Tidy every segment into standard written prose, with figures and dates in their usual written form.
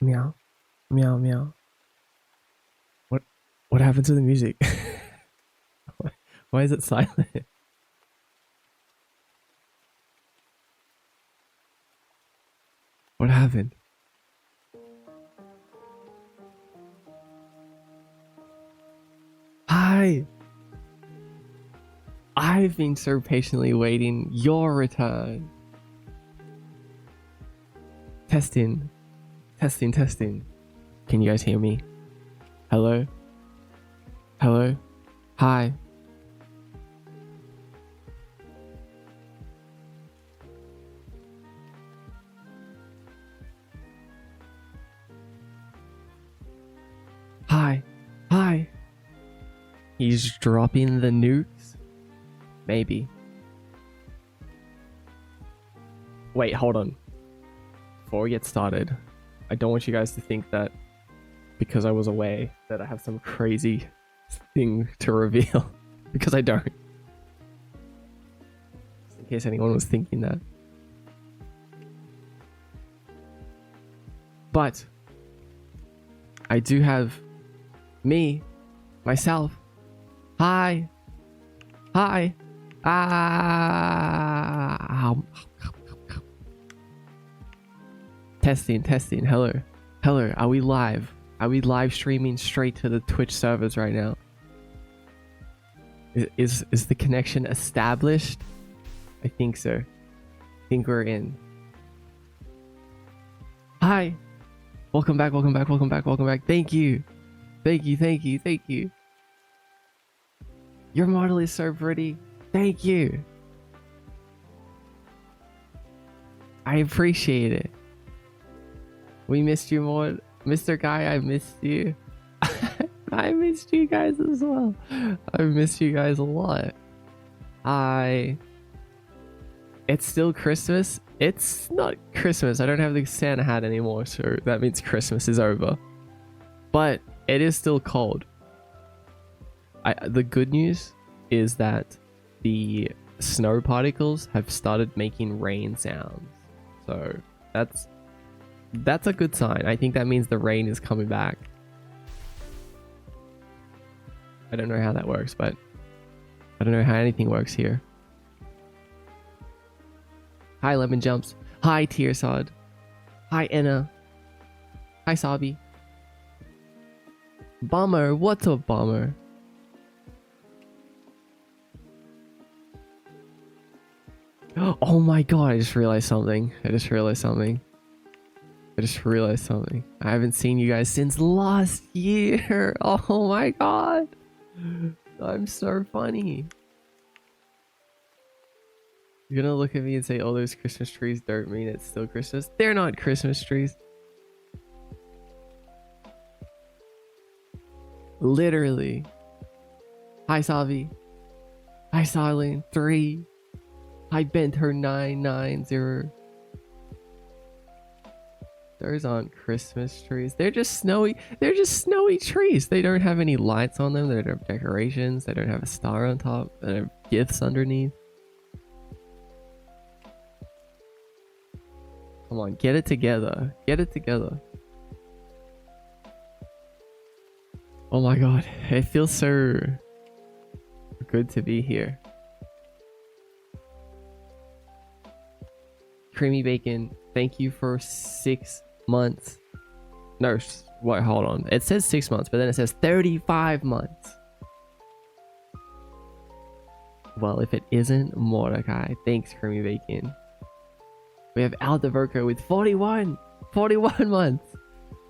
Meow. Meow meow. What what happened to the music? Why is it silent? What happened? Hi! I've been so patiently waiting your return. Testing. Testing, testing. Can you guys hear me? Hello? Hello? Hi. Hi. Hi. He's dropping the nukes? Maybe. Wait, hold on. Before we get started, I don't want you guys to think that because I was away that I have some crazy thing to reveal. Because I don't. Just in case anyone was thinking that. But I do have myself. Hi. Hi. Testing. Hello. Are we live? Are we live streaming straight to the Twitch servers right now? Is the connection established? I think so. I think we're in. Hi. Welcome back. Thank you. Your model is so pretty. Thank you. I appreciate it. We missed you more. Mr. Guy, I missed you. I missed you guys as well. I missed you guys a lot. It's still Christmas. It's not Christmas. I don't have the Santa hat anymore, so that means Christmas is over. But it is still cold. The good news is that the snow particles have started making rain sounds. So that's a good sign. I think that means the rain is coming back. I don't know how that works, but I don't know how anything works here. Hi, Lemon Jumps. Hi, Tearsod. Hi, Enna. Hi, Sabi. Bomber. What's up, Bomber? Oh my god, I just realized something. I haven't seen you guys since last year. Oh my god. I'm so funny. You're gonna look at me and say, oh, those Christmas trees don't mean it's still Christmas. They're not Christmas trees. Literally. Hi, Savi. Hi, Silene. 3. Hi, Bent her 990. Those aren't Christmas trees. They're just snowy. They're just snowy trees. They don't have any lights on them. They don't have decorations. They don't have a star on top. They don't have gifts underneath. Come on, get it together. Oh my god, it feels so good to be here. Creamy Bacon, thank you for 6 months. No, wait, hold on. It says 6 months, but then it says 35 months. Well, if it isn't Mordecai, thanks, Creamy Bacon. We have Aldeverco with 41 months.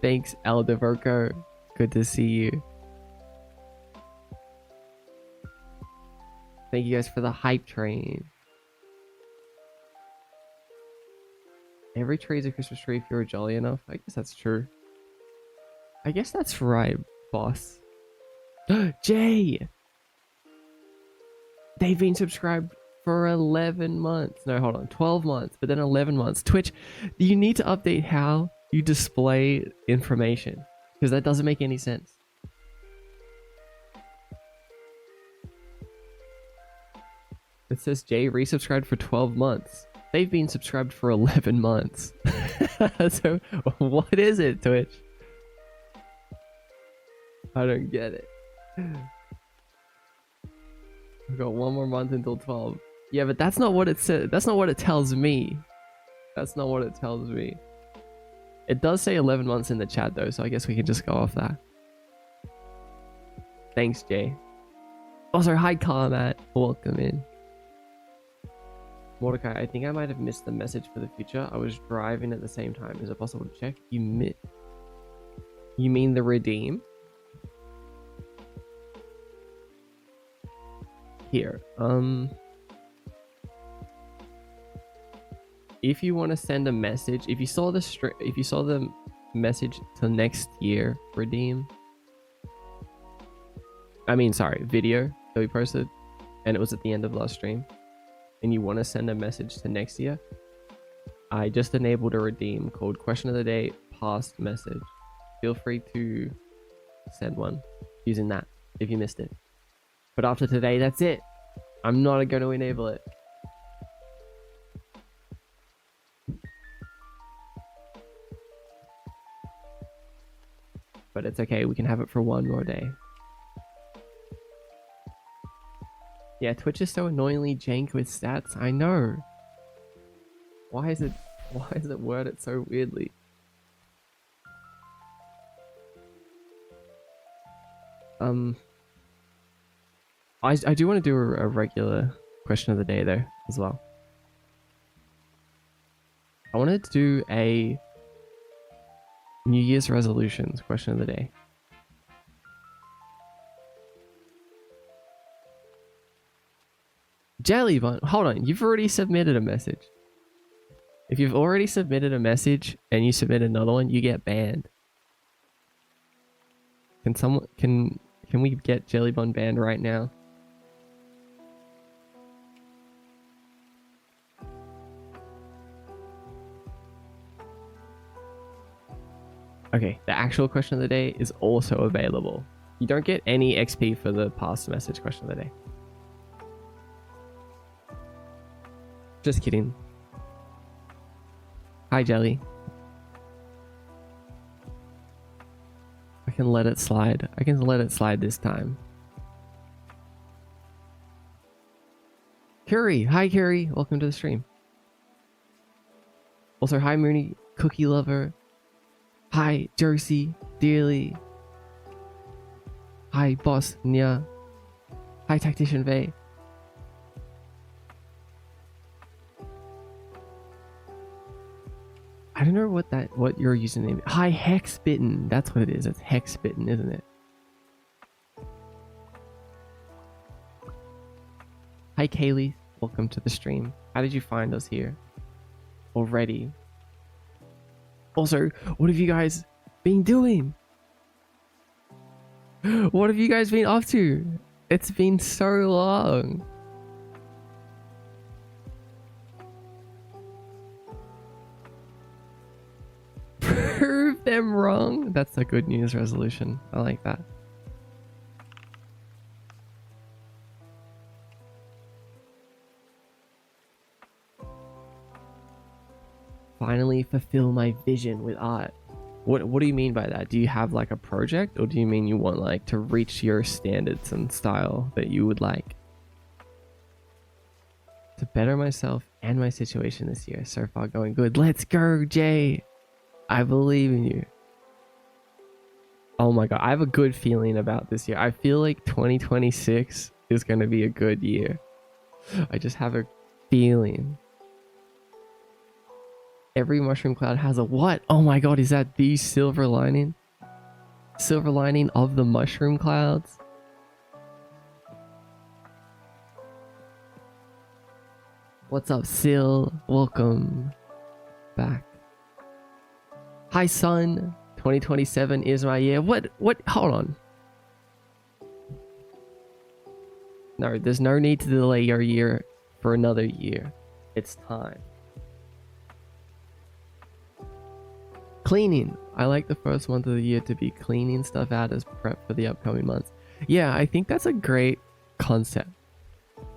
Thanks, Aldeverco. Good to see you. Thank you guys for the hype train. Every tree is a Christmas tree if you're jolly enough. I guess that's true. I guess that's right, boss. Jay! They've been subscribed for 11 months. No, hold on. 12 months, but then 11 months. Twitch, you need to update how you display information, because that doesn't make any sense. It says Jay resubscribed for 12 months. They've been subscribed for 11 months. So what is it, Twitch? I don't get it. We've got one more month until 12. Yeah, but that's not what it said. That's not what it tells me. That's not what it tells me. It does say 11 months in the chat though, so I guess we can just go off that. Thanks, Jay. Also, hi, Carmat. Welcome in. Mordecai, I think I might have missed the message for the future. I was driving at the same time. Is it possible to check? You mean the redeem? Here. If you want to send a message, if you saw the message to next year redeem. I mean, sorry, video that we posted, and it was at the end of last stream, and you want to send a message to next year, I just enabled a redeem called Question of the Day Past Message. Feel free to send one using that if you missed it. But after today, that's it. I'm not going to enable it. But it's okay, we can have it for one more day. Yeah, Twitch is so annoyingly jank with stats. I know. Why is it worded so weirdly? I do want to do a regular question of the day though as well. I wanted to do a New Year's resolutions question of the day. Jellybun, hold on, you've already submitted a message. If you've already submitted a message and you submit another one, you get banned. Can we get Jellybun banned right now? Okay, the actual question of the day is also available. You don't get any XP for the past message question of the day. Just kidding. Hi, Jelly. I can let it slide. I can let it slide this time. Curry. Hi, Curry. Welcome to the stream. Also, hi, Mooney. Cookie Lover. Hi, Jersey. Dearly. Hi, Boss Nya. Hi, Tactician Vey. I don't know what your username is. Hi, Hexbitten. That's what it is. It's Hexbitten, isn't it? Hi, Kaylee. Welcome to the stream. How did you find us here? Already. Also, what have you guys been doing? What have you guys been up to? It's been so long. Prove them wrong. That's a good news resolution. I like that. Finally fulfill my vision with art. What do you mean by that? Do you have like a project, or do you mean you want like to reach your standards and style that you would like? To better myself and my situation this year. So far going good. Let's go, Jay. I believe in you. Oh my god, I have a good feeling about this year. I feel like 2026 is going to be a good year. I just have a feeling. Every mushroom cloud has a what? Oh my god, is that the silver lining? Silver lining of the mushroom clouds? What's up, Sil? Welcome back. Hi, son. 2027 is my year. What? Hold on. No, there's no need to delay your year for another year. It's time. Cleaning. I like the first month of the year to be cleaning stuff out as prep for the upcoming months. Yeah, I think that's a great concept.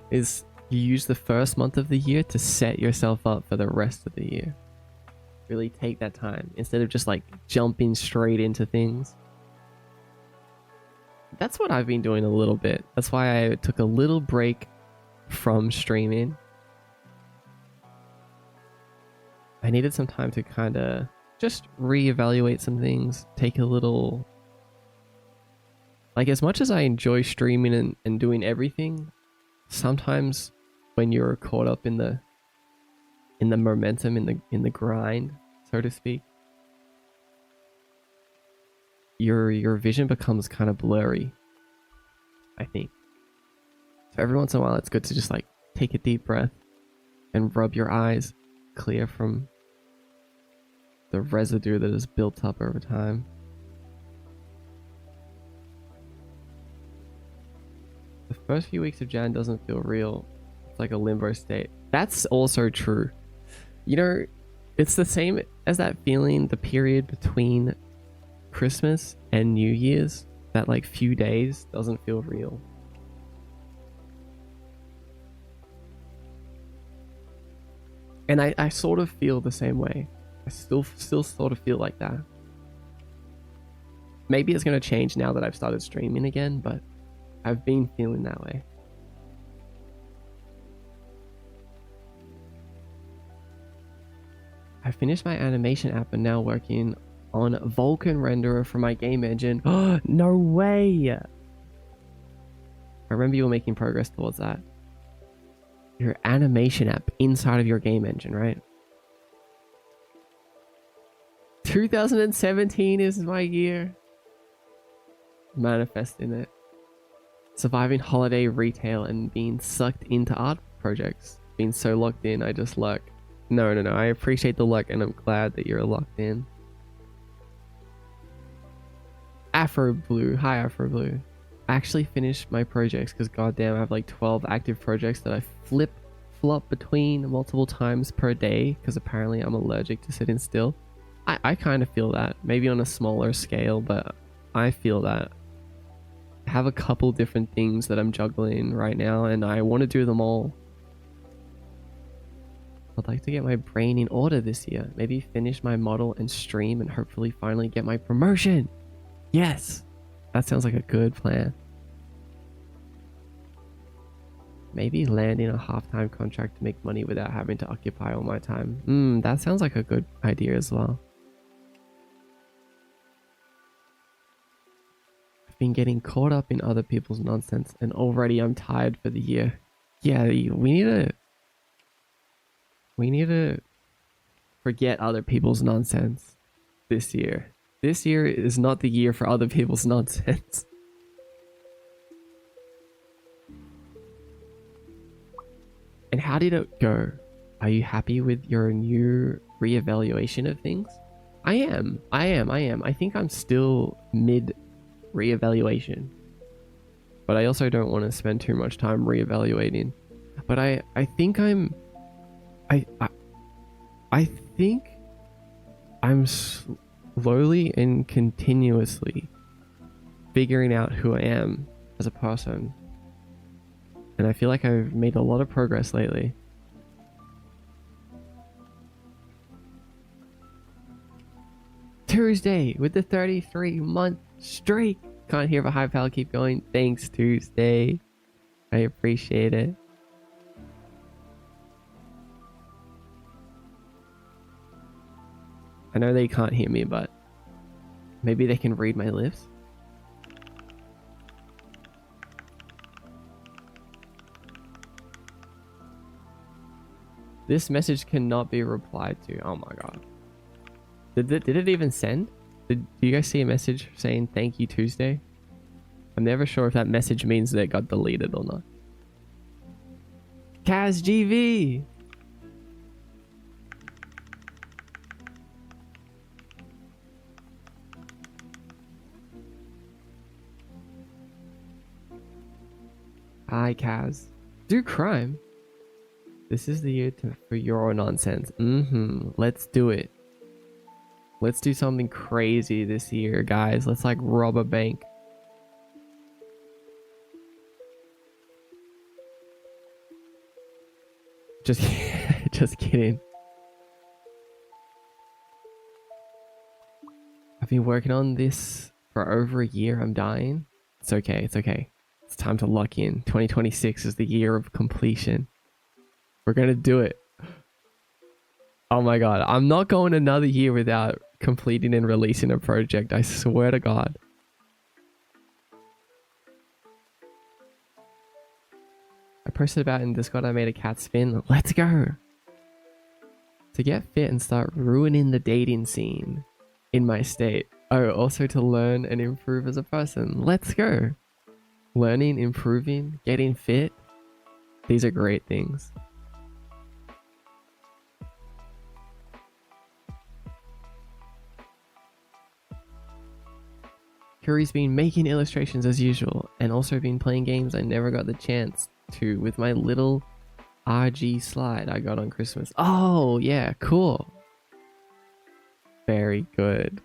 Is you use the first month of the year to set yourself up for the rest of the year. Really take that time instead of just like jumping straight into things. That's what I've been doing a little bit. That's why I took a little break from streaming. I needed some time to kind of just reevaluate some things, take a little, like, as much as I enjoy streaming and doing everything, sometimes when you're caught up in the momentum, in the grind, so to speak, your vision becomes kind of blurry, I think. So every once in a while it's good to just like take a deep breath and rub your eyes clear from the residue that is built up over time. The first few weeks of Jan doesn't feel real. It's like a limbo state. That's also true. You know, it's the same as that feeling, the period between Christmas and New Year's, that like few days doesn't feel real. And I sort of feel the same way. I still sort of feel like that. Maybe it's going to change now that I've started streaming again, but I've been feeling that way. I finished my animation app and now working on Vulkan renderer for my game engine. Oh, no way! I remember you were making progress towards that. Your animation app inside of your game engine, right? 2017 is my year. Manifesting it. Surviving holiday retail and being sucked into art projects. Being so locked in, I just luck. No. I appreciate the luck and I'm glad that you're locked in. Afro Blue. Hi, Afro Blue. I actually finished my projects because goddamn, I have like 12 active projects that I flop between multiple times per day because apparently I'm allergic to sitting still. I kind of feel that. Maybe on a smaller scale, but I feel that. I have a couple different things that I'm juggling right now and I want to do them all. I'd like to get my brain in order this year. Maybe finish my model and stream and hopefully finally get my promotion. Yes, that sounds like a good plan. Maybe landing a half-time contract to make money without having to occupy all my time. That sounds like a good idea as well. I've been getting caught up in other people's nonsense and already I'm tired for the year. Yeah, we need to forget other people's nonsense this year. This year is not the year for other people's nonsense. And how did it go? Are you happy with your new reevaluation of things? I am. I think I'm still mid reevaluation. But I also don't want to spend too much time reevaluating. But I think I'm slowly and continuously figuring out who I am as a person. And I feel like I've made a lot of progress lately. Tuesday with the 33-month streak. Can't hear the high pal keep going. Thanks, Tuesday. I appreciate it. I know they can't hear me, but maybe they can read my lips. This message cannot be replied to. Oh my god. Did it even send? Do you guys see a message saying thank you Tuesday? I'm never sure if that message means that it got deleted or not. Kaz GV! Hi Kaz. Do crime. This is the year for your nonsense. Let's do it. Let's do something crazy this year, guys. Let's like rob a bank. Just, just kidding. I've been working on this for over a year. I'm dying. It's okay. It's okay. It's time to lock in. 2026 is the year of completion. We're gonna do it. Oh my god. I'm not going another year without completing and releasing a project. I swear to God. I posted about in Discord I made a cat spin. Let's go. To get fit and start ruining the dating scene in my state. Oh, also to learn and improve as a person. Let's go. Learning, improving, getting fit. These are great things. Curry's been making illustrations as usual and also been playing games I never got the chance to with my little RG slide I got on Christmas. Oh, yeah, cool. Very good.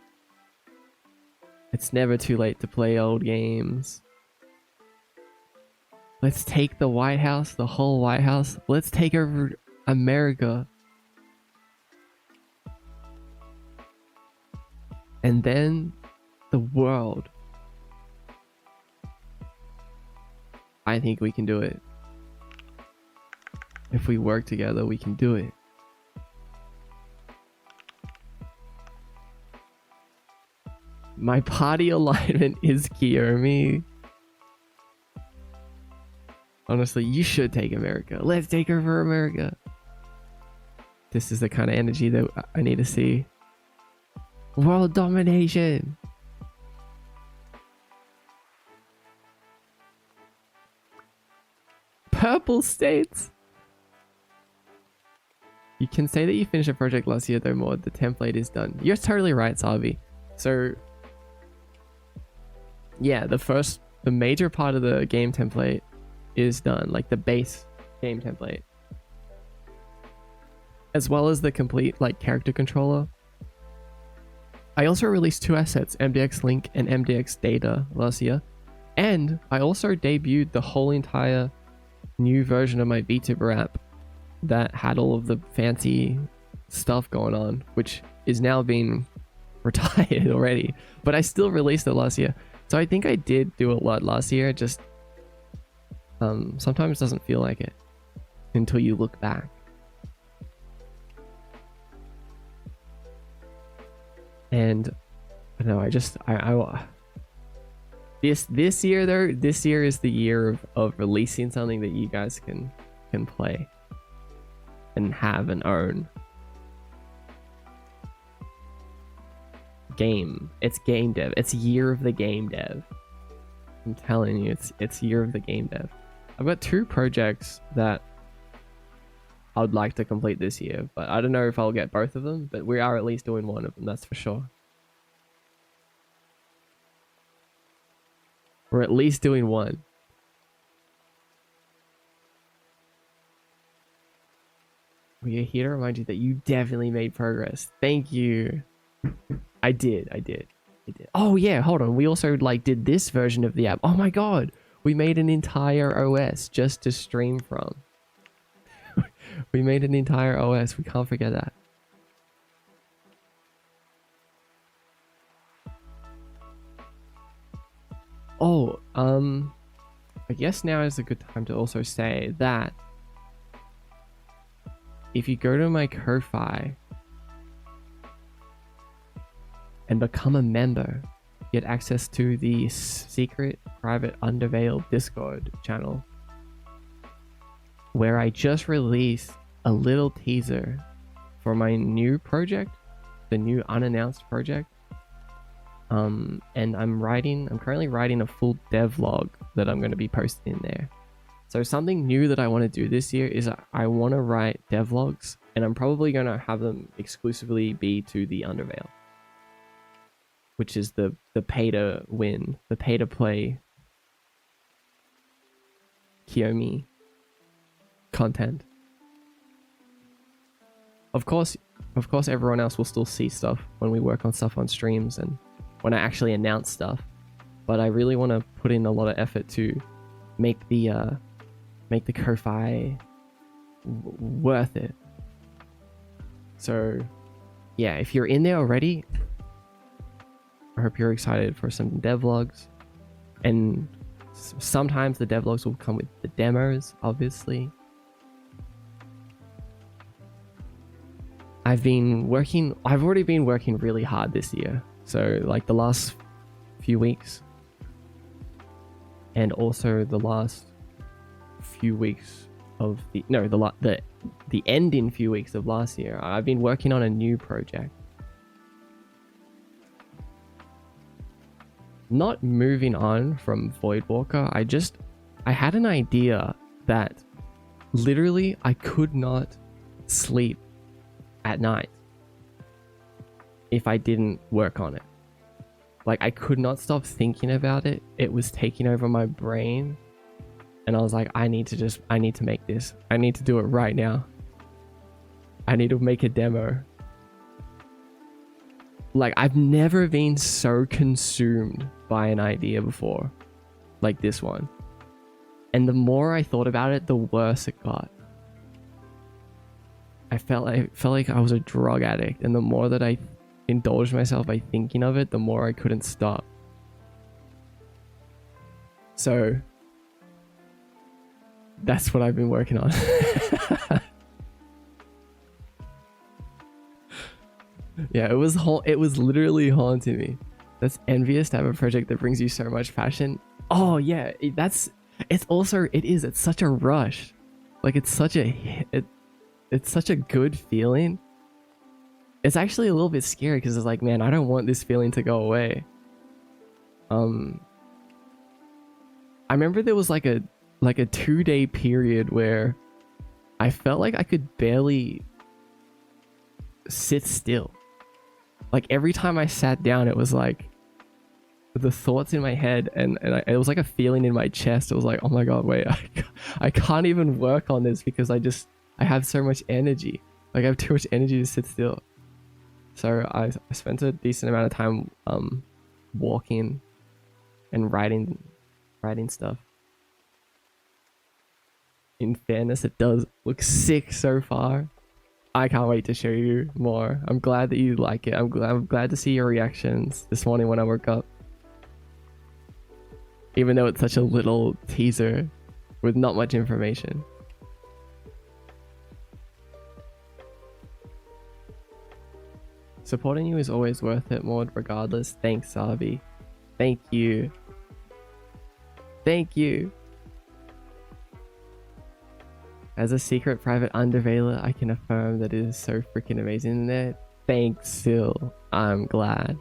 It's never too late to play old games. Let's take the White House, the whole White House. Let's take over America. And then the world. I think we can do it. If we work together, we can do it. My party alignment is Kiyomi. Honestly, you should take America. Let's take over America. This is the kind of energy that I need to see. World domination. Purple states. You can say that you finished a project last year though, Maud. The template is done. You're totally right, Savi. So yeah, the major part of the game template is done, like the base game template, as well as the complete like character controller. I also released 2 assets, MDX Link and MDX Data, last year, and I also debuted the whole entire new version of my VTuber app that had all of the fancy stuff going on, which is now being retired already, but I still released it last year. So I think I did do a lot last year, just sometimes doesn't feel like it until you look back. And I don't know, this year though, this year is the year of releasing something that you guys can play and have and own. It's game dev. It's year of the game dev. I'm telling you, it's year of the game dev. I've got 2 projects that I would like to complete this year, but I don't know if I'll get both of them, but we are at least doing one of them, that's for sure. We're at least doing one. We're here to remind you that you definitely made progress. Thank you. I did. Oh yeah, hold on. We also like did this version of the app. Oh my god. We made an entire OS just to stream from. We made an entire OS. We can't forget that. Oh, I guess now is a good time to also say that if you go to my Ko-Fi and become a member, get access to the secret, private, underveiled Discord channel, where I just released a little teaser for my new project, the new unannounced project. And I'm currently writing a full devlog that I'm going to be posting in there. So something new that I want to do this year is I want to write devlogs, and I'm probably going to have them exclusively be to the Underveil, which is the pay to win, the pay to play Kiyomi content. Of course everyone else will still see stuff when we work on stuff on streams and when I actually announce stuff, but I really want to put in a lot of effort to make the Ko-Fi worth it. So yeah, if you're in there already, I hope you're excited for some devlogs. And sometimes the devlogs will come with the demos, obviously. I've already been working really hard this year. So like the last few weeks, and also the last few weeks of the ending few weeks of last year, I've been working on a new project. Not moving on from Voidwalker, I had an idea that literally I could not sleep at night if I didn't work on it. Like, I could not stop thinking about it. It was taking over my brain. And I was like, I need to make this. I need to do it right now. I need to make a demo. Like, I've never been so consumed by an idea before. Like this one. And the more I thought about it, the worse it got. I felt like I was a drug addict. And the more that I indulged myself by thinking of it, the more I couldn't stop. So that's what I've been working on. Yeah, it was literally haunting me. That's envious to have a project that brings you so much passion. Oh yeah, it's such a rush. Like, it's such a good feeling. It's actually a little bit scary because it's like, man, I don't want this feeling to go away. I remember there was like a 2-day period where I felt like I could barely sit still. Like, every time I sat down, it was like the thoughts in my head, and it was like a feeling in my chest. It was like, oh my god, wait, I can't even work on this because I have so much energy. Like, I have too much energy to sit still. So I spent a decent amount of time walking and writing stuff. In fairness, it does look sick so far. I can't wait to show you more. I'm glad that you like it. I'm glad to see your reactions this morning when I woke up. Even though it's such a little teaser with not much information. Supporting you is always worth it, Maud, regardless. Thanks, Sabi. Thank you. Thank you. As a secret private underveiler, I can affirm that it is so freaking amazing in there. Thanks, Sil. I'm glad.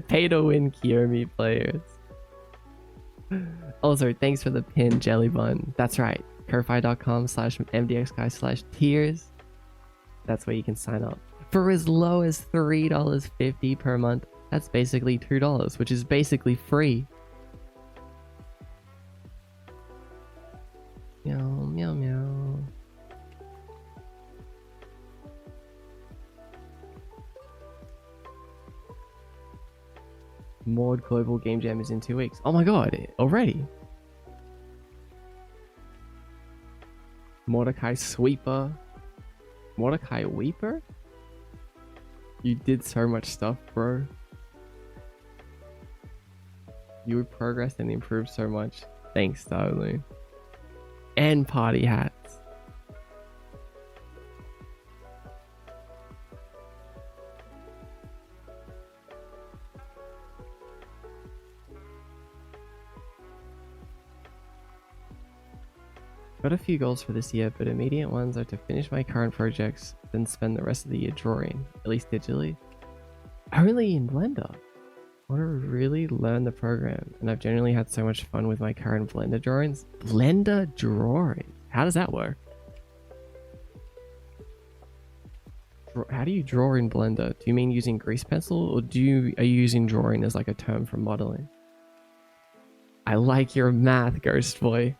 Pay to win Kiyomi players. Also, thanks for the pin, Jellybun. That's right. Ko-fi.com/mdxguy/tiers. That's where you can sign up. For as low as $3.50 per month, that's basically $2, which is basically free. Meow, meow, meow. Maud Global Game Jam is in 2 weeks. Oh my god, already? Mordecai Sweeper. Mordecai Weeper? You did so much stuff, bro. You would progress and improve so much. Thanks, darling. And party hats. Got a few goals for this year, but immediate ones are to finish my current projects, then spend the rest of the year drawing, at least digitally. Only in Blender. I want to really learn the program, and I've generally had so much fun with my current Blender drawings. Blender drawing? How does that work? How do you draw in Blender? Do you mean using grease pencil, or are you using drawing as like a term for modeling? I like your math, Ghost Boy.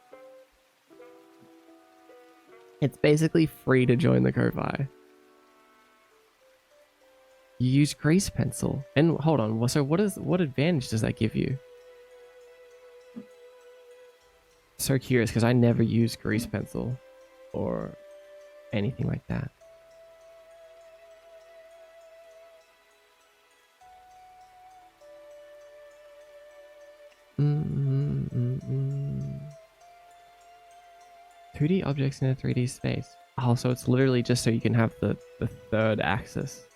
It's basically free to join the Ko-fi. You use grease pencil. And hold on, so what advantage does that give you? So curious because I never use grease pencil or anything like that. Mm, 2D objects in a 3D space. Oh, so it's literally just so you can have the third axis.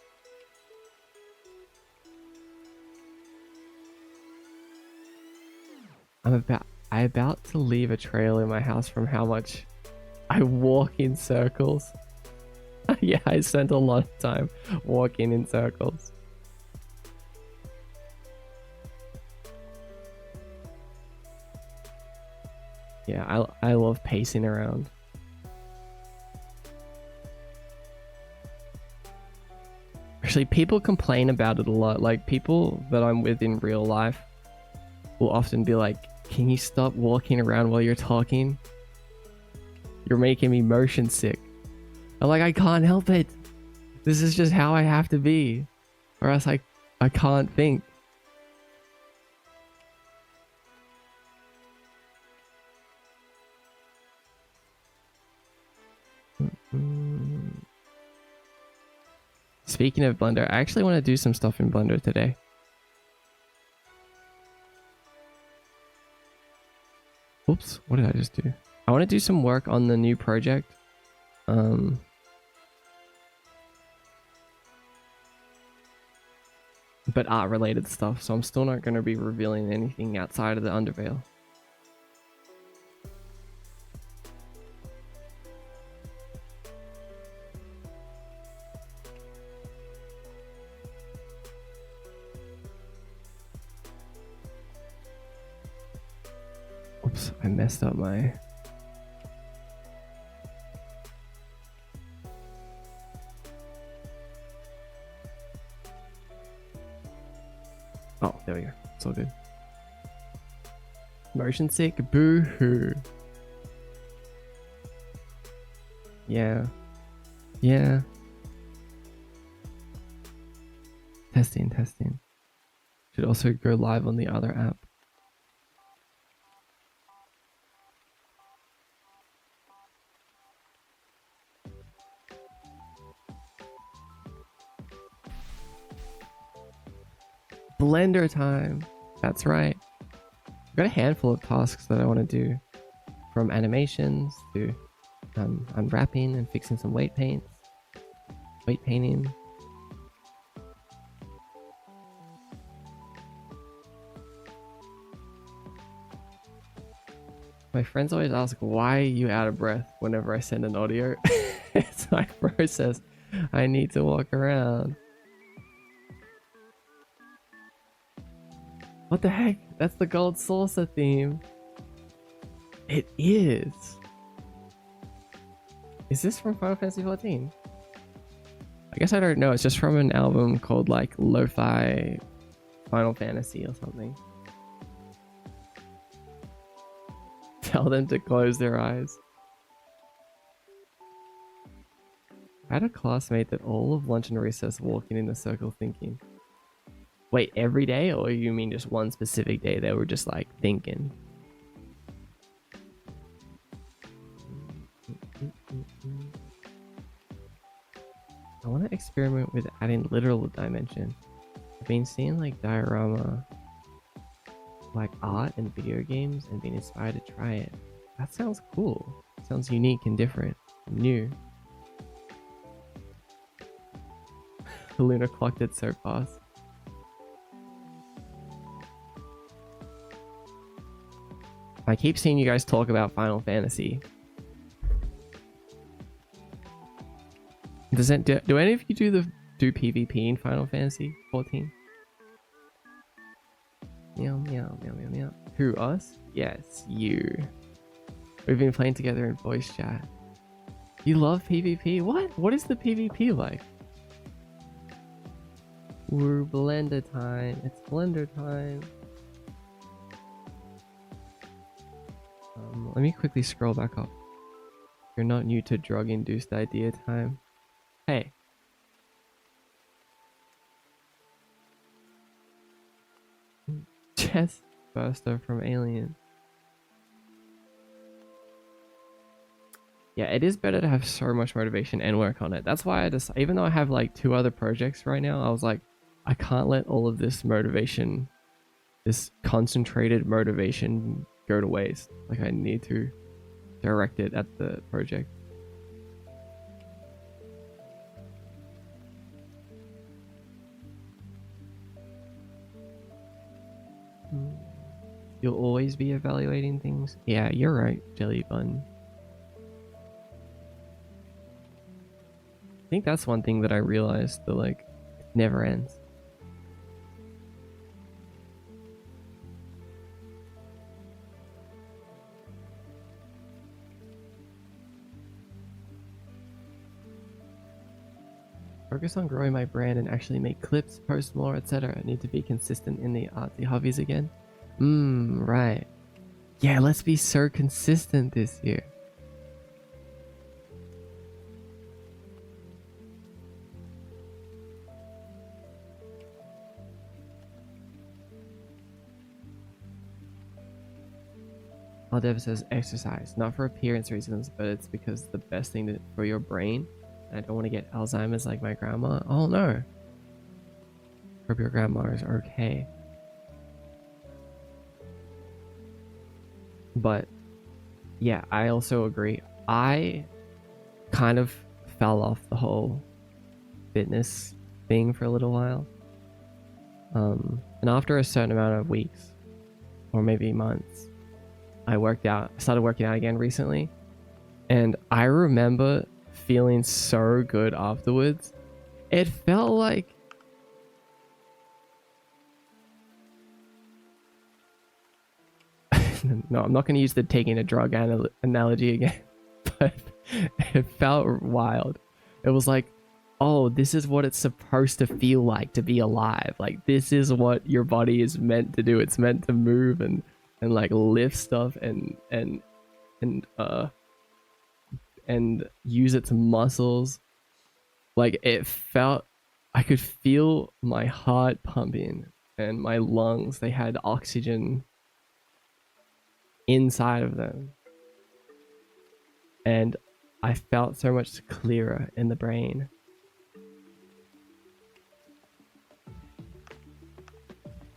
I about to leave a trail in my house from how much I walk in circles. Yeah, I spent a lot of time walking in circles. Yeah, I love pacing around. Actually, people complain about it a lot. Like, people that I'm with in real life will often be like, can you stop walking around while you're talking? You're making me motion sick. I'm like, I can't help it. This is just how I have to be. Or else I can't think. Speaking of Blender, I actually want to do some stuff in Blender today. Oops, what did I just do? I want to do some work on the new project. But art related stuff, so I'm still not going to be revealing anything outside of the underveil. Oops, I messed up my... Oh, there we go. It's all good. Motion sick? Boo-hoo. Yeah. Yeah. Testing. Should also go live on the other app. Blender time. That's right. I've got a handful of tasks that I want to do, from animations to unwrapping and fixing some weight painting. My friends always ask why are you out of breath whenever I send an audio. It's my process. I need to walk around. What the heck? That's the gold saucer theme. It is. Is this from Final Fantasy 14? I guess I don't know. It's just from an album called like Lo-Fi Final Fantasy or something. Tell them to close their eyes. I had a classmate that all of lunch and recess walking in a circle thinking. Wait, every day, or you mean just one specific day they were just like thinking? I want to experiment with adding literal dimension. I've been seeing like diorama, like art and video games, and being inspired to try it. That sounds cool. Sounds unique and different, new. The lunar clocked it so fast. I keep seeing you guys talk about Final Fantasy. Does it do any of you do PvP in Final Fantasy 14? Meow meow meow meow meow. Who, us? Yes, you. We've been playing together in voice chat. You love PvP? What? What is the PvP like? We're Blender time. It's Blender time. Let me quickly scroll back up. You're not new to drug-induced idea time. Hey. Chest burster from Alien. Yeah, it is better to have so much motivation and work on it. That's why I just, even though I have like 2 other projects right now, I was like, I can't let all of this motivation, this concentrated motivation go to waste. Like I need to direct it at the project. You'll always be evaluating things. Yeah, you're right, Jelly Bun. I think that's one thing that I realized that like it never ends. Focus on growing my brand and actually make clips, post more, etc. I need to be consistent in the artsy hobbies again. Right. Yeah, let's be so consistent this year. Aldev says exercise, not for appearance reasons, but it's because the best thing for your brain. I don't want to get Alzheimer's like my grandma. Oh no. Hope your grandma is okay. But yeah, I also agree. I kind of fell off the whole fitness thing for a little while. And after a certain amount of weeks, or maybe months, I started working out again recently. And I remember feeling so good afterwards. It felt like no, I'm not going to use the taking a drug analogy again, but it felt wild. It was like, oh, this is what it's supposed to feel like to be alive. Like this is what your body is meant to do. It's meant to move and like lift stuff and use its muscles. Like it felt, I could feel my heart pumping and my lungs, they had oxygen inside of them. And I felt so much clearer in the brain.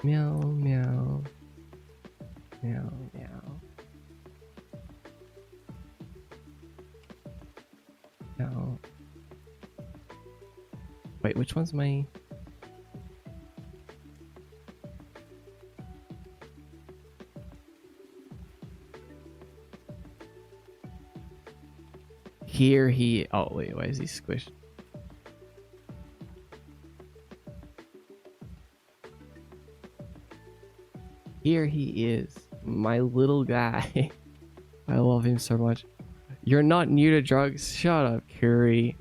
Meow, meow. Meow, meow. Meow. Wait, which one's my... Here he... Oh, wait, why is he squished? Here he is, my little guy. I love him so much. You're not new to drugs. Shut up, Curry.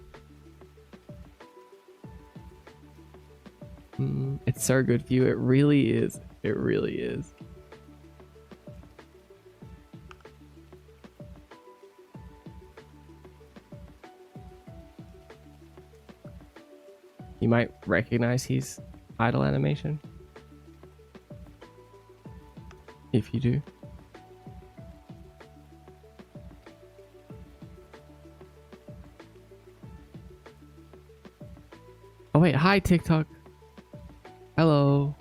It's so good for you. It really is. It really is. You might recognize his idle animation. If you do. Oh wait, hi TikTok. Hello.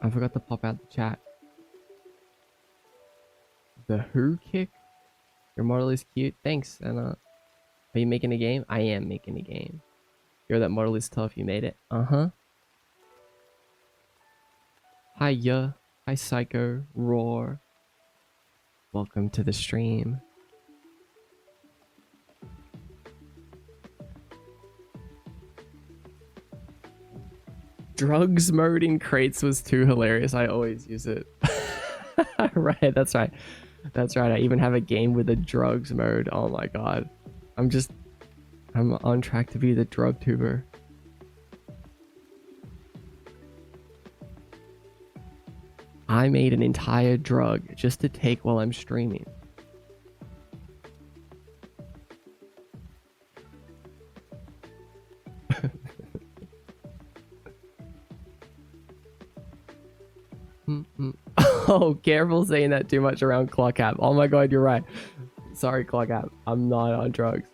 I forgot to pop out the chat. The Who kick? Your model is cute. Thanks, Anna. Are you making a game? I am making a game. Yo, that model is tough. You made it. Uh-huh. Hi, yeah. Hi, Psycho. Roar. Welcome to the stream. Drugs mode in crates was too hilarious. I always use it. Right, that's right. That's right. I even have a game with a drugs mode. Oh my god. I'm on track to be the drug tuber. I made an entire drug just to take while I'm streaming. Oh, careful saying that too much around clock app. Oh my god, you're right. Sorry, Clock App. I'm not on drugs.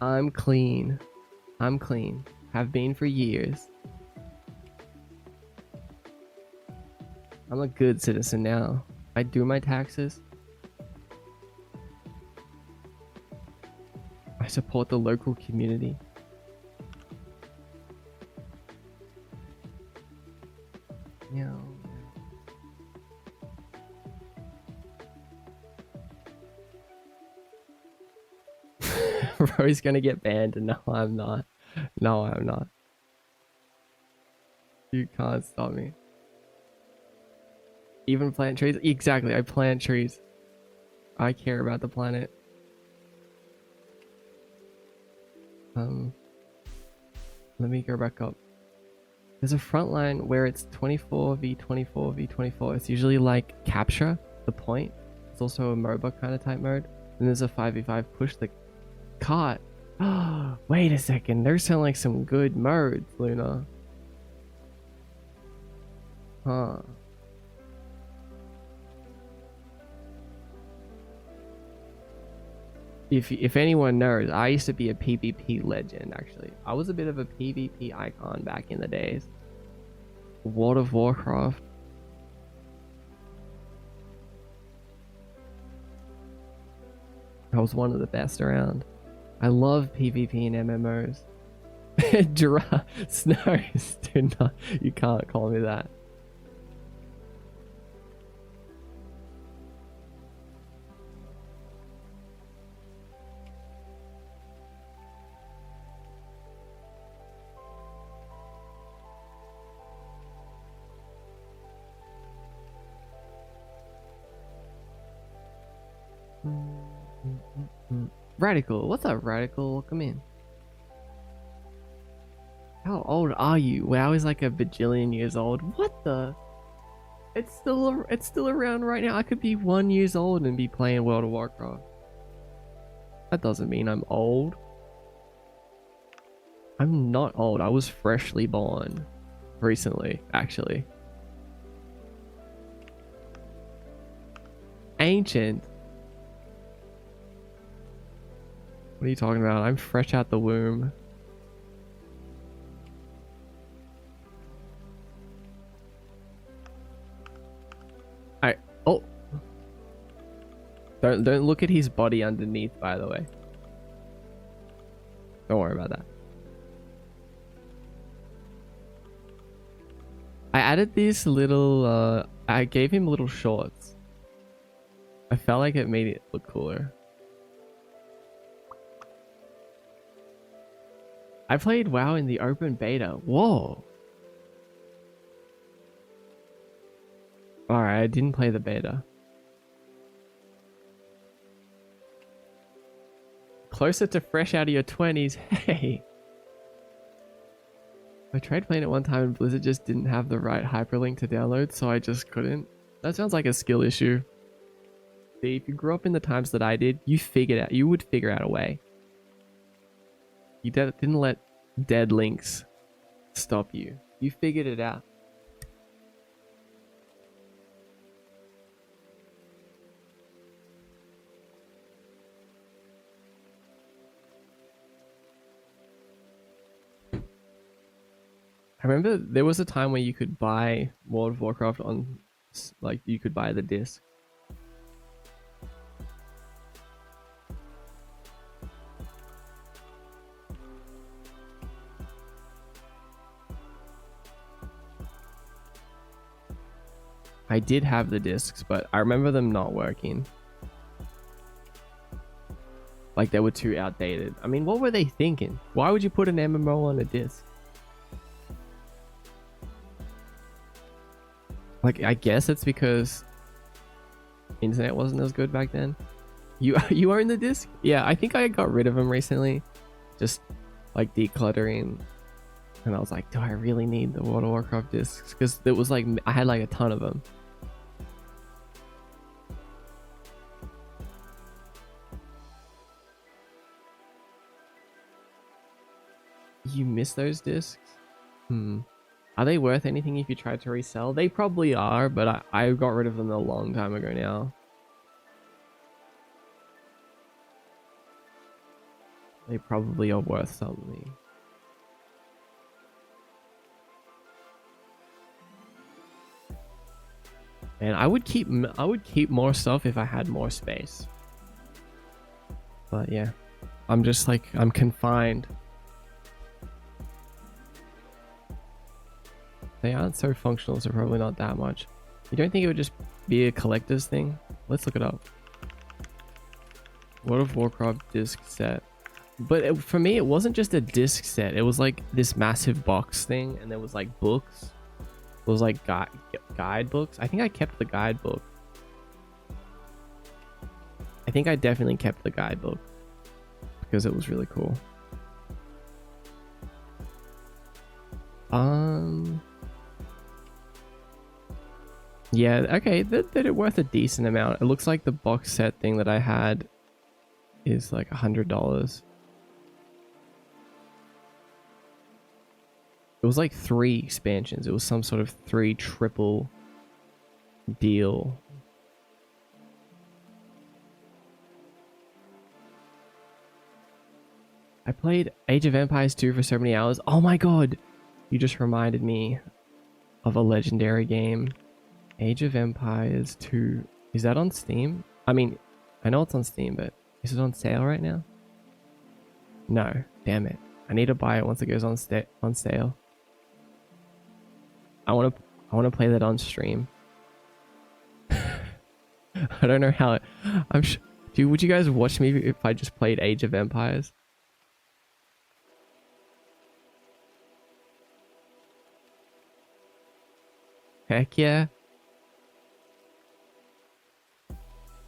I'm clean. I'm clean. Have been for years. I'm a good citizen now. I do my taxes. I support the local community. Meow. Bro's gonna get banned. No, I'm not. No, I'm not. You can't stop me. Even plant trees? Exactly, I plant trees. I care about the planet. Let me go back up. There's a front line where it's 24v24v24. It's usually like capture the point. It's also a MOBA kind of type mode. And there's a 5v5 push the cart. Wait a second, those sound like some good modes, Luna. Huh. If anyone knows, I used to be a PvP legend, actually. I was a bit of a PvP icon back in the days. World of Warcraft. I was one of the best around. I love PvP and MMOs. Snows, do not, you can't call me that. Radical, what's up, Radical? Come in. How old are you? WoW is like a bajillion years old. What the? It's still around right now. I could be 1 year old and be playing World of Warcraft. That doesn't mean I'm old. I'm not old. I was freshly born recently, actually. Ancient. What are you talking about? I'm fresh out the womb. Oh. Don't look at his body underneath, by the way. Don't worry about that. I added these little I gave him little shorts. I felt like it made it look cooler. I played WoW in the open beta. Whoa. Alright, I didn't play the beta. Closer to fresh out of your 20s. Hey. I tried playing it one time and Blizzard just didn't have the right hyperlink to download, so I just couldn't. That sounds like a skill issue. See, if you grew up in the times that I did, you would figure out a way. You didn't let dead links stop you. You figured it out. I remember there was a time where you could buy World of Warcraft on, like, you could buy the disc. I did have the discs, but I remember them not working. Like, they were too outdated. I mean, what were they thinking? Why would you put an MMO on a disc? Like, I guess it's because internet wasn't as good back then. You own the disc? Yeah, I think I got rid of them recently. Just like decluttering. And I was like, do I really need the World of Warcraft discs? Because it was like, I had like a ton of them. You miss those discs? Are they worth anything if you try to resell? They probably are, but I got rid of them a long time ago now. They probably are worth something. And I would keep more stuff if I had more space. But yeah, I'm just like, I'm confined. They aren't so functional, so probably not that much. You don't think it would just be a collector's thing? Let's look it up. World of Warcraft disc set. But for me, it wasn't just a disc set. It was like this massive box thing, and there was like books. It was like guidebooks. I think I kept the guidebook. I think I definitely kept the guidebook because it was really cool. Yeah, okay, they're worth a decent amount. It looks like the box set thing that I had is like $100. It was like 3 expansions. It was some sort of 3 triple deal. I played Age of Empires 2 for so many hours. Oh my god! You just reminded me of a legendary game. Age of Empires 2. Is that on Steam? I mean, I know it's on Steam, but is it on sale right now? No. Damn it. I need to buy it once it goes on sale. I want to play that on stream. I don't know how would you guys watch me if I just played Age of Empires? Heck yeah.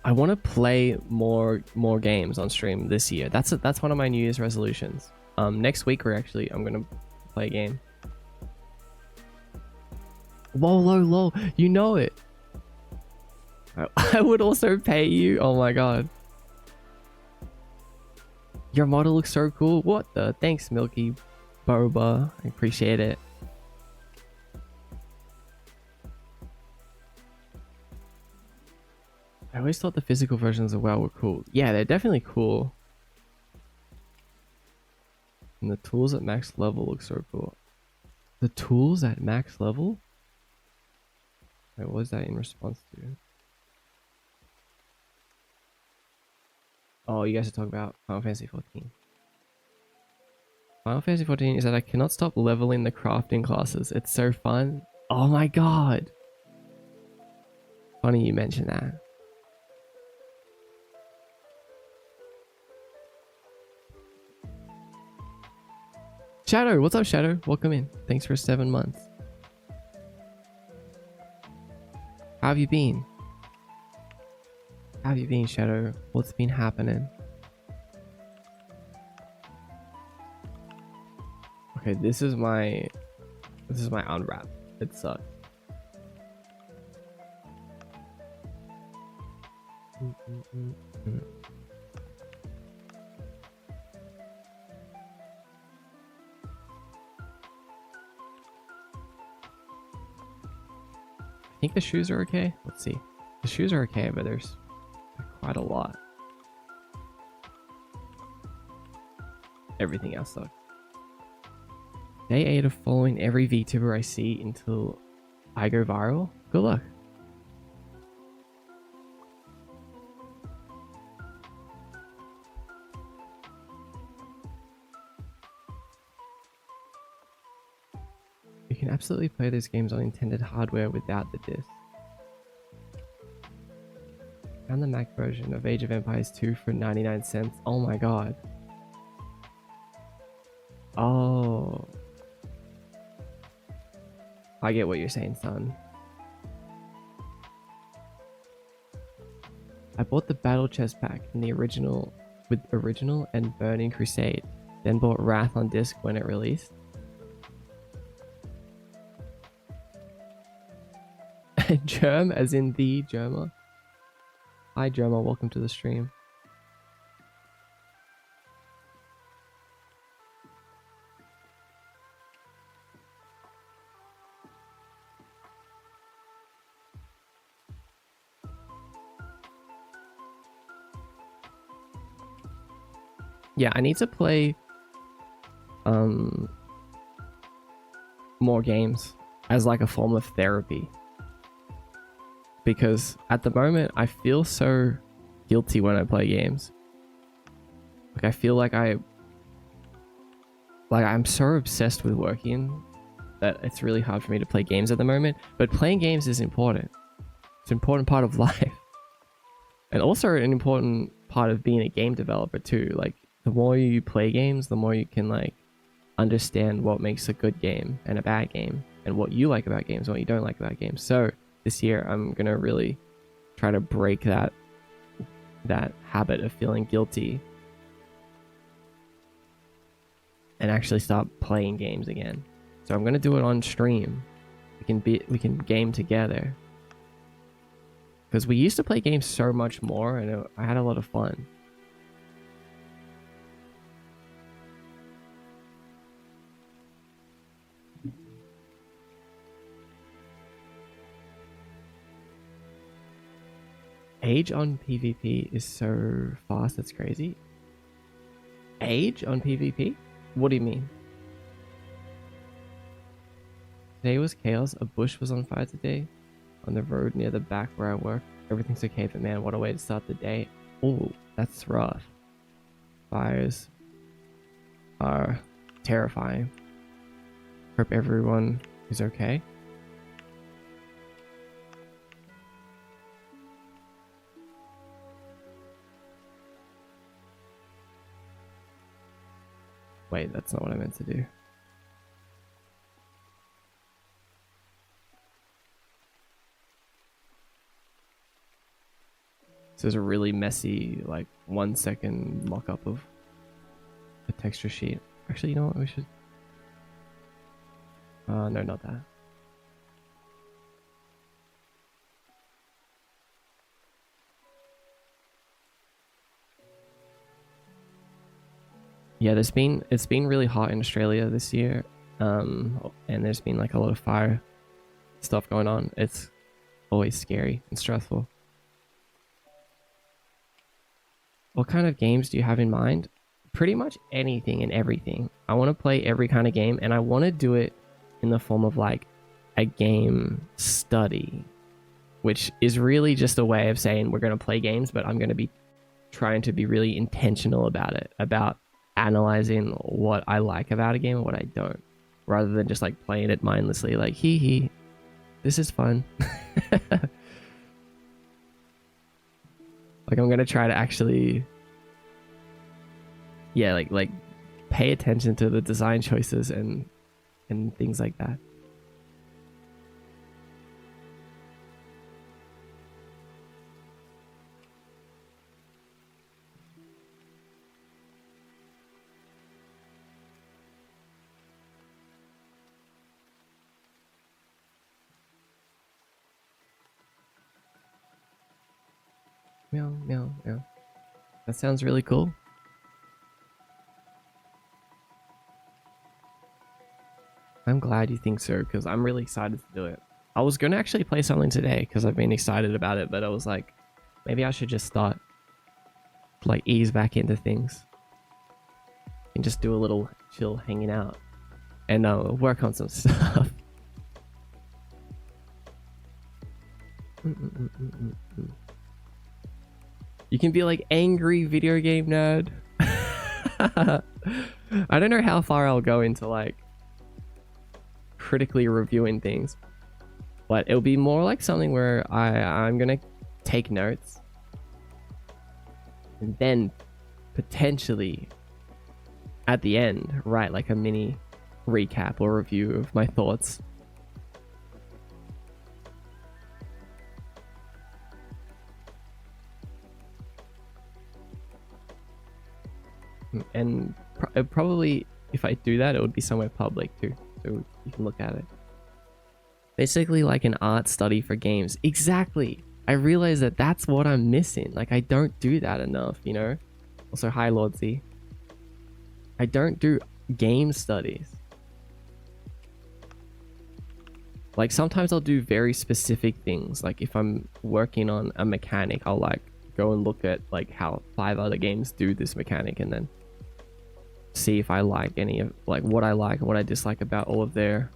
I want to play more games on stream this year. That's one of my New Year's resolutions. Next week I'm gonna play a game. Whoa, lol, you know it. I would also pay you. Oh my god. Your model looks so cool. What the? Thanks, Milky Boba. I appreciate it. I always thought the physical versions of WoW were cool. Yeah, they're definitely cool. And the tools at max level look so cool. The tools at max level? Wait, what was that in response to? Oh, you guys are talking about Final Fantasy 14. Final Fantasy 14 is that I cannot stop leveling the crafting classes. It's so fun. Oh my god. Funny you mention that. Shadow, what's up, Shadow? Welcome in. Thanks for 7 months. How have you been? How have you been, Shadow? What's been happening? Okay, this is my unwrap. It sucks. I think the shoes are okay. Let's see. The shoes are okay, but there's quite a lot. Everything else sucks. Day 8 of following every VTuber I see until I go viral. Good luck. You can absolutely play those games on intended hardware without the disc. Found the Mac version of Age of Empires 2 for 99 cents. Oh my god. Oh. I get what you're saying, son. I bought the Battle Chest pack in the original and Burning Crusade, then bought Wrath on disc when it released. Germ, as in the Germa. Hi Germa, welcome to the stream. Yeah, I need to play more games as like a form of therapy, because at the moment I feel so guilty when I play games. Like I feel like I'm so obsessed with working that it's really hard for me to play games at the moment. But playing games is important. It's an important part of life, and also an important part of being a game developer too. Like the more you play games, the more you can like understand what makes a good game and a bad game, and what you like about games and what you don't like about games. So this year I'm gonna really try to break that habit of feeling guilty and actually start playing games again. So I'm gonna do it on stream. We can game together, because we used to play games so much more, and I had a lot of fun. Age on PvP is so fast, that's crazy. Age on PvP? What do you mean? Today was chaos. A bush was on fire today on the road near the back where I work. Everything's okay, but man, what a way to start the day. Oh, that's rough. Fires are terrifying. Hope everyone is okay. Wait, that's not what I meant to do. This is a really messy, like 1 second mock-up of a texture sheet. Actually, you know what? We should... no, not that. Yeah, it's been really hot in Australia this year, and there's been like a lot of fire stuff going on. It's always scary and stressful. What kind of games do you have in mind? Pretty much anything and everything. I want to play every kind of game, and I want to do it in the form of like a game study, which is really just a way of saying we're going to play games, but I'm going to be trying to be really intentional about it, about analyzing what I like about a game and what I don't, rather than just like playing it mindlessly like hee this is fun. Like I'm gonna try to actually like pay attention to the design choices and things like that. Meow, meow, meow. That sounds really cool. I'm glad you think so, because I'm really excited to do it. I was going to actually play something today because I've been excited about it, but I was like, maybe I should just start, like, ease back into things and just do a little chill hanging out and work on some stuff. You can be like angry video game nerd. I don't know how far I'll go into like critically reviewing things, but it'll be more like something where I'm gonna take notes and then potentially at the end write like a mini recap or review of my thoughts. And probably if I do that, it would be somewhere public too, so you can look at it. Basically like an art study for games. Exactly. I realize that that's what I'm missing. Like I don't do that enough, you know? Also, hi Lord Z. I don't do game studies. Like sometimes I'll do very specific things. Like if I'm working on a mechanic, I'll like go and look at like how 5 other games do this mechanic and then see if I like any of, like, what I like and what I dislike about all of their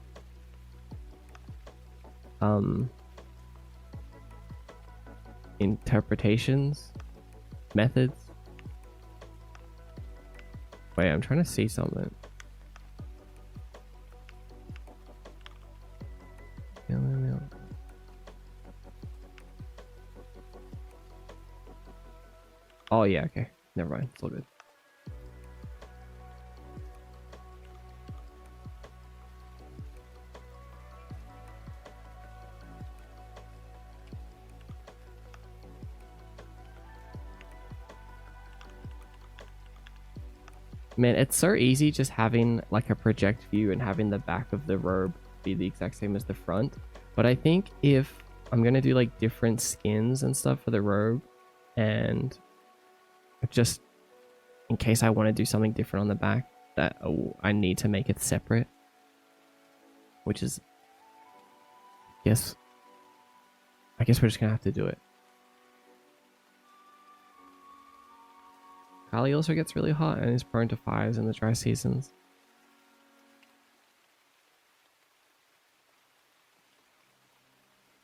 interpretations, methods. Wait, I'm trying to see something. Oh yeah, okay. Never mind. It's all good. Man, it's so easy just having like a project view and having the back of the robe be the exact same as the front. But I think if I'm gonna do like different skins and stuff for the robe, and just in case I want to do something different on the back, that I need to make it separate, which is, I guess we're just gonna have to do it. Kali also gets really hot and is prone to fires in the dry seasons.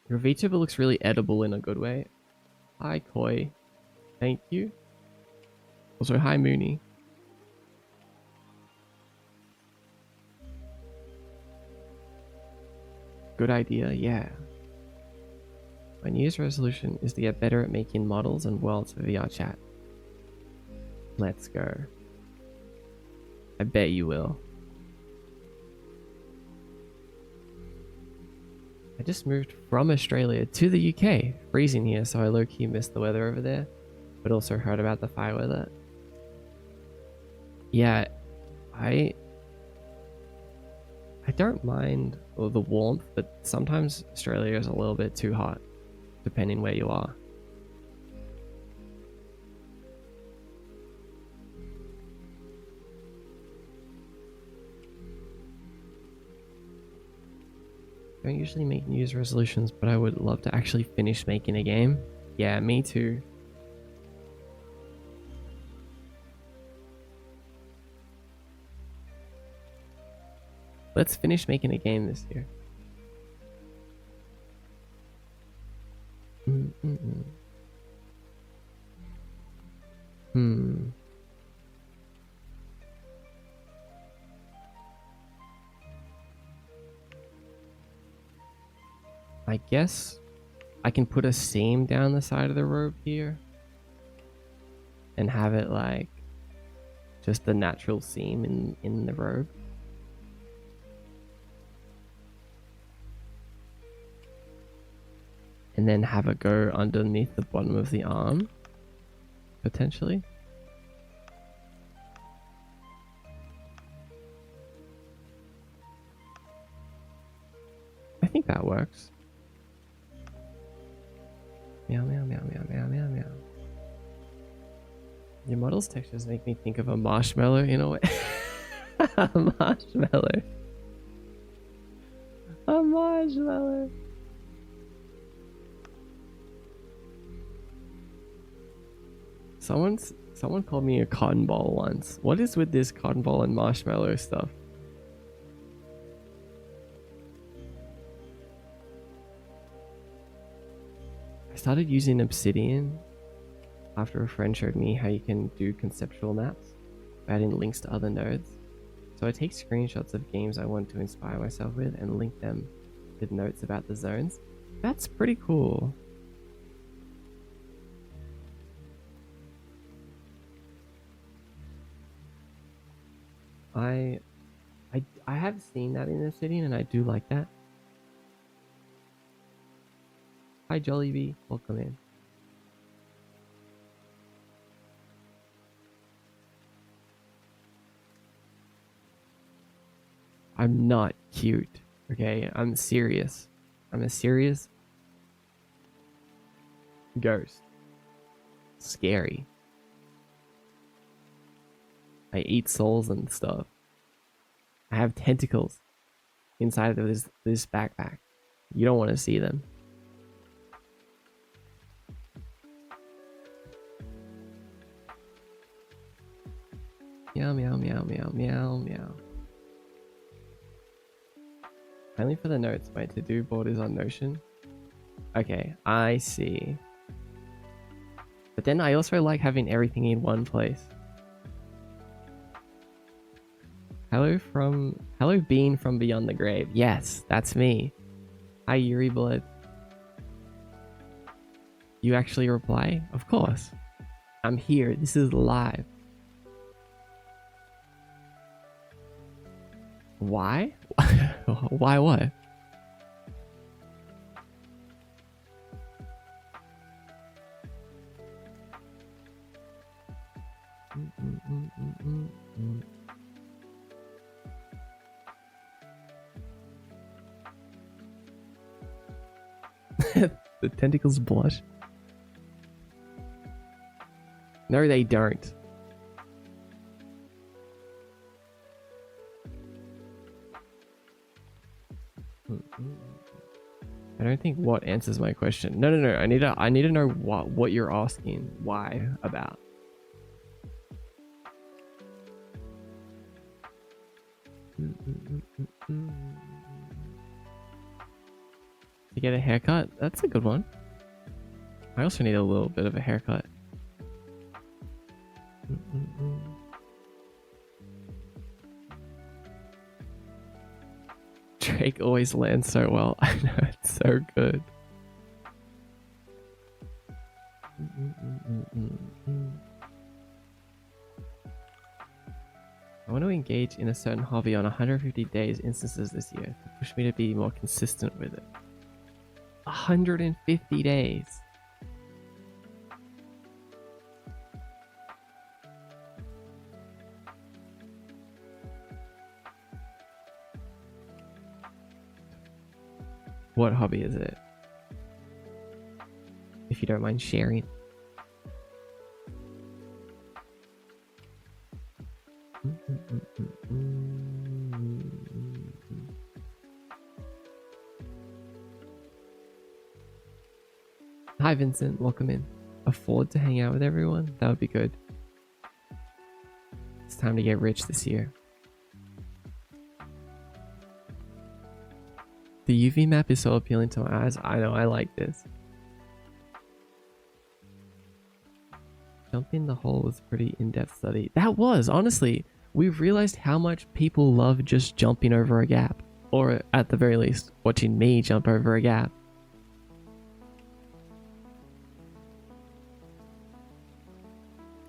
Your VTuber looks really edible in a good way. Hi, Koi. Thank you. Also, hi, Mooney. Good idea, yeah. My New Year's resolution is to get better at making models and worlds for VR chat. Let's go. I bet you will. I just moved from Australia to the UK. Freezing here, so I low-key missed the weather over there, but also heard about the fire weather. Yeah, I don't mind the warmth, but sometimes Australia is a little bit too hot, depending where you are. I don't usually make New Year's resolutions, but I would love to actually finish making a game. Yeah, me too. Let's finish making a game this year. I guess I can put a seam down the side of the robe here and have it like just the natural seam in the robe. And then have it go underneath the bottom of the arm, potentially. I think that works. Meow, meow, meow, meow, meow, meow, meow. Your model's textures make me think of a marshmallow in a way. A marshmallow. A marshmallow. Someone called me a cotton ball once. What is with this cotton ball and marshmallow stuff? I started using Obsidian after a friend showed me how you can do conceptual maps by adding links to other nodes. So I take screenshots of games I want to inspire myself with and link them with notes about the zones. That's pretty cool. I have seen that in Obsidian and I do like that. Hi Jollibee, welcome in. I'm not cute, okay? I'm serious. I'm a serious ghost. Scary. I eat souls and stuff. I have tentacles inside of this backpack. You don't want to see them. Meow, meow, meow, meow, meow, meow. Only for the notes. My to-do board is on Notion. Okay, I see. But then I also like having everything in one place. Hello Bean from Beyond the Grave. Yes, that's me. Hi Yuri Blood. You actually reply? Of course. I'm here. This is live. Why? Why what? The tentacles blush. No, they don't. I don't think what answers my question. No. I need to know what you're asking. Why about? To get a haircut? That's a good one. I also need a little bit of a haircut. Drake always lands so well. I know, it's so good. I want to engage in a certain hobby on 150 days instances this year to push me to be more consistent with it. 150 days. What hobby is it? If you don't mind sharing. Hi Vincent, welcome in. Afford to hang out with everyone? That would be good. It's time to get rich this year. The UV map is so appealing to my eyes. I know, I like this. Jumping the hole was a pretty in-depth study. That was, honestly, we've realized how much people love just jumping over a gap. Or at the very least, watching me jump over a gap.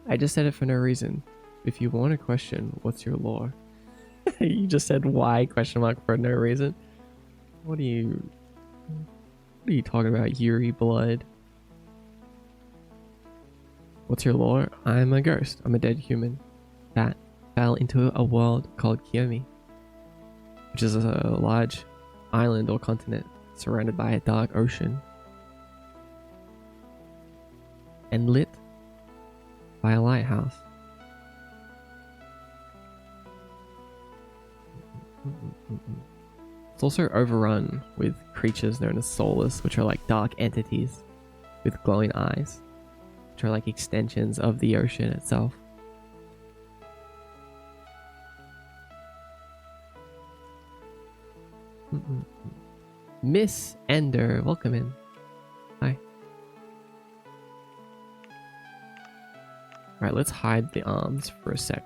I just said it for no reason. If you want a question, what's your lore? You just said why question mark for no reason. What are you talking about, Yuri Blood? What's your lore? I'm a ghost. I'm a dead human that fell into a world called Kiyomi, which is a large island or continent surrounded by a dark ocean and lit by a lighthouse. It's also overrun with creatures known as soulless, which are like dark entities with glowing eyes, which are like extensions of the ocean itself. Miss Ender, welcome in. Hi. Alright, let's hide the arms for a sec.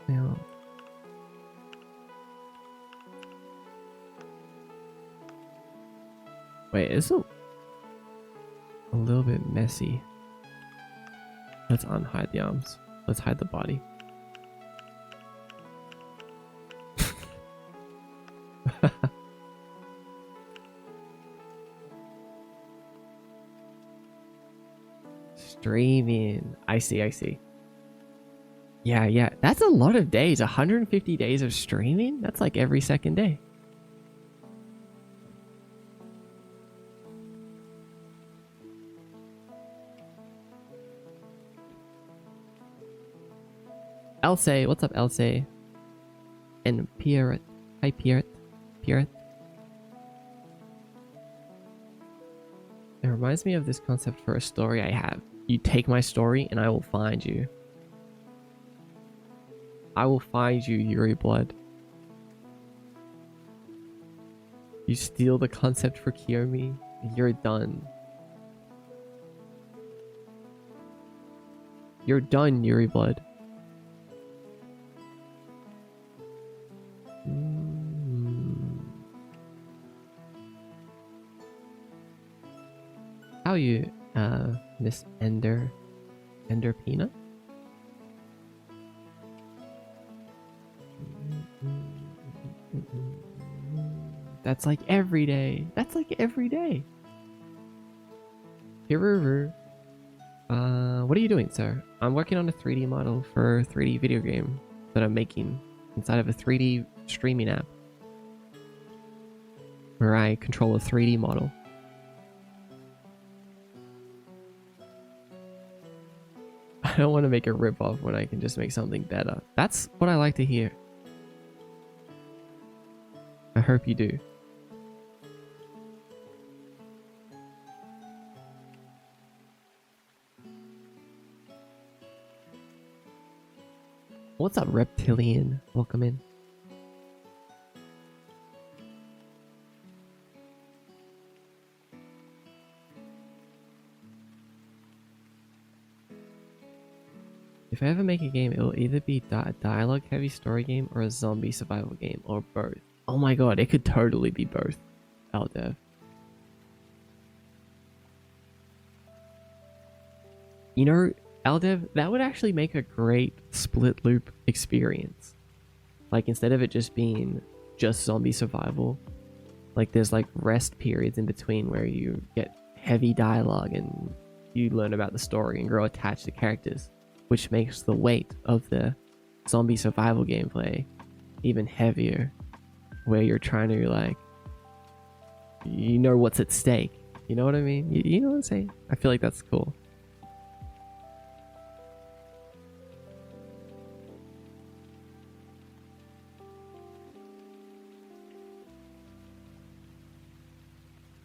Now, wait, it's a little bit messy. Let's unhide the arms. Let's hide the body. Streaming. I see. Yeah. That's a lot of days. 150 days of streaming? That's like every second day. Elsa, what's up, Elsa? And Pierrot. Hi, Pierrot. It reminds me of this concept for a story I have. You take my story and I will find you. I will find you, Yuri Blood. You steal the concept for Kiyomi, you're done. You're done, Yuri Blood. How are you, Miss Enderpina? That's like every day. That's like every day. Hiruru. What are you doing, sir? I'm working on a 3D model for a 3D video game that I'm making inside of a 3D streaming app where I control a 3D model. I don't want to make a ripoff when I can just make something better. That's what I like to hear. I hope you do. What's up, reptilian? Welcome in. If I ever make a game, it'll either be a dialogue-heavy story game or a zombie survival game, or both. Oh my god, it could totally be both. Aldev. You know, Aldev, that would actually make a great split loop experience. Like, instead of it just being just zombie survival, like there's like rest periods in between where you get heavy dialogue and you learn about the story and grow attached to characters, which makes the weight of the zombie survival gameplay even heavier, where you're trying to, like, you know what's at stake. You know what I mean? You know what I'm saying? I feel like that's cool.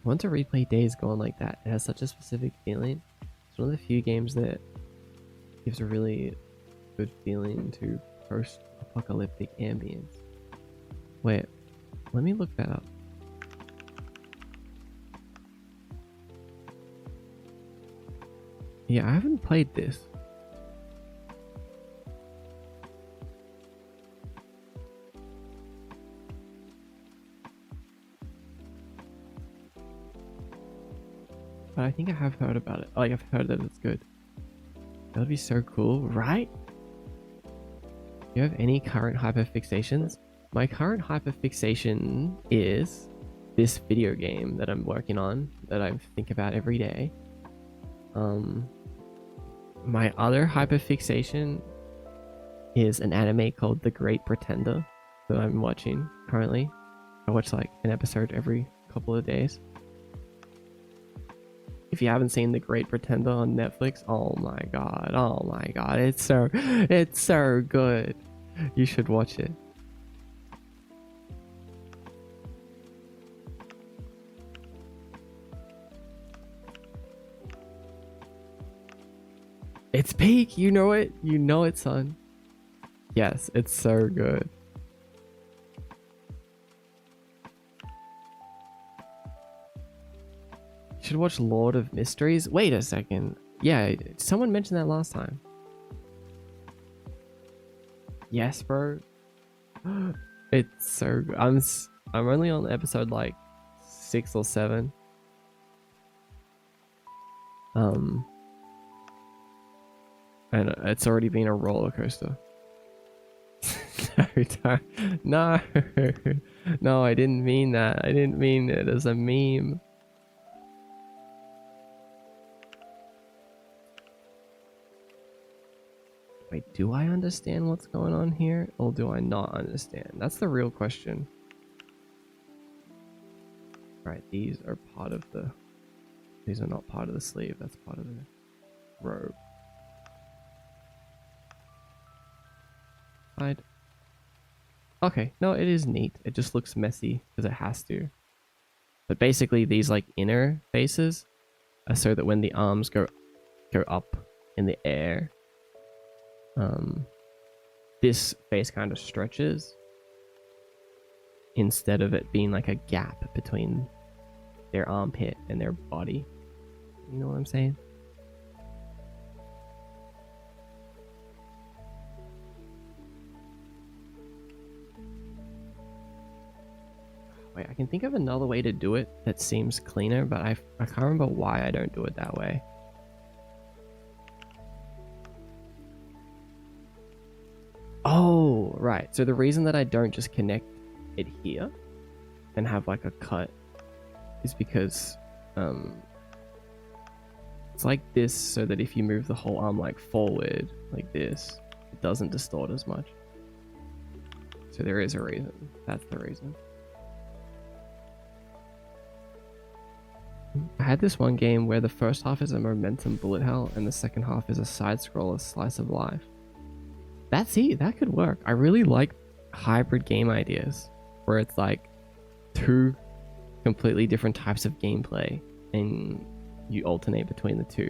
I want to replay Days Gone like that. It has such a specific feeling. It's one of the few games that gives a really good feeling to post-apocalyptic ambience. Wait, let me look that up. Yeah, I haven't played this. But I think I have heard about it. Like, I've heard that it's good. That would be so cool, right? Do you have any current hyperfixations? My current hyperfixation is this video game that I'm working on, that I think about every day. My other hyperfixation is an anime called The Great Pretender that I'm watching currently. I watch like an episode every couple of days. If you haven't seen The Great Pretender on Netflix, oh my god, it's so good. You should watch it. It's peak, you know it, son. Yes, it's so good. You should watch Lord of Mysteries. Wait a second. Yeah, someone mentioned that last time. Yes, bro. It's so good. I'm only on episode like 6 or 7. And it's already been a roller coaster. No, no, I didn't mean that. I didn't mean it as a meme. Wait, do I understand what's going on here, or do I not understand? That's the real question. Right, these are part of the... These are not part of the sleeve, that's part of the robe. I'd... Okay, no, it is neat. It just looks messy, because it has to. But basically, these, like, inner faces are so that when the arms go up in the air, this face kind of stretches instead of it being like a gap between their armpit and their body. You know what I'm saying? Wait, I can think of another way to do it that seems cleaner, but I can't remember why I don't do it that way. Oh, right. So the reason that I don't just connect it here and have like a cut is because it's like this, so that if you move the whole arm like forward like this, it doesn't distort as much. So there is a reason. That's the reason. I had this one game where the first half is a momentum bullet hell and the second half is a side scroller slice of life. That's it. That could work. I really like hybrid game ideas where it's like two completely different types of gameplay and you alternate between the two.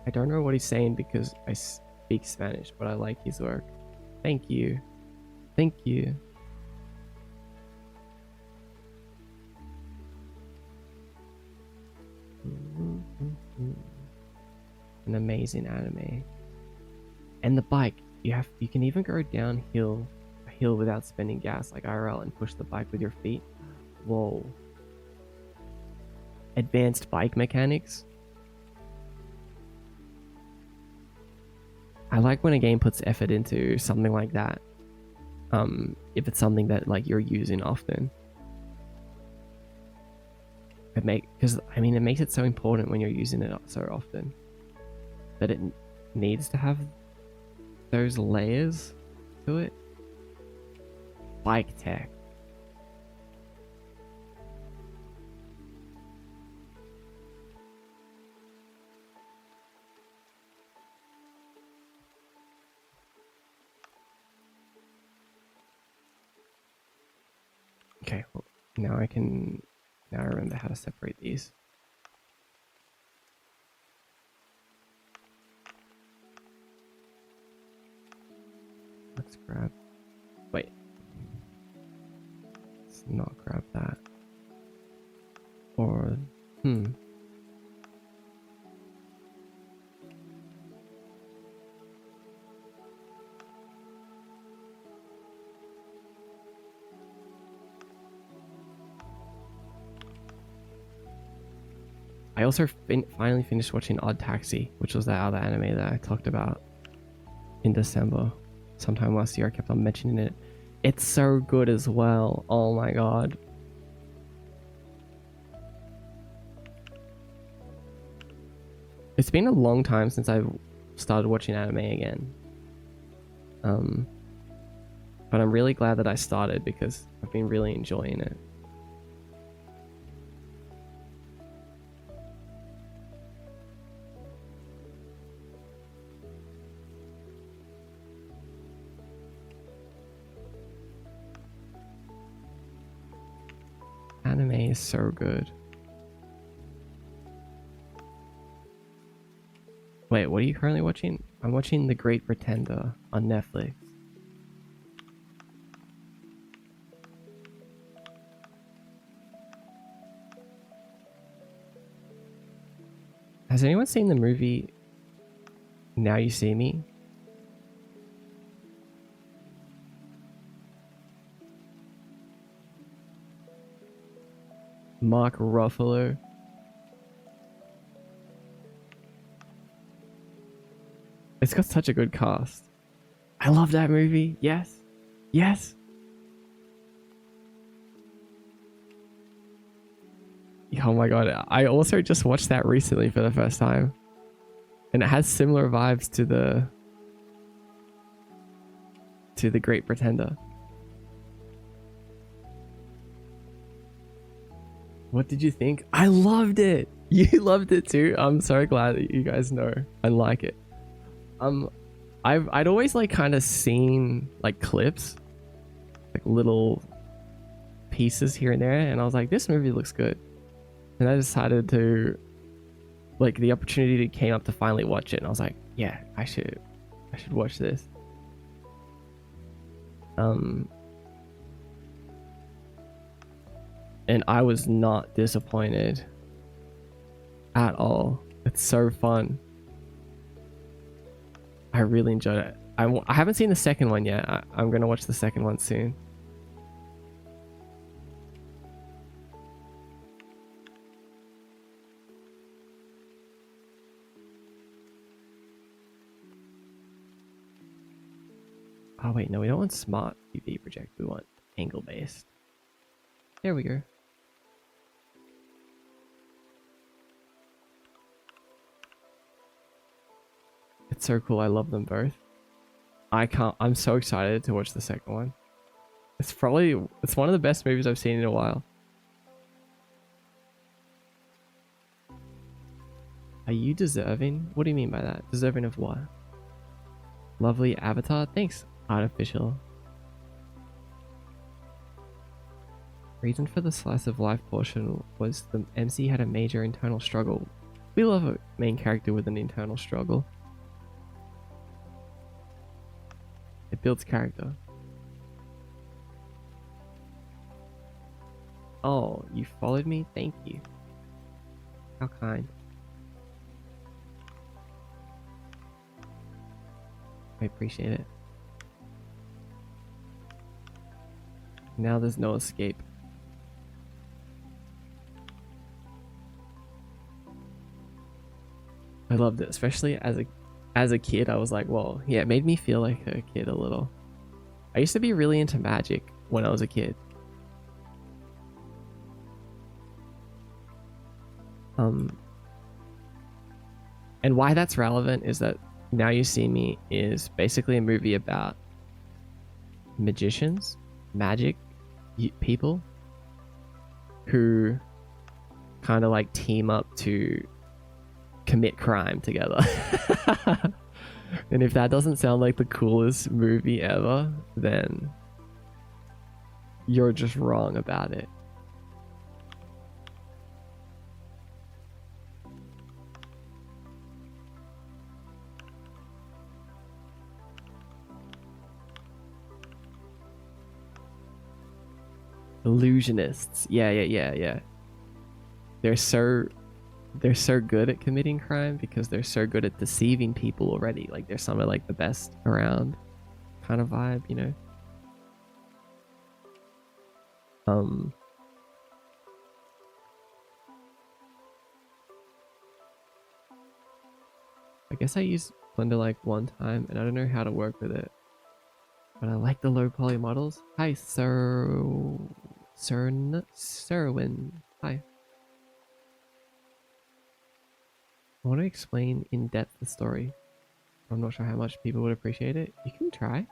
I don't know what he's saying because I speak Spanish, but I like his work. Thank you. Thank you. An amazing anime. And the bike, you can even go downhill a hill without spending gas like IRL and push the bike with your feet. Whoa. Advanced bike mechanics. I like when a game puts effort into something like that. If it's something that like you're using often. Because I mean, it makes it so important when you're using it so often that it needs to have those layers to it. Bike tech. Okay, well, now I remember how to separate these. Let's grab, wait, let's not grab that. Or, I also finally finished watching Odd Taxi, which was that other anime that I talked about in December. Sometime last year, I kept on mentioning it. It's so good as well. Oh my god. It's been a long time since I've started watching anime again. But I'm really glad that I started because I've been really enjoying it. Anime is so good. Wait, what are you currently watching? I'm watching The Great Pretender on Netflix. Has anyone seen the movie Now You See Me? Mark Ruffalo. It's got such a good cast. I love that movie. Yes. Yes. Oh my god. I also just watched that recently for the first time. And it has similar vibes to the Great Pretender. What did you think? I loved it. You loved it too. I'm so glad that you guys know I like it. I'd always like kind of seen like clips, like little pieces here and there, and I was like, this movie looks good. And I decided to like the opportunity came up to finally watch it, and I was like, yeah, I should watch this. And I was not disappointed at all. It's so fun. I really enjoyed it. I haven't seen the second one yet. I'm gonna watch the second one soon. Oh wait, no, we don't want smart UV project. We want angle based. There we go. It's so cool. I love them both. I'm so excited to watch the second one. It's one of the best movies I've seen in a while. Are you deserving? What do you mean by that? Deserving of what? Lovely avatar? Thanks, artificial. Reason for the slice of life portion was the MC had a major internal struggle. We love a main character with an internal struggle. It builds character. Oh, you followed me? Thank you. How kind. I appreciate it. Now there's no escape. I loved it, especially as a kid. I was like, whoa, yeah, it made me feel like a kid a little. I used to be really into magic when I was a kid. And why that's relevant is that Now You See Me is basically a movie about magicians, magic people who kind of like team up to commit crime together. And if that doesn't sound like the coolest movie ever, then you're just wrong about it. Illusionists. Yeah. They're so good at committing crime because they're so good at deceiving people already. Like they're some of like the best around kind of vibe, you know? I guess I used Blender like one time and I don't know how to work with it. But I like the low poly models. Hi, Serwin. Hi. I want to explain in depth the story. I'm not sure how much people would appreciate it. You can try.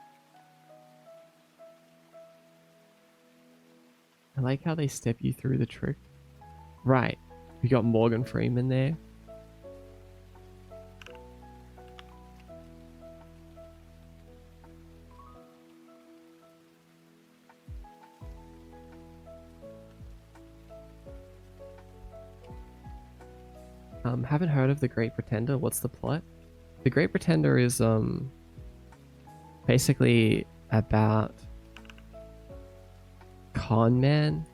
I like how they step you through the trick. Right. We got Morgan Freeman there. Haven't heard of The Great Pretender. What's the plot? The Great Pretender is basically about con man,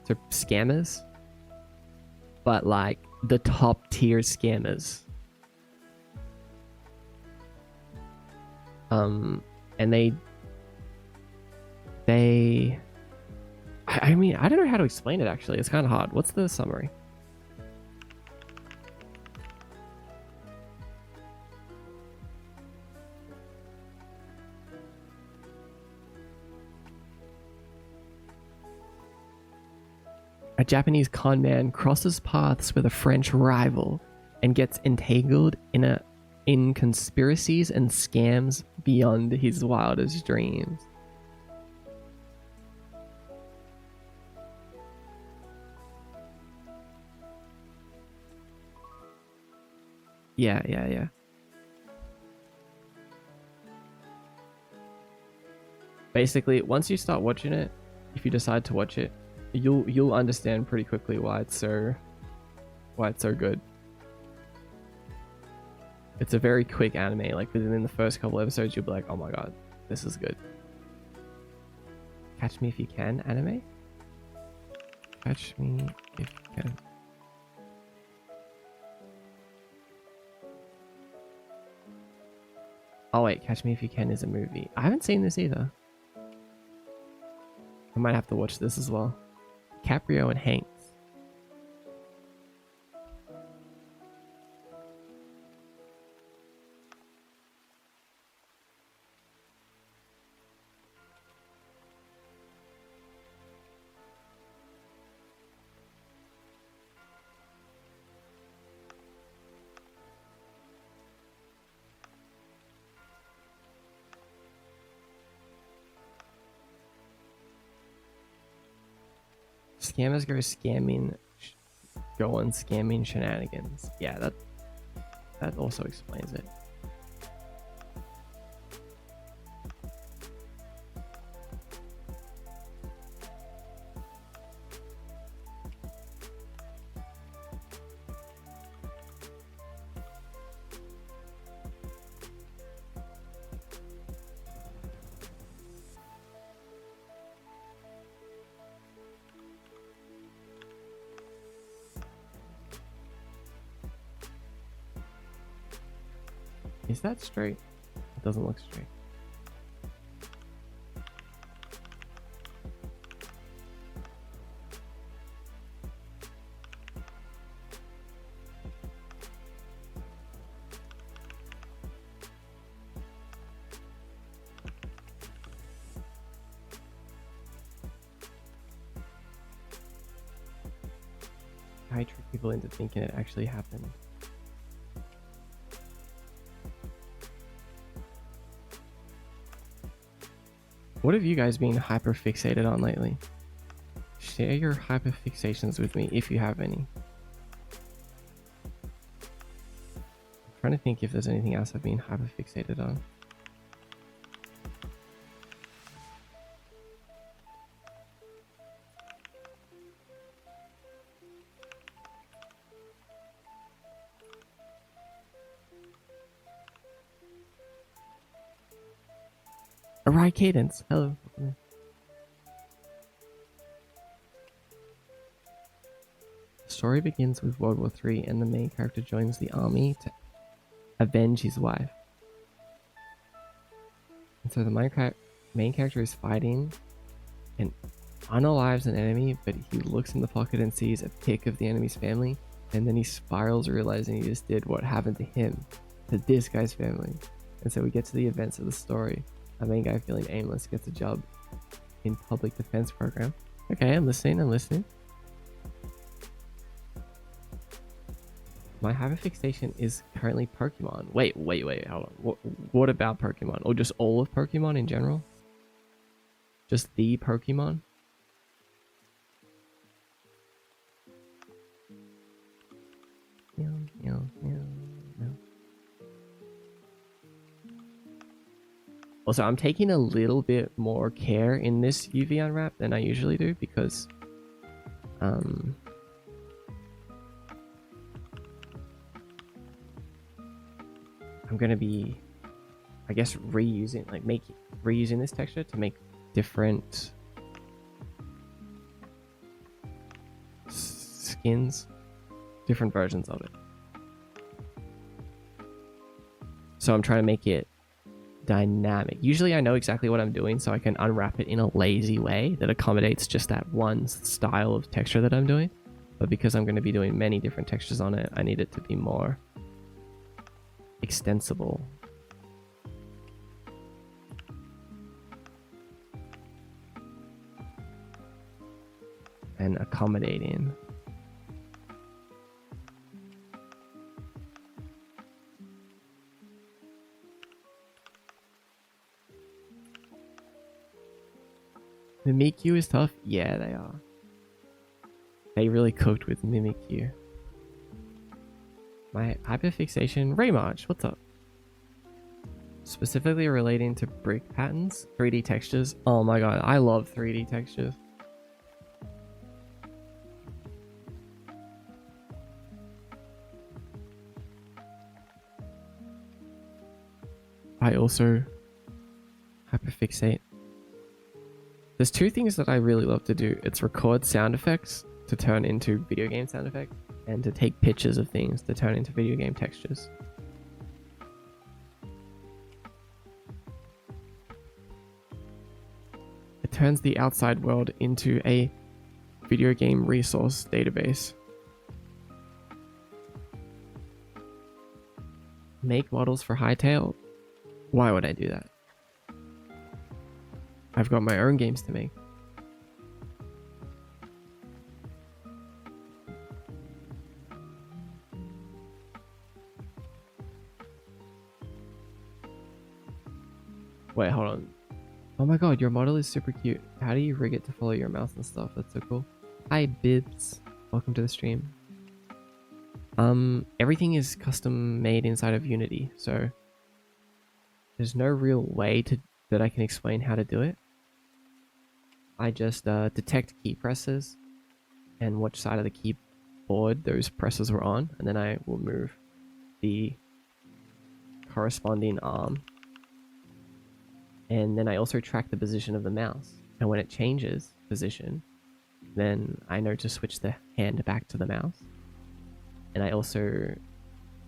so scammers, but like the top tier scammers. And I mean, I don't know how to explain it actually. It's kind of hard. What's the summary? A Japanese con man crosses paths with a French rival and gets entangled in conspiracies and scams beyond his wildest dreams. Yeah. Basically, once you start watching it, if you decide to watch it, you'll understand pretty quickly why it's so good. It's a very quick anime. Like within the first couple episodes, you'll be like, oh my god, this is good. Catch Me If You Can anime? Catch Me If You Can. Oh wait, Catch Me If You Can is a movie. I haven't seen this either. I might have to watch this as well. Caprio and Hanks. Scammers go on scamming shenanigans. Yeah, that also explains it. Is that straight? It doesn't look straight. I trick people into thinking it actually happened. What have you guys been hyper fixated on lately? Share your hyper fixations with me if you have any. I'm trying to think if there's anything else I've been hyper fixated on. Alright, Cadence. Hello. The story begins with World War III and the main character joins the army to avenge his wife. And so the main character is fighting and unalives an enemy, but he looks in the pocket and sees a pic of the enemy's family, and then he spirals, realizing he just did what happened to him, to this guy's family. And so we get to the events of the story. A main guy feeling aimless gets a job in public defense program. Okay, I'm listening. My hyperfixation is currently Pokemon. Wait, hold on. What about Pokemon? Or just all of Pokemon in general? Just the Pokemon? Meow, meow, meow, meow. Also, I'm taking a little bit more care in this UV unwrap than I usually do because I'm gonna be, I guess, reusing this texture to make different skins, different versions of it. So I'm trying to make it dynamic. Usually I know exactly what I'm doing, so I can unwrap it in a lazy way that accommodates just that one style of texture that I'm doing. But because I'm going to be doing many different textures on it, I need it to be more extensible. And accommodating. Mimikyu is tough? Yeah, they are. They really cooked with Mimikyu. My hyperfixation, Raymarch, what's up? Specifically relating to brick patterns, 3D textures. Oh my god, I love 3D textures. I also hyperfixate. There's two things that I really love to do. It's record sound effects to turn into video game sound effects, and to take pictures of things to turn into video game textures. It turns the outside world into a video game resource database. Make models for Hightail? Why would I do that? I've got my own games to make. Wait, hold on. Oh my god, your model is super cute. How do you rig it to follow your mouse and stuff? That's so cool. Hi, Bibs. Welcome to the stream. Everything is custom made inside of Unity, so there's no real way that I can explain how to do it. I just detect key presses and which side of the keyboard those presses were on, and then I will move the corresponding arm. And then I also track the position of the mouse, and when it changes position, then I know to switch the hand back to the mouse. And I also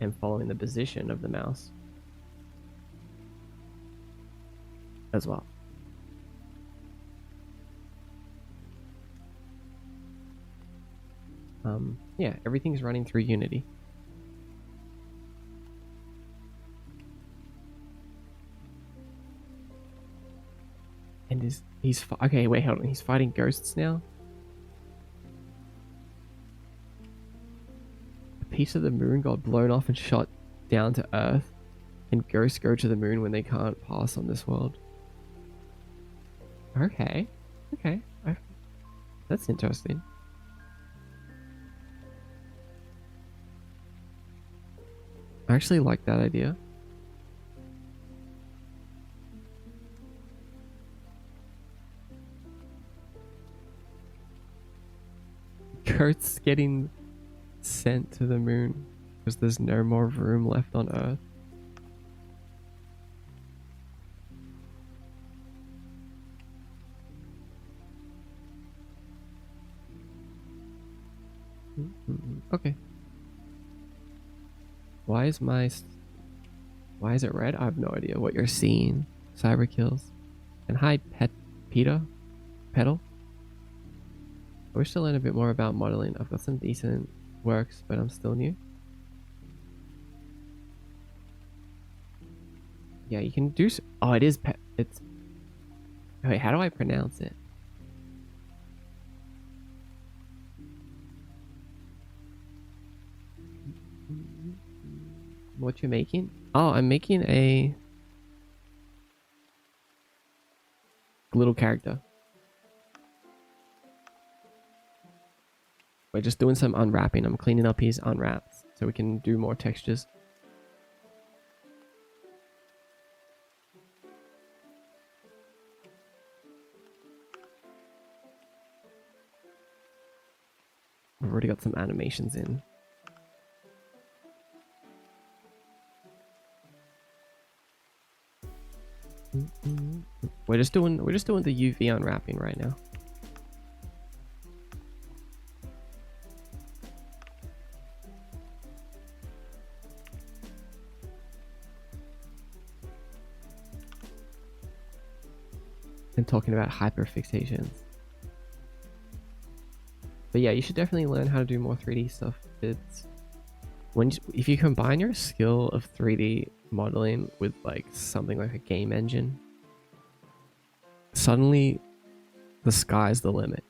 am following the position of the mouse as well. Yeah, everything's running through Unity. And he's okay, wait, hold on. He's fighting ghosts now? A piece of the moon got blown off and shot down to Earth, and ghosts go to the moon when they can't pass on this world. Okay. Okay. That's interesting. I actually like that idea. Ghosts getting sent to the moon because there's no more room left on Earth. Okay. Why is it red? I have no idea what you're seeing. Cyber kills. And hi, Peter? Petal? I wish to learn a bit more about modeling. I've got some decent works, but I'm still new. Yeah, you can do oh, it is it's... Wait, how do I pronounce it? What you're making? Oh, I'm making a little character. We're just doing some unwrapping. I'm cleaning up his unwraps so we can do more textures. We've already got some animations in. We're just doing the UV unwrapping right now. And talking about hyperfixations. But yeah, you should definitely learn how to do more 3D stuff. If you combine your skill of 3D modeling with like something like a game engine, suddenly the sky's the limit.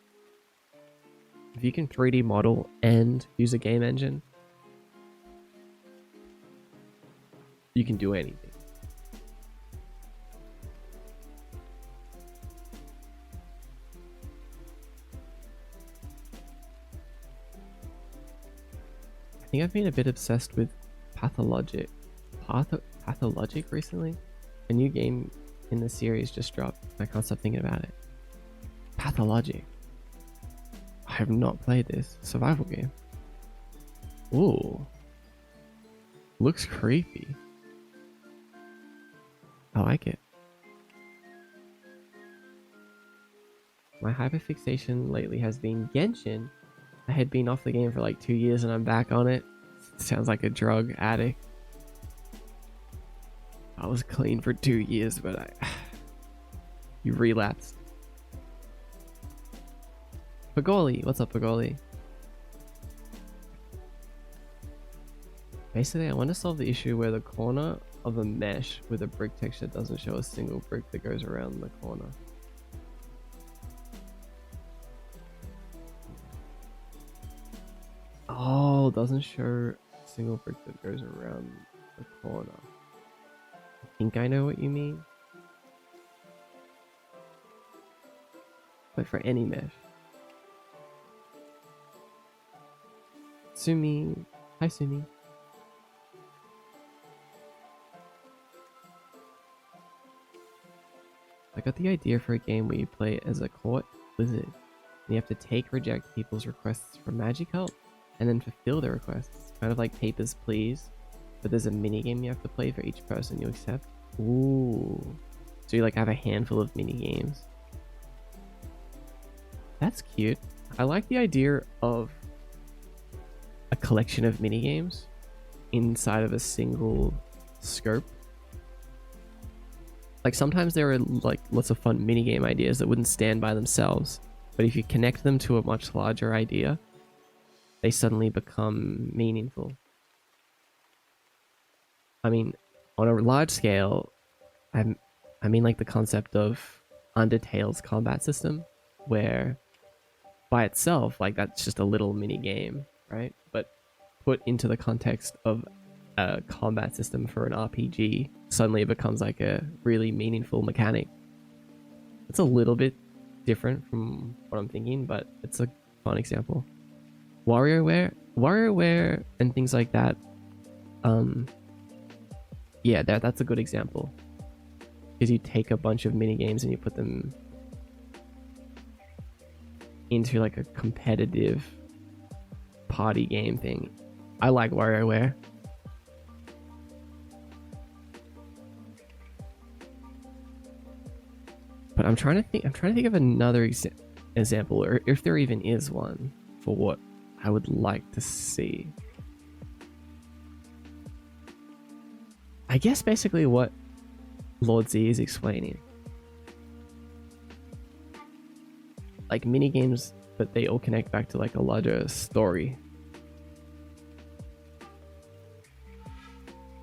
If you can 3D model and use a game engine, you can do anything. I think I've been a bit obsessed with Pathologic recently. A new game in the series just dropped. I can't stop thinking about it. Pathologic. I have not played this survival game. Ooh. Looks creepy. I like it. My hyperfixation lately has been Genshin. I had been off the game for like 2 years and I'm back on it. Sounds like a drug addict. I was clean for 2 years, but you relapsed. Pagoli, what's up, Pagoli? Basically, I want to solve the issue where the corner of a mesh with a brick texture doesn't show a single brick that goes around the corner. Oh, doesn't show a single brick that goes around the corner. I think I know what you mean. But for any mesh. Sumi. Hi, Sumi. I got the idea for a game where you play as a court wizard. And you have to reject people's requests for magic help and then fulfill their requests. Kind of like Papers, Please. But there's a mini game you have to play for each person you accept. Ooh. So you like have a handful of mini games. That's cute. I like the idea of a collection of mini games inside of a single scope. Like sometimes there are like lots of fun mini game ideas that wouldn't stand by themselves, but if you connect them to a much larger idea, they suddenly become meaningful. I mean, on a large scale, I mean like the concept of Undertale's combat system, where by itself, like that's just a little mini game, right? But put into the context of a combat system for an RPG, suddenly it becomes like a really meaningful mechanic. It's a little bit different from what I'm thinking, but it's a fun example. WarioWare and things like that. Yeah, that's a good example. Because you take a bunch of mini games and you put them into like a competitive party game thing. I like WarioWare. But I'm trying to think of another example, or if there even is one, for what I would like to see. I guess basically what Lord Z is explaining. Like mini games, but they all connect back to like a larger story.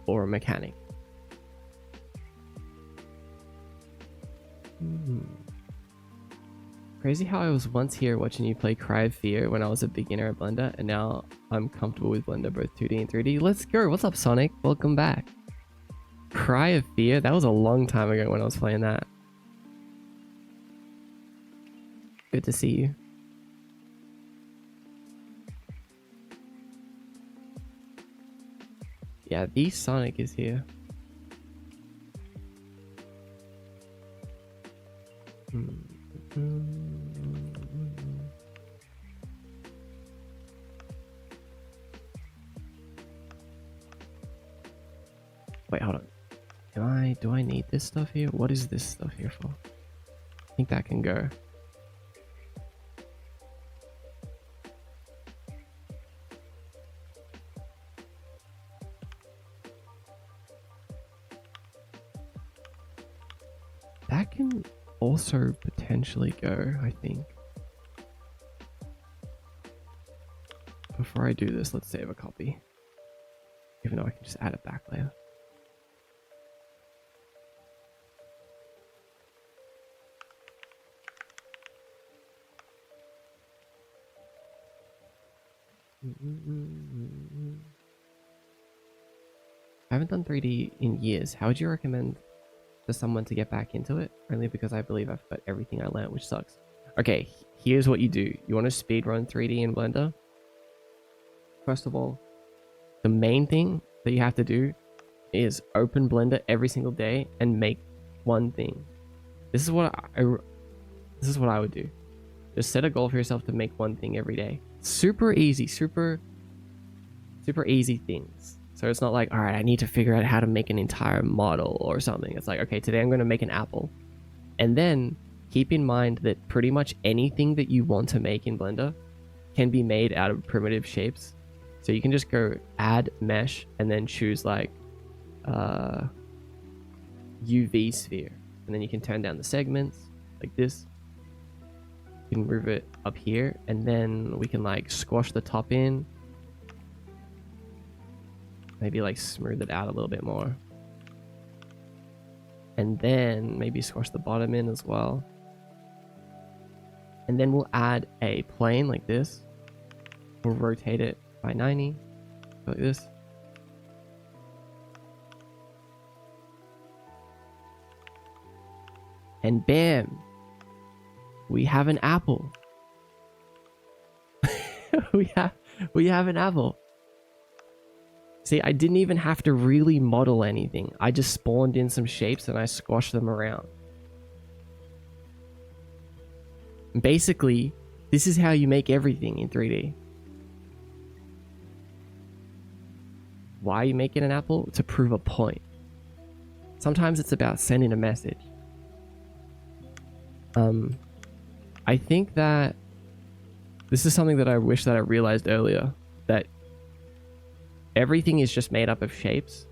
Or a mechanic. Crazy how I was once here watching you play Cry of Fear when I was a beginner at Blender, and now I'm comfortable with Blender both 2D and 3D. Let's go! What's up, Sonic? Welcome back. Cry of Fear? That was a long time ago when I was playing that. Good to see you. Yeah, the Sonic is here. Wait, hold on. Do I need this stuff here? What is this stuff here for? I think that can go. That can also potentially go, I think. Before I do this, let's save a copy. Even though I can just add it back later. I haven't done 3D in years. How would you recommend to someone to get back into it? Only because I believe I've got everything I learned, which sucks. Okay, here's what you do. You want to speedrun 3D in Blender? First of all, the main thing that you have to do is open Blender every single day and make one thing. This is what I would do. Just set a goal for yourself to make one thing every day. Super easy, super easy things. So it's not like, all right, I need to figure out how to make an entire model or something. It's like, okay, today I'm going to make an apple. And then keep in mind that pretty much anything that you want to make in Blender can be made out of primitive shapes. So you can just go add mesh and then choose like UV sphere. And then you can turn down the segments like this. You can move it up here and then we can like squash the top in. Maybe like smooth it out a little bit more. And then maybe squash the bottom in as well. And then we'll add a plane like this. We'll rotate it by 90, like this. And bam, we have an apple. we have an apple. See, I didn't even have to really model anything. I just spawned in some shapes and I squashed them around. Basically, this is how you make everything in 3D. Why are you making an apple? To prove a point. Sometimes it's about sending a message. I think that this is something that I wish that I realized earlier, that everything is just made up of shapes.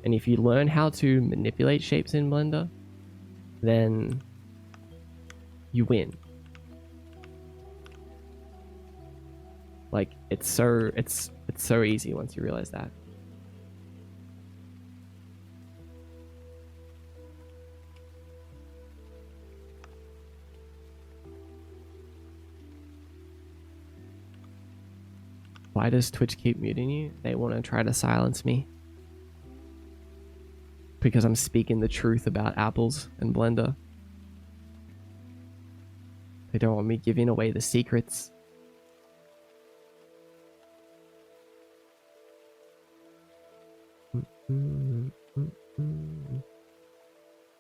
And if you learn how to manipulate shapes in Blender, then you win. Like it's so easy once you realize that. Why does Twitch keep muting you? They want to try to silence me. Because I'm speaking the truth about apples and Blender. They don't want me giving away the secrets.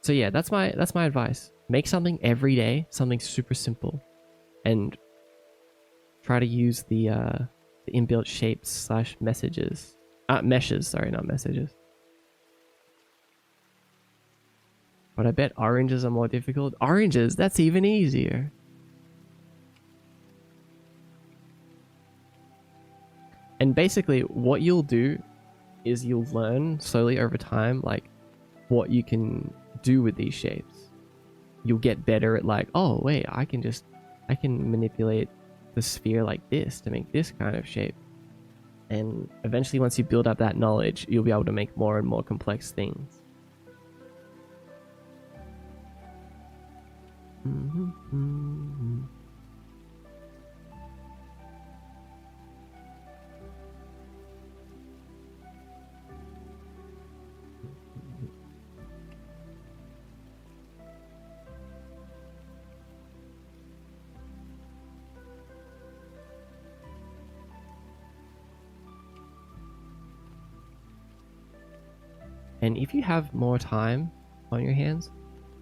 So yeah, that's my advice. Make something every day, something super simple, and try to use the inbuilt shapes / messages. Meshes, sorry, not messages. But I bet oranges are more difficult. Oranges, that's even easier. And basically, what you'll do is you'll learn slowly over time, like, what you can do with these shapes. You'll get better at like, oh wait, I can manipulate the sphere like this to make this kind of shape. And eventually, once you build up that knowledge, you'll be able to make more and more complex things. And if you have more time on your hands,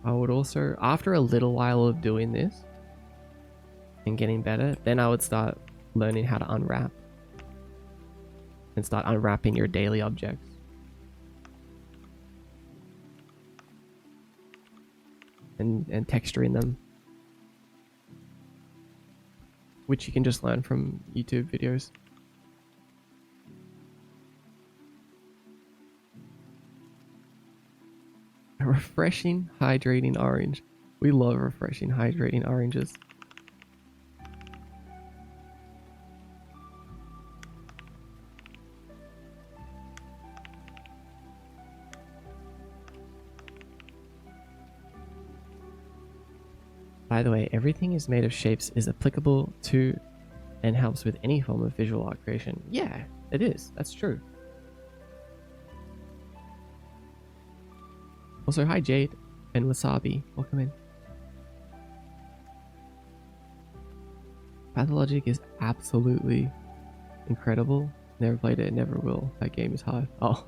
I would also, after a little while of doing this and getting better, then I would start learning how to unwrap and start unwrapping your daily objects. And texturing them, which you can just learn from YouTube videos. A refreshing, hydrating orange. We love refreshing, hydrating oranges. By the way, everything is made of shapes is applicable to and helps with any form of visual art creation. Yeah, it is. That's true. Also, hi Jade and Wasabi. Welcome in. Pathologic is absolutely incredible. Never played it, never will. That game is hard. Oh.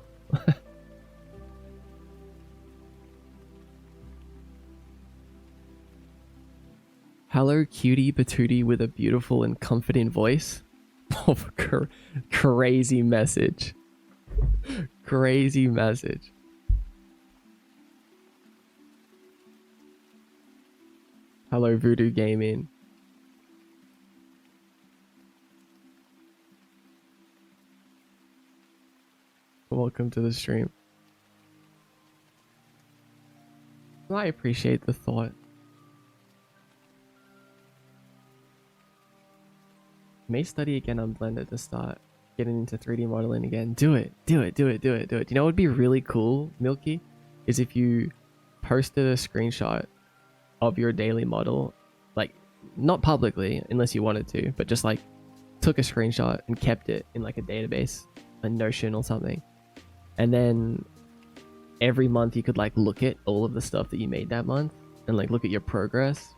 Hello, cutie patootie with a beautiful and comforting voice. Oh, crazy message. Crazy message. Hello, Voodoo Gaming. Welcome to the stream. I appreciate the thought. May study again on Blender to start getting into 3D modeling again. Do it. Do it. Do it. Do it. Do it. You know what would be really cool, Milky? Is if you posted a screenshot of your daily model, like not publicly unless you wanted to, but just like took a screenshot and kept it in like a database, a Notion or something. And then every month you could like look at all of the stuff that you made that month and like look at your progress.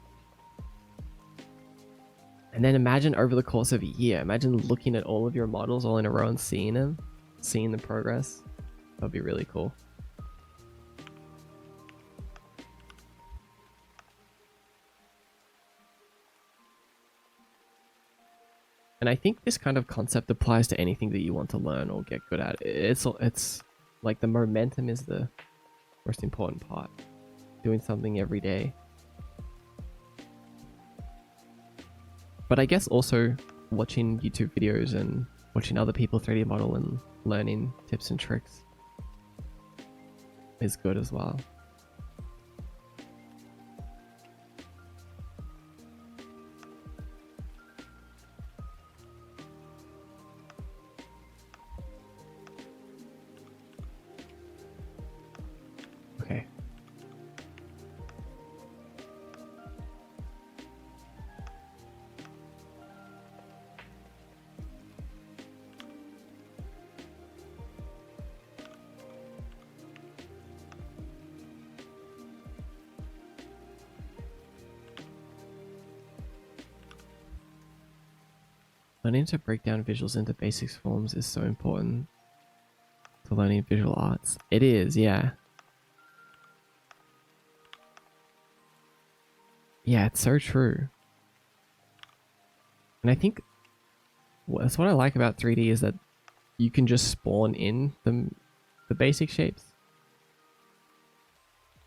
And then imagine over the course of a year, imagine looking at all of your models all in a row and seeing them, seeing the progress. That'd be really cool. And I think this kind of concept applies to anything that you want to learn or get good at. It's like the momentum is the most important part. Doing something every day. But I guess also watching YouTube videos and watching other people 3D model and learning tips and tricks is good as well. Okay. Learning to break down visuals into basic forms is so important to learning visual arts. It is, yeah. Yeah, it's so true. And I think that's what I like about 3D is that you can just spawn in the basic shapes.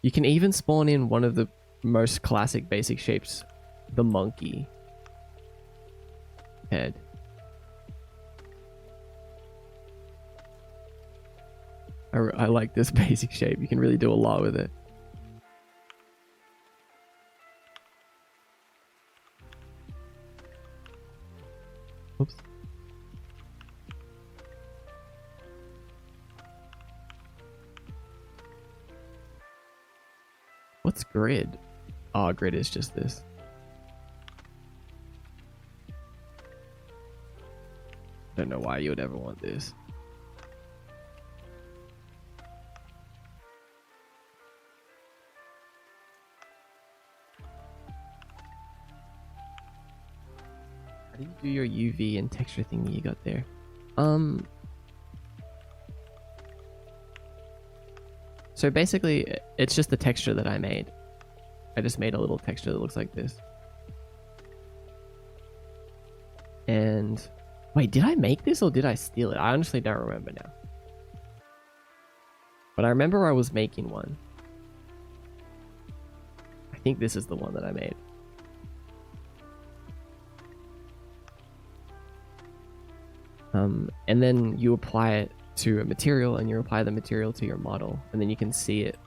You can even spawn in one of the most classic basic shapes, the monkey head. I like this basic shape. You can really do a lot with it. Oops. What's grid? Oh, grid is just this. Don't know why you would ever want this. How do you do your UV and texture thing that you got there? So basically, it's just the texture that I made. I just made a little texture that looks like this. And wait, did I make this or did I steal it? I honestly don't remember now. But I remember I was making one. I think this is the one that I made. And then you apply it to a material and you apply the material to your model and then you can see it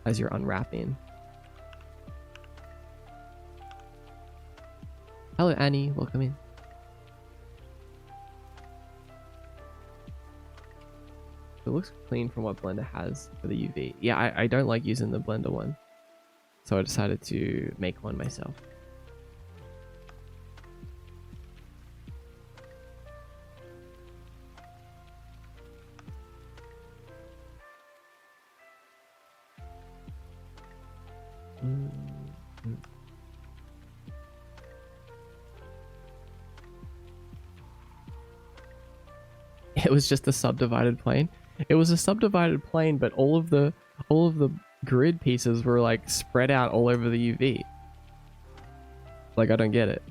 as you're unwrapping. Hello Annie, welcome in. It looks clean from what Blender has for the UV. Yeah, I don't like using the Blender one, so I decided to make one myself. It was just a subdivided plane. It was a subdivided plane, but all of the grid pieces were like spread out all over the UV. Like, I don't get it.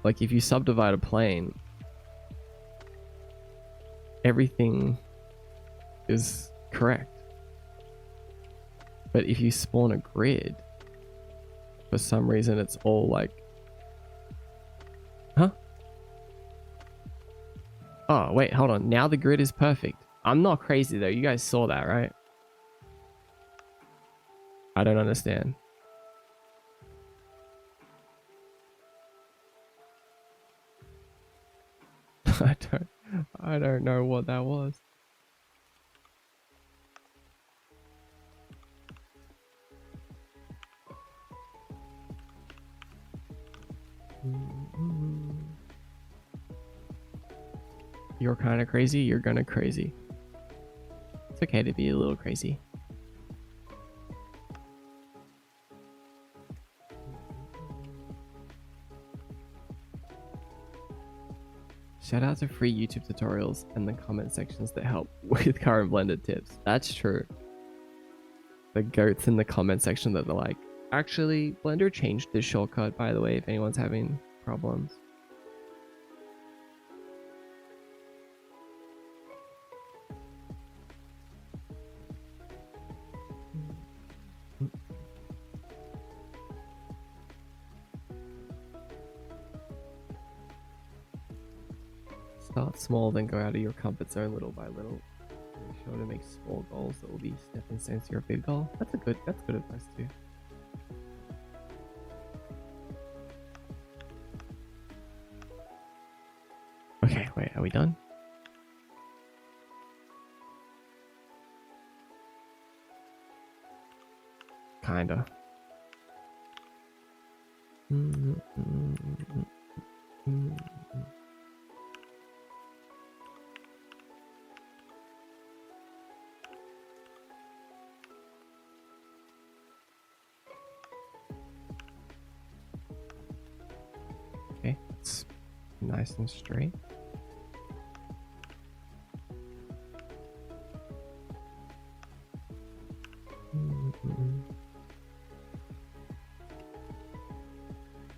Like if you subdivide a plane, everything is correct. But if you spawn a grid, for some reason it's all like, huh? Oh, wait, hold on. Now the grid is perfect. I'm not crazy though. You guys saw that, right? I don't understand. I don't know what that was. You're kind of crazy. You're gonna crazy. It's okay to be a little crazy. Shout out to free YouTube tutorials and the comment sections that help with current blended tips. That's true. The goats in the comment section that are like, actually, Blender changed this shortcut, by the way, if anyone's having problems. Start small, then go out of your comfort zone little by little. Be sure to make small goals that will be stepping stones to your big goal. That's good advice too. Okay, wait, are we done? Kinda. Okay, it's nice and straight.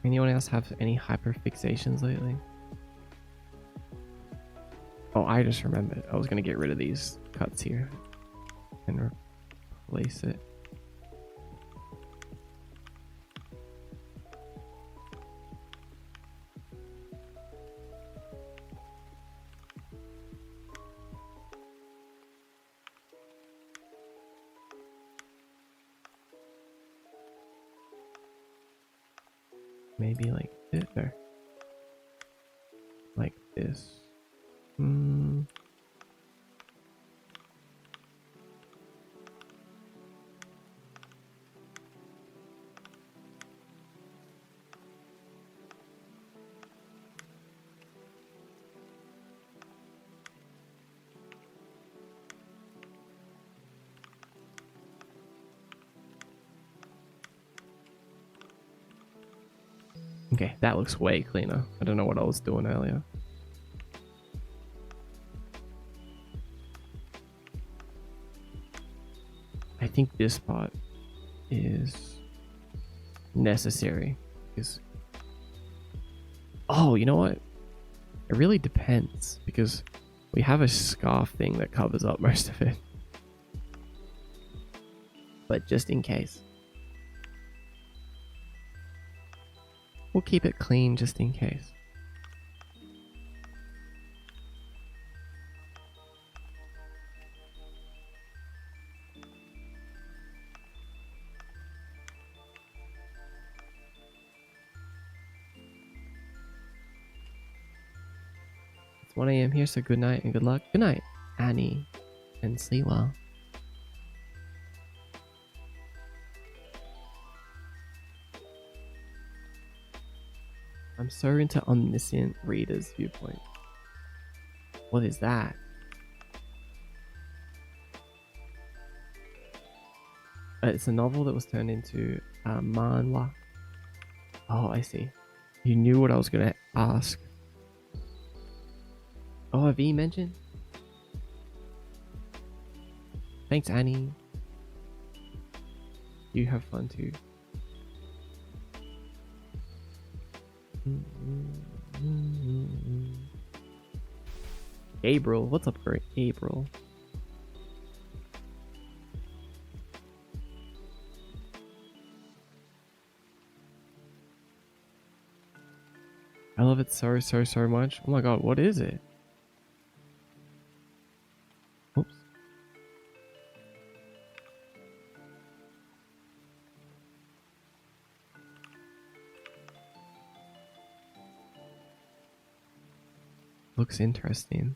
Anyone else have any hyperfixations lately? Oh, I just remembered. I was gonna get rid of these cuts here and replace it. Maybe like this, or like this. Okay, that looks way cleaner. I don't know what I was doing earlier. I think this part is necessary because, oh, you know what? It really depends because we have a scarf thing that covers up most of it. But just in case. We'll keep it clean just in case. It's 1 a.m. here, so good night and good luck. Good night, Annie, and sleep well. I'm so into omniscient reader's viewpoint. What is that? It's a novel that was turned into a manhwa. Oh, I see. You knew what I was gonna ask. Oh, have you mentioned? Thanks, Annie. You have fun too. Gabriel, what's up, Gabriel? I love it so much. Oh my god, what is it? Oops. Looks interesting.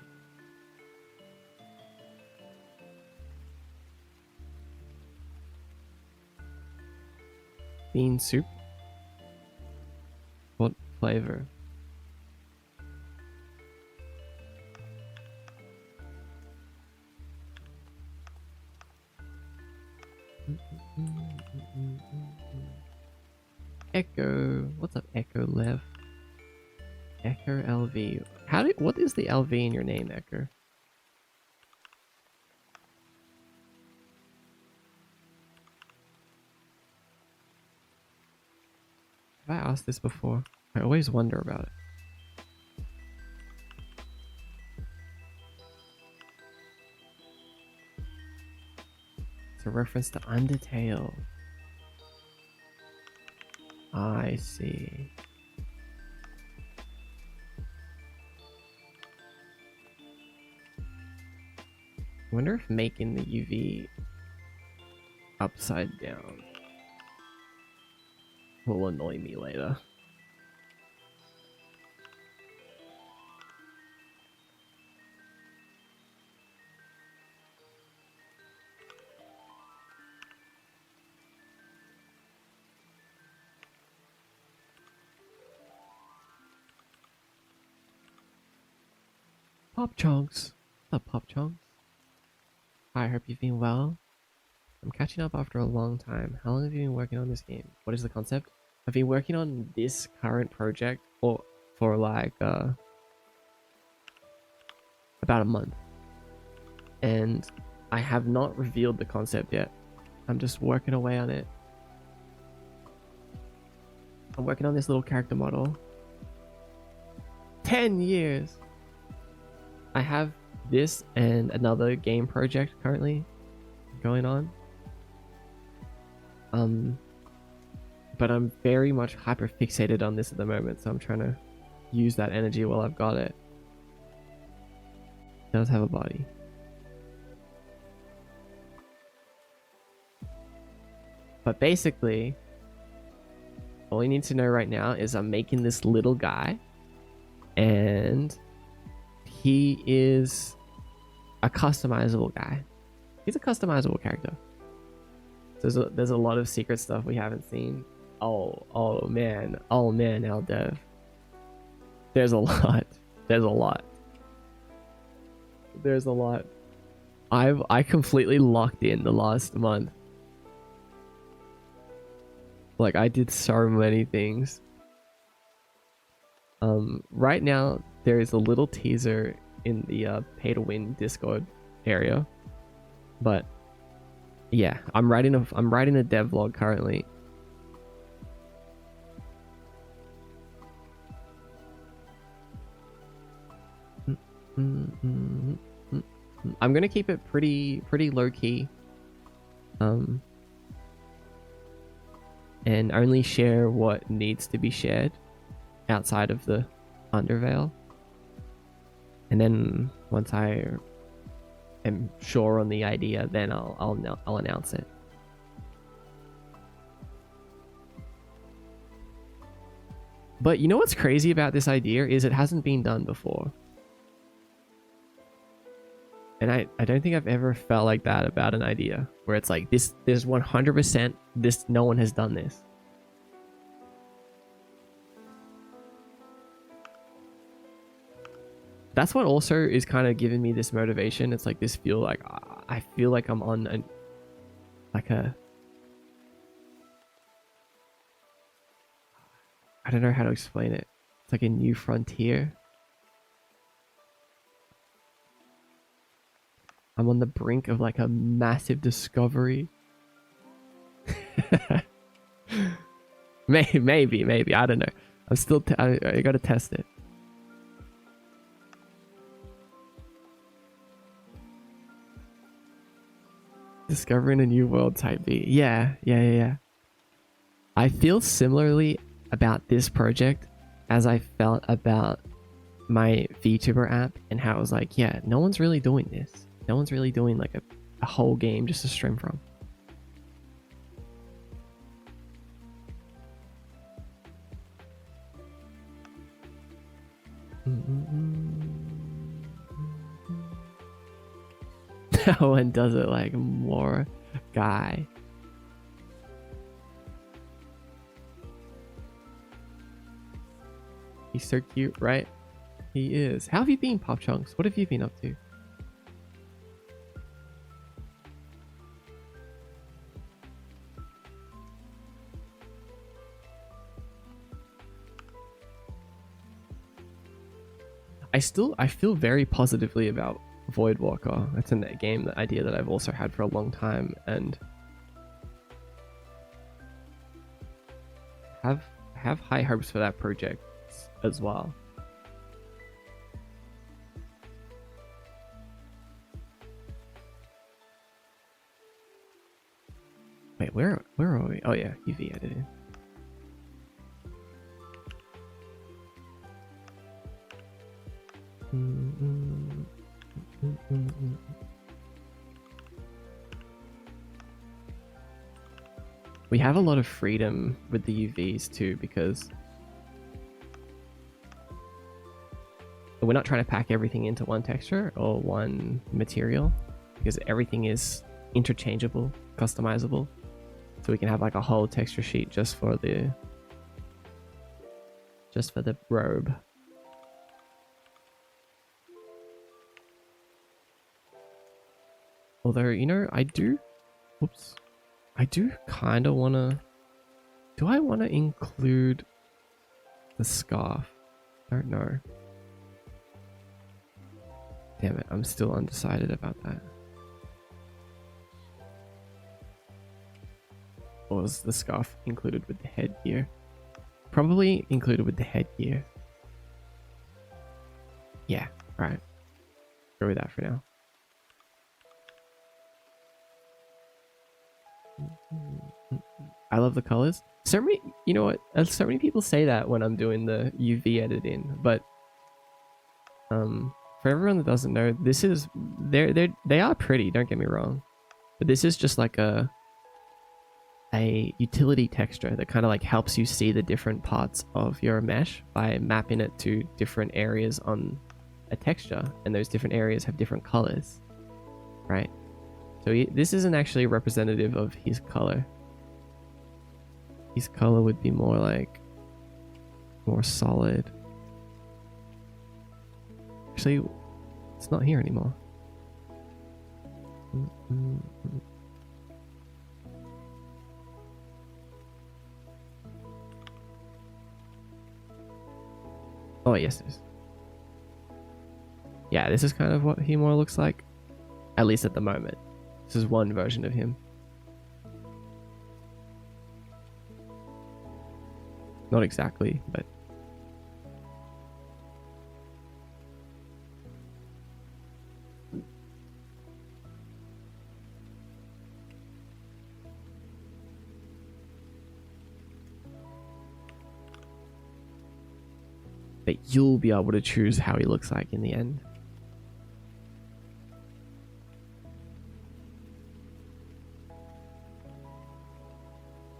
Bean soup? What flavor? Echo. What's up, Echo Lev? Echo LV. What is the LV in your name, Echo? Have I asked this before? I always wonder about it. It's a reference to Undertale. I see. I wonder if making the UV upside down will annoy me later. Pop Chunks. What's up, Pop Chunks? Hi, I hope you've been well. I'm catching up after a long time. How long have you been working on this game? What is the concept? I've been working on this current project for like about a month. And I have not revealed the concept yet. I'm just working away on it. I'm working on this little character model. 10 years! I have this and another game project currently going on. But I'm very much hyper fixated on this at the moment, so I'm trying to use that energy while I've got it. It does have a body. But basically, all you need to know right now is I'm making this little guy, and he is a customizable guy. He's a customizable character. There's a lot of secret stuff we haven't seen. Oh man, Aldev. There's a lot. I completely locked in the last month. Like, I did so many things. Right now there is a little teaser in the pay to win Discord area, but yeah, I'm writing a devlog currently. I'm gonna keep it pretty low key, and only share what needs to be shared outside of the Underveil. And then once I am sure on the idea, then I'll announce it. But you know what's crazy about this idea is it hasn't been done before. And I don't think I've ever felt like that about an idea where it's like this 100% this, no one has done this. That's what also is kind of giving me this motivation. It's like this feel like I feel like I'm on I don't know how to explain it. It's like a new frontier. I'm on the brink of like a massive discovery. maybe I don't know. I'm still I gotta test it. Discovering a new world type B. Yeah. I feel similarly about this project as I felt about my VTuber app and how it was like, yeah, no one's really doing this. No one's really doing like a whole game just to stream from. No one does it like more guy. He's so cute, right? He is. How have you been, Pop Chunks? What have you been up to? I feel very positively about Voidwalker. That's a game idea that I've also had for a long time, and have high hopes for that project as well. Wait, where are we? Oh yeah, UV editing. We have a lot of freedom with the UVs too, because we're not trying to pack everything into one texture or one material, because everything is interchangeable, customizable. So we can have like a whole texture sheet just for the robe. Although, you know, I do kind of want to... Do I want to include the scarf? I don't know. Damn it, I'm still undecided about that. Or was the scarf included with the headgear? Probably included with the headgear. Yeah, right. Go with that for now. I love the colors. So many, you know what? So many people say that when I'm doing the UV editing, but for everyone that doesn't know, this is they are pretty. Don't get me wrong, but this is just like a utility texture that kind of like helps you see the different parts of your mesh by mapping it to different areas on a texture, and those different areas have different colors, right? So this isn't actually representative of his color. His color would be more like more solid. Actually, it's not here anymore. Oh, yes, it is. Yeah, this is kind of what he more looks like. At least at the moment. This is one version of him. Not exactly, but... But you'll be able to choose how he looks like in the end.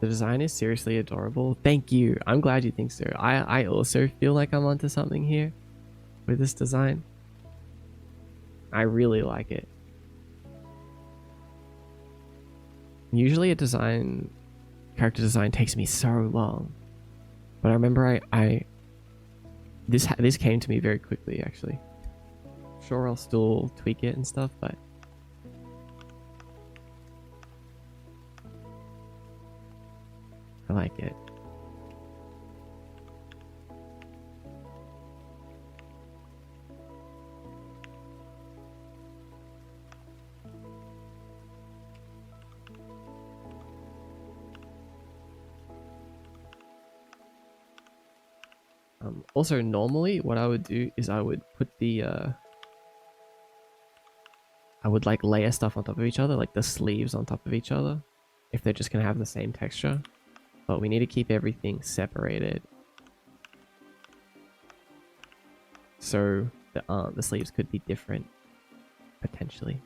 The design is seriously adorable. Thank you. I'm glad you think so. I also feel like I'm onto something here with this design. I really like it. Usually a character design takes me so long. But I remember this came to me very quickly, actually. Sure, I'll still tweak it and stuff, but... I like it. Also, normally what I would do is I would put the I would like layer stuff on top of each other, like the sleeves on top of each other, if they're just gonna have the same texture. But we need to keep everything separated. So the sleeves could be different, potentially.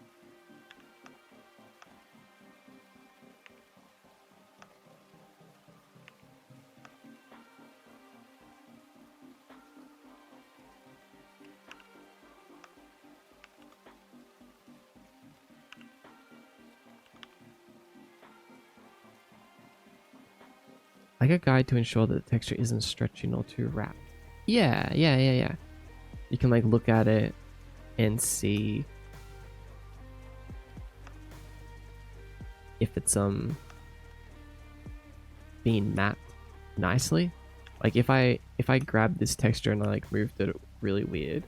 Like a guide to ensure that the texture isn't stretchy nor too wrapped. Yeah. You can like look at it and see if it's being mapped nicely. Like if I grabbed this texture and I like moved it really weird,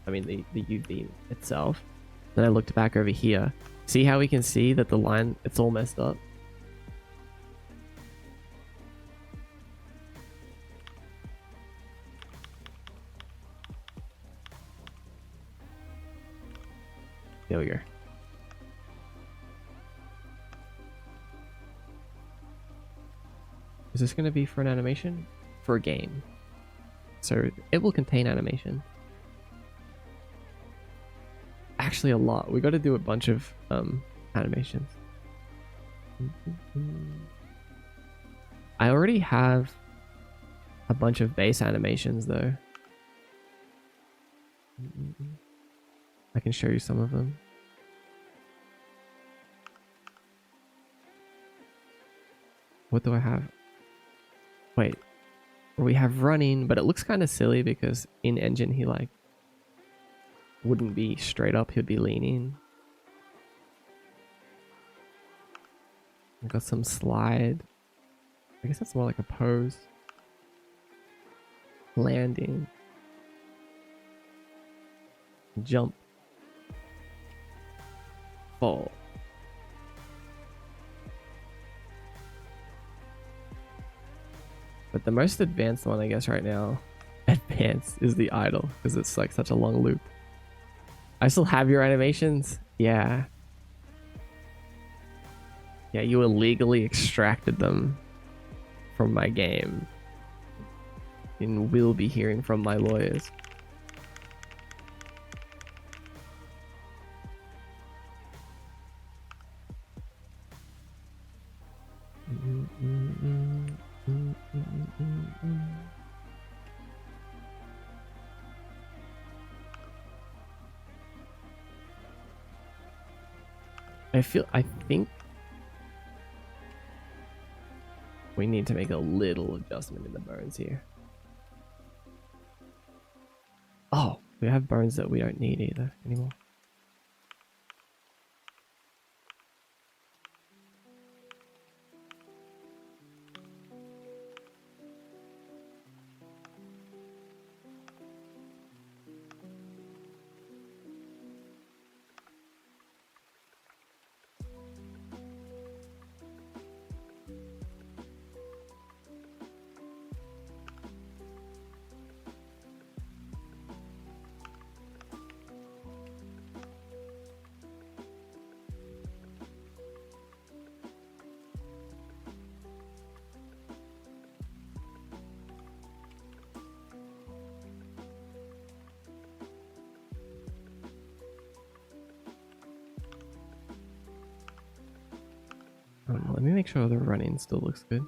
I mean the UV itself, then I looked back over here, see how we can see that the line, it's all messed up? There we go. Is this going to be for an animation? For a game. So it will contain animation. Actually a lot. We got to do a bunch of animations. I already have a bunch of base animations though. I can show you some of them. What do I have? Wait, we have running, but it looks kind of silly because in engine he like wouldn't be straight up, he'd be leaning. I got some slide. I guess that's more like a pose. Landing. Jump. Fall. But the most advanced one, I guess, right now, advanced, is the idle, because it's like such a long loop. I still have your animations? Yeah. Yeah, you illegally extracted them from my game. And will be hearing from my lawyers. I think we need to make a little adjustment in the bones here. Oh, we have bones that we don't need either anymore. Let me make sure the running still looks good.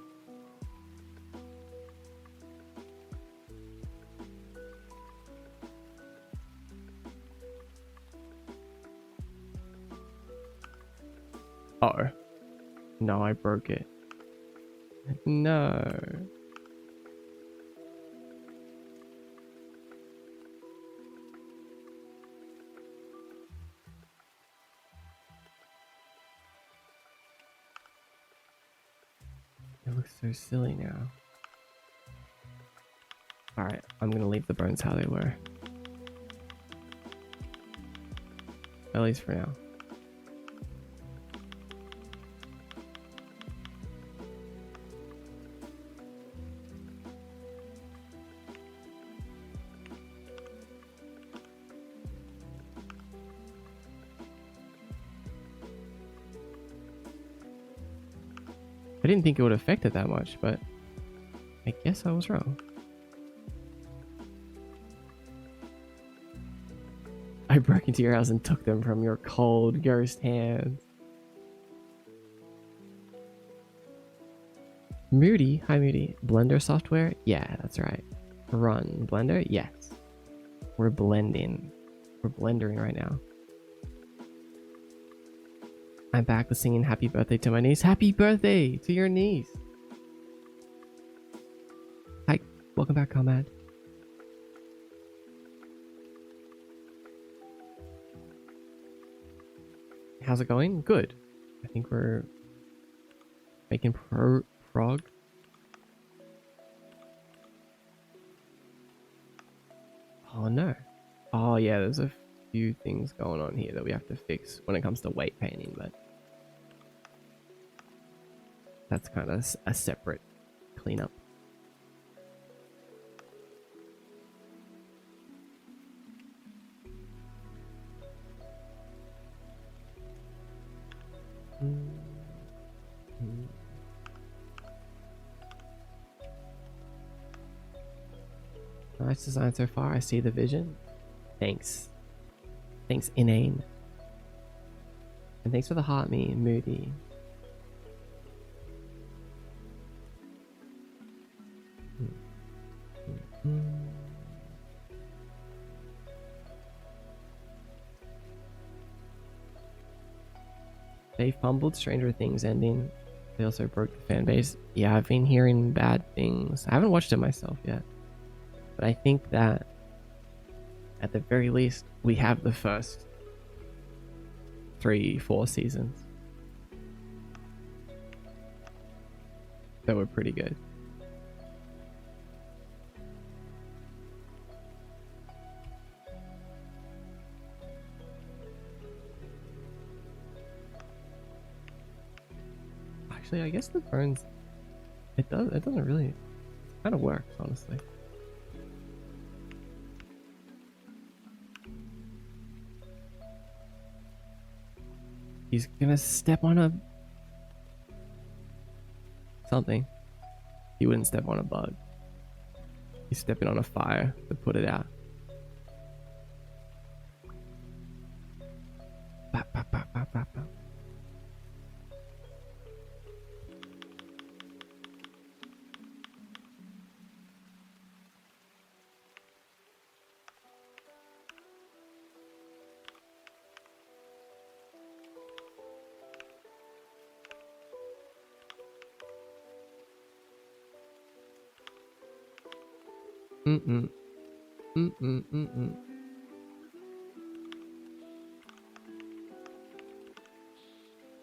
Uh-oh. No, I broke it. No. It looks so silly now. Alright, I'm gonna leave the bones how they were. At least for now. I didn't think it would affect it that much, but I guess I was wrong. I broke into your house and took them from your cold ghost hands. Moody, hi Moody. Blender software? Yeah, that's right. Run Blender? Yes. We're blending. We're blendering right now. I'm back with singing happy birthday to my niece. Happy birthday to your niece. Hi, welcome back, comrade. How's it going? Good. I think we're making prog. Oh no. Oh yeah, there's a few things going on here that we have to fix when it comes to weight painting, but that's kind of a separate cleanup. Nice design so far. I see the vision. Thanks. Thanks, Inane. And thanks for the heart, me, Moody. They fumbled Stranger Things ending. They also broke the fan base. Yeah, I've been hearing bad things. I haven't watched it myself yet. But I think that at the very least, we have the first 3-4 seasons that were pretty good. Actually, I guess the burns, it doesn't really, it kind of works, honestly. He's gonna step on a something. He wouldn't step on a bug. He's stepping on a fire to put it out. Bop, bop, bop, bop, bop, bop. Mm-mm. Mm-mm, mm-mm.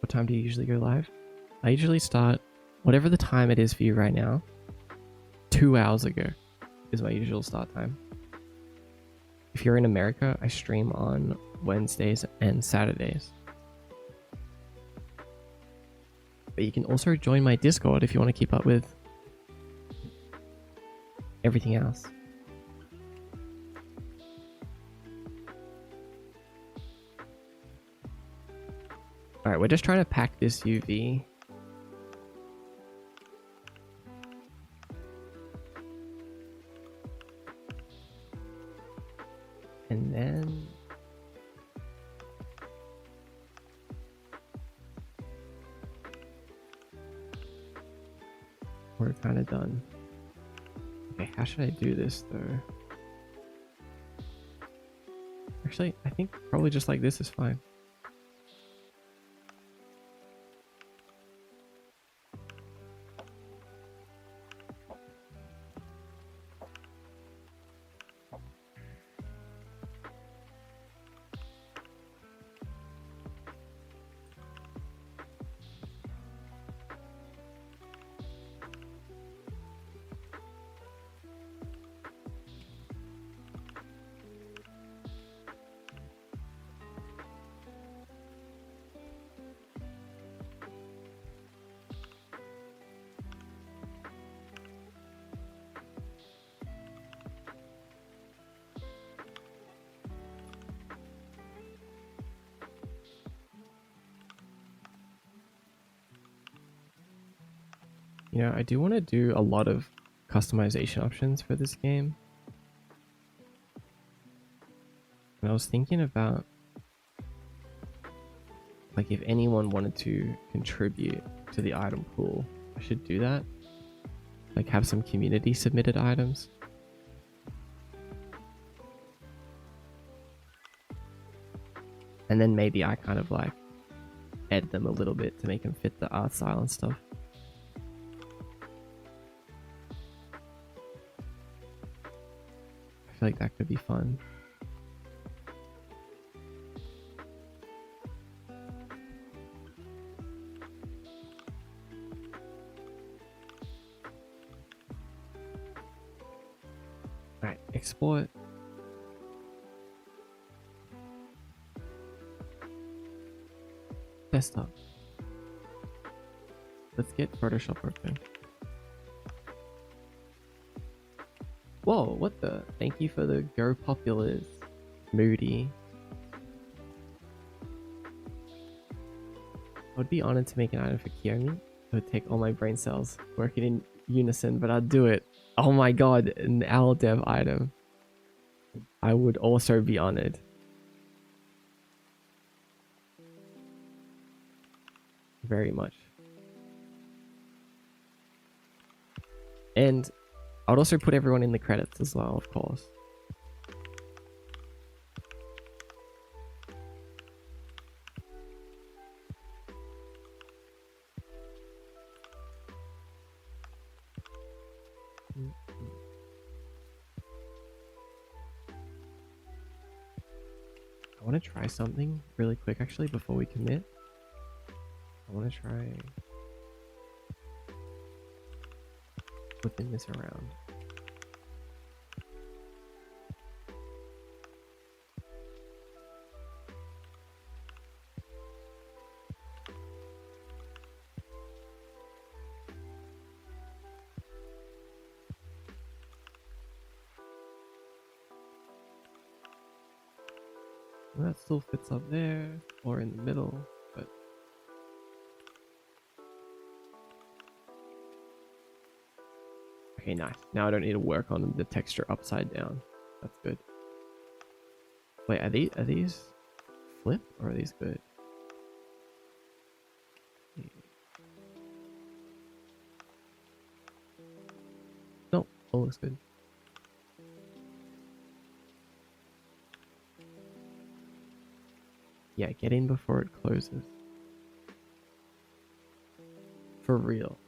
What time do you usually go live? I usually start whatever the time it is for you right now. 2 hours ago is my usual start time. If you're in America, I stream on Wednesdays and Saturdays. But you can also join my Discord if you want to keep up with everything else. Alright, we're just trying to pack this UV. And then we're kind of done. Okay, how should I do this though? Actually, I think probably just like this is fine. You know, I do want to do a lot of customization options for this game. And I was thinking about, like, if anyone wanted to contribute to the item pool, I should do that. Like, have some community submitted items. And then maybe I kind of like add them a little bit to make them fit the art style and stuff. I feel like that could be fun. Alright, export. Desktop. Let's get Photoshop open. Whoa, what the? Thank you for the Go Populars. Moody. I would be honored to make an item for Kiyomi. It would take all my brain cells working in unison, but I'd do it. Oh my god, an owl dev item. I would also be honored. Very much. And I would also put everyone in the credits as well, of course. I want to try something really quick actually before we commit. I want to try flipping this around. Well, that still fits up there or in the middle, but okay, nice. Now I don't need to work on the texture upside down. That's good. Wait, are these flip or are these good? No, all looks good. Yeah, get in before it closes. For real.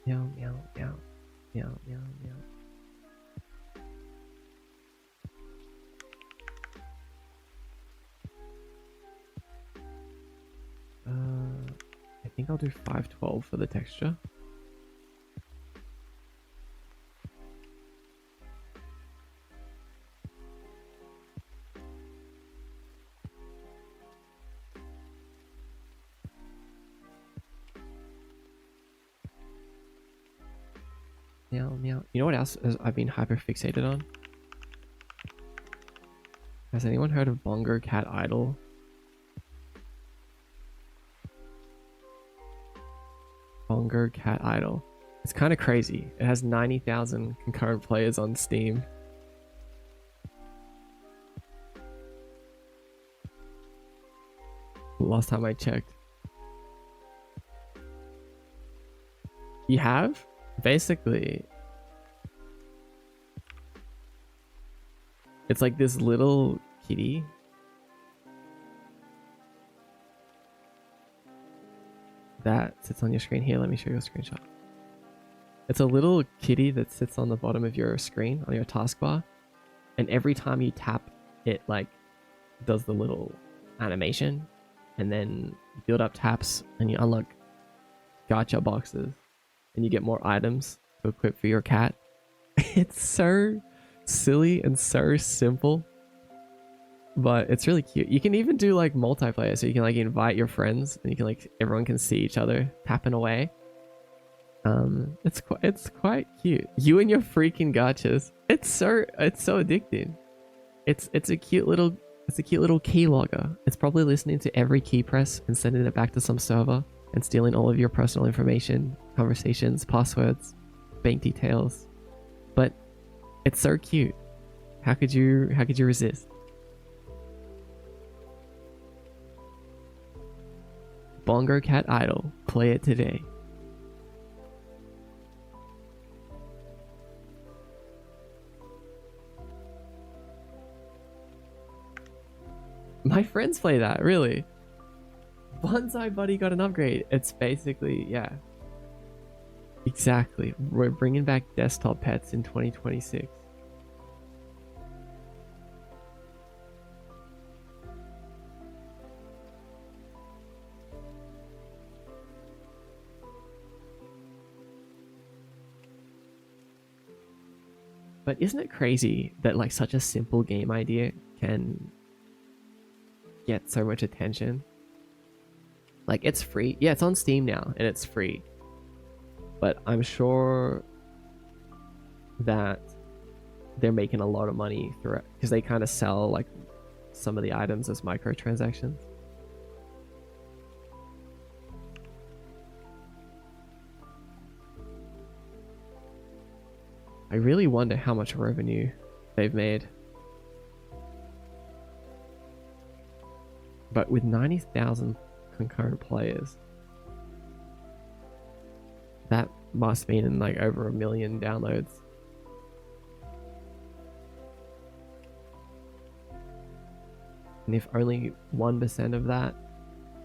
Meow, meow, meow. Meow, meow, meow. I think I'll do 512 for the texture. Meow, meow. You know what else I've been hyper fixated on? Has anyone heard of Bongo Cat Idol? Bongo Cat Idol. It's kind of crazy. It has 90,000 concurrent players on Steam. Last time I checked. You have? Basically, it's like this little kitty. That sits on your screen. Here, let me show you a screenshot. It's a little kitty that sits on the bottom of your screen on your taskbar, and every time you tap it, like, does the little animation, and then you build up taps and you unlock gacha boxes and you get more items to equip for your cat. It's so silly and so simple, but it's really cute. You can even do like multiplayer, so you can like invite your friends and you can like everyone can see each other tapping away. It's quite cute. You and your freaking gachas. It's so addicting. It's a cute little keylogger. It's probably listening to every key press and sending it back to some server and stealing all of your personal information, conversations, passwords, bank details. But it's so cute. How could you resist? Bongo Cat Idol. Play it today. My friends play that, really. Bonsai Buddy got an upgrade. It's basically, yeah. Exactly. We're bringing back desktop pets in 2026. But isn't it crazy that like such a simple game idea can get so much attention? Like, it's free. Yeah, it's on Steam now and it's free. But I'm sure that they're making a lot of money through it because they kind of sell like some of the items as microtransactions. I really wonder how much revenue they've made. But with 90,000 concurrent players, that must mean in like over 1 million downloads. And if only 1% of that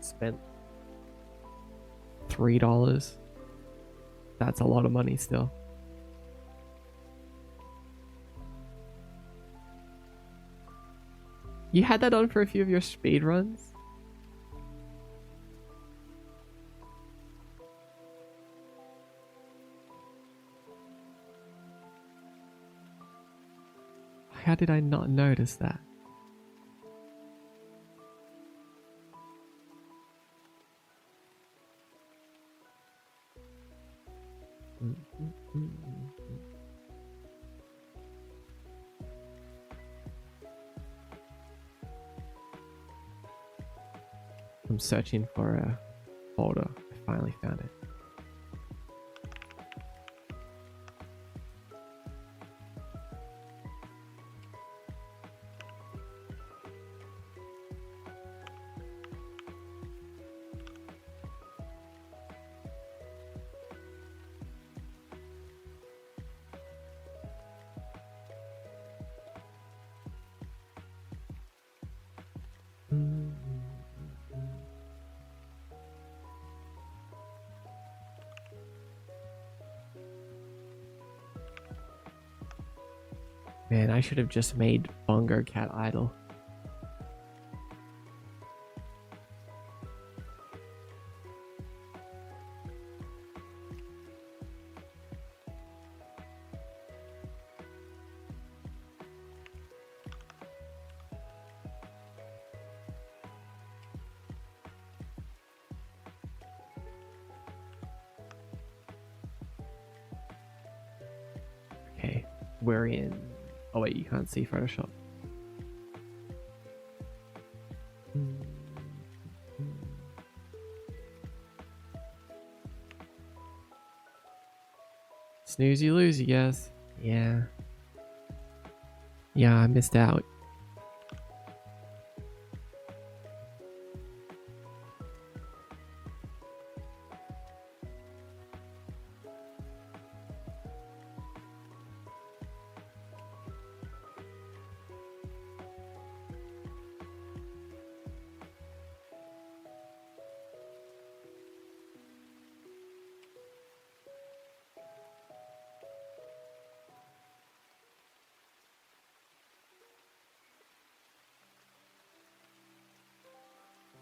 spent $3, that's a lot of money still. You had that on for a few of your speed runs? How did I not notice that? I'm searching for a folder. I finally found it. Man, I should have just made Bongo Cat Idol. Okay, we're in... Oh wait, you can't see Photoshop. Snoozy lose, yes. Yeah. Yeah, I missed out.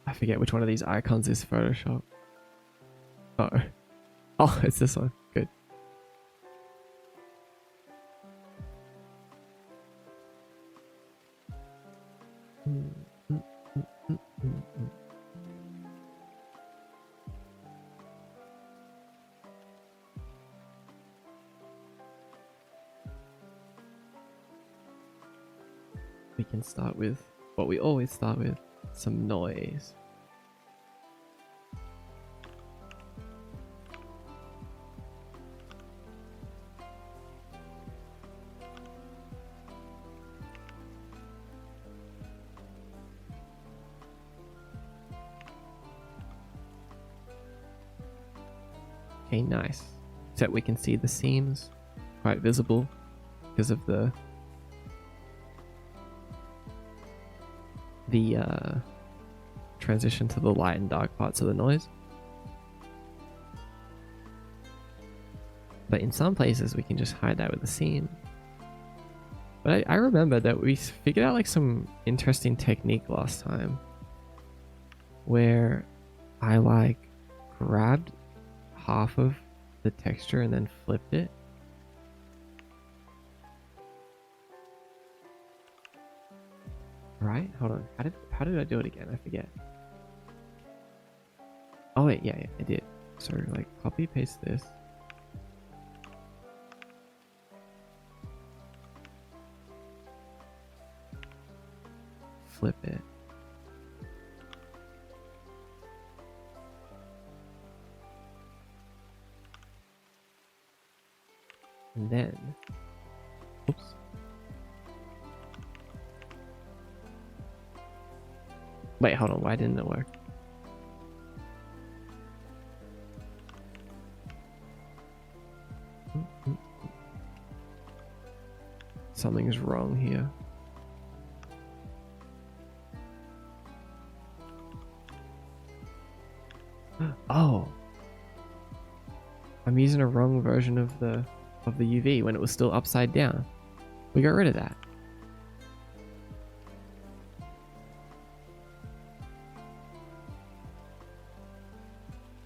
I forget which one of these icons is Photoshop. Oh. Oh, it's this one. Good. can start with what we always start with, some noise. Okay, nice. So we can see the seams quite visible because of the transition to the light and dark parts of the noise. But in some places we can just hide that with a seam. But I remember that we figured out like some interesting technique last time where I like grabbed half of the texture and then flipped it. Right? Hold on. How did I do it again? I forget. Oh wait, yeah, I did. So like copy paste this. Flip it. And then, oops. Wait, hold on. Why didn't it work? Something's wrong here. Oh, I'm using a wrong version of the UV when it was still upside down. We got rid of that.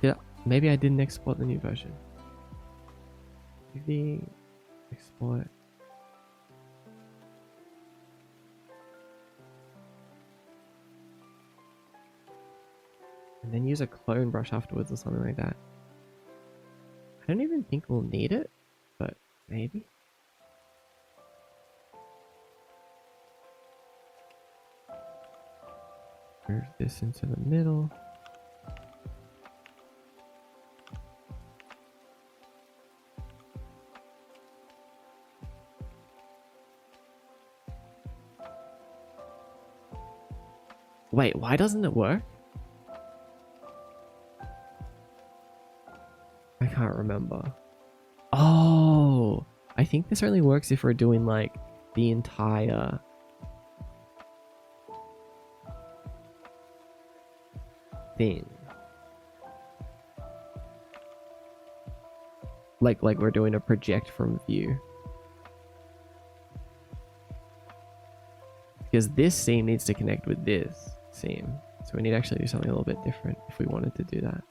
Yeah, maybe I didn't export the new version. UV export. And then use a clone brush afterwards or something like that. I don't even think we'll need it, but maybe. Move this into the middle. Wait, why doesn't it work? I can't remember. Oh, I think this only works if we're doing like the entire thing. Like we're doing a project from view. Because this seam needs to connect with this seam. So we need to actually do something a little bit different if we wanted to do that.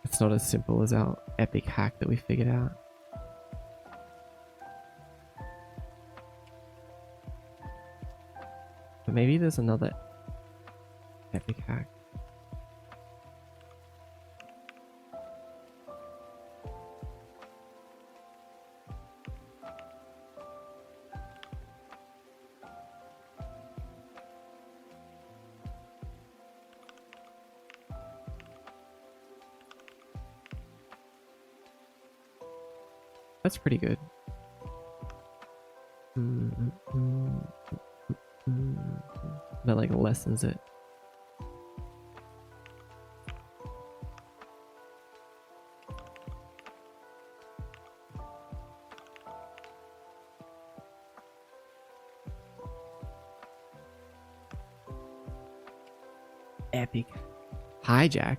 It's not as simple as our epic hack that we figured out. But maybe there's another epic hack. That's pretty good. That like lessens it. Epic hijack.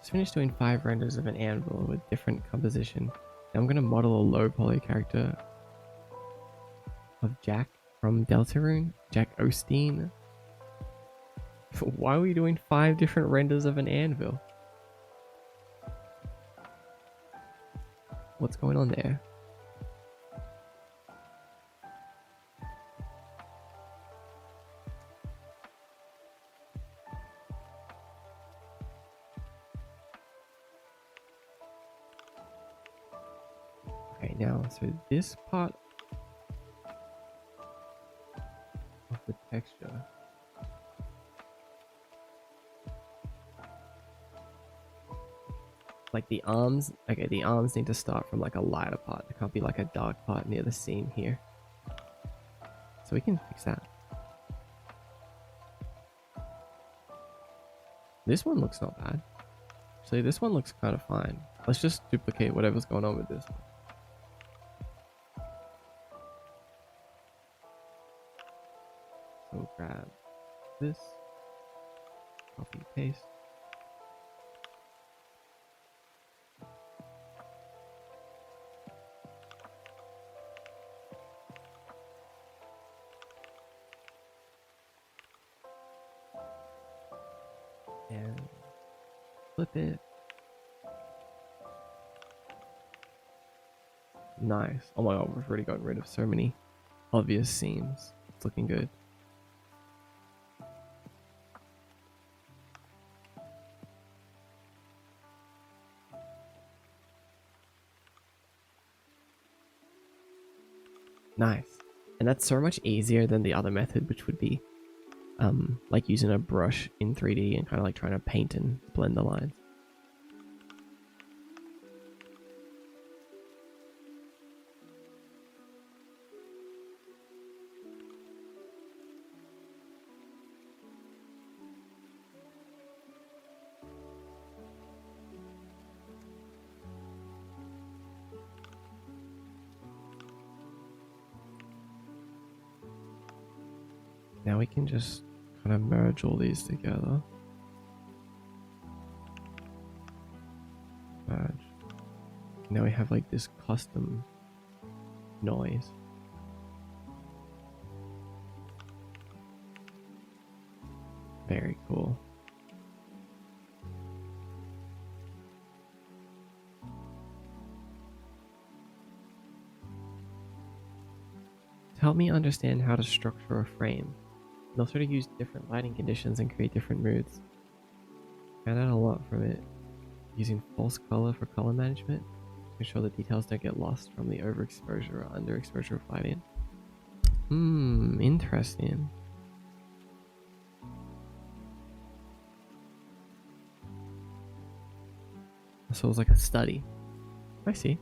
Just finished doing 5 renders of an anvil with different composition. Now I'm going to model a low poly character of Jack from Deltarune, Jack Osteen. Why are we doing 5 different renders of an anvil? What's going on there? Okay, now, so this part of the texture. Like the arms, okay, the arms need to start from like a lighter part. There can't be like a dark part near the seam here. So we can fix that. This one looks not bad. Actually, this one looks kind of fine. Let's just duplicate whatever's going on with this one. So we'll grab this, copy paste. And flip it. Nice. Oh my god, we've already gotten rid of so many obvious seams. It's looking good. Nice. And that's so much easier than the other method, which would be like using a brush in 3D and kind of like trying to paint and blend the lines. Now we can just kind of merge all these together. Merge. Now we have like this custom noise. Very cool. To help me understand how to structure a frame, and also to use different lighting conditions and create different moods. Found out a lot from it. Using false color for color management to ensure the details don't get lost from the overexposure or underexposure of lighting. Interesting. So it was like a study. I see.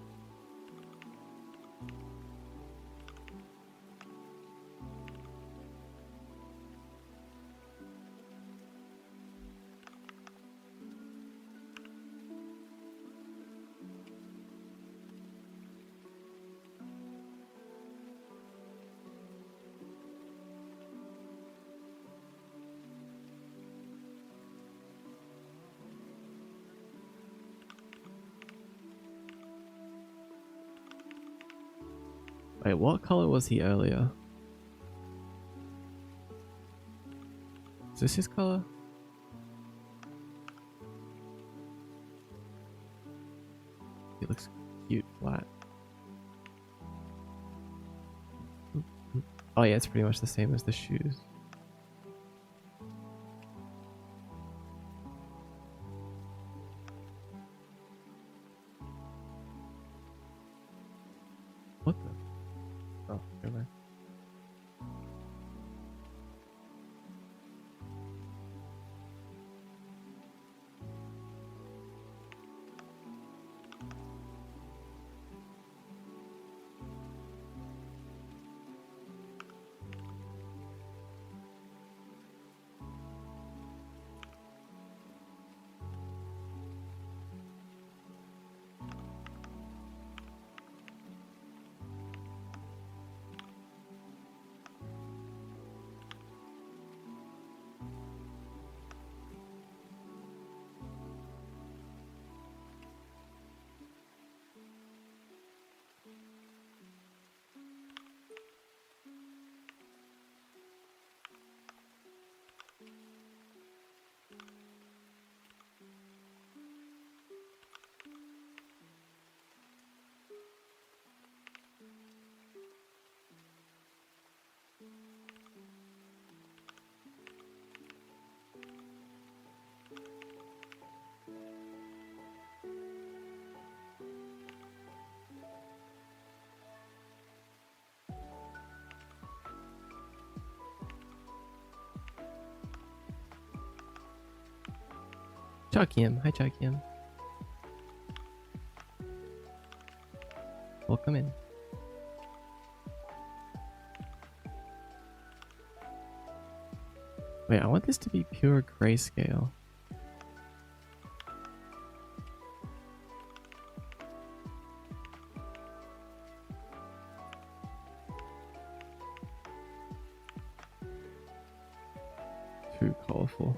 Wait, what color was he earlier? Is this his color? He looks cute flat. Oh yeah, it's pretty much the same as the shoes. What the? Oh, never mind. Chuckiem. Hi, Chuckiem. Welcome in. Wait, I want this to be pure grayscale. Too colorful.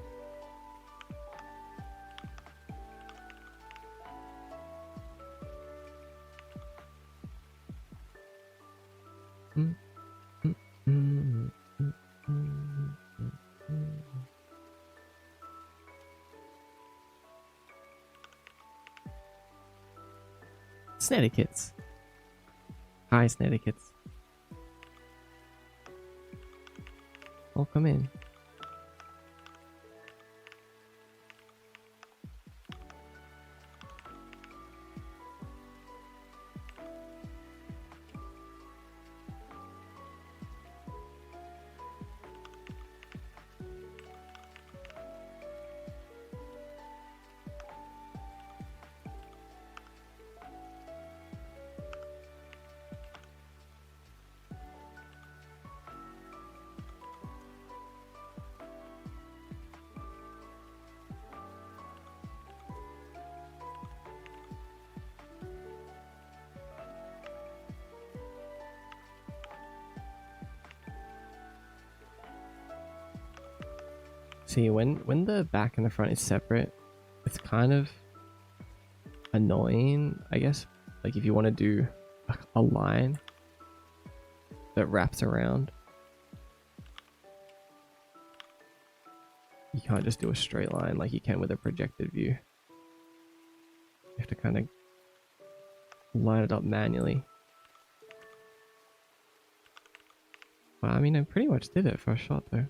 Snedikits. Hi, Snedikits. Welcome in. See, when the back and the front is separate, it's kind of annoying, I guess. Like if you want to do a line that wraps around, you can't just do a straight line like you can with a projected view. You have to kind of line it up manually. Well, I mean, I pretty much did it first shot though.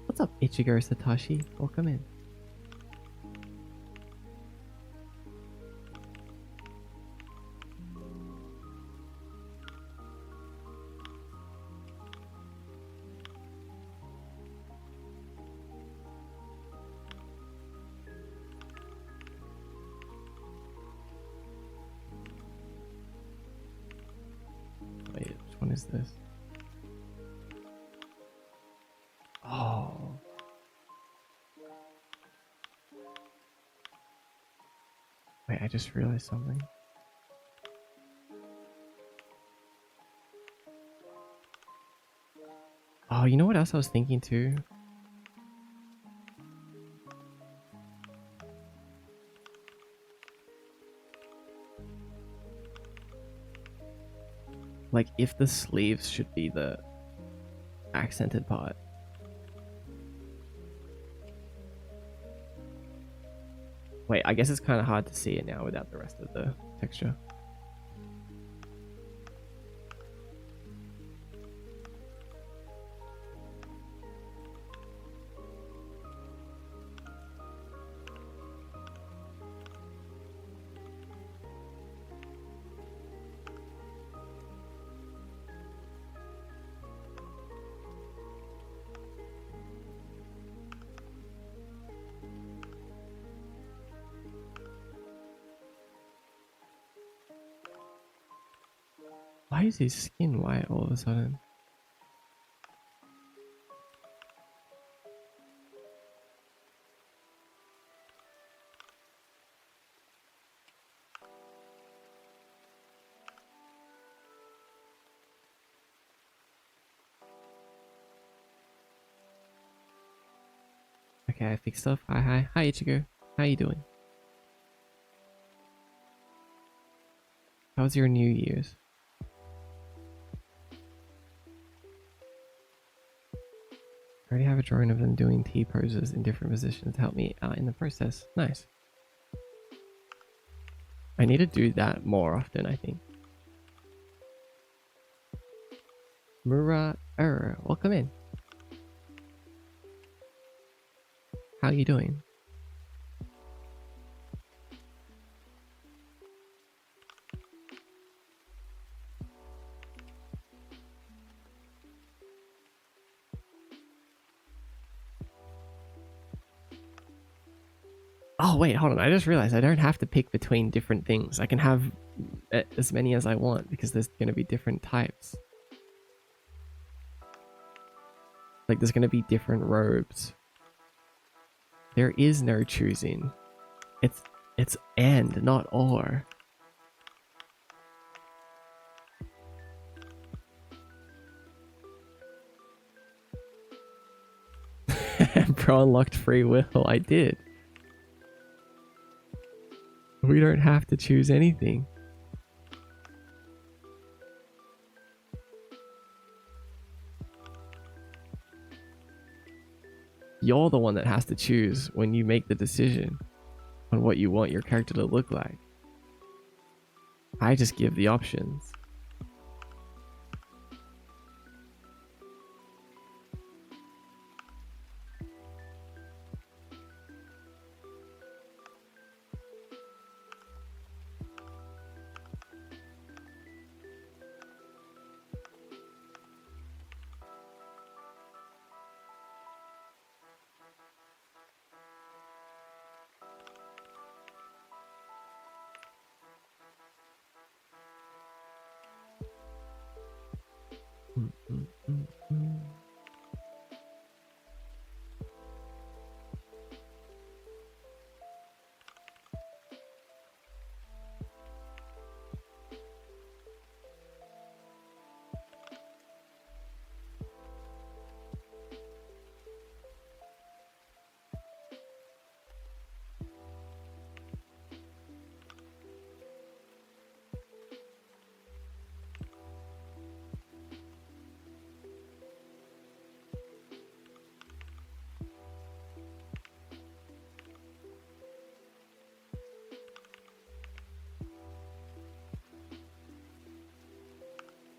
What's up, Ichigo Satoshi? Welcome in. Wait, which one is this? Oh. Wait, I just realized something. Oh, you know what else I was thinking too? Like if the sleeves should be the accented part. Wait, I guess it's kind of hard to see it now without the rest of the texture. Why is his skin white all of a sudden? Okay, I fixed stuff. Hi Ichigo. How you doing? How's your New Year's? I already have a drawing of them doing T poses in different positions to help me out in the process. Nice. I need to do that more often, I think. Murat Welcome in. How you doing? Oh, wait, hold on. I just realized I don't have to pick between different things. I can have as many as I want because there's going to be different types. Like, there's going to be different robes. There is no choosing. It's and, not or. Bro unlocked free will. I did. We don't have to choose anything. You're the one that has to choose when you make the decision on what you want your character to look like. I just give the options. Mm, mm, mm, mm.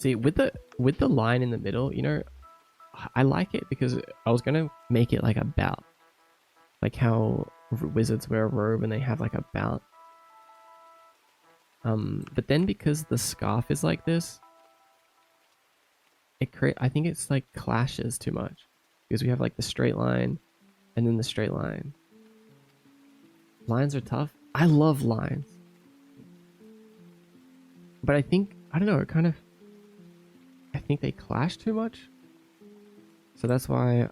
See, with the line in the middle, you know, I like it because I was gonna make it like a belt, like how wizards wear a robe and they have like a belt. But then because the scarf is like this, I think it's like clashes too much because we have like the straight line and then the straight line. Lines are tough. I love lines, but I don't know. I think they clash too much. So that's why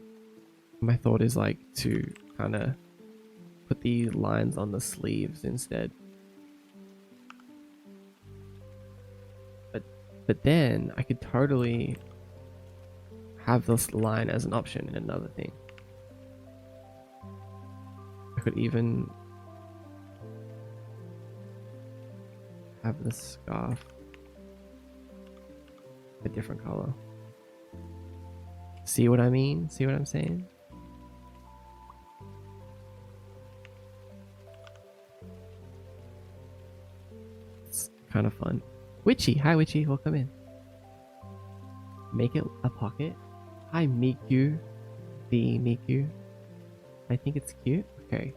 my thought is like to kind of put the lines on the sleeves instead. But then I could totally have this line as an option in another thing. I could even have the scarf a different color. See what I mean? See what I'm saying? It's kind of fun. Witchy! Hi Witchy, welcome in. Make it a pocket. Hi Miku. The Miku. I think it's cute. Okay.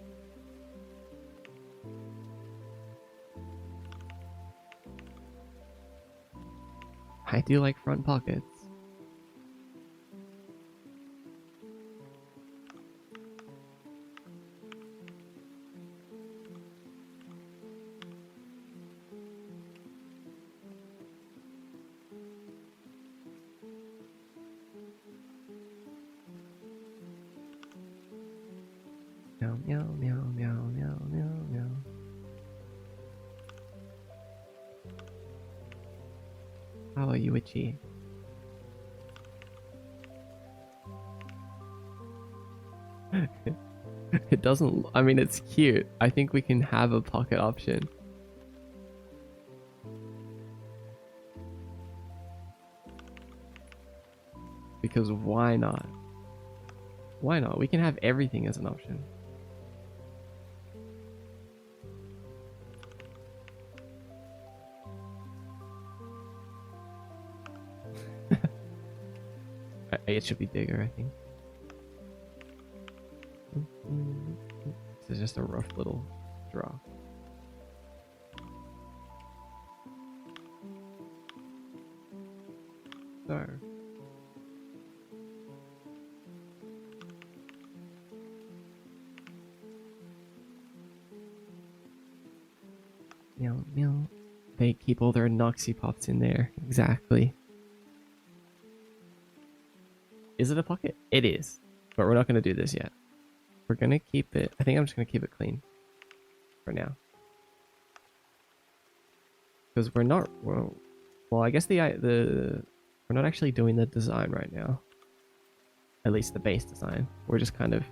I do like front pockets. Meow, meow, meow, meow, meow, meow, meow. How are you, Witchy? It doesn't, I mean, it's cute. I think we can have a pocket option. Because why not? Why not? We can have everything as an option. It should be bigger, I think. This is just a rough little draw. So. Meow, meow. They keep all their Noxy Pops in there. Exactly. Is it a pocket? It is. But we're not going to do this yet. We're going to keep it... I think I'm just going to keep it clean. For now. Because we're not... Well, I guess we're not actually doing the design right now. At least the base design. We're just kind of...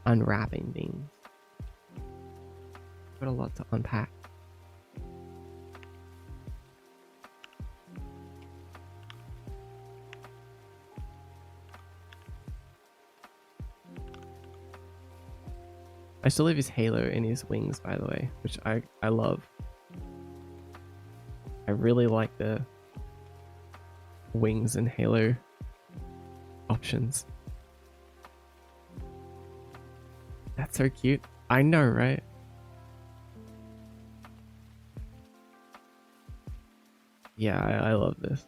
unwrapping things. Got a lot to unpack. I still have his halo in his wings, by the way, which I love. I really like the wings and halo options. That's so cute. I know, right? Yeah, I love this.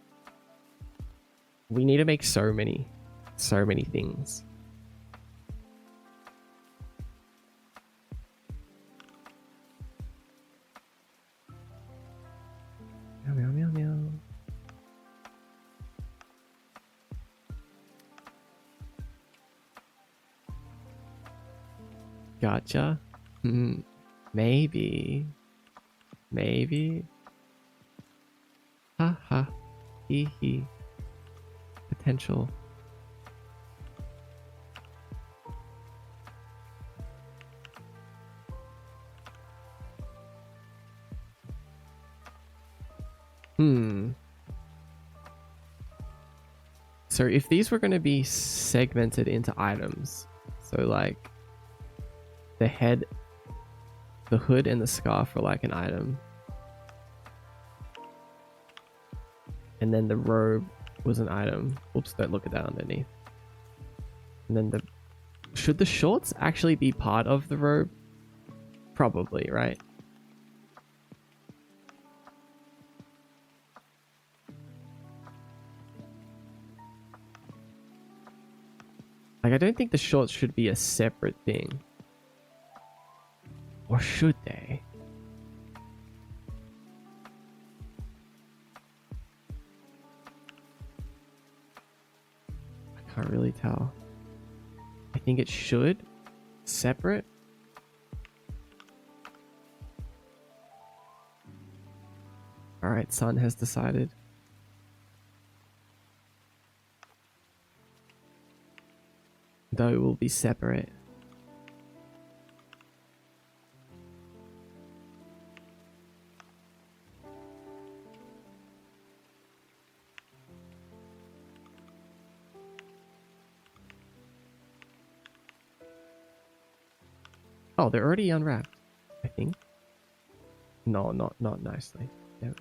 We need to make so many things. Meow, meow, meow, meow. Gotcha. Maybe. Maybe. Ha ha. Hee hee. Potential. So if these were going to be segmented into items, so like the head, the hood and the scarf are like an item. And then the robe was an item. Oops, don't look at that underneath. And then should the shorts actually be part of the robe? Probably, right? Like, I don't think the shorts should be a separate thing. Or should they? I can't really tell. I think it should. Separate. Alright, Sun has decided. Though it will be separate. Oh, they're already unwrapped, I think. No, not nicely. Yeah.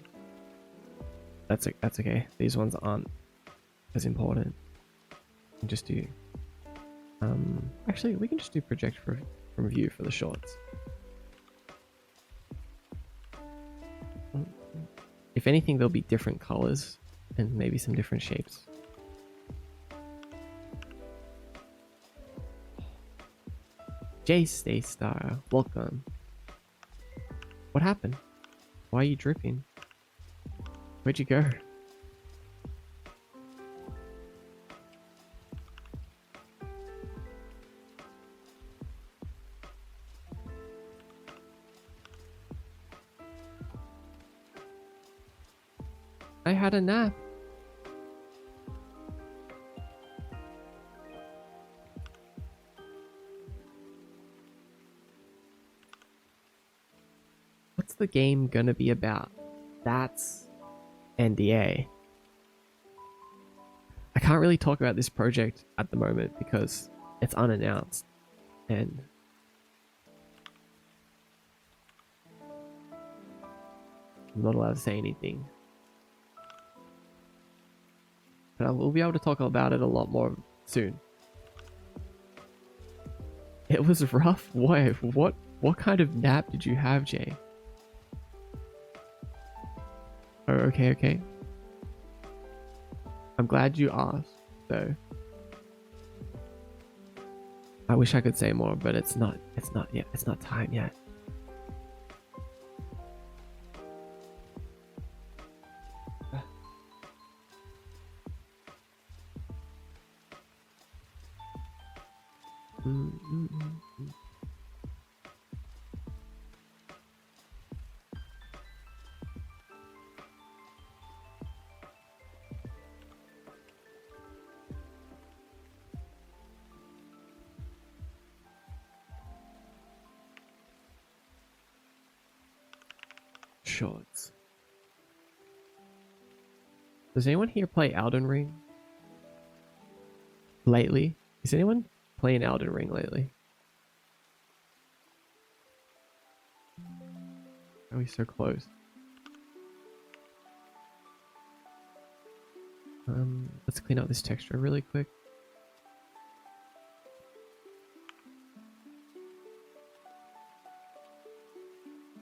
That's okay. These ones aren't as important. We can just do actually we can just do project from view for the shorts. If anything, there'll be different colors and maybe some different shapes. Jace Daystar, welcome. What happened? Why are you dripping? Where'd you go? I had a nap. What's the game gonna be about? That's NDA. I can't really talk about this project at the moment because it's unannounced and I'm not allowed to say anything. But I will be able to talk about it a lot more soon. It was rough. Why? What kind of nap did you have, Jay? Oh, okay, okay. I'm glad you asked, though. I wish I could say more, but it's not yet. It's not time yet. Shorts. Does anyone here play Elden Ring? Lately? Is anyone playing Elden Ring lately? Are we so close? Let's clean out this texture really quick.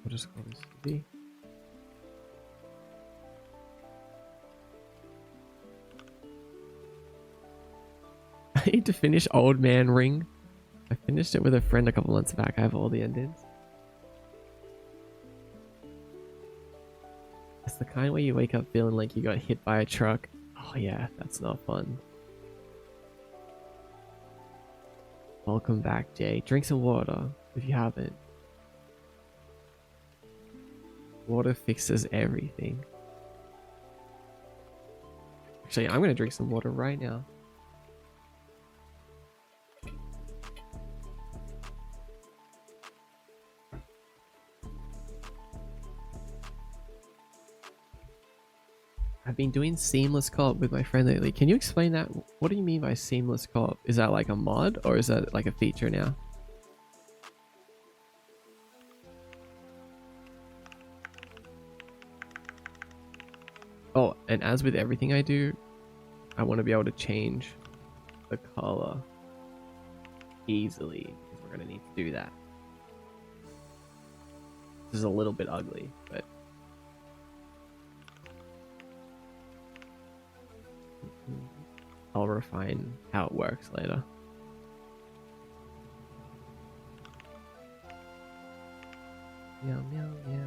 We'll just call this V. I need to finish Old Man Ring. I finished it with a friend a couple months back. I have all the endings. It's the kind where you wake up feeling like you got hit by a truck. Oh yeah, that's not fun. Welcome back, Jay. Drink some water if you haven't. Water fixes everything. Actually, I'm gonna drink some water right now. I've been doing seamless co-op with my friend lately. Can you explain that? What do you mean by seamless co-op? Is that like a mod or is that like a feature now? Oh, and as with everything I do, I want to be able to change the color easily because we're going to need to do that. This is a little bit ugly, but I'll refine how it works later. Meow, meow, meow.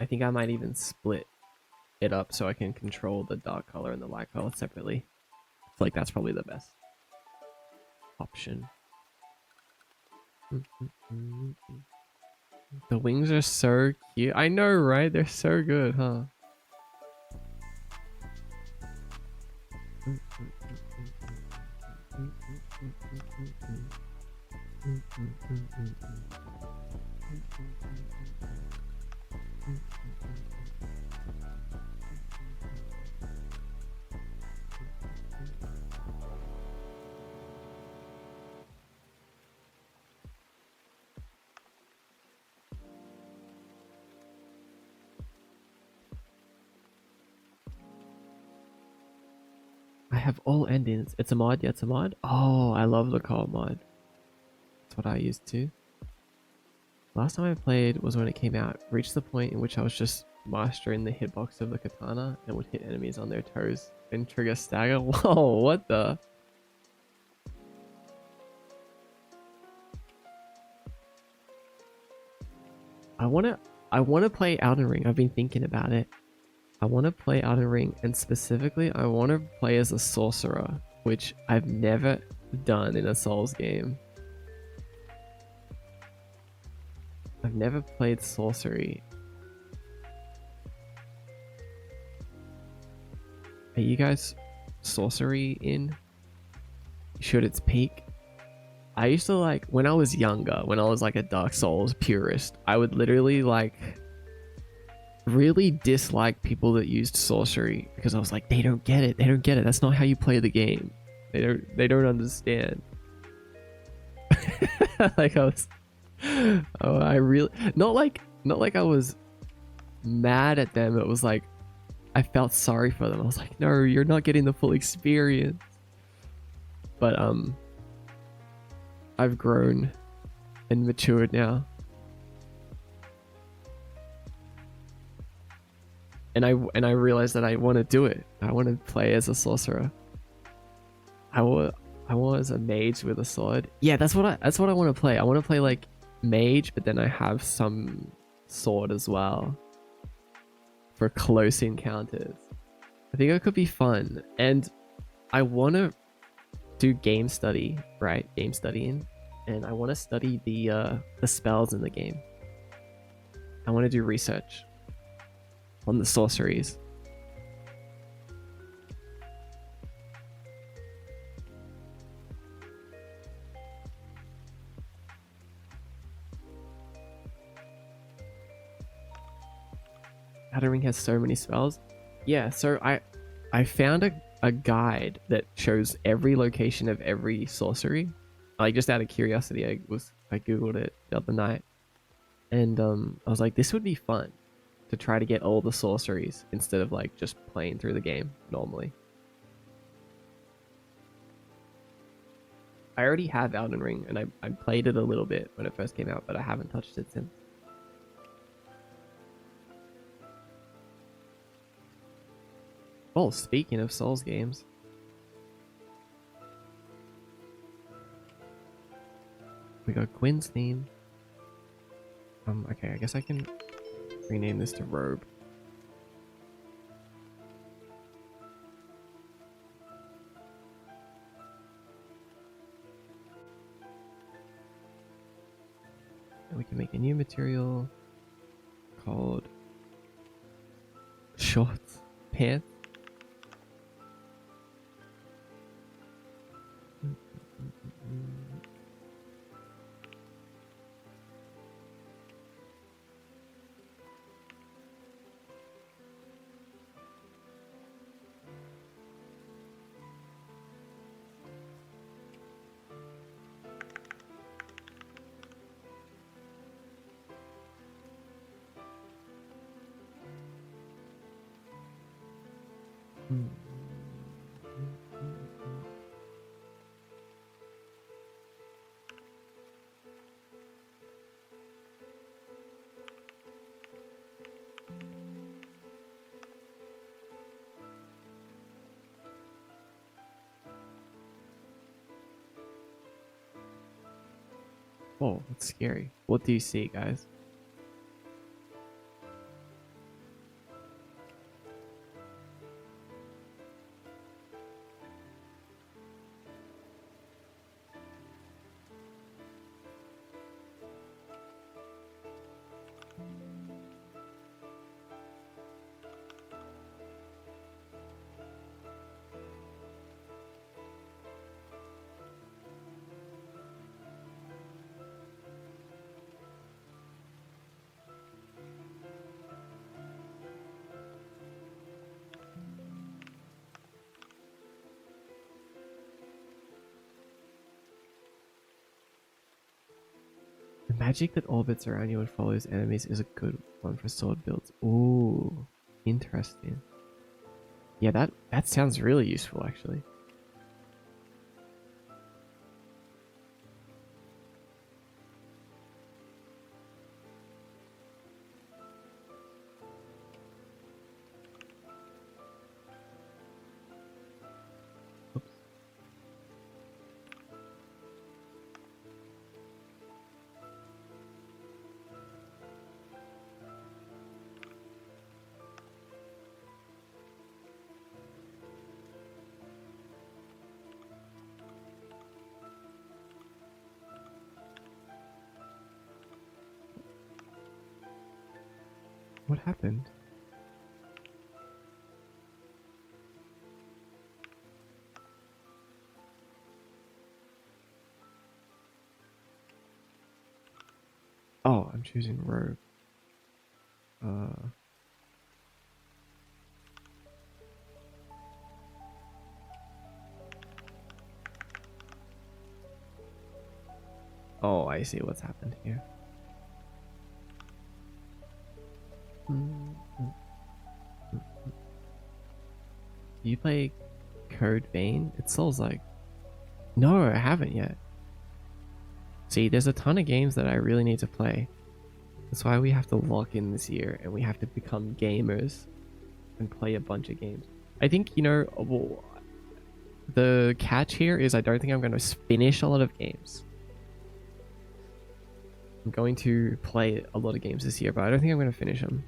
I think I might even split it up so I can control the dark color and the light color separately. I feel like that's probably the best option. The wings are so cute. I know, right? They're so good, huh? I have all endings. It's a mod. Yeah, it's a mod. Oh, I love the co-op mod. That's what I used to. Last time I played was when it came out. Reached the point in which I was just mastering the hitbox of the katana and would hit enemies on their toes and trigger stagger. Whoa, what the? I wanna play Elden Ring. I've been thinking about it. I want to play Elden Ring, and specifically I want to play as a sorcerer, which I've never done in a Souls game. I've never played sorcery. Are you guys sorcery in? Should its peak? I used to like, when I was younger, when I was like a Dark Souls purist, I would literally like really dislike people that used sorcery because I was like, they don't get it. They don't get it. That's not how you play the game. They don't understand. Like I Oh, I really not like I was mad at them. It was like I felt sorry for them. I was like, no, you're not getting the full experience. But I've grown and matured now. And I realized that I want to do it. I want to play as a sorcerer. I wa I was a mage with a sword. Yeah, that's what I want to play. I want to play like mage, but then I have some sword as well for close encounters. I think it could be fun. And I want to do game study, right? Game studying. And I want to study the spells in the game. I want to do research on the sorceries. Elden Ring has so many spells. Yeah, so I found a guide that shows every location of every sorcery. Like just out of curiosity, I googled it the other night, and I was like, this would be fun to try to get all the sorceries instead of like just playing through the game normally. I already have Elden Ring, and I played it a little bit when it first came out, but I haven't touched it since. Oh, speaking of Souls games, we got Quinn's theme. Okay, I guess I can rename this to Robe. And we can make a new material called shorts, pants. Oh, that's scary. What do you see, guys? The magic that orbits around you and follows enemies is a good one for sword builds. Ooh, interesting. Yeah, that sounds really useful, actually. Oops. What happened? Oh, I'm choosing robe. Uh, Oh, I see what's happened here. Do you play Code Vein? It Souls like. No, I haven't yet. See, there's a ton of games that I really need to play. That's why we have to lock in this year and we have to become gamers and play a bunch of games. I think, you know, well, the catch here is I don't think I'm going to finish a lot of games. I'm going to play a lot of games this year, but I don't think I'm going to finish them.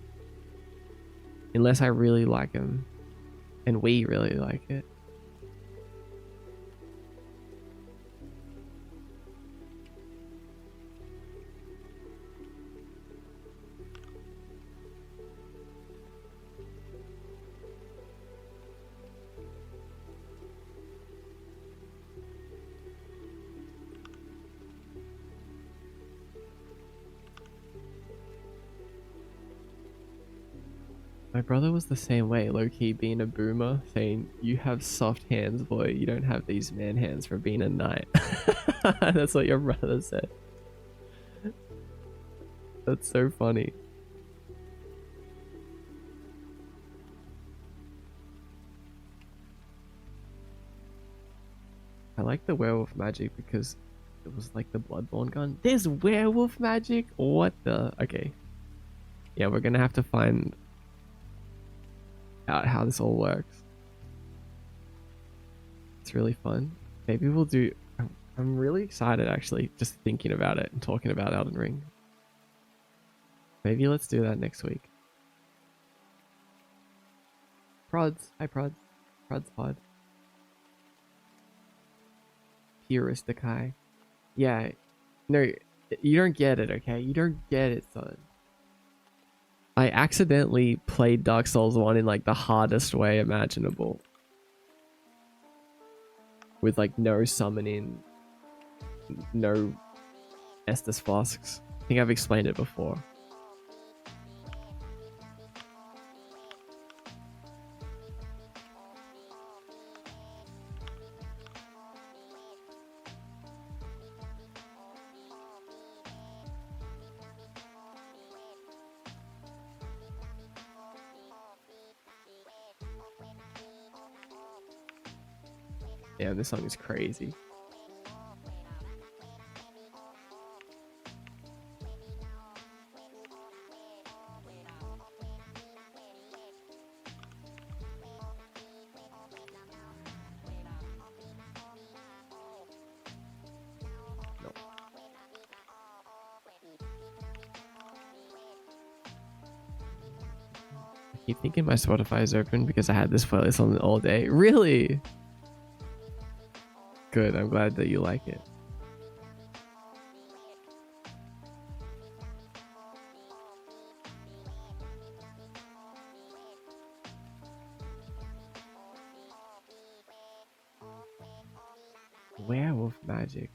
Unless I really like them. And we really like it. My brother was the same way, low-key being a boomer, saying, you have soft hands, boy, you don't have these man hands for being a knight. That's what your brother said. That's so funny. I like the werewolf magic because it was like the Bloodborne gun. There's werewolf magic? What the? Okay. Yeah, we're gonna have to find out how this all works. It's really fun. Maybe we'll do... I'm really excited actually, just thinking about it and talking about Elden Ring. Maybe let's do that next week. Prods. Hi, Prods. Prods pod. Heuristic high. Yeah. No, you don't get it, okay? You don't get it, son. I accidentally played Dark Souls 1 in like the hardest way imaginable. With like no summoning, no Estus Flasks. I think I've explained it before. Yeah, this song is crazy. No. I keep thinking my Spotify is open because I had this playlist on all day. Really? Good, I'm glad that you like it. Werewolf magic.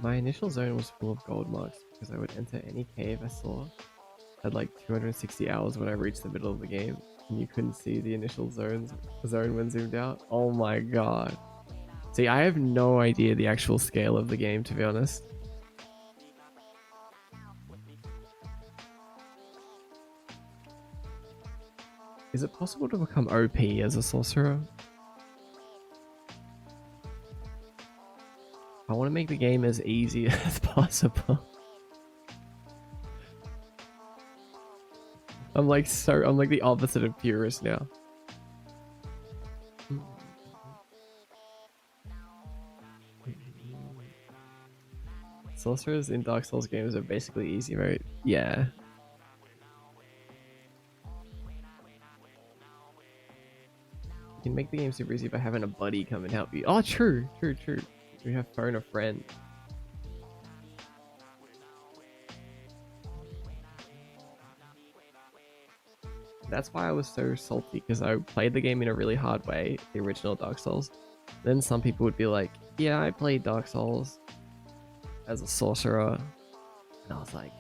My initial zone was full of gold marks because I would enter any cave I saw at like 260 hours when I reached the middle of the game. And you couldn't see the initial zone when zoomed out. Oh my god. See, I have no idea the actual scale of the game, to be honest. Is it possible to become OP as a sorcerer? I want to make the game as easy as possible. I'm like the opposite of purist now. Sorcerers in Dark Souls games are basically easy mode. Yeah. You can make the game super easy by having a buddy come and help you. Oh, true. You have phone a friend. That's why I was so salty, because I played the game in a really hard way, the original Dark Souls. Then some people would be like, yeah, I played Dark Souls as a sorcerer. And I was like,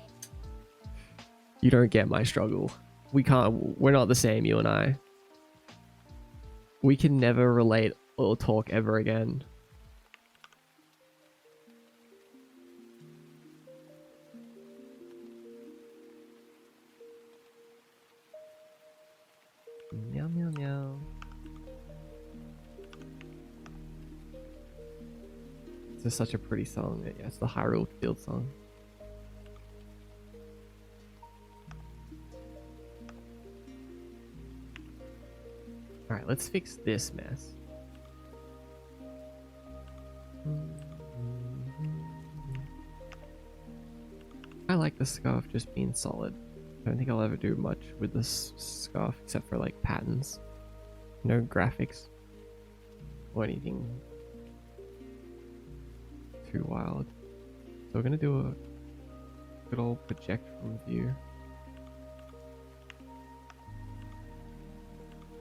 you don't get my struggle. We're not the same, you and I. We can never relate or talk ever again. It's just such a pretty song. Yeah, it's the Hyrule Field song. Alright, let's fix this mess. I like the scarf just being solid. I don't think I'll ever do much with this scarf except for like patterns. No graphics or anything too wild. So we're gonna do a good old project from view.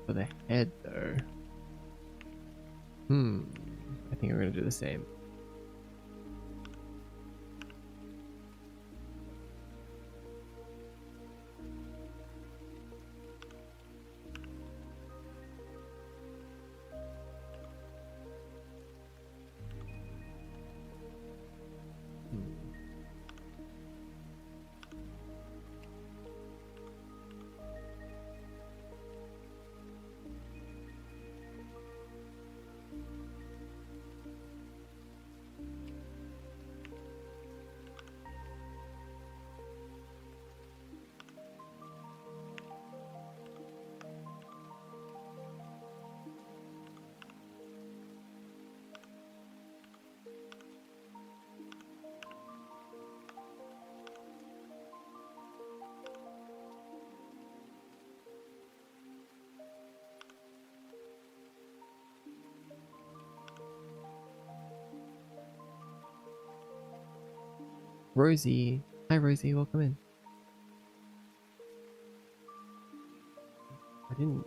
For the head though. I think I'm gonna do the same. Rosie. Hi Rosie, welcome in. I didn't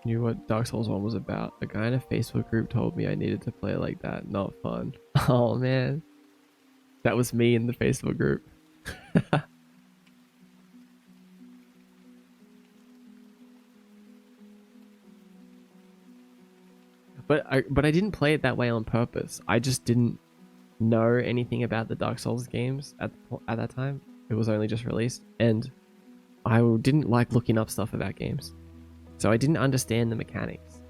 knew what Dark Souls 1 was about. A guy in a Facebook group told me I needed to play like that. Not fun. Oh man. That was me in the Facebook group. But I didn't play it that way on purpose. I just didn't know anything about the Dark Souls games at that time. It was only just released, and I didn't like looking up stuff about games, so I didn't understand the mechanics,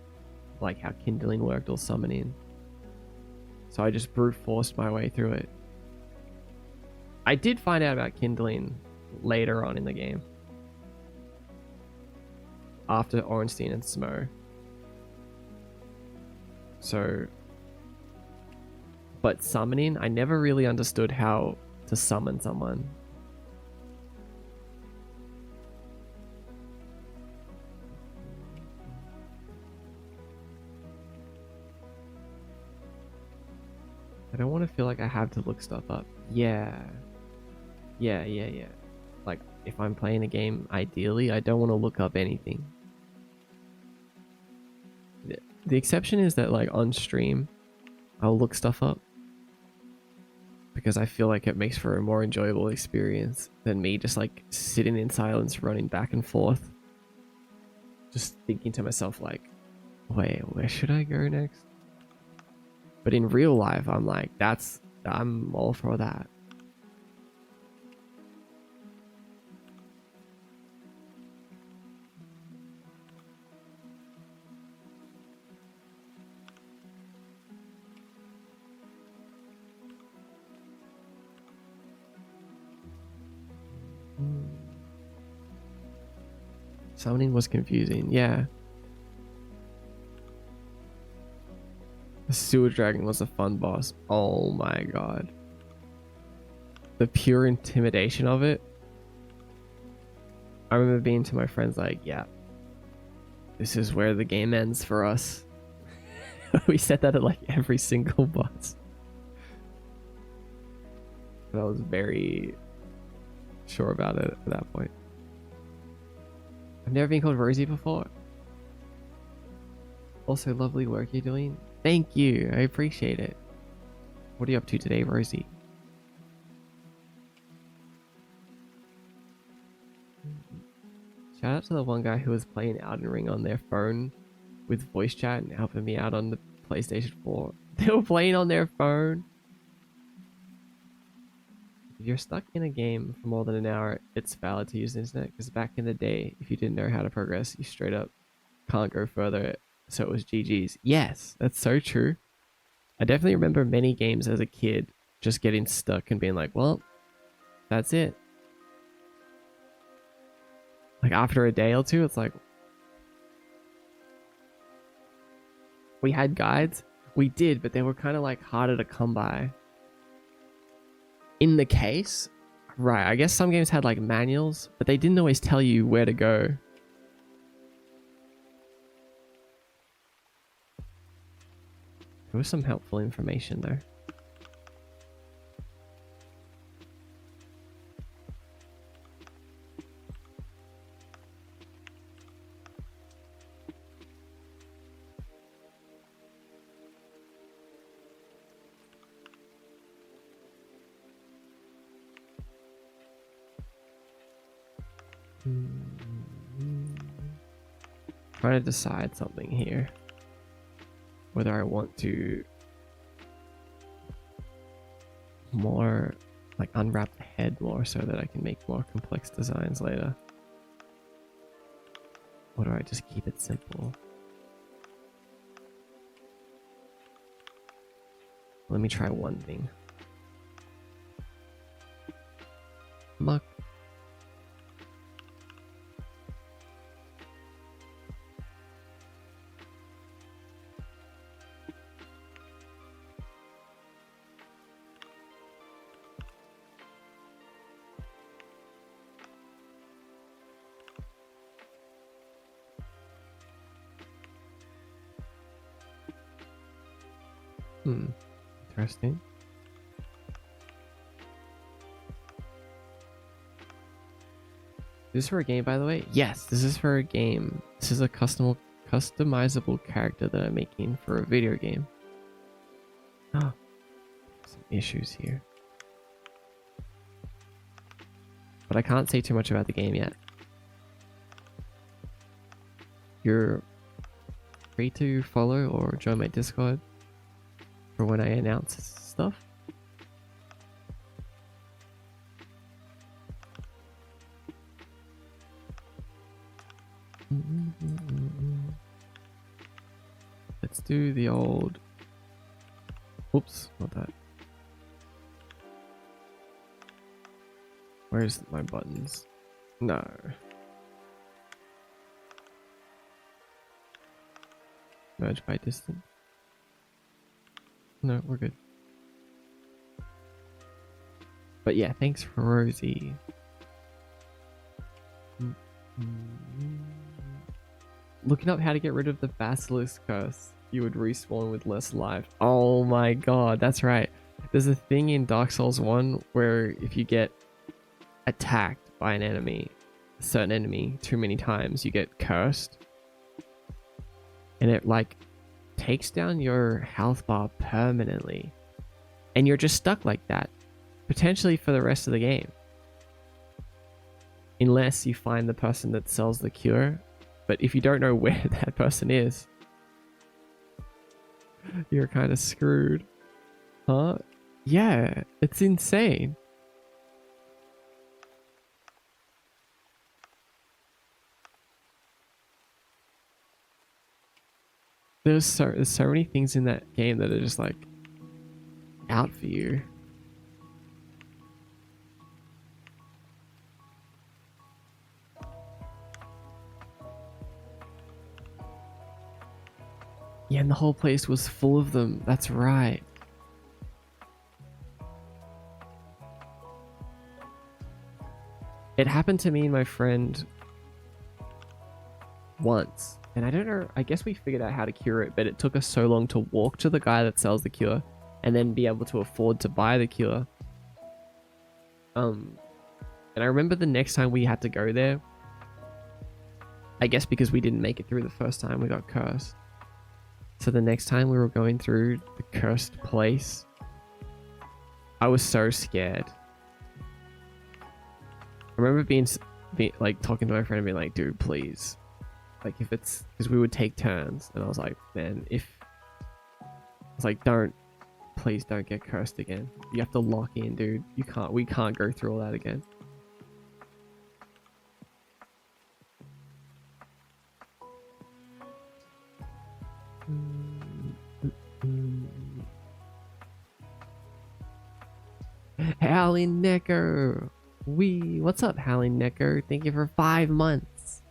like how kindling worked or summoning. So I just brute forced my way through it. I did find out about kindling later on in the game, after Ornstein and Smo. So, but summoning, I never really understood how to summon someone. I don't want to feel like I have to look stuff up. Yeah. Like, if I'm playing a game, ideally, I don't want to look up anything. The exception is that, like, on stream, I'll look stuff up. Because I feel like it makes for a more enjoyable experience than me just, like, sitting in silence, running back and forth. Just thinking to myself, like, wait, where should I go next? But in real life, I'm like, I'm all for that. Summoning was confusing, yeah. The sewer dragon was a fun boss. Oh my god. The pure intimidation of it. I remember being to my friends like, yeah, this is where the game ends for us. We said that at like every single boss. But I was very sure about it at that point. I've never been called Rosie before. Also, lovely work you're doing. Thank you. I appreciate it. What are you up to today, Rosie? Shout out to the one guy who was playing Elden Ring on their phone with voice chat and helping me out on the PlayStation 4. They were playing on their phone. If you're stuck in a game for more than an hour, it's valid to use the internet, because back in the day, if you didn't know how to progress, you straight up can't go further, so it was GG's. Yes, that's so true. I definitely remember many games as a kid just getting stuck and being like, well, that's it. Like after a day or two, it's like, we had guides. We did, but they were kind of like harder to come by. In the case, right, I guess some games had like manuals, but they didn't always tell you where to go. There was some helpful information though. Trying to decide something here. Whether I want to more like unwrap the head more so that I can make more complex designs later. Or do I just keep it simple? Let me try one thing. Muck. Interesting. Is this for a game, by the way? Yes, this is for a game. This is a customizable character that I'm making for a video game. Oh, some issues here. But I can't say too much about the game yet. You're free to follow or join my Discord for when I announce stuff. Let's do the old... Oops, not that. Where's my buttons? No. Merge by distance. No, we're good. But yeah, thanks for Rosie. Looking up how to get rid of the Basilisk curse. You would respawn with less life. Oh my god, that's right. There's a thing in Dark Souls 1 where if you get attacked by an enemy, a certain enemy, too many times, you get cursed. And it like takes down your health bar permanently. And you're just stuck like that. Potentially for the rest of the game. Unless you find the person that sells the cure. But if you don't know where that person is, you're kind of screwed. Huh? Yeah, it's insane. There's so many things in that game that are just like out for you. Yeah, and the whole place was full of them. That's right. It happened to me and my friend once. And I don't know, I guess we figured out how to cure it, but it took us so long to walk to the guy that sells the cure and then be able to afford to buy the cure. And I remember the next time we had to go there, I guess because we didn't make it through the first time, we got cursed. So the next time we were going through the cursed place, I was so scared. I remember being like talking to my friend and being like, dude, please. Like if it's, because we would take turns and I was like, man, if, it's like, please don't get cursed again. You have to lock in, dude. We can't go through all that again. Hallie Necker. What's up, Hallie Necker? Thank you for 5 months.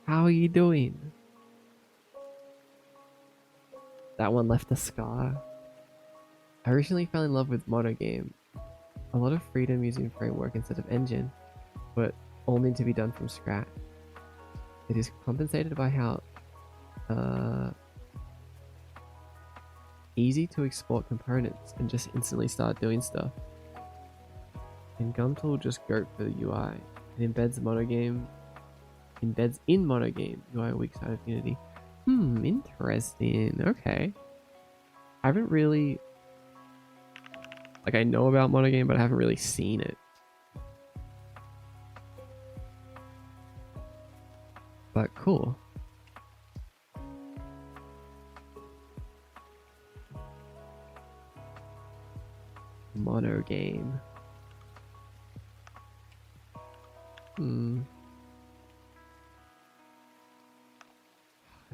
How are you doing? That one left a scar. I recently fell in love with monogame. A lot of freedom using framework instead of engine, but all need to be done from scratch. It is compensated by how easy to export components and just instantly start doing stuff. And Gumtool just goat for the UI. It embeds in monogame UI weak side of Unity. Interesting. Okay. I haven't really, like, I know about monogame, but I haven't really seen it. But cool. Monogame.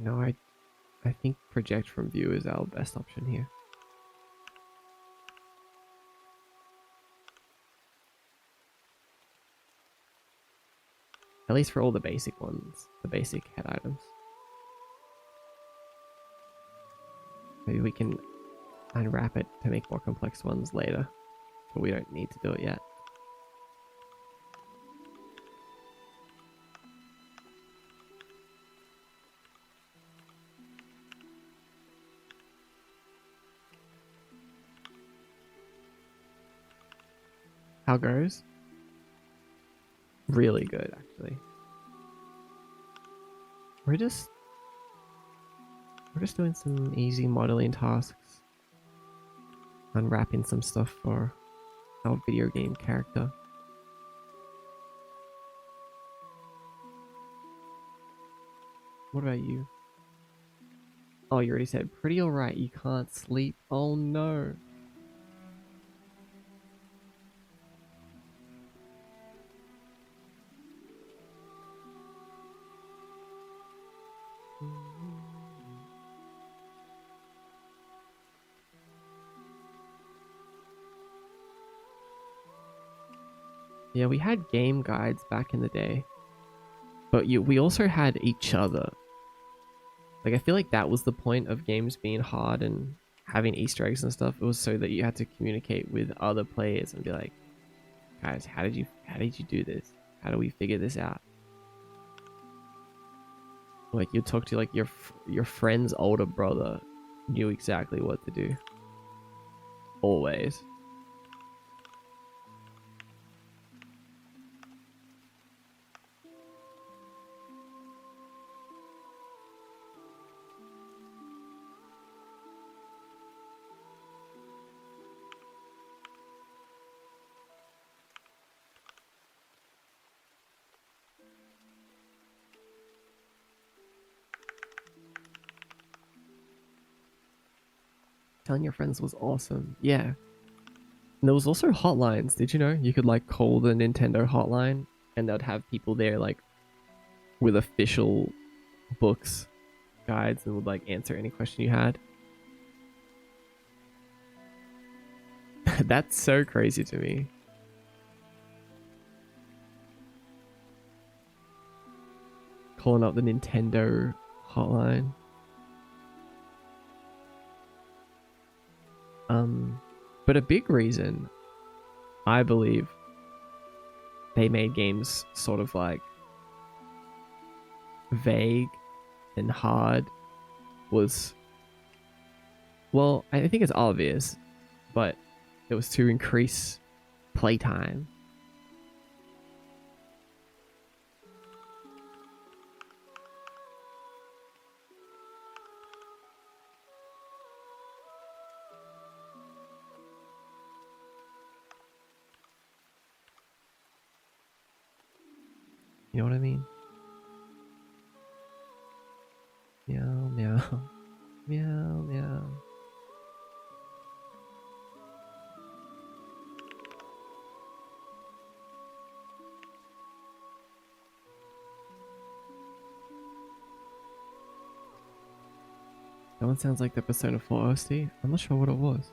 No, I think project from view is our best option here. At least for all the basic ones, the basic head items. Maybe we can unwrap it to make more complex ones later, but we don't need to do it yet. How goes? Really good, actually. We're just doing some easy modeling tasks, unwrapping some stuff for our video game character. What about you? Oh, you already said pretty alright. You can't sleep. Oh no. Yeah, we had game guides back in the day, but we also had each other. Like, I feel like that was the point of games being hard and having Easter eggs and stuff. It was so that you had to communicate with other players and be like, guys, how did you do this? How do we figure this out? Like, you talk to like your friend's older brother knew exactly what to do. Always. Telling your friends was awesome. Yeah. And there was also hotlines. Did you know you could like call the Nintendo hotline and they'd have people there like with official books, guides, and would like answer any question you had. That's so crazy to me. Calling up the Nintendo hotline. But a big reason, I believe, they made games sort of like vague and hard was, well, I think it's obvious, but it was to increase playtime. You know what I mean? Meow, meow. Meow, meow. That one sounds like the Persona 4 OST. I'm not sure what it was.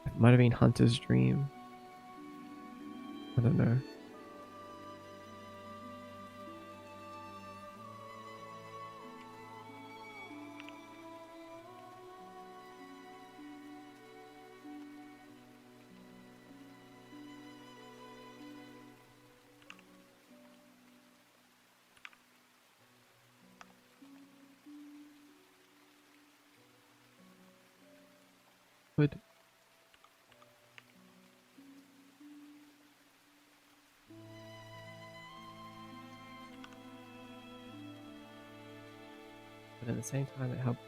It might have been Hunter's Dream. I don't know. Would but at the same time it helped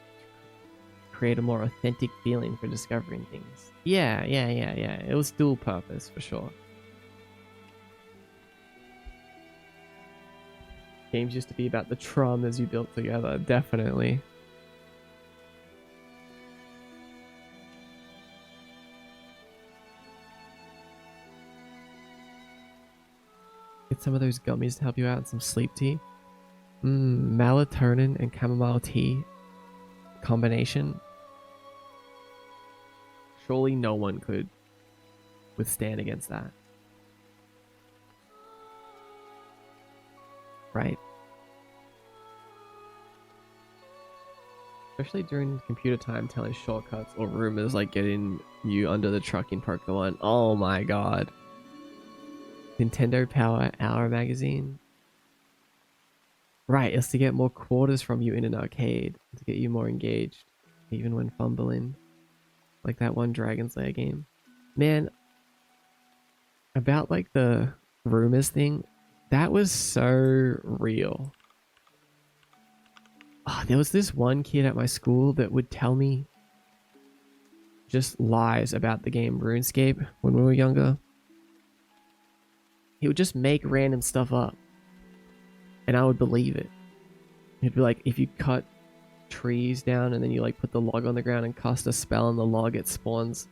create a more authentic feeling for discovering things. Yeah. It was dual purpose for sure. Games used to be about the traumas you built together, definitely. Get some of those gummies to help you out and some sleep tea. Melatonin and chamomile tea combination. Surely no one could withstand against that. Right? Especially during computer time, telling shortcuts or rumors like getting you under the truck in Pokemon. Oh my god. Nintendo Power Hour magazine. Right, it's to get more quarters from you in an arcade, to get you more engaged, even when fumbling. Like that one Dragon Slayer game. Man, about like the rumors thing, that was so real. Oh, there was this one kid at my school that would tell me just lies about the game RuneScape when we were younger. He would just make random stuff up, and I would believe it. He'd be like, if you cut trees down and then you like put the log on the ground and cast a spell on the log, it spawns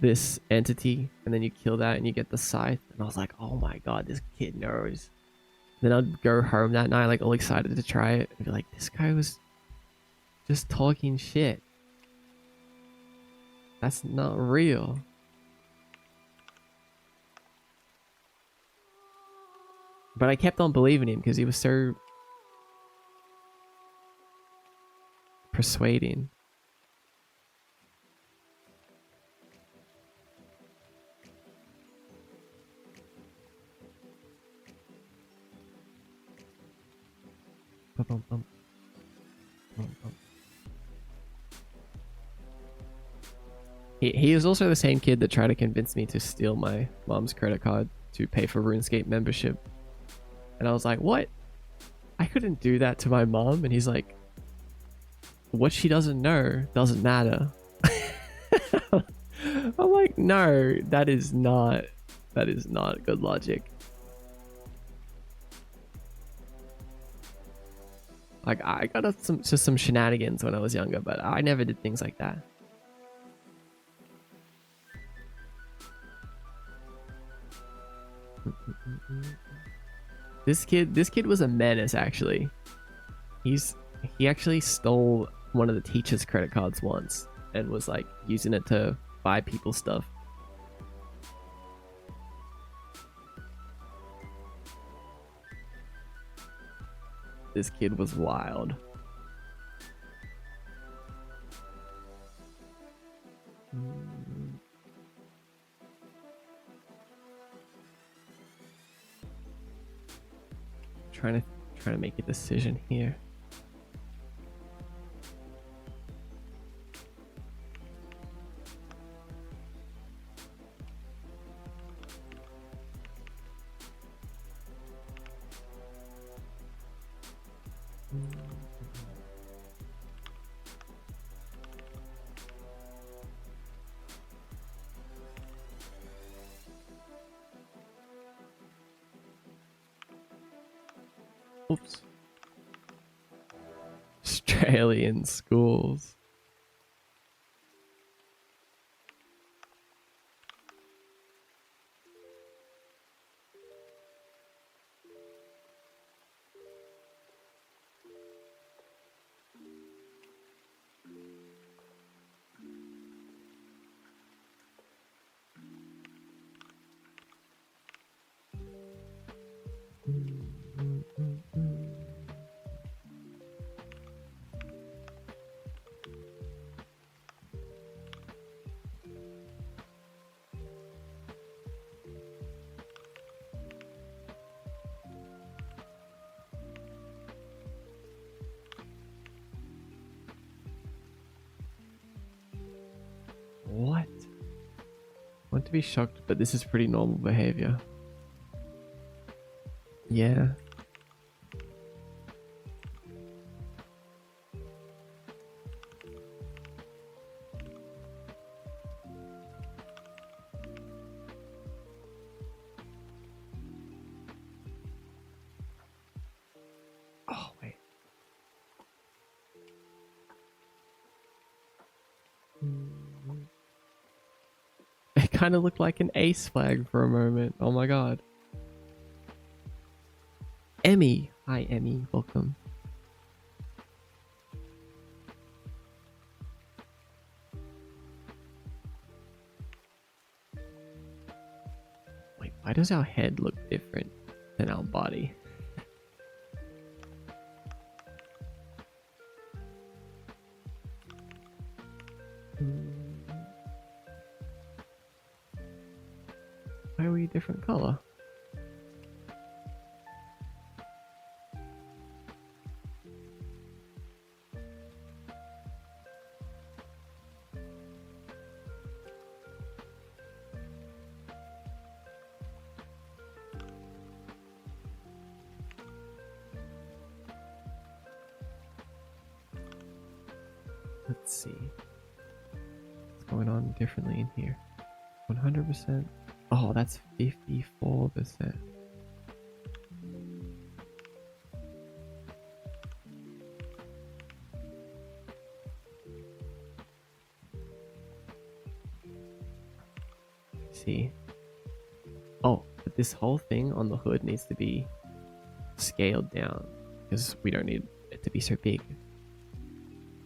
this entity, and then you kill that and you get the scythe. And I was like, oh my god, this kid knows. Then I'd go home that night like all excited to try it and be like, this guy was just talking shit. That's not real. But I kept on believing him because he was so persuading. He is also the same kid that tried to convince me to steal my mom's credit card to pay for RuneScape membership. And I was like, what? I couldn't do that to my mom. And he's like, what she doesn't know doesn't matter. I'm like, no, that is not good logic. Like, I got up to some shenanigans when I was younger, but I never did things like that. This kid was a menace, actually. He actually stole one of the teacher's credit cards once and was like using it to buy people stuff. This kid was wild. Trying to make a decision here. Oops. Australian schools. What? I want to be shocked, but this is pretty normal behavior. Yeah. Oh, wait. It kind of looked like an ace flag for a moment. Oh my god. Emmy. Hi, Emmy. Welcome. Wait, why does our head look different than our body? Why are we a different color? Let's see. What's going on differently in here? 100%. Oh, that's 54%. See. Oh, but this whole thing on the hood needs to be scaled down because we don't need it to be so big.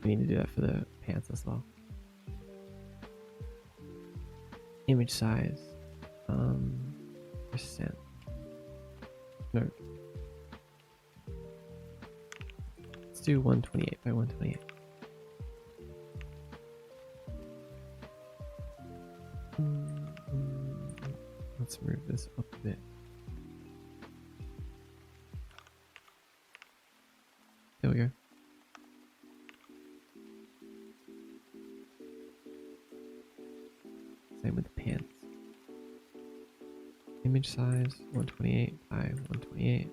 We need to do that for the pants as well. Image size. Percent. No. Let's do 128 by 128. Let's move this up a bit. There we go. Same with the pants. Image size 128 by 128.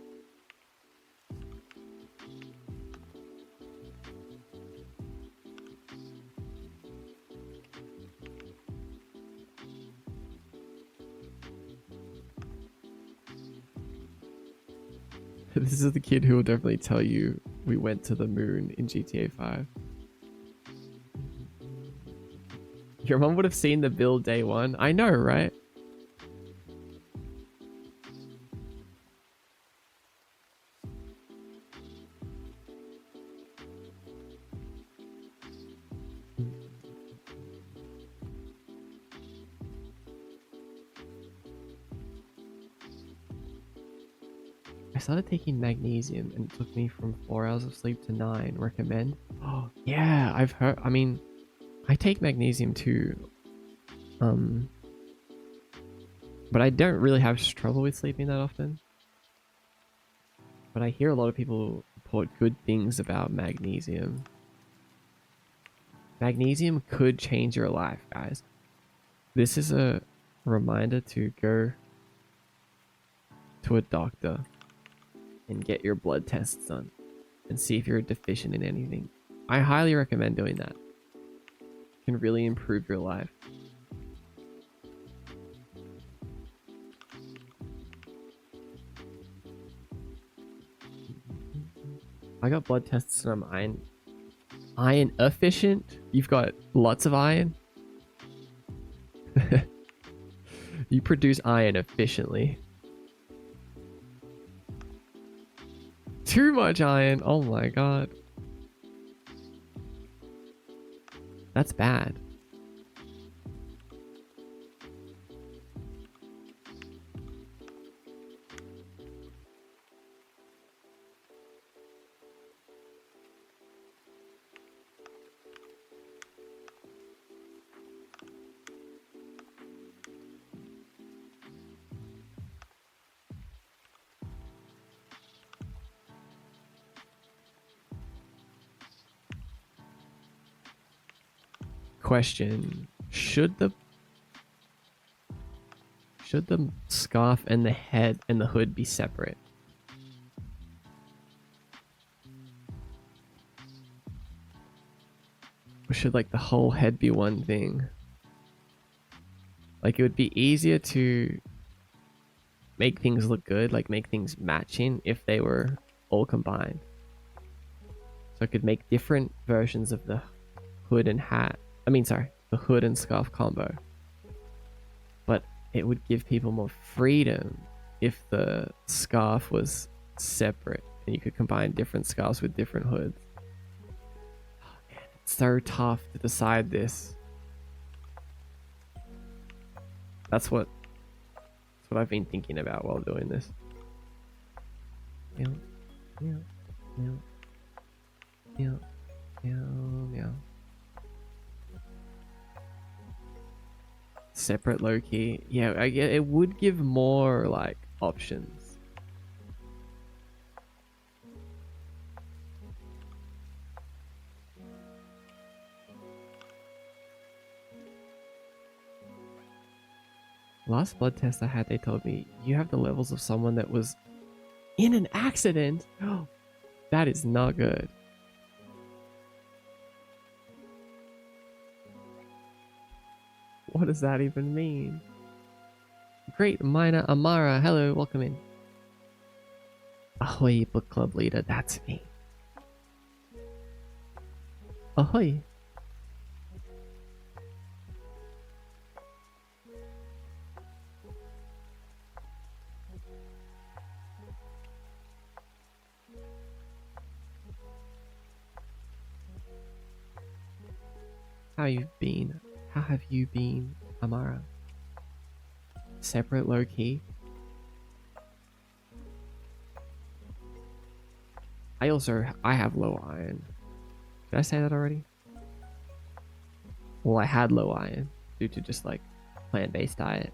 This is the kid who will definitely tell you we went to the moon in GTA 5. Your mom would have seen the build day one. I know, right? I started taking magnesium and it took me from 4 hours of sleep to 9. Recommend? Oh, yeah, I've heard. I mean, I take magnesium too. But I don't really have trouble with sleeping that often. But I hear a lot of people report good things about magnesium. Magnesium could change your life, guys. This is a reminder to go to a doctor and get your blood tests done and see if you're deficient in anything. I highly recommend doing that. It can really improve your life. I got blood tests and I'm iron efficient. You've got lots of iron. You produce iron efficiently. Too much iron. Oh my god. That's bad. Question: should the scarf and the head and the hood be separate? Or should like the whole head be one thing? Like it would be easier to make things look good, like make things matching if they were all combined. So I could make different versions of the hood and hat. I mean, sorry, the hood and scarf combo. But it would give people more freedom if the scarf was separate and you could combine different scarves with different hoods. Oh, man, it's so tough to decide this. That's what I've been thinking about while doing this. Meow, meow, meow, meow, meow, meow. Separate low key. Yeah, I get it would give more like options. Last blood test I had, they told me you have the levels of someone that was in an accident. That is not good. What does that even mean? Great Minor Amara, hello, welcome in. Ahoy, book club leader, that's me. Ahoy. How you've been? How have you been, Amara? Separate low key. I have low iron. Did I say that already? Well, I had low iron due to just like plant-based diet.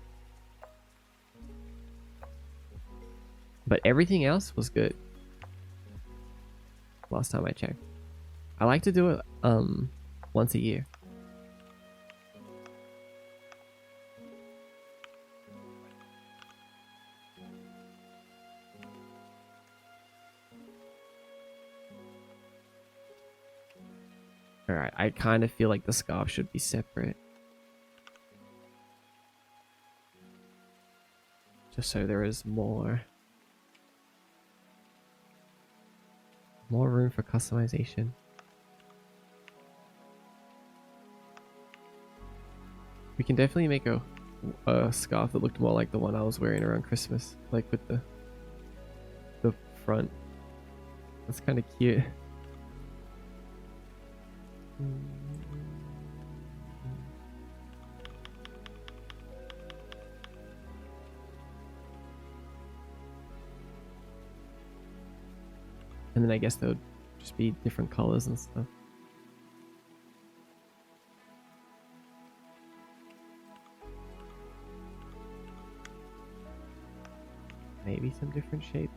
But everything else was good. Last time I checked. I like to do it once a year. Alright, I kind of feel like the scarf should be separate. Just so there is more room for customization. We can definitely make a scarf that looked more like the one I was wearing around Christmas, like with the front. That's kind of cute. And then I guess there would just be different colors and stuff. Maybe some different shapes.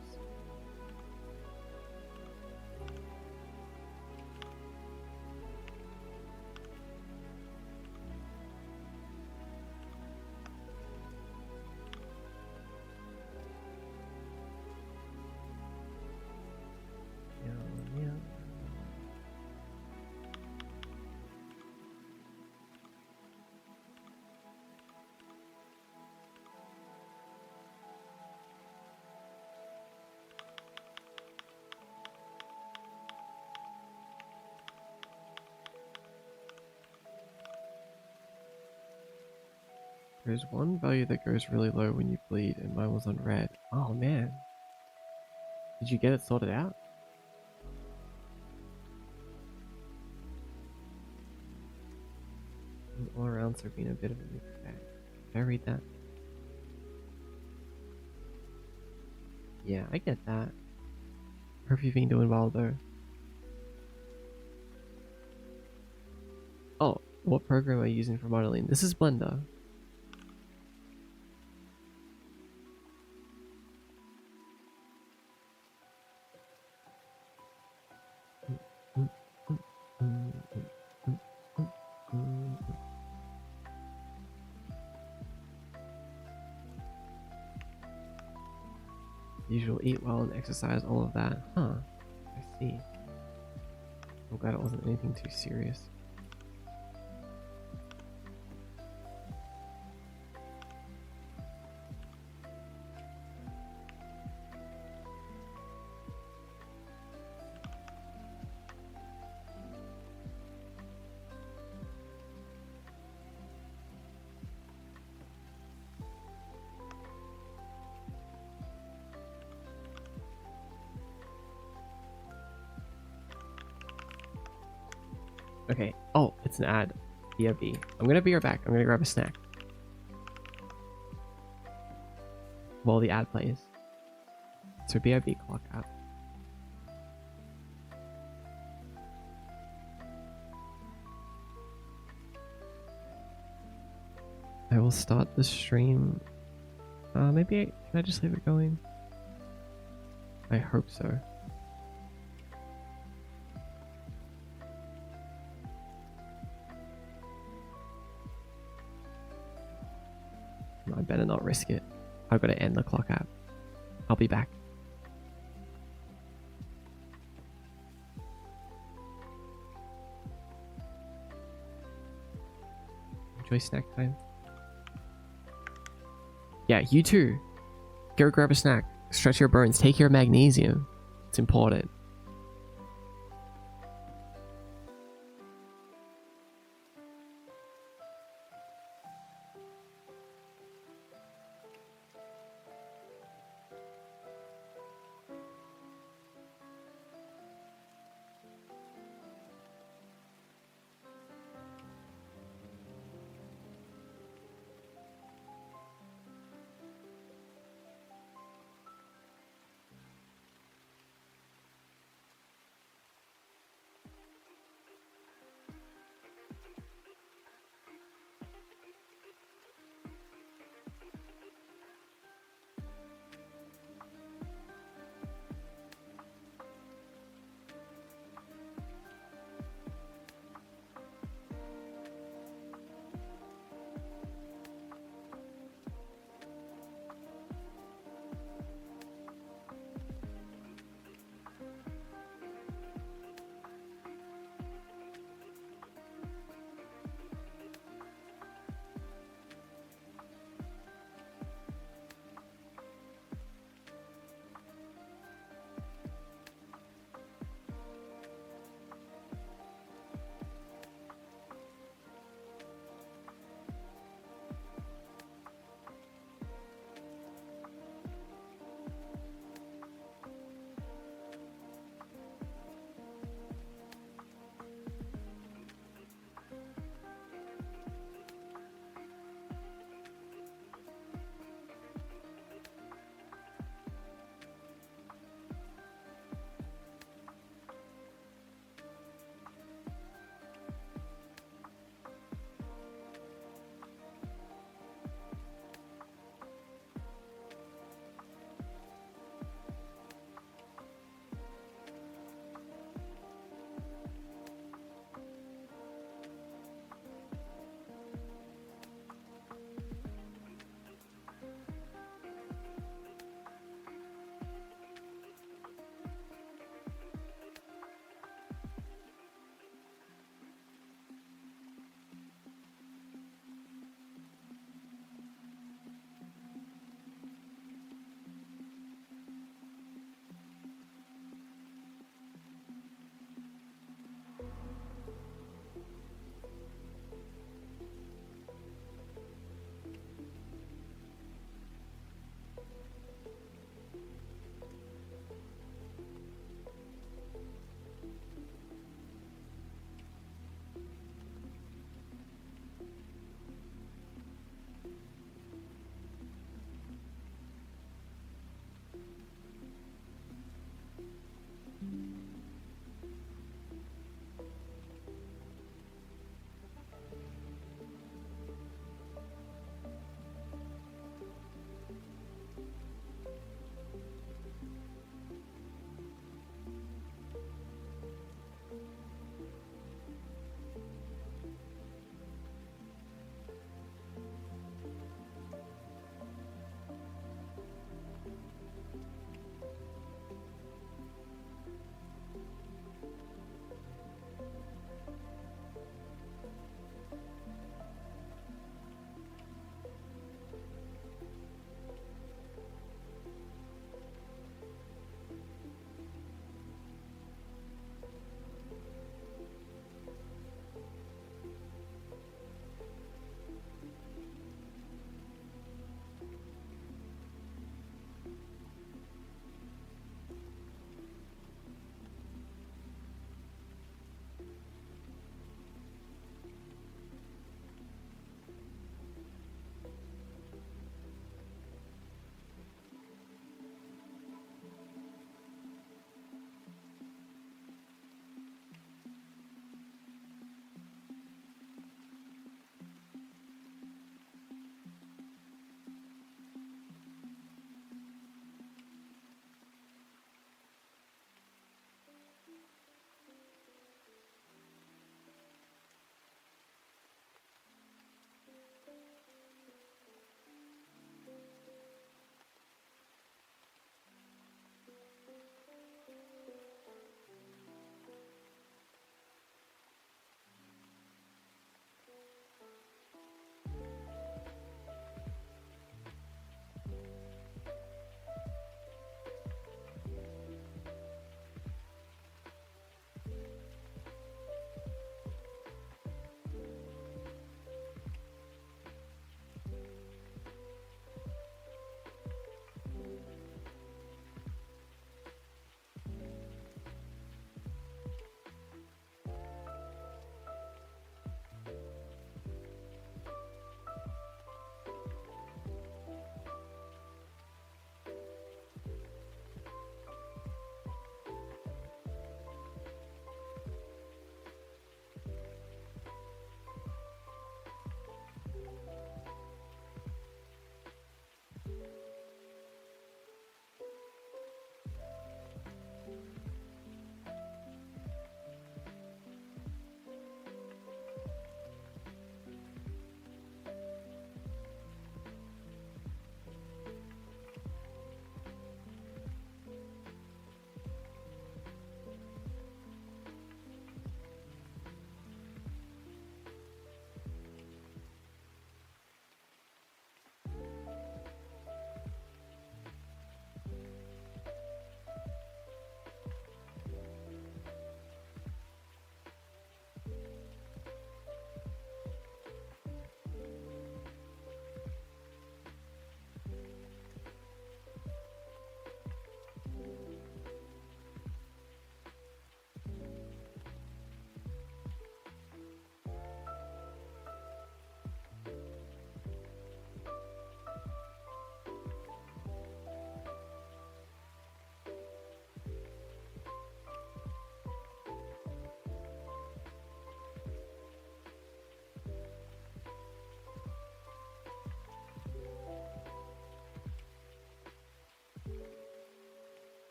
There's one value that goes really low when you bleed, and mine was on red. Oh man. Did you get it sorted out? All arounds have been a bit of a mixed bag. Did I read that? Yeah, I get that. Hope you've been doing well though. Oh, what program are you using for modeling? This is Blender. You'll eat well and exercise, all of that. Huh. I see. I'm glad it wasn't anything too serious. Okay. Oh, it's an ad. BRB. I'm gonna be right back. I'm gonna grab a snack while the ad plays. So BRB clock app. I will start the stream. Maybe can I just leave it going? I hope so. I better not risk it. I've got to end the clock app. I'll be back. Enjoy snack time. Yeah, you too. Go grab a snack. Stretch your bones. Take your magnesium. It's important.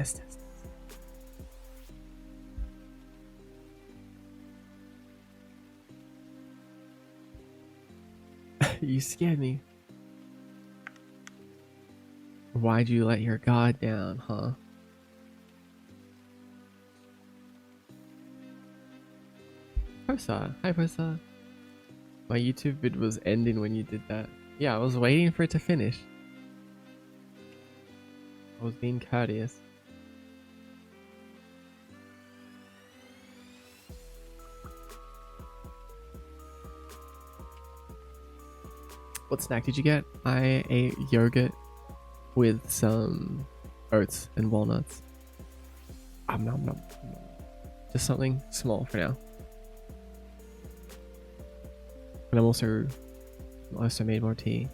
Test, test. You scared me. Why'd you let your guard down, huh? Prosa. Hi, Prosa. My YouTube vid was ending when you did that. Yeah, I was waiting for it to finish. I was being courteous. What snack did you get? I ate yogurt with some oats and walnuts. Nom, nom. Just something small for now. And I'm also made more tea.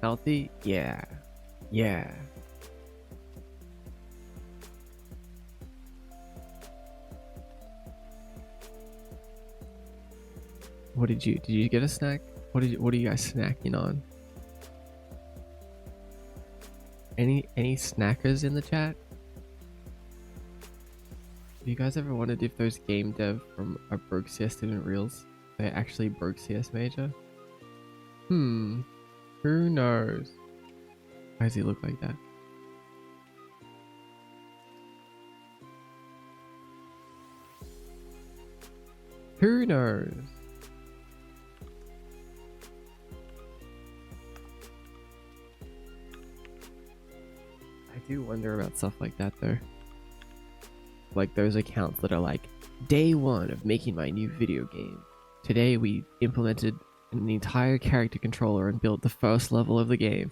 Healthy? Yeah. Yeah. What did you get a snack? What are you guys snacking on? Any snackers in the chat? Have you guys ever wondered if those game dev from a broke CS student reels? They actually broke CS major? Who knows? Why does he look like that? Who knows? I do wonder about stuff like that though. Like those accounts that are like, day one of making my new video game. Today we implemented an entire character controller and built the first level of the game.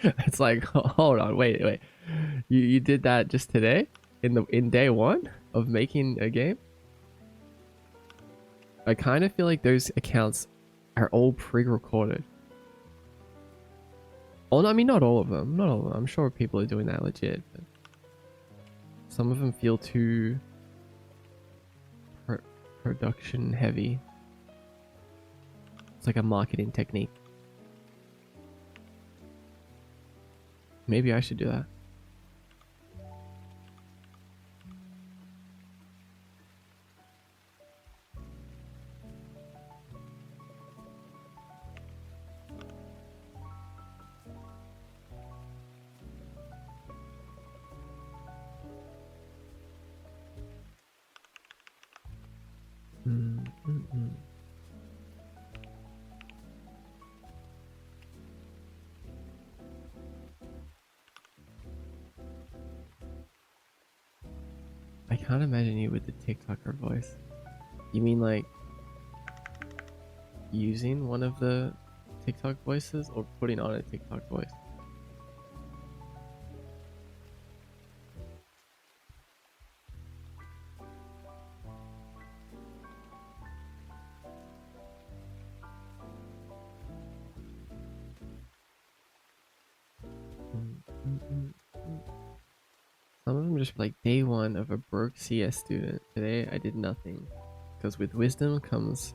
It's like, hold on, wait. You did that just today? In day one of making a game? I kind of feel like those accounts are all pre-recorded. Oh, I mean, not all of them. Not all of them. I'm sure people are doing that legit. But some of them feel too production heavy. It's like a marketing technique. Maybe I should do that. I can't imagine you with the TikToker voice. You mean like using one of the TikTok voices or putting on a TikTok voice? Some of them just like day one of a broke CS student. Today I did nothing. Because wisdom comes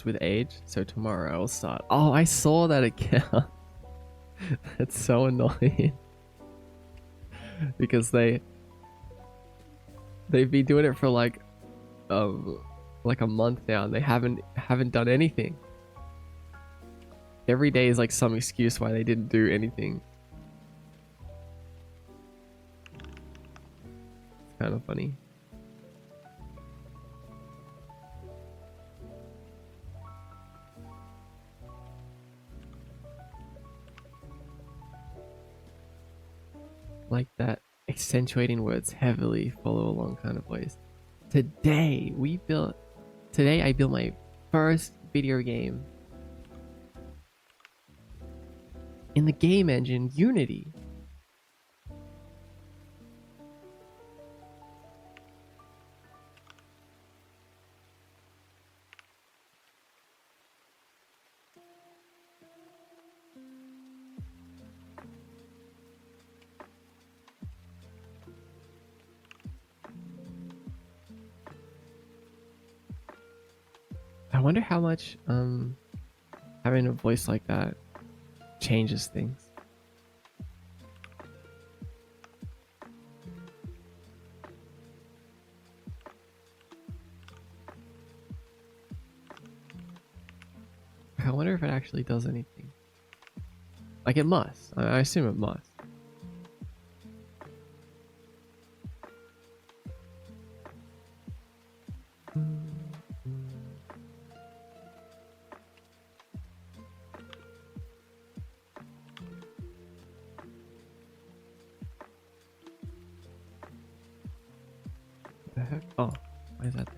with age, so tomorrow I will start. Oh, I saw that account. That's so annoying. Because they've been doing it for like a month now and they haven't done anything. Every day is like some excuse why they didn't do anything. It's kind of funny. Like that accentuating words heavily follow along kind of ways. Today I built my first video game in the game engine Unity. I wonder how much having a voice like that changes things. I wonder if it actually does anything. Like it must. I assume it must. What the heck? Oh, why is that there?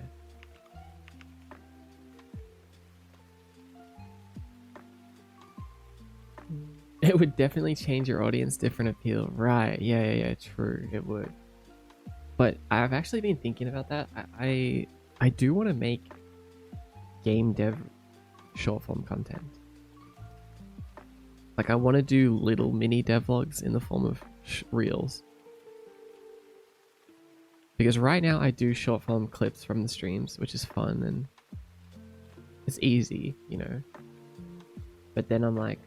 It would definitely change your audience, different appeal. Right. Yeah, true. It would. But I've actually been thinking about that. I do want to make game dev short form content. Like I want to do little mini devlogs in the form of reels. Because right now I do short form clips from the streams, which is fun and it's easy, you know. But then I'm like,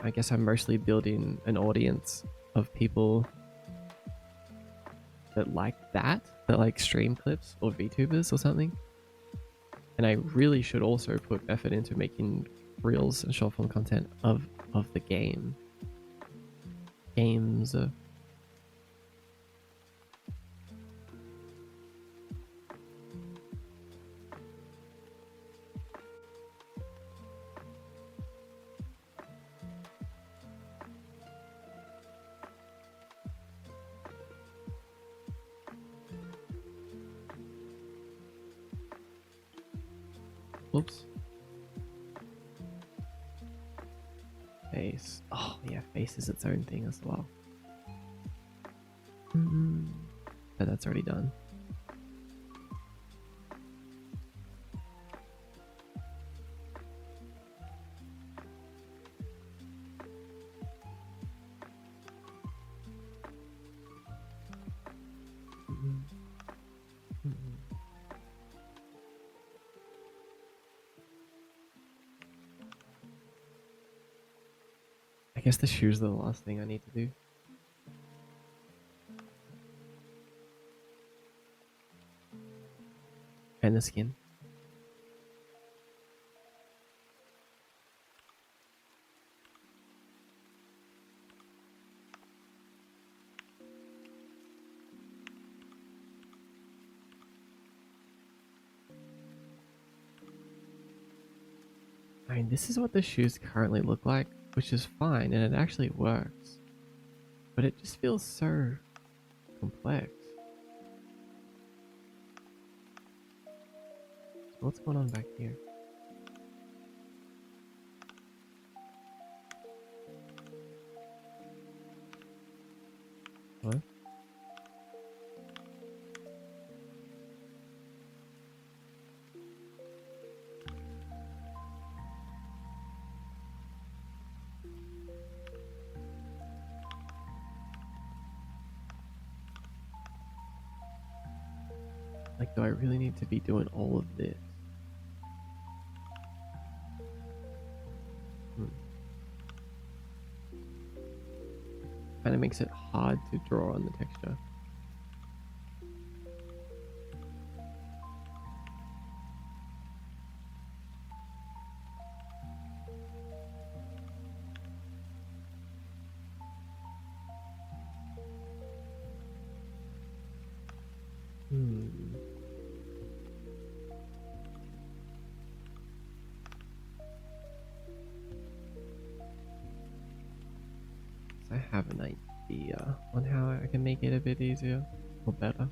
I guess I'm mostly building an audience of people that like that like stream clips or VTubers or something. And I really should also put effort into making reels and short form content of the game. Games. Whoops. Face. Oh yeah, face is its own thing as well. But that's already done. I guess the shoes are the last thing I need to do. And the skin. I mean, this is what the shoes currently look like, which is fine, and it actually works. But it just feels so complex. So what's going on back here? What? Like, do I really need to be doing all of this? Kind of makes it hard to draw on the texture. I have an idea on how I can make it a bit easier or better.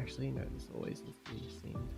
Actually, no, this always needs to be seamed.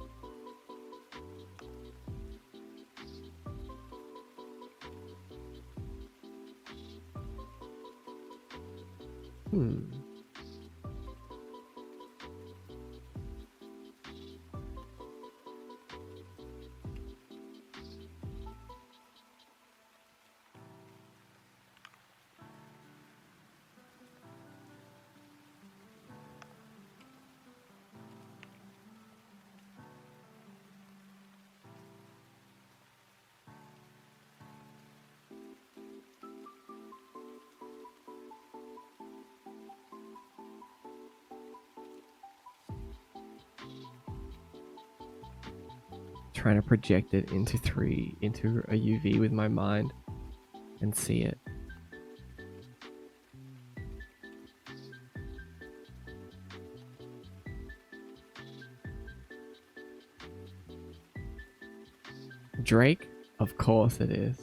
Trying to project it into a UV with my mind and see it. Drake? Of course it is.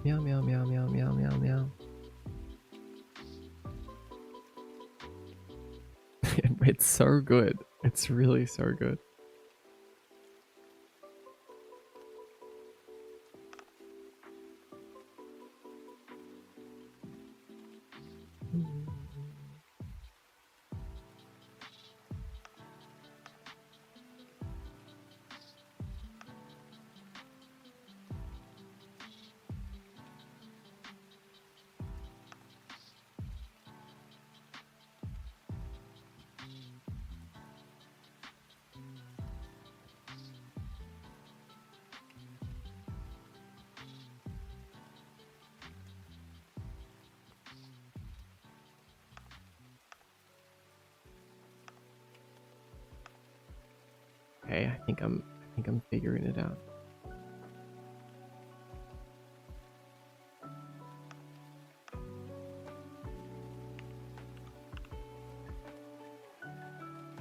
Meow, meow, meow, meow, meow, meow, meow. It's so good. It's really so good. Okay, I think I'm figuring it out.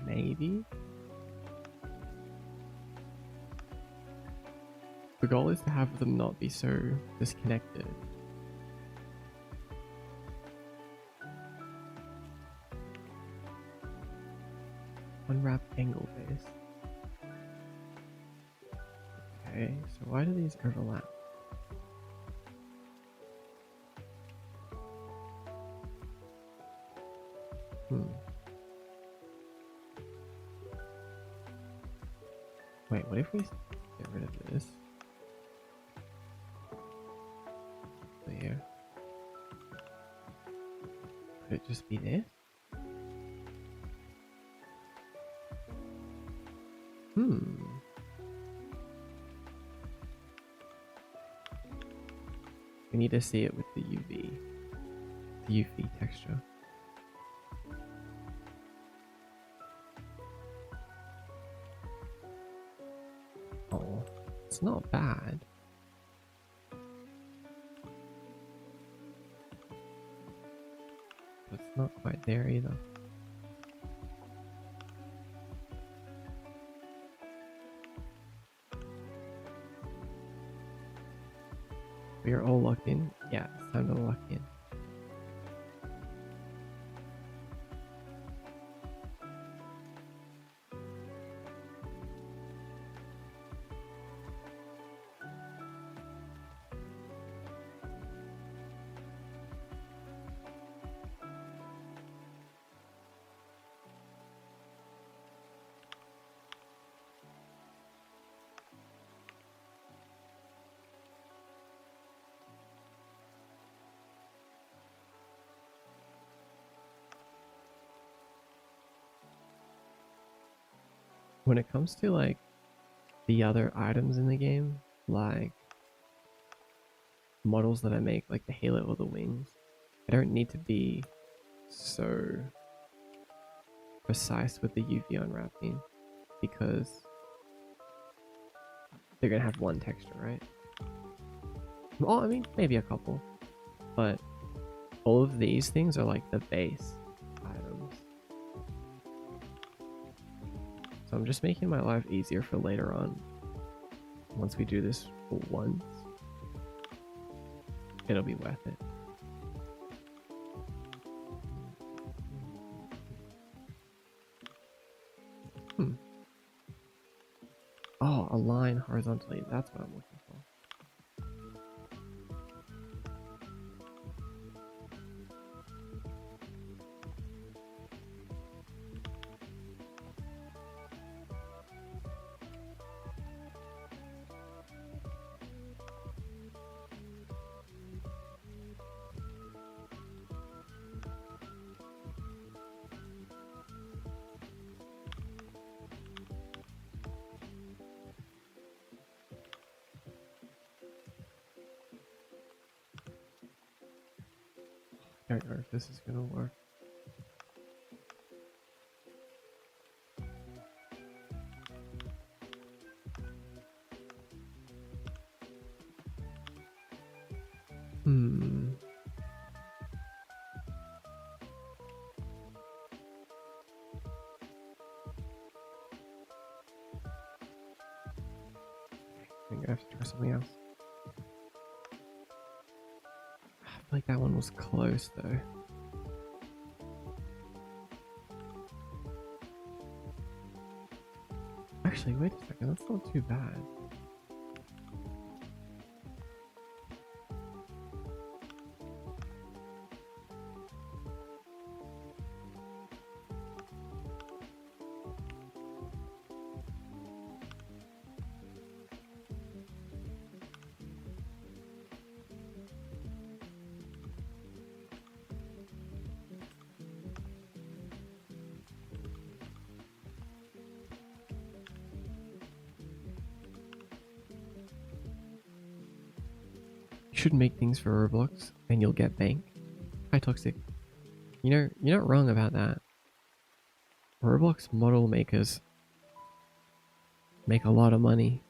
Maybe. The goal is to have them not be so disconnected. Unwrap angle base. Okay, so why do these overlap? Wait, what if we get rid of this? There. Could it just be this? We need to see it with the UV texture. Oh, it's not bad. But it's not quite there either. We are all locked in. Yeah, it's time to lock in. When it comes to like the other items in the game, like models that I make, like the halo or the wings, I don't need to be so precise with the UV unwrapping because they're gonna have one texture, right? Well, I mean, maybe a couple, but all of these things are like the base items. So I'm just making my life easier for later on, once we do this for once. it'll be worth it. Hmm. Oh, a line horizontally. That's what I'm looking for. I don't know if this is gonna work. Hmm. I think I have to try something else. I feel like that one was close though. Actually, wait a second. That's not too bad. You should make things for Roblox and you'll get bank. Hi Toxic. You know, you're not wrong about that. Roblox model makers make a lot of money.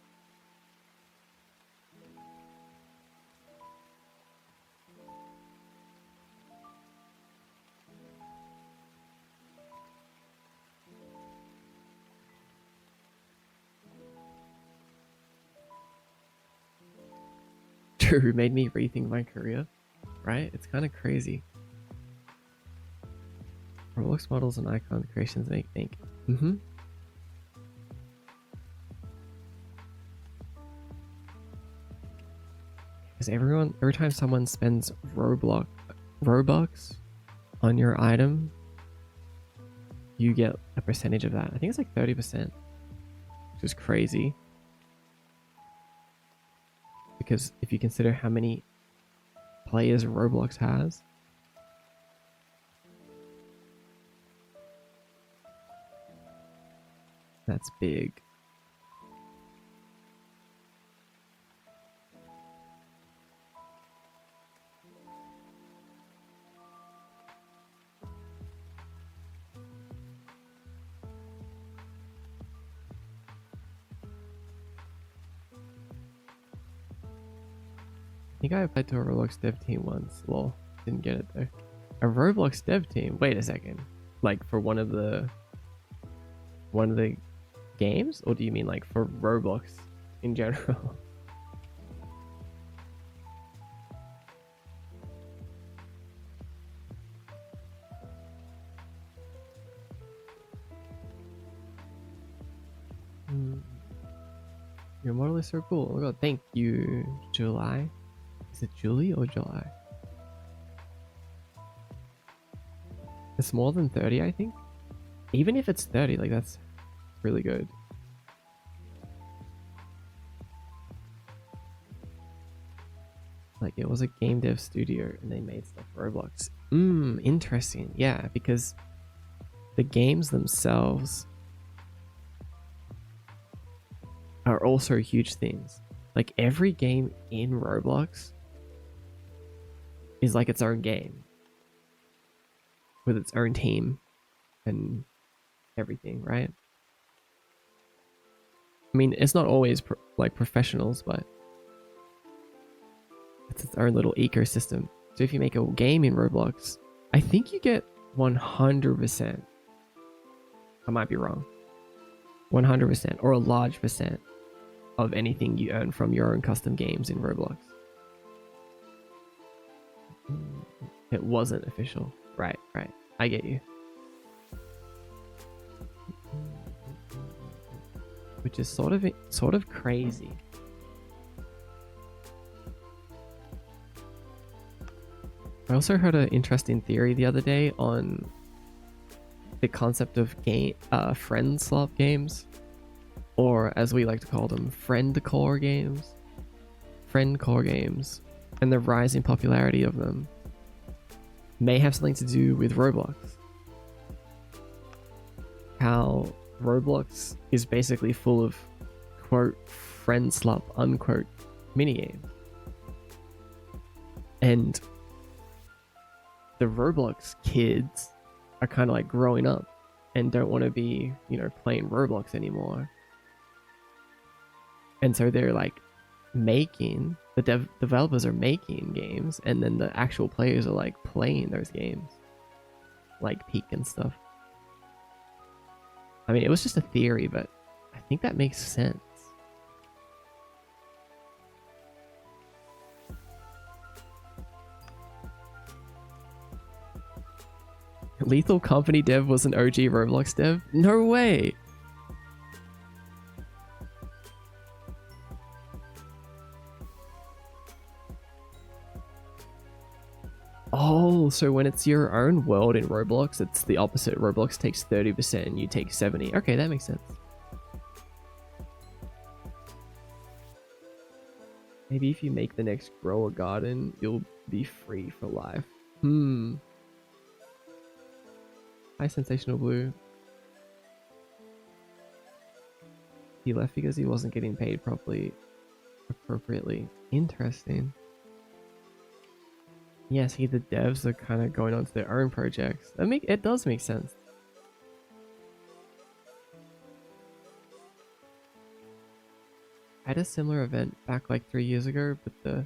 True, made me rethink my career, right? It's kind of crazy. Roblox models and icon creations make bank. Because every time someone spends Robux on your item, you get a percentage of that. I think it's like 30%, which is crazy. Because if you consider how many players Roblox has, that's big. I think I applied to a Roblox dev team once. Lol, didn't get it though. A Roblox dev team? Wait a second. Like for one of the games, or do you mean like for Roblox in general? Your model is so cool. Oh my god, thank you, July. Is it Julie or July? It's more than 30, I think. Even if it's 30, like that's really good. Like it was a game dev studio and they made stuff for Roblox. Interesting. Yeah, because the games themselves are also huge things. Like every game in Roblox is like its own game with its own team and everything, right? I mean, it's not always like professionals, but it's its own little ecosystem. So if you make a game in Roblox, I think you get 100%. I might be wrong. 100% or a large percent of anything you earn from your own custom games in Roblox. It wasn't official. Right, right. I get you. Which is sort of crazy. I also heard an interesting theory the other day on the concept of friend slot games, or as we like to call them, friend core games, and the rising popularity of them may have something to do with Roblox. How Roblox is basically full of quote friend slot unquote minigames, and the Roblox kids are kind of like growing up and don't want to be, playing Roblox anymore. And so they're like developers are making games, and then the actual players are like playing those games, like Peak and stuff. I mean, it was just a theory, but I think that makes sense. Lethal Company dev was an OG Roblox dev? No way! Oh, so when it's your own world in Roblox, it's the opposite. Roblox takes 30% and you take 70%. Okay, that makes sense. Maybe if you make the next grow a garden, you'll be free for life. Hi, Sensational Blue. He left because he wasn't getting paid appropriately. Interesting. Yeah, see, the devs are kind of going on to their own projects. It does make sense. I had a similar event back like 3 years ago, but the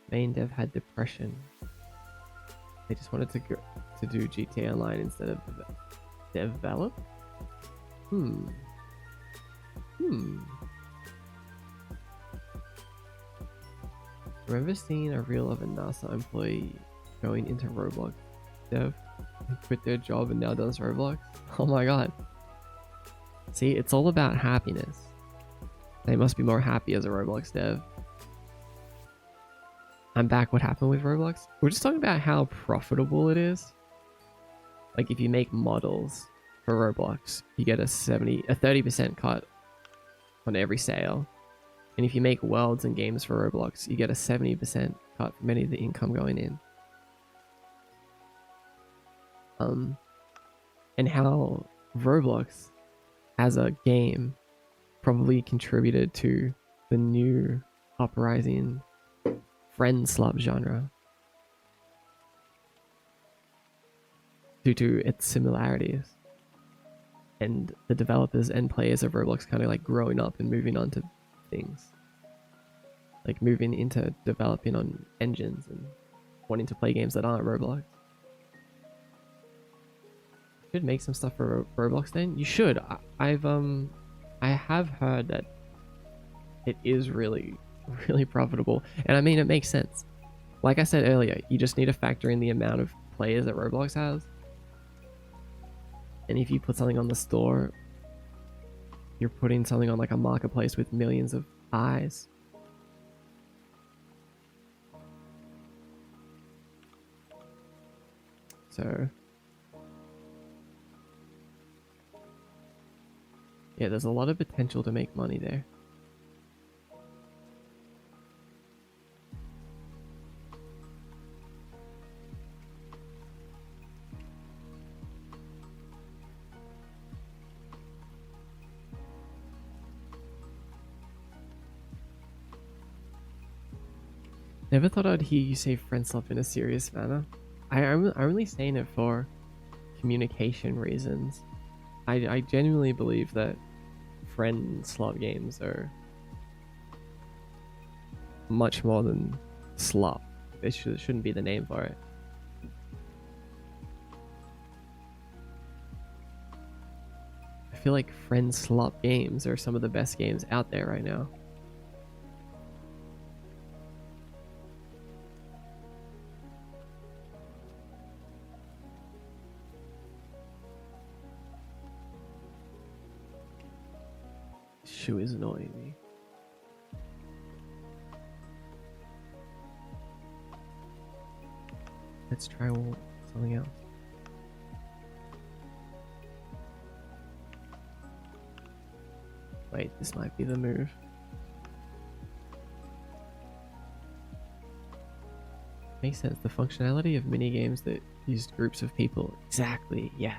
main dev had depression. They just wanted to do GTA Online instead of develop. Remember seeing a reel of a NASA employee going into Roblox dev and quit their job and now does Roblox? Oh my god. See, it's all about happiness. They must be more happy as a Roblox dev. I'm back. What happened with Roblox? We're just talking about how profitable it is. Like if you make models for Roblox, you get a 30% cut on every sale. And if you make worlds and games for Roblox, you get a 70% cut from any of the income going in. And how Roblox as a game probably contributed to the new uprising friend slot genre due to its similarities, and the developers and players of Roblox kind of like growing up and moving on to things, like moving into developing on engines and wanting to play games that aren't Roblox. Should make some stuff for Roblox then. You should. I have heard that it is really profitable, and I mean, it makes sense. Like I said earlier, you just need to factor in the amount of players that Roblox has, and if you put something on the store, you're putting something on like a marketplace with millions of eyes. So yeah, there's a lot of potential to make money there. Never thought I'd hear you say friend slot in a serious manner. I'm only saying it for communication reasons. I genuinely believe that friend slot games are much more than slot. It shouldn't be the name for it. I feel like friend slot games are some of the best games out there right now. shoe is annoying me. Let's try something else. Wait, this might be the move. Makes sense. The functionality of minigames that use groups of people. Exactly, yeah.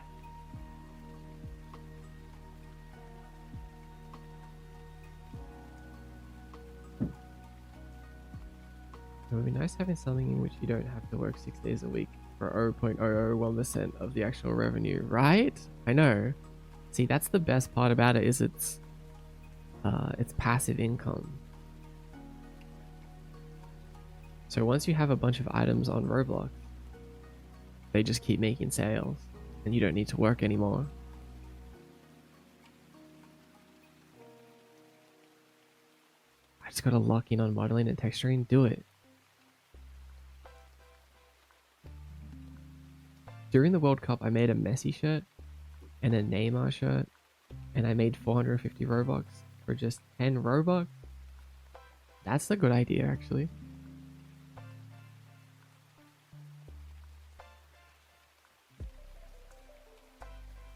It would be nice having something in which you don't have to work 6 days a week for 0.001% of the actual revenue, right? I know. See, that's the best part about it, is it's passive income. So once you have a bunch of items on Roblox, they just keep making sales and you don't need to work anymore. I just gotta lock in on modeling and texturing. Do it. During the World Cup, I made a Messi shirt and a Neymar shirt, and I made 450 Robux for just 10 Robux. That's a good idea, actually.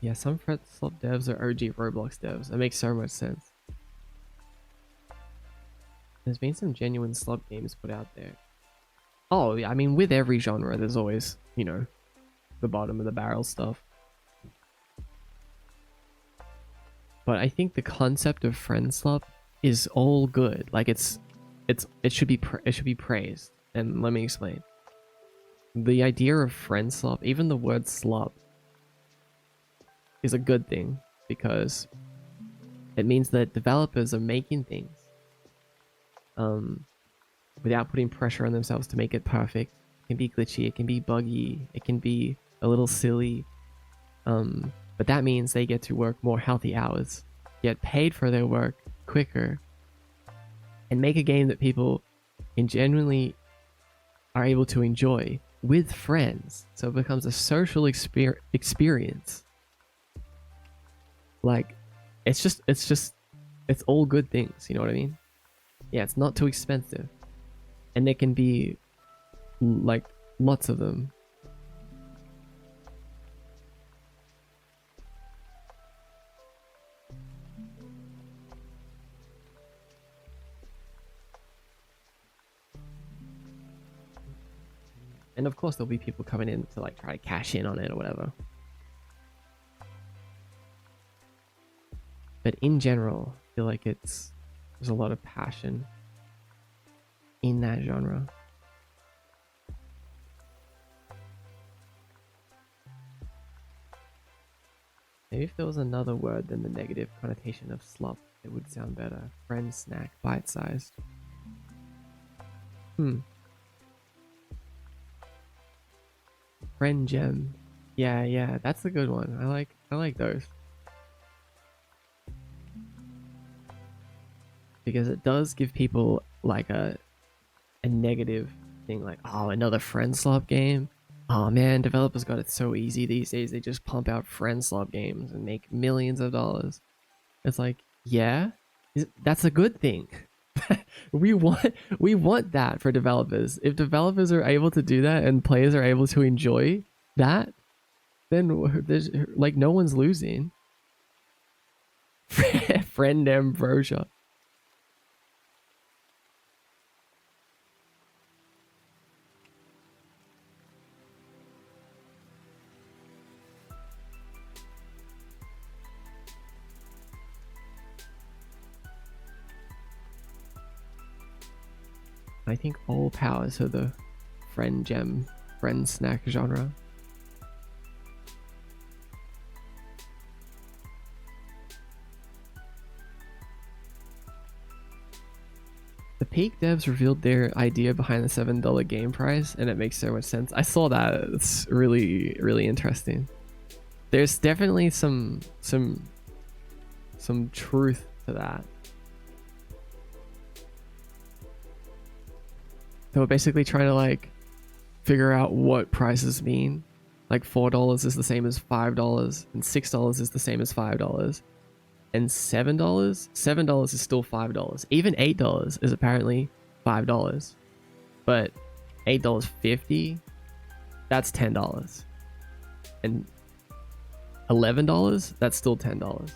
Yeah, some Fret Slop devs are OG Roblox devs. That makes so much sense. There's been some genuine slop games put out there. Oh, yeah, I mean, with every genre, there's always, you know, the bottom of the barrel stuff. But I think the concept of friend slop is all good. Like it should be praised. And let me explain. The idea of friend slop, even the word slop, is a good thing because it means that developers are making things without putting pressure on themselves to make it perfect. It can be glitchy, it can be buggy, it can be a little silly, but that means they get to work more healthy hours, get paid for their work quicker, and make a game that people genuinely are able to enjoy with friends. So it becomes a social experience. Like, it's all good things, you know what I mean? Yeah, it's not too expensive. And there can be, like, lots of them. And of course there'll be people coming in to, like, try to cash in on it or whatever. But in general, I feel like there's a lot of passion in that genre. Maybe if there was another word than the negative connotation of slop, it would sound better. Friend snack, bite-sized. Friend gem. Yeah, that's a good one. I like those. Because it does give people like a negative thing, like, oh, another friend slop game. Oh man, developers got it so easy these days. They just pump out friend slop games and make millions of dollars. It's like, yeah, that's a good thing. we want that for developers. If developers are able to do that and players are able to enjoy that, then there's like no one's losing. Friend ambrosia. I think all power to the friend gem, friend snack genre. The Peak devs revealed their idea behind the $7 game price, and it makes so much sense. I saw that. It's really, really interesting. There's definitely some truth to that. They were basically trying to like figure out what prices mean. Like $4 is the same as $5 and $6 is the same as $5. and $7. $7 is still $5. Even $8 is apparently $5. But $8.50, that's $10. And $11, that's still $10.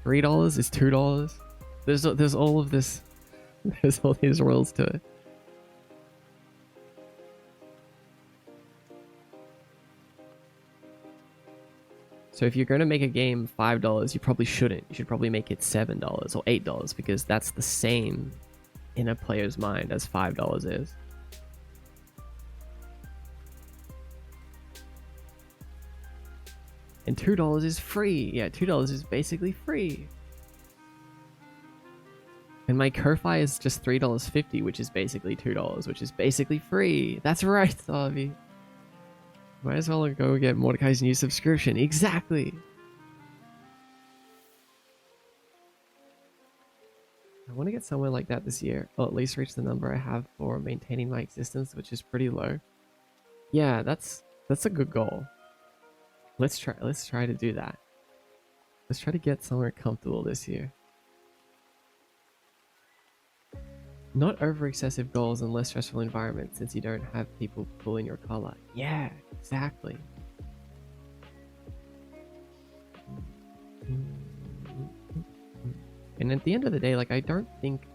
$3 is $2. There's all of this. There's all these rules to it. So if you're going to make a game $5, you probably shouldn't. You should probably make it $7 or $8 because that's the same in a player's mind as $5 is. And $2 is free. Yeah, $2 is basically free. And my Ko-Fi is just $3.50, which is basically $2, which is basically free. That's right, Harvey. Might as well go get Mordecai's new subscription. Exactly. I want to get somewhere like that this year, or at least reach the number I have for maintaining my existence, which is pretty low. Yeah, that's a good goal. Let's try to do that. Let's try to get somewhere comfortable this year. Not over excessive goals and less stressful environment since you don't have people pulling your collar. Yeah, exactly. And at the end of the day, like, I don't think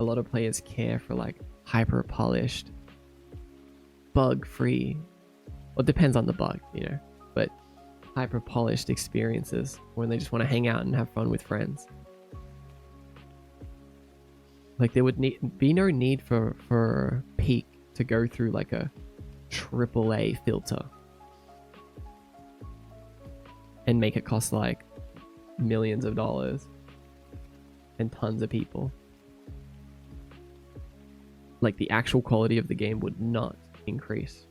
a lot of players care for like hyper polished, bug free. Well, it depends on the bug, you know, but hyper polished experiences when they just want to hang out and have fun with friends. Like, there would be no need for Peak to go through like a AAA filter and make it cost like millions of dollars and tons of people. Like, the actual quality of the game would not increase.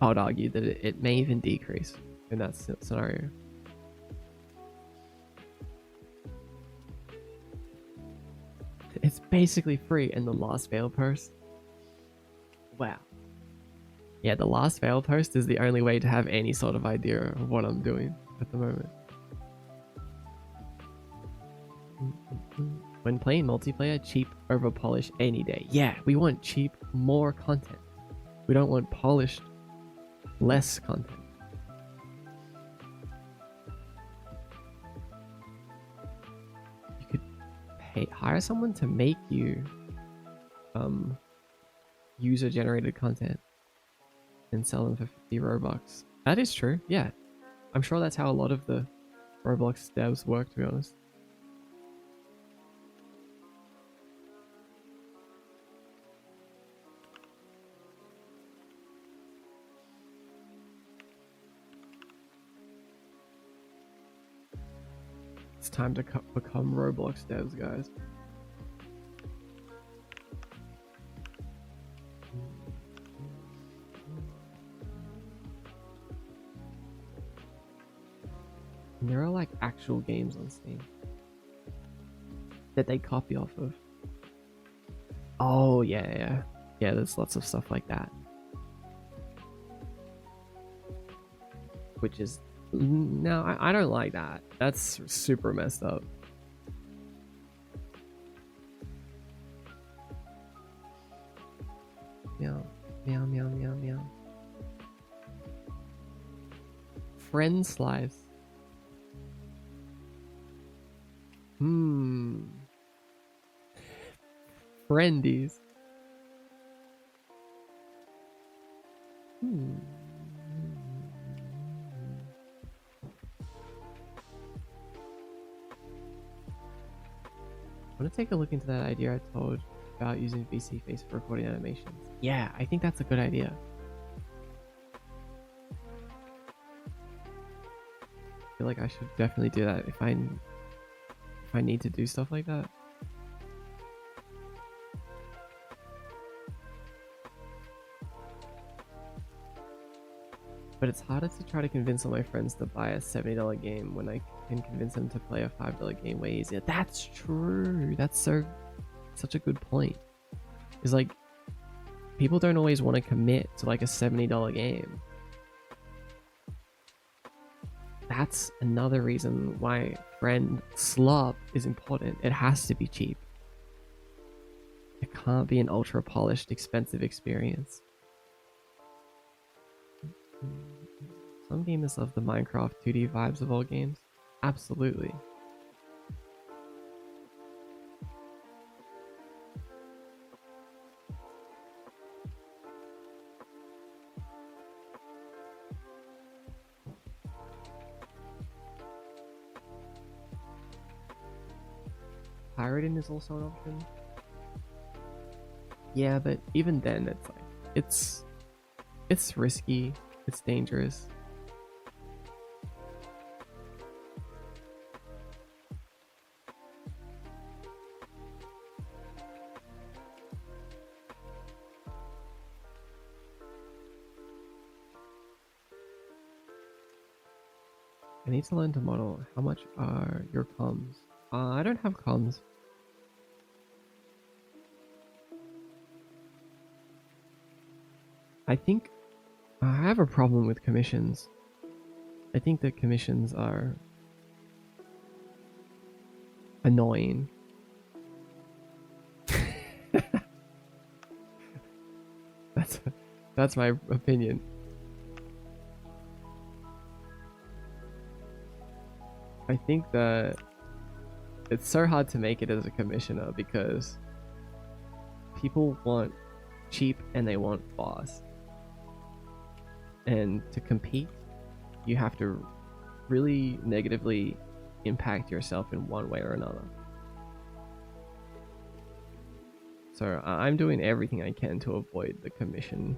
I would argue that it may even decrease in that scenario. It's basically free. And the last fail post, wow. Yeah, the last fail post is the only way to have any sort of idea of what I'm doing at the moment. When playing multiplayer, cheap over polished any day. Yeah, we want cheap, more content. We don't want polished, less content. You could hire someone to make you user-generated content and sell them for 50 Robux. That is true, yeah. I'm sure that's how a lot of the Roblox devs work, to be honest. It's time to become Roblox devs, guys. And there are like actual games on Steam that they copy off of. Oh yeah, there's lots of stuff like that, which is, no, I don't like that. That's super messed up. Meow, meow, meow, meow, meow. Friend slice. Friendies. I want to take a look into that idea I told about using VC face for recording animations. Yeah, I think that's a good idea. I feel like I should definitely do that if I need to do stuff like that. But it's harder to try to convince all my friends to buy a $70 game when I can convince them to play a $5 game way easier. That's true. That's such a good point. Is like, people don't always want to commit to like a $70 game. that's another reason why friend slop is important. It has to be cheap. It can't be an ultra polished, expensive experience. Some gamers love the Minecraft 2D vibes of all games. Absolutely. Pirating is also an option. Yeah, but even then, it's like it's risky. It's dangerous. I need to learn to model. How much are your comms? I don't have comms. I think I have a problem with commissions. I think that commissions are annoying. that's that's my opinion. I think that it's so hard to make it as a commissioner because people want cheap and they want fast. And to compete, you have to really negatively impact yourself in one way or another. So I'm doing everything I can to avoid the commission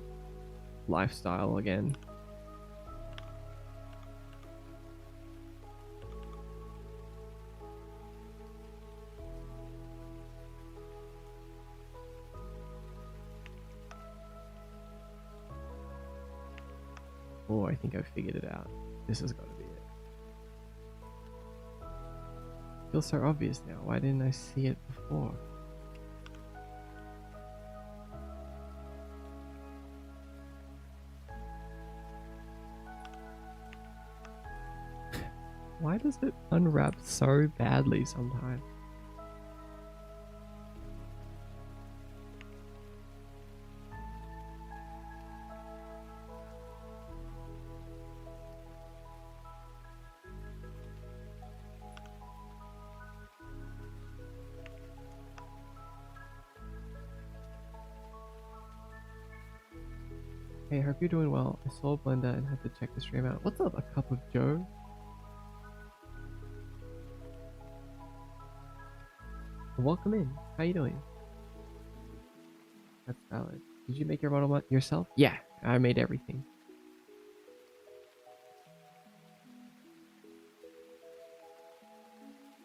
lifestyle again. Oh, I think I figured it out. This has got to be it. Feels so obvious now. Why didn't I see it before? Why does it unwrap so badly sometimes? Hey, hope you're doing well. I saw Blender and had to check the stream out. What's up, a cup of Joe? Welcome in. How you doing? That's valid. Did you make your model yourself? Yeah, I made everything.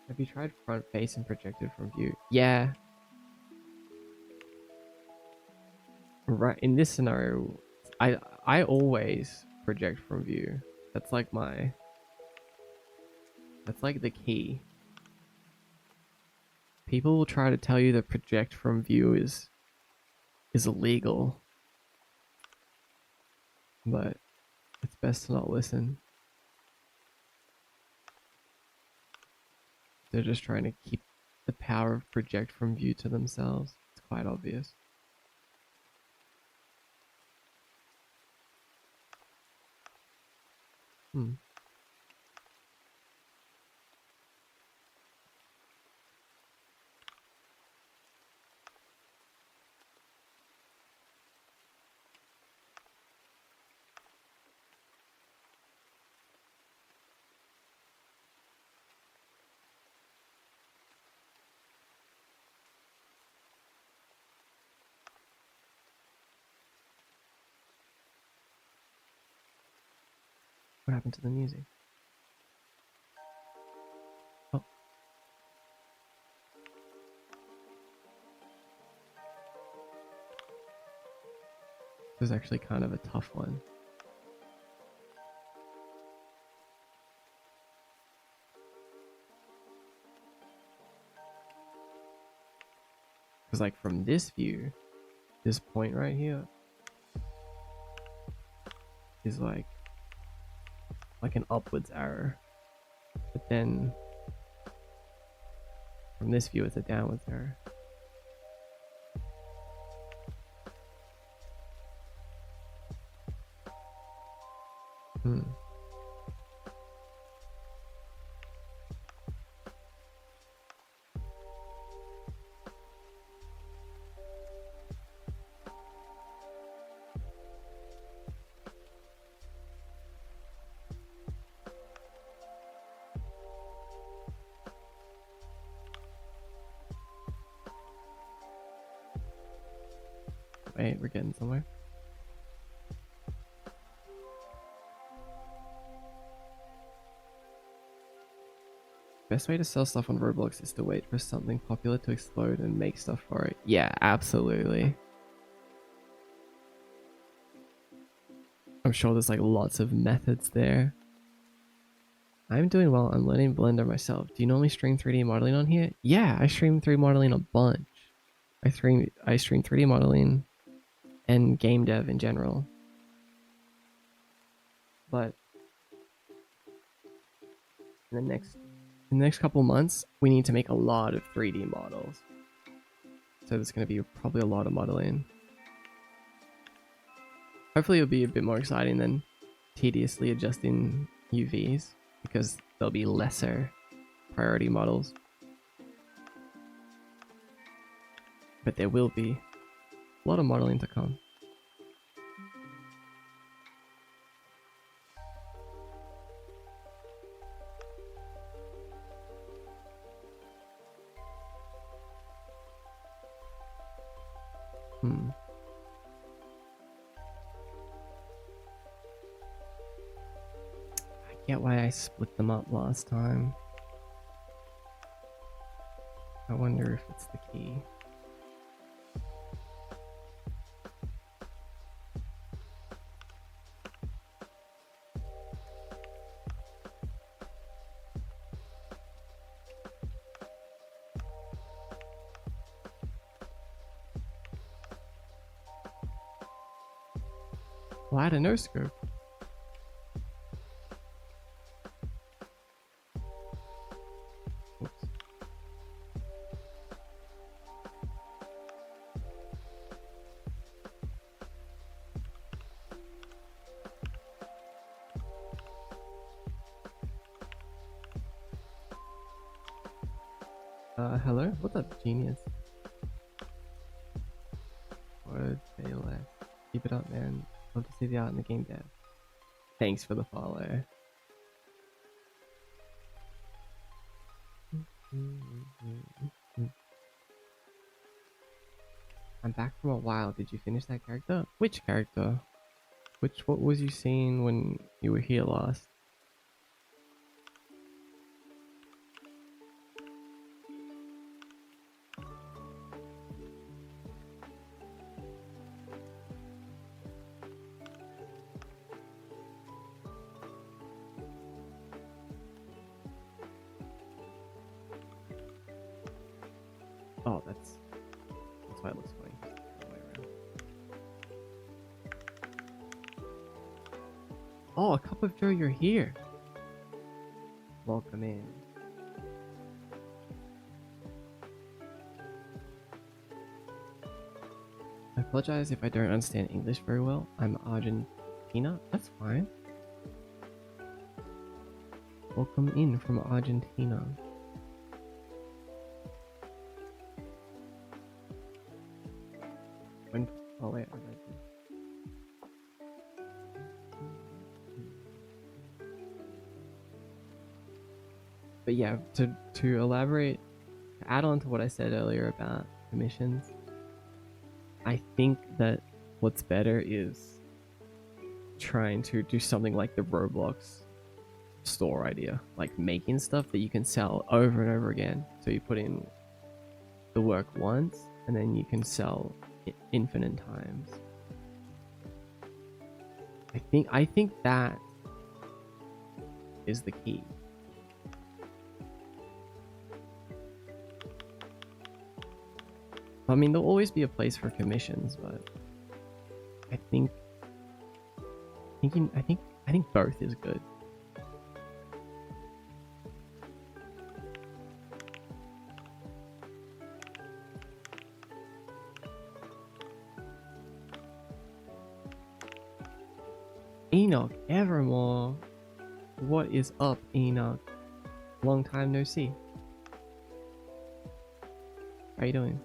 Have you tried front face and projected from view? Yeah. Right, in this scenario, I always project from view. That's like that's like the key. People will try to tell you that project from view is illegal, but it's best to not listen. They're just trying to keep the power of project from view to themselves. It's quite obvious. What happened to the music? Oh. This is actually kind of a tough one. Because like from this view, this point right here is like like an upwards arrow, but then from this view it's a downwards arrow. Hmm. Wait, we're getting somewhere. Best way to sell stuff on Roblox is to wait for something popular to explode and make stuff for it. Yeah, absolutely. I'm sure there's like lots of methods there. I'm doing well. I'm learning Blender myself. Do you normally stream 3D modeling on here? Yeah, I stream 3D modeling a bunch. I stream 3D modeling and game dev in general. But in the next couple months, we need to make a lot of 3D models. So there's going to be probably a lot of modeling. Hopefully it'll be a bit more exciting than tediously adjusting UVs, because there'll be lesser priority models. But there will be a lot of modeling to come. I get why I split them up last time. I wonder if it's the key. Well, I had a no scope. Oops. Hello? What's up, genius? Word, say less. Keep it up, man. Love to see the art in the game dev. Thanks for the follow. I'm back from a while. Did you finish that character? Which character? What was you seeing when you were here last? Oh, that's why it looks funny. Other way around. Oh, a cup of Joe, you're here. Welcome in. I apologize if I don't understand English very well. I'm Argentina. That's fine. Welcome in from Argentina. Oh wait, I read this. But yeah, to elaborate, to add on to what I said earlier about commissions, I think that what's better is trying to do something like the Roblox store idea, like making stuff that you can sell over and over again. So you put in the work once and then you can sell it infinite times. I think that is the key. I mean, there'll always be a place for commissions, but I think both is good. Evermore. What is up, Enoch? Long time no see. How you doing?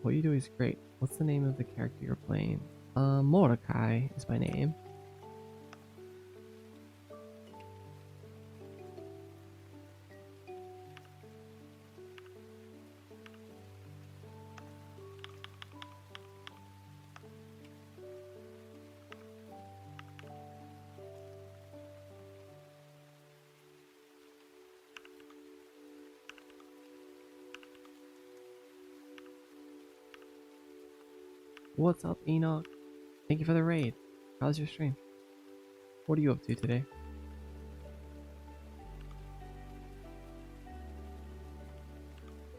What you do is great. What's the name of the character you're playing? Mordecai is my name. What's up, Enoch? Thank you for the raid. How's your stream? What are you up to today?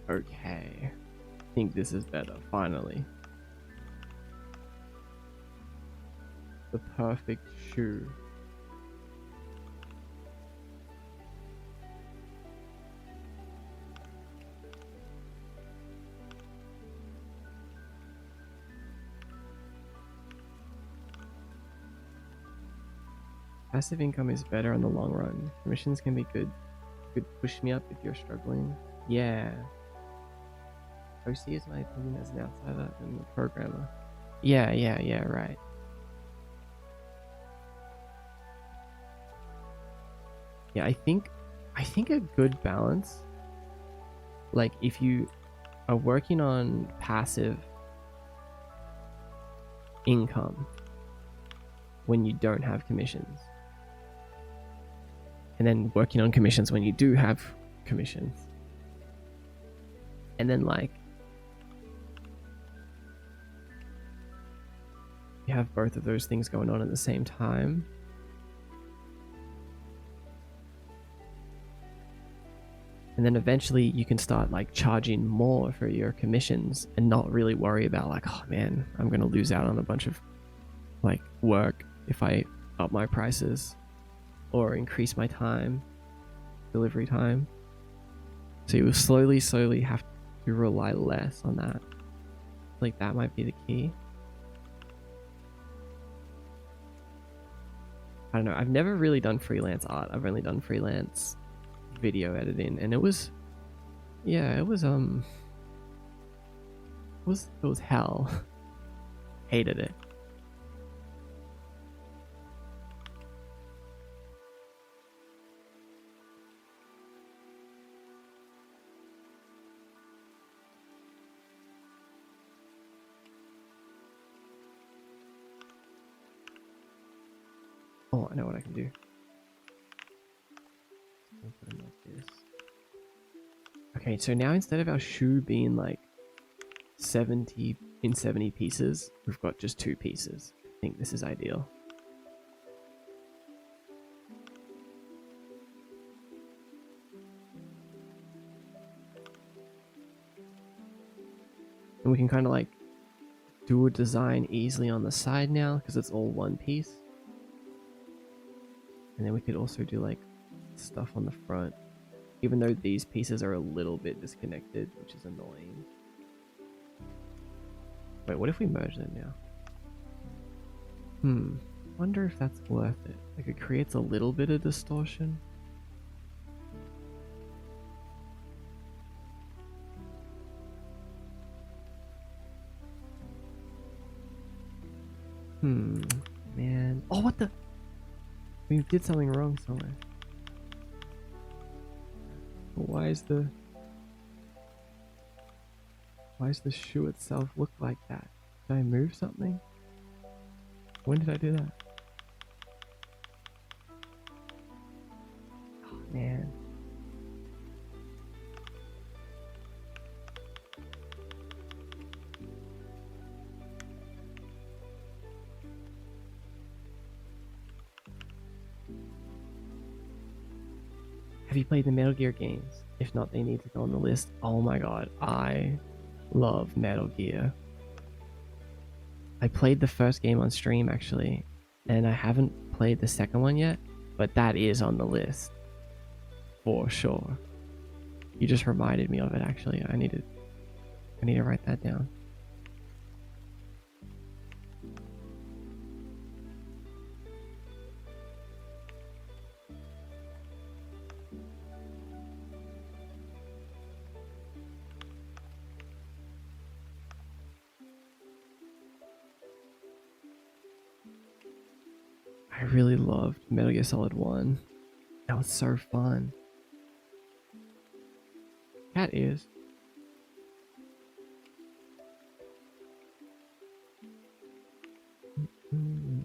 Okay. I think this is better, finally. The perfect shoe. Passive income is better in the long run. Commissions can be good. Could push me up if you're struggling. Yeah. OC is my opinion as an outsider and a programmer. Yeah, right. Yeah, I think a good balance, like if you are working on passive income when you don't have commissions, and then working on commissions when you do have commissions, and then like you have both of those things going on at the same time, and then eventually you can start like charging more for your commissions and not really worry about like, oh man, I'm gonna lose out on a bunch of like work if I up my prices or increase my delivery time. So you will slowly have to rely less on that. Like that might be the key. I don't know. I've never really done freelance art. I've only done freelance video editing, and it was hell. Hated it. Oh, I know what I can do. Open up this. Okay, so now instead of our shoe being like 70 pieces, we've got just 2 pieces. I think this is ideal. And we can kind of like do a design easily on the side now because it's all one piece. And then we could also do like stuff on the front, even though these pieces are a little bit disconnected, which is annoying. Wait, what if we merge them now? Wonder if that's worth it. Like it creates a little bit of distortion. Man. Oh, what the? We did something wrong somewhere. Why is the shoe itself look like that? Did I move something? When did I do that? Oh, man. Have you played the Metal Gear games? If not, they need to go on the list. Oh my god, I love Metal Gear. I played the first game on stream actually, and I haven't played the second one yet, but that is on the list for sure. You just reminded me of it actually. I need to write that down. I really loved Metal Gear Solid 1. That was so fun. Cat ears. Mm.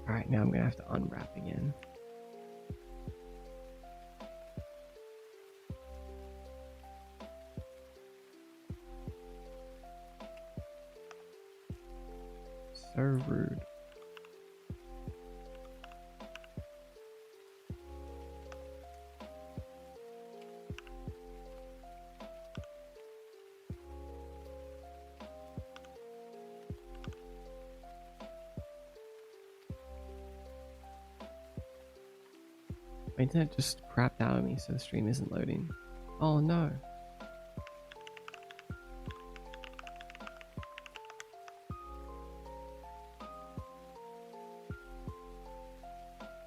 Alright, now I'm gonna have to unwrap again. So rude. My internet just crapped out on me, so the stream isn't loading. Oh no.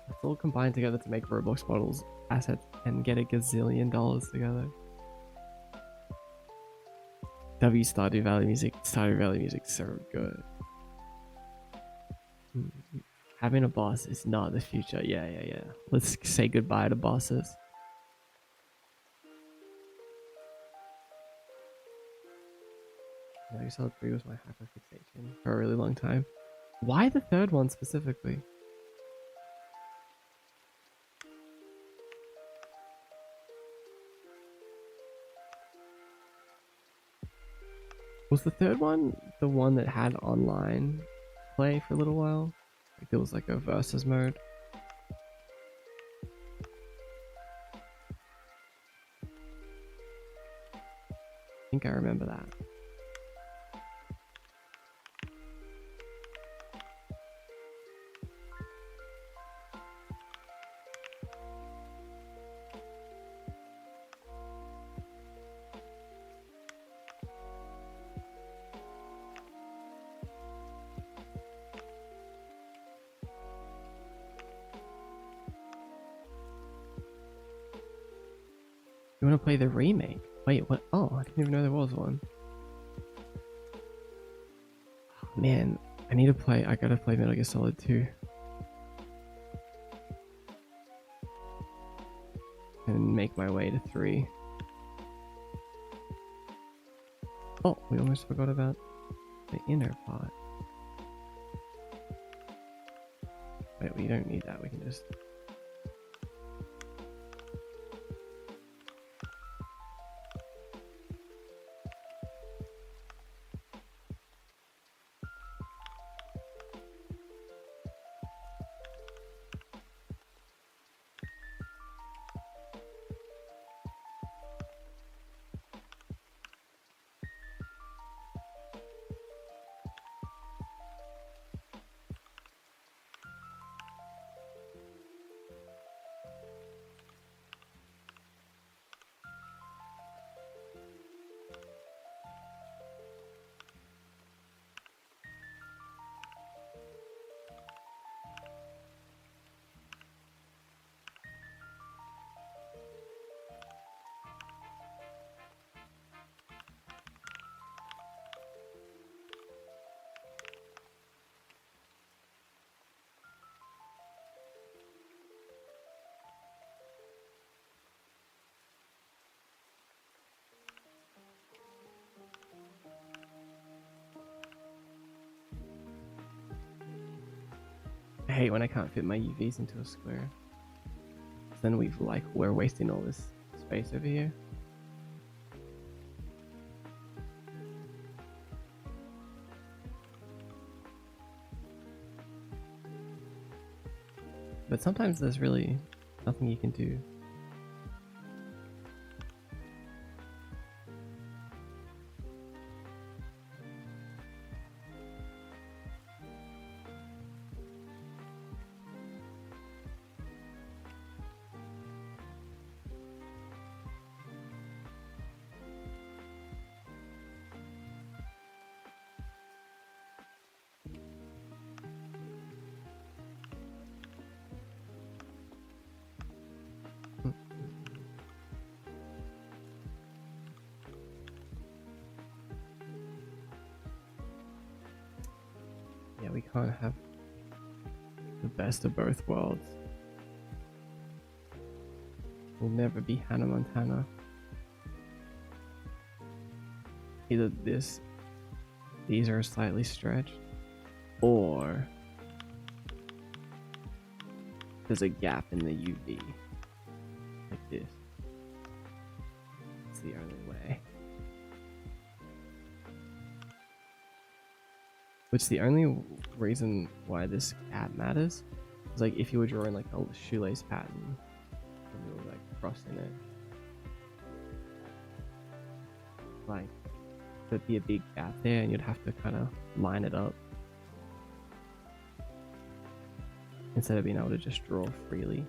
Let's all combine together to make Roblox models, assets, and get a gazillion dollars together. Stardew Valley music. Stardew Valley music, so good. Having a boss is not the future. Yeah. Let's say goodbye to bosses. Metal Gear Solid 3 was my hyperfixation for a really long time. Why the third one specifically? Was the third one the one that had online play for a little while? Like there was like a versus mode. I think I remember that. You want to play the remake? Wait, what? Oh, I didn't even know there was one. Oh, man, I gotta play Metal Gear Solid 2. And make my way to 3. Oh, we almost forgot about the inner part. Wait, we don't need that, we can just... I hate when I can't fit my UVs into a square. Then we're wasting all this space over here. But sometimes there's really nothing you can do. can't have the best of both worlds. We'll never be Hannah Montana. Either these are slightly stretched, or there's a gap in the UV, like this. It's the only way. Which the only reason why this gap matters is like if you were drawing like a shoelace pattern and you were like crossing it, like there'd be a big gap there and you'd have to kind of line it up instead of being able to just draw freely.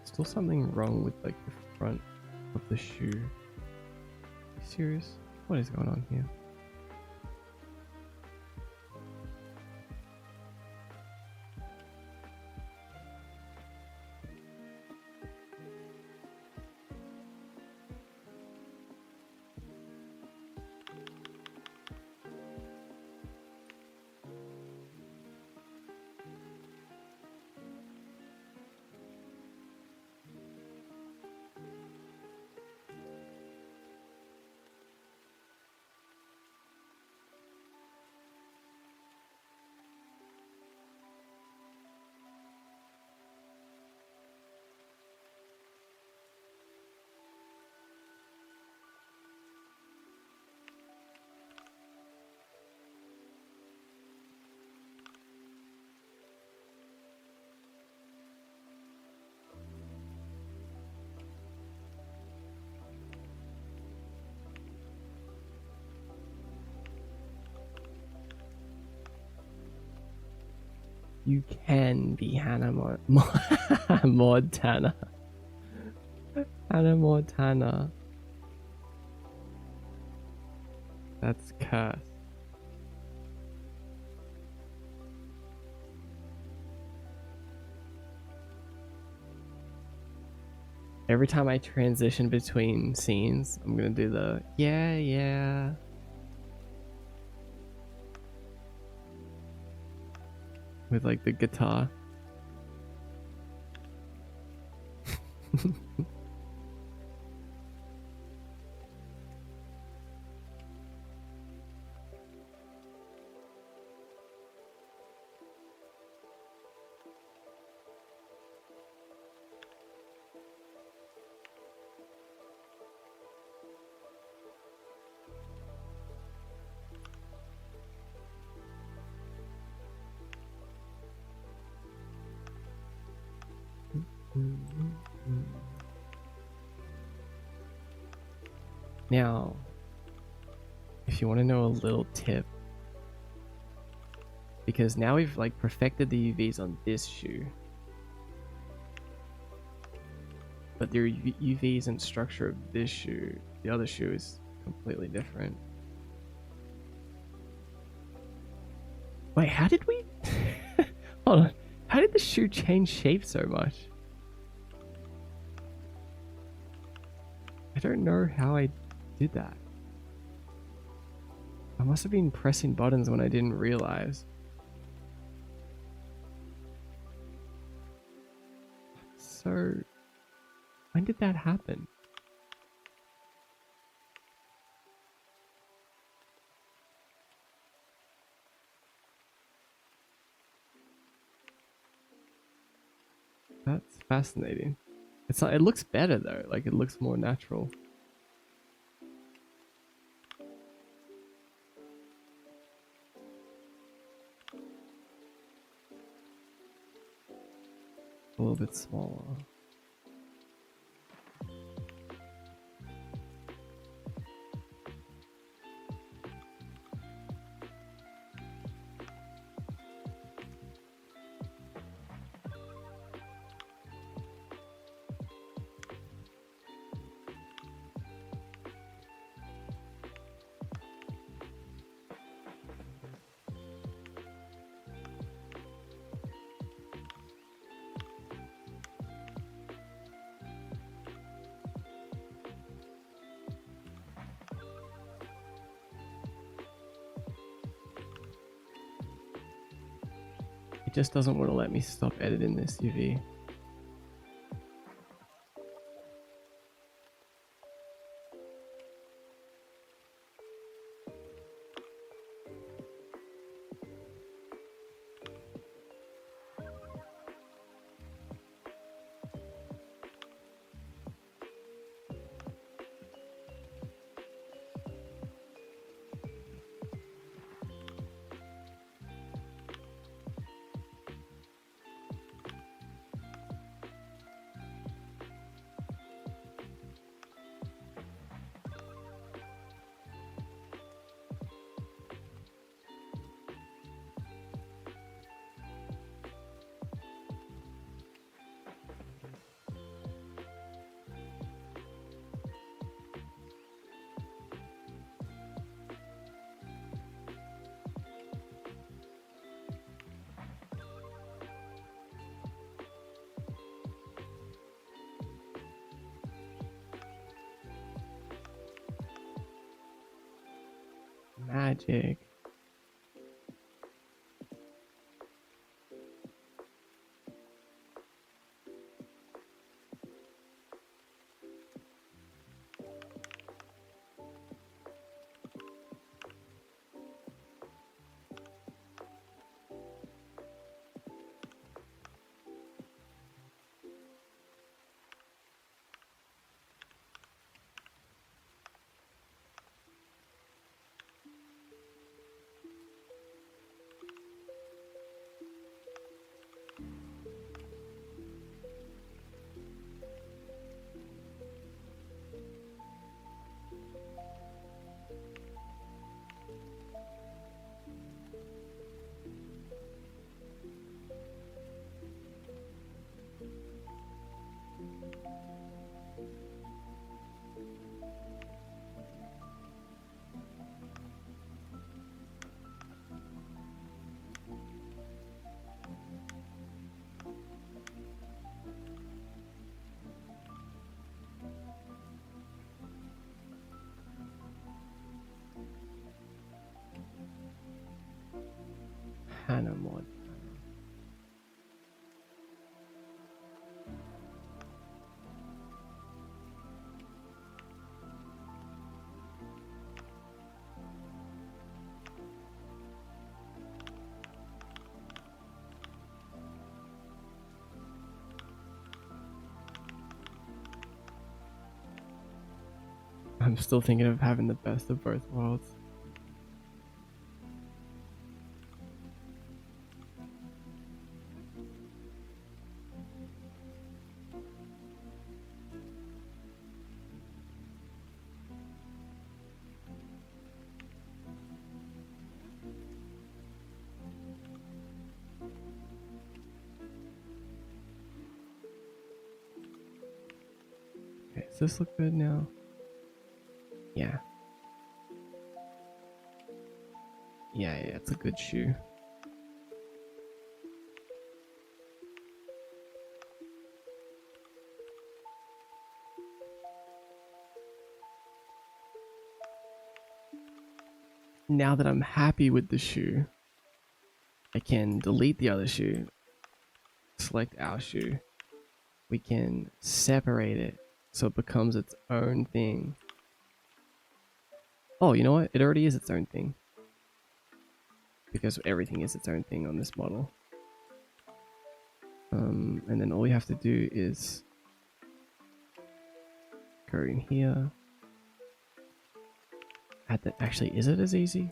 Still something wrong with like the front of the shoe. Are you serious? What is going on here? You can be Hannah Montana. Hannah Montana. That's cursed. Every time I transition between scenes, I'm gonna do the yeah. With like the guitar. Now, if you want to know a little tip, because now we've like perfected the UVs on this shoe, but the UVs and structure of this shoe, the other shoe is completely different. Wait, how did we? Hold on. How did the shoe change shape so much? I don't know how I did that. I must have been pressing buttons when I didn't realize. So, when did that happen? That's fascinating. It's not, it looks better though, like it looks more natural. A little bit smaller. It just doesn't want to let me stop editing this UV. Magic. Hannah mod. I'm still thinking of having the best of both worlds. Okay, does this look good now? Yeah. Yeah, it's a good shoe. Now that I'm happy with the shoe, I can delete the other shoe, select our shoe. We can separate it so it becomes its own thing. Oh, you know what? It already is its own thing. Because everything is its own thing on this model. And then all we have to do is go in here. Add that. Actually, is it as easy?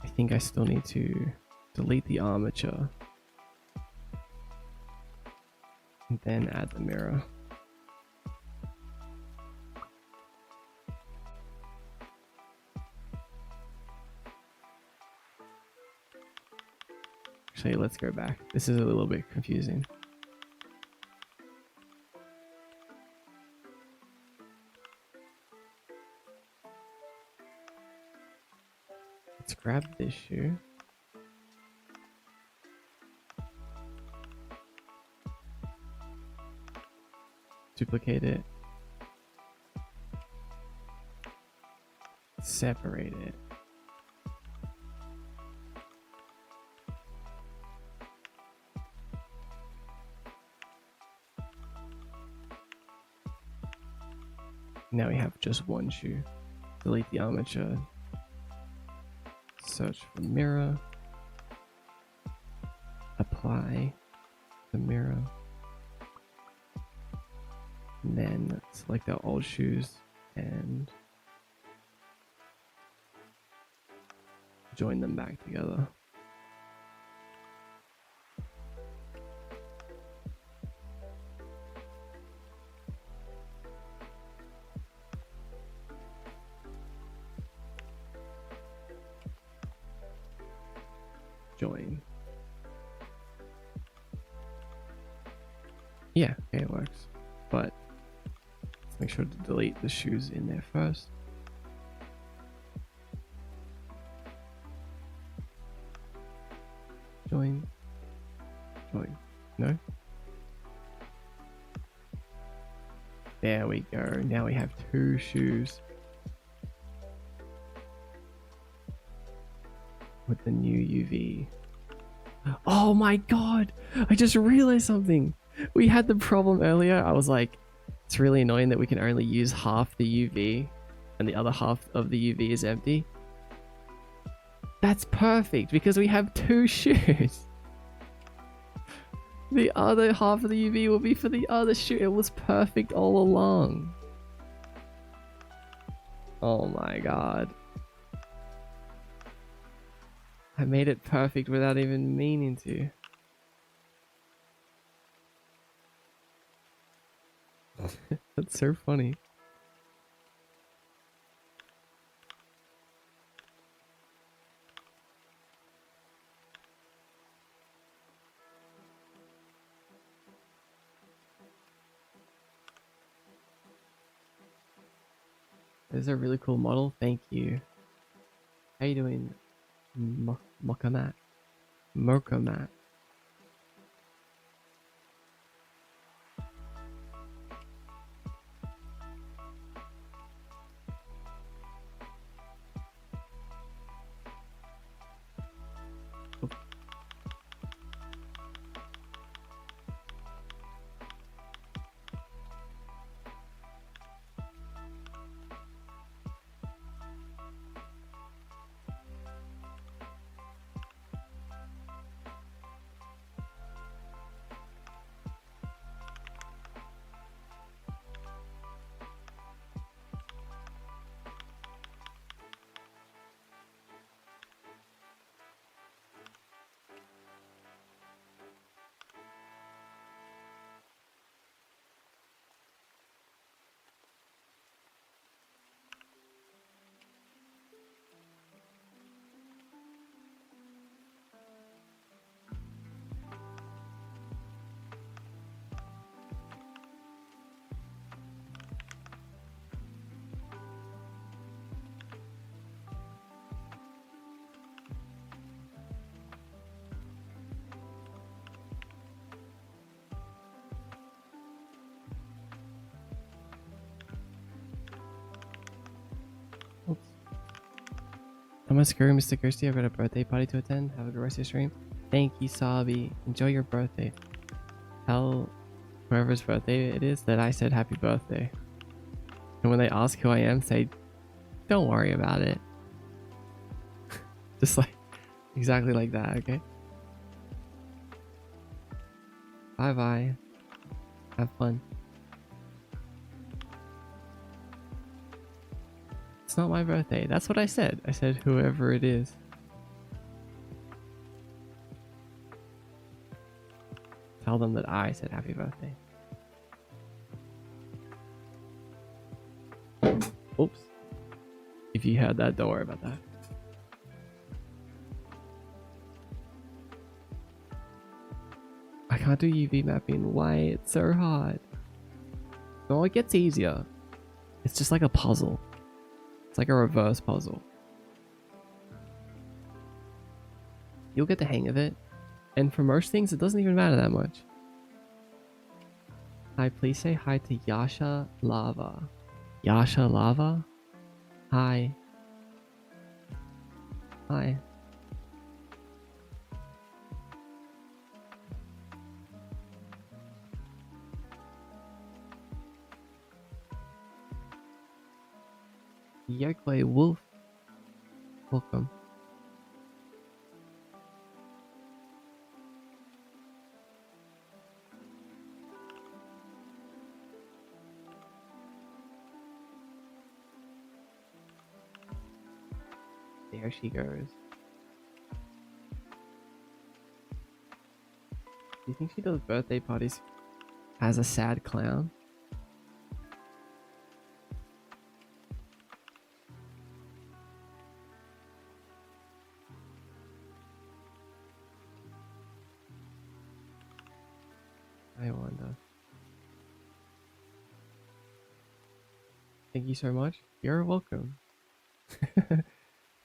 I think I still need to delete the armature and then add the mirror. Actually, let's go back. This is a little bit confusing. Let's grab this shoe. Duplicate it. Separate it. Now we have just one shoe. Delete the armature. Search for mirror. Apply the mirror. And then select our old shoes and join them back together. Join. Yeah, okay, it works. But let's make sure to delete the shoes in there first. Join. Join. No? There we go. Now we have 2 shoes. With the new UV. Oh my god! I just realized something! We had the problem earlier. I was like, it's really annoying that we can only use half the UV and the other half of the UV is empty. That's perfect because we have 2 shoes. The other half of the UV will be for the other shoe. It was perfect all along. Oh my god. I made it perfect without even meaning to. That's so funny. This is a really cool model. Thank you. How you doing? Mokamat. Mokamat. I'm gonna screw Mr. Kirsty. I've got a birthday party to attend. Have a good rest of your stream. Thank you, Sabi. Enjoy your birthday. Tell whoever's birthday it is that I said happy birthday. And when they ask who I am, say, don't worry about it. Just like, exactly like that, okay? Bye bye. Have fun. It's not my birthday. That's what I said. I said whoever it is. Tell them that I said happy birthday. Oops. If you heard that, don't worry about that. I can't do UV mapping. Why? It's so hard. No, it gets easier. It's just like a puzzle. It's like a reverse puzzle. You'll get the hang of it. And for most things, it doesn't even matter that much. Hi, please say hi to Yasha Lava. Yasha Lava? Hi. Hi. Yokoi Wolf. Welcome. There she goes. Do you think she does birthday parties as a sad clown? I wonder. Thank you so much. You're welcome.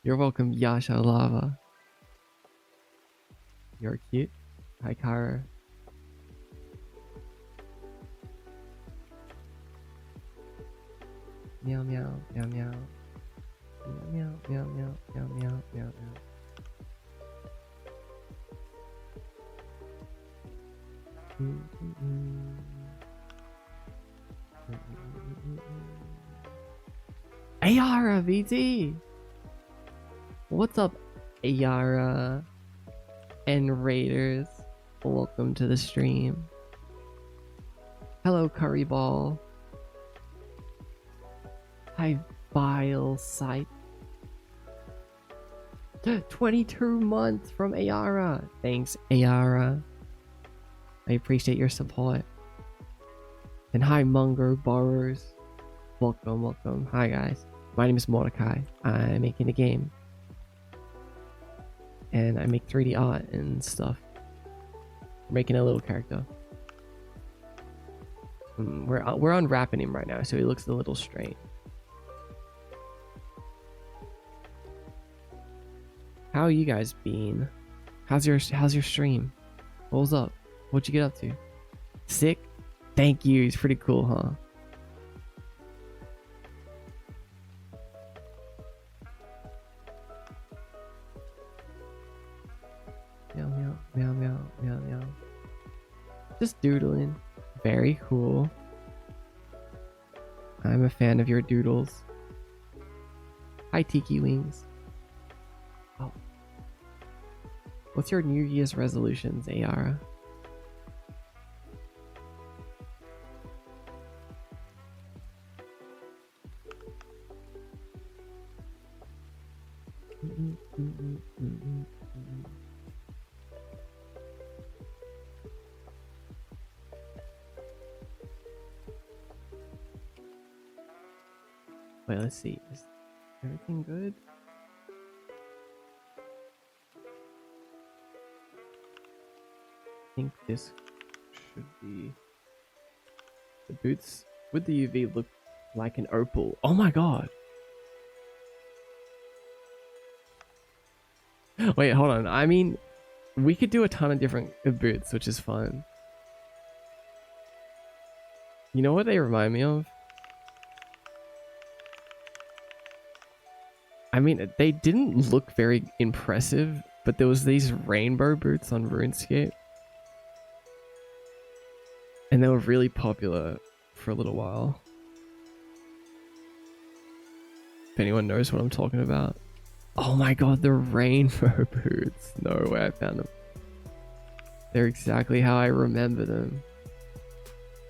You're welcome, Yasha Lava. You're cute. Hi, Kara. Meow meow meow meow. Meow meow meow meow meow meow meow. Ayara VT! What's up, Ayara and Raiders? Welcome to the stream. Hello, Curry Ball. Hi, Vile Sight. 22 months from Ayara. Thanks, Ayara. I appreciate your support. And hi, Mungo Borrowers. Welcome, welcome. Hi, guys. My name is Mordecai. I'm making a game. And I make 3D art and stuff. Making a little character. We're unwrapping him right now, so he looks a little strange. How you guys been? How's your stream? What was up? What'd you get up to? Sick? Thank you. It's pretty cool, huh? Meow meow meow meow meow meow. Just doodling. Very cool. I'm a fan of your doodles. Hi, Tiki Wings. Oh. What's your New Year's resolutions, Ayara? Wait, let's see. Is everything good? I think this should be... The boots with the UV look like an opal. Oh my god! Wait, hold on. I mean, we could do a ton of different boots, which is fun. You know what they remind me of? I mean, they didn't look very impressive, but there was these rainbow boots on RuneScape. And they were really popular for a little while. If anyone knows what I'm talking about. Oh my god, the rainbow boots. No way I found them. They're exactly how I remember them.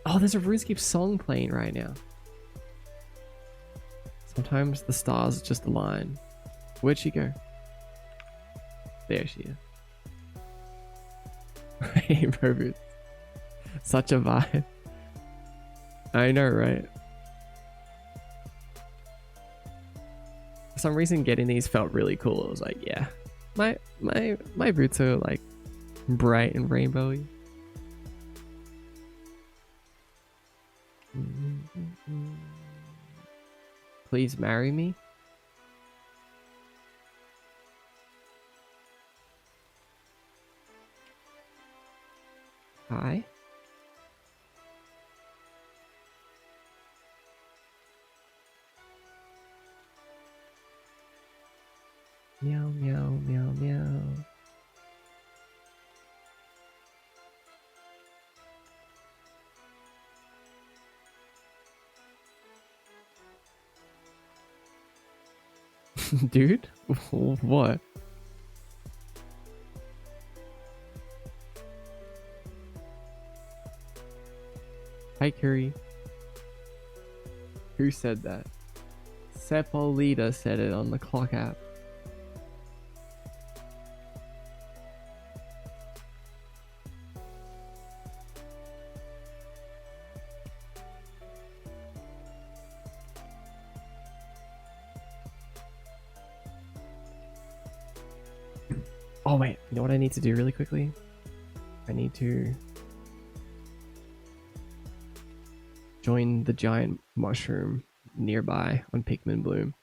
Oh, there's a RuneScape song playing right now. Sometimes the stars just align. Where'd she go? There she is. Rainbow boots. Such a vibe. I know, right? For some reason, getting these felt really cool. I was like, yeah, my boots are like bright and rainbowy. Please marry me. Hi. Meow, meow, meow, meow. Dude? What? Hi, Curry. Who said that? Sepolita said it on the clock app. Oh wait, you know what I need to do really quickly? I need to join the giant mushroom nearby on Pikmin Bloom.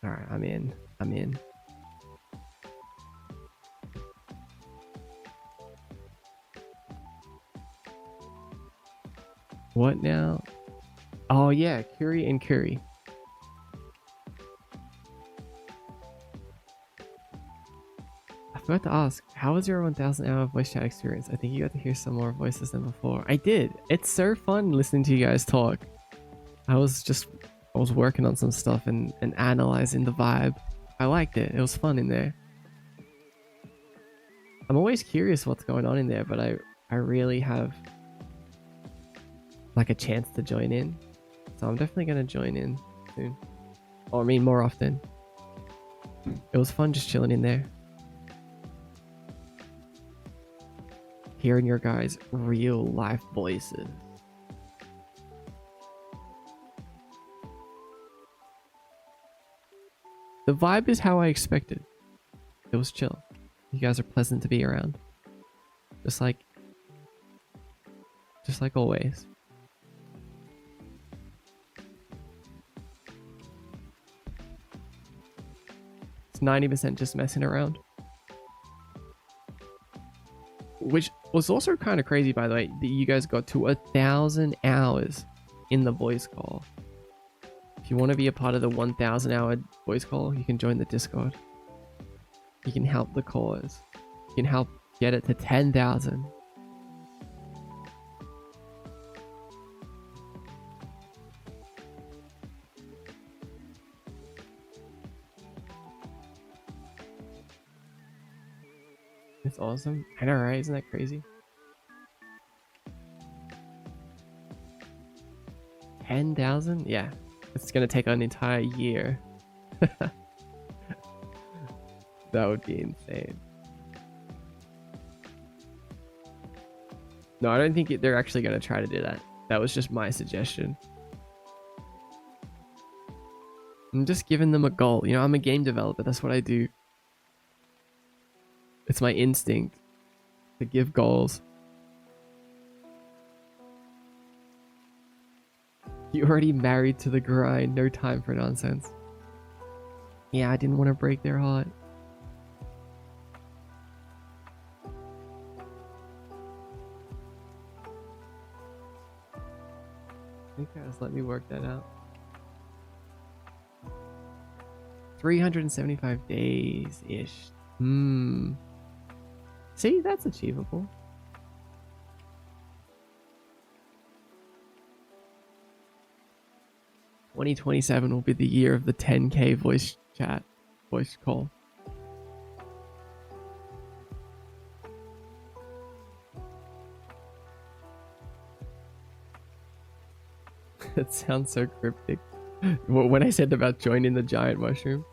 Alright, I'm in. I'm in. What now? Oh yeah, Curry and Curry. I forgot to ask, how was your 1000 hour voice chat experience? I think you got to hear some more voices than before. I did. It's so fun listening to you guys talk. I was working on some stuff and analyzing the vibe. I liked it. It was fun in there. I'm always curious what's going on in there, but I really have like a chance to join in. So I'm definitely going to join in soon. Or I mean more often. It was fun just chilling in there. Hearing your guys' real life voices. The vibe is how I expected. It was chill. You guys are pleasant to be around. Just like always. It's 90% just messing around. Which was also kind of crazy, by the way, that you guys got to 1,000 hours in the voice call. If you want to be a part of the 1,000 hour voice call, you can join the Discord. You can help the cause. You can help get it to 10,000. It's awesome. I know, right? Isn't that crazy? 10,000? Yeah. It's gonna take an entire year. That would be insane. No, I don't think they're actually gonna try to do that. That was just my suggestion. I'm just giving them a goal. You know, I'm a game developer. That's what I do. It's my instinct to give goals. You're already married to the grind. No time for nonsense. Yeah, I didn't want to break their heart. You guys let me work that out. 375 days-ish. See, that's achievable. "2027 will be the year of the 10K voice chat, voice call." That sounds so cryptic. When I said about joining the giant mushroom.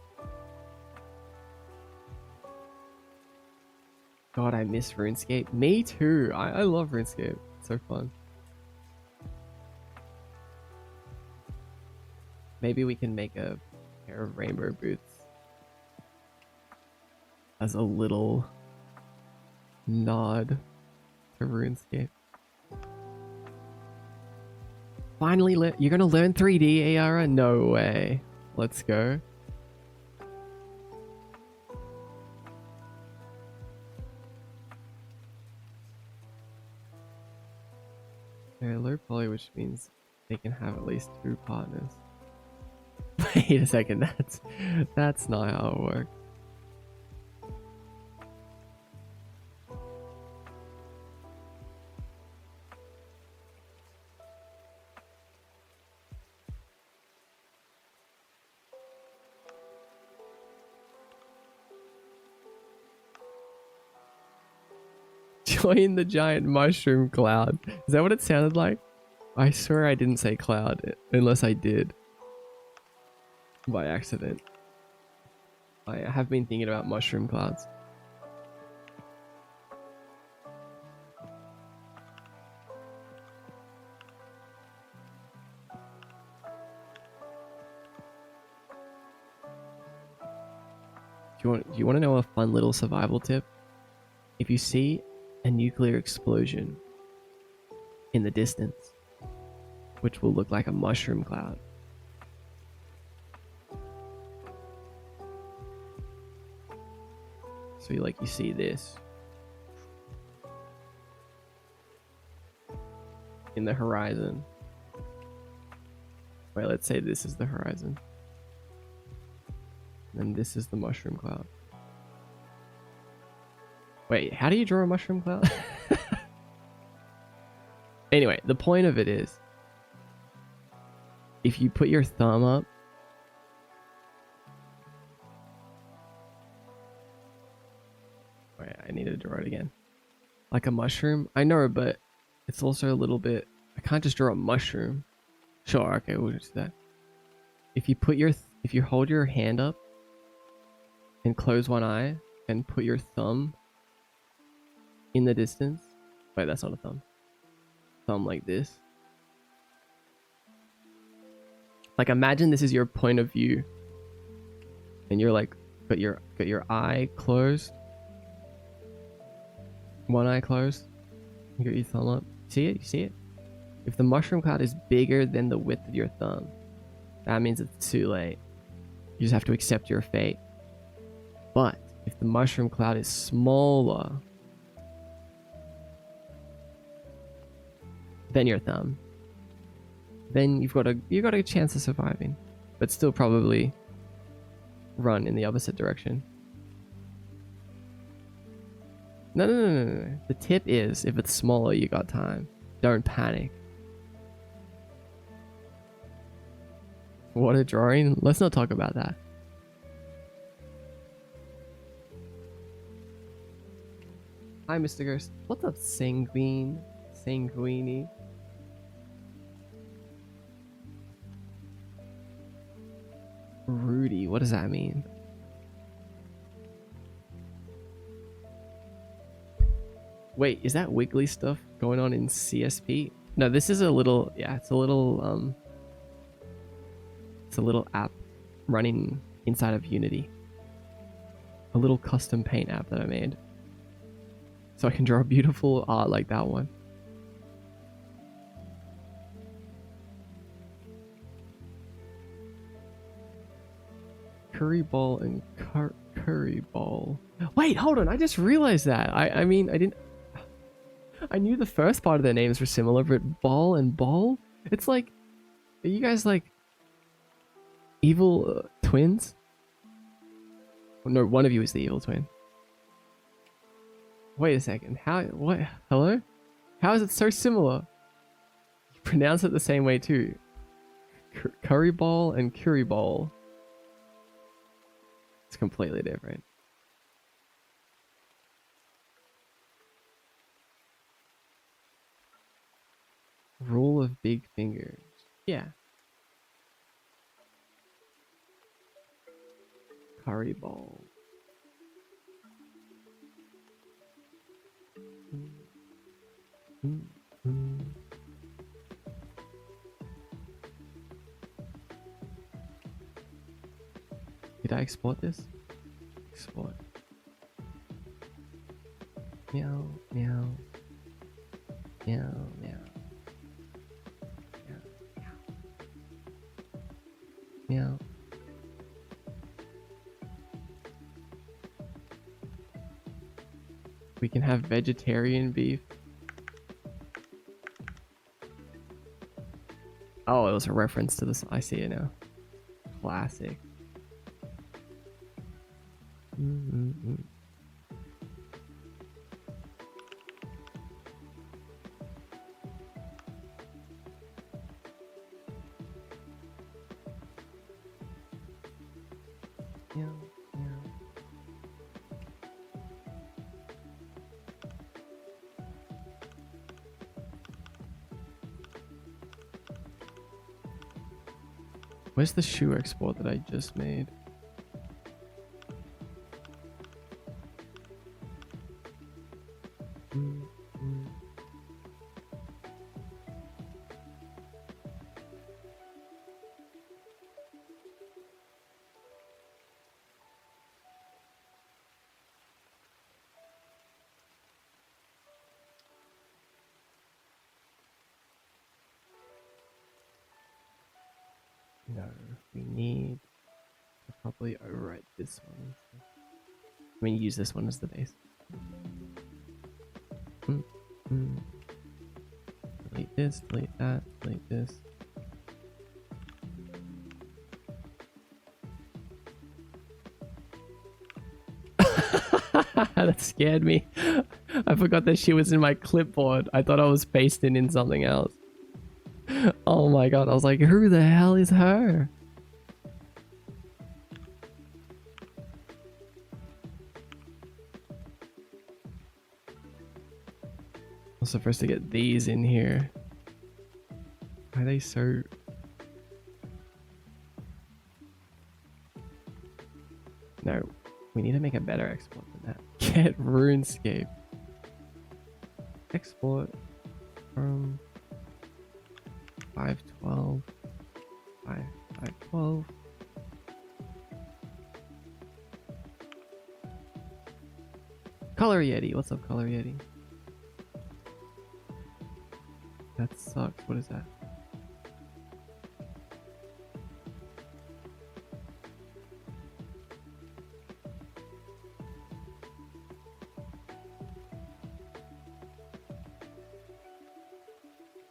God, I miss RuneScape. Me too. I love RuneScape. It's so fun. Maybe we can make a pair of rainbow boots as a little nod to RuneScape. Finally, you're gonna learn 3D, Ayara? No way. Let's go. Low poly, which means they can have at least 2 partners. Wait a second, that's not how it works. Join the giant mushroom cloud. Is that what it sounded like? I swear I didn't say cloud, unless I did. By accident. I have been thinking about mushroom clouds. Do you want to know a fun little survival tip? If you see a nuclear explosion in the distance, which will look like a mushroom cloud, so you see this in the horizon. Wait, let's say this is the horizon. And this is the mushroom cloud. Wait, how do you draw a mushroom cloud? Anyway, the point of it is, if you put your thumb up, wait, I need to draw it again. Like a mushroom? I know, but it's also a little bit, I can't just draw a mushroom. Sure, okay, we'll just do that. If you hold your hand up and close one eye and put your thumb in the distance. Wait, that's not a thumb. Thumb like this. Like imagine this is your point of view. And you're like got your eye closed. One eye closed. You got your thumb up. See it? You see it? If the mushroom cloud is bigger than the width of your thumb, that means it's too late. You just have to accept your fate. But if the mushroom cloud is smaller than your thumb, then you've got a chance of surviving, but still probably run in the opposite direction. No. The tip is, if it's smaller, you got time. Don't panic. What a drawing. Let's not talk about that. Hi, Mr. Ghost. What's up, Sanguine? Sanguini? Rudy, what does that mean? Wait, is that wiggly stuff going on in CSP? No, this is a little, yeah, it's a little app running inside of Unity. A little custom paint app that I made. So I can draw beautiful art like that one. Curry ball and curry ball. Wait, hold on. I just realized that. I mean, I didn't... I knew the first part of their names were similar, but ball and ball? It's like... Are you guys like... evil twins? Oh, no, one of you is the evil twin. Wait a second. How... What? Hello? How is it so similar? You pronounce it the same way too. Curry ball and curry ball. It's completely different. Rule of big fingers. Yeah. Curry ball. Did I export this? Export. Meow, meow. Meow, meow. Meow, meow. Meow. We can have vegetarian beef. Oh, it was a reference to this. I see it now. Classic. Mm-mm-mm. Yeah, yeah. Where's the shoe export that I just made? Mm, mm. No, we need to probably overwrite this one. I mean, use this one as the base. Mm, mm. Delete this, delete that, delete this. That scared me. I forgot that she was in my clipboard. I thought I was pasting in something else. Oh my god, I was like, who the hell is her? I'm supposed to get these in here. Why are they so... No, we need to make a better export than that. Get RuneScape. Export from 512. 512. Color Yeti. What's up, Color Yeti? That sucks. What is that?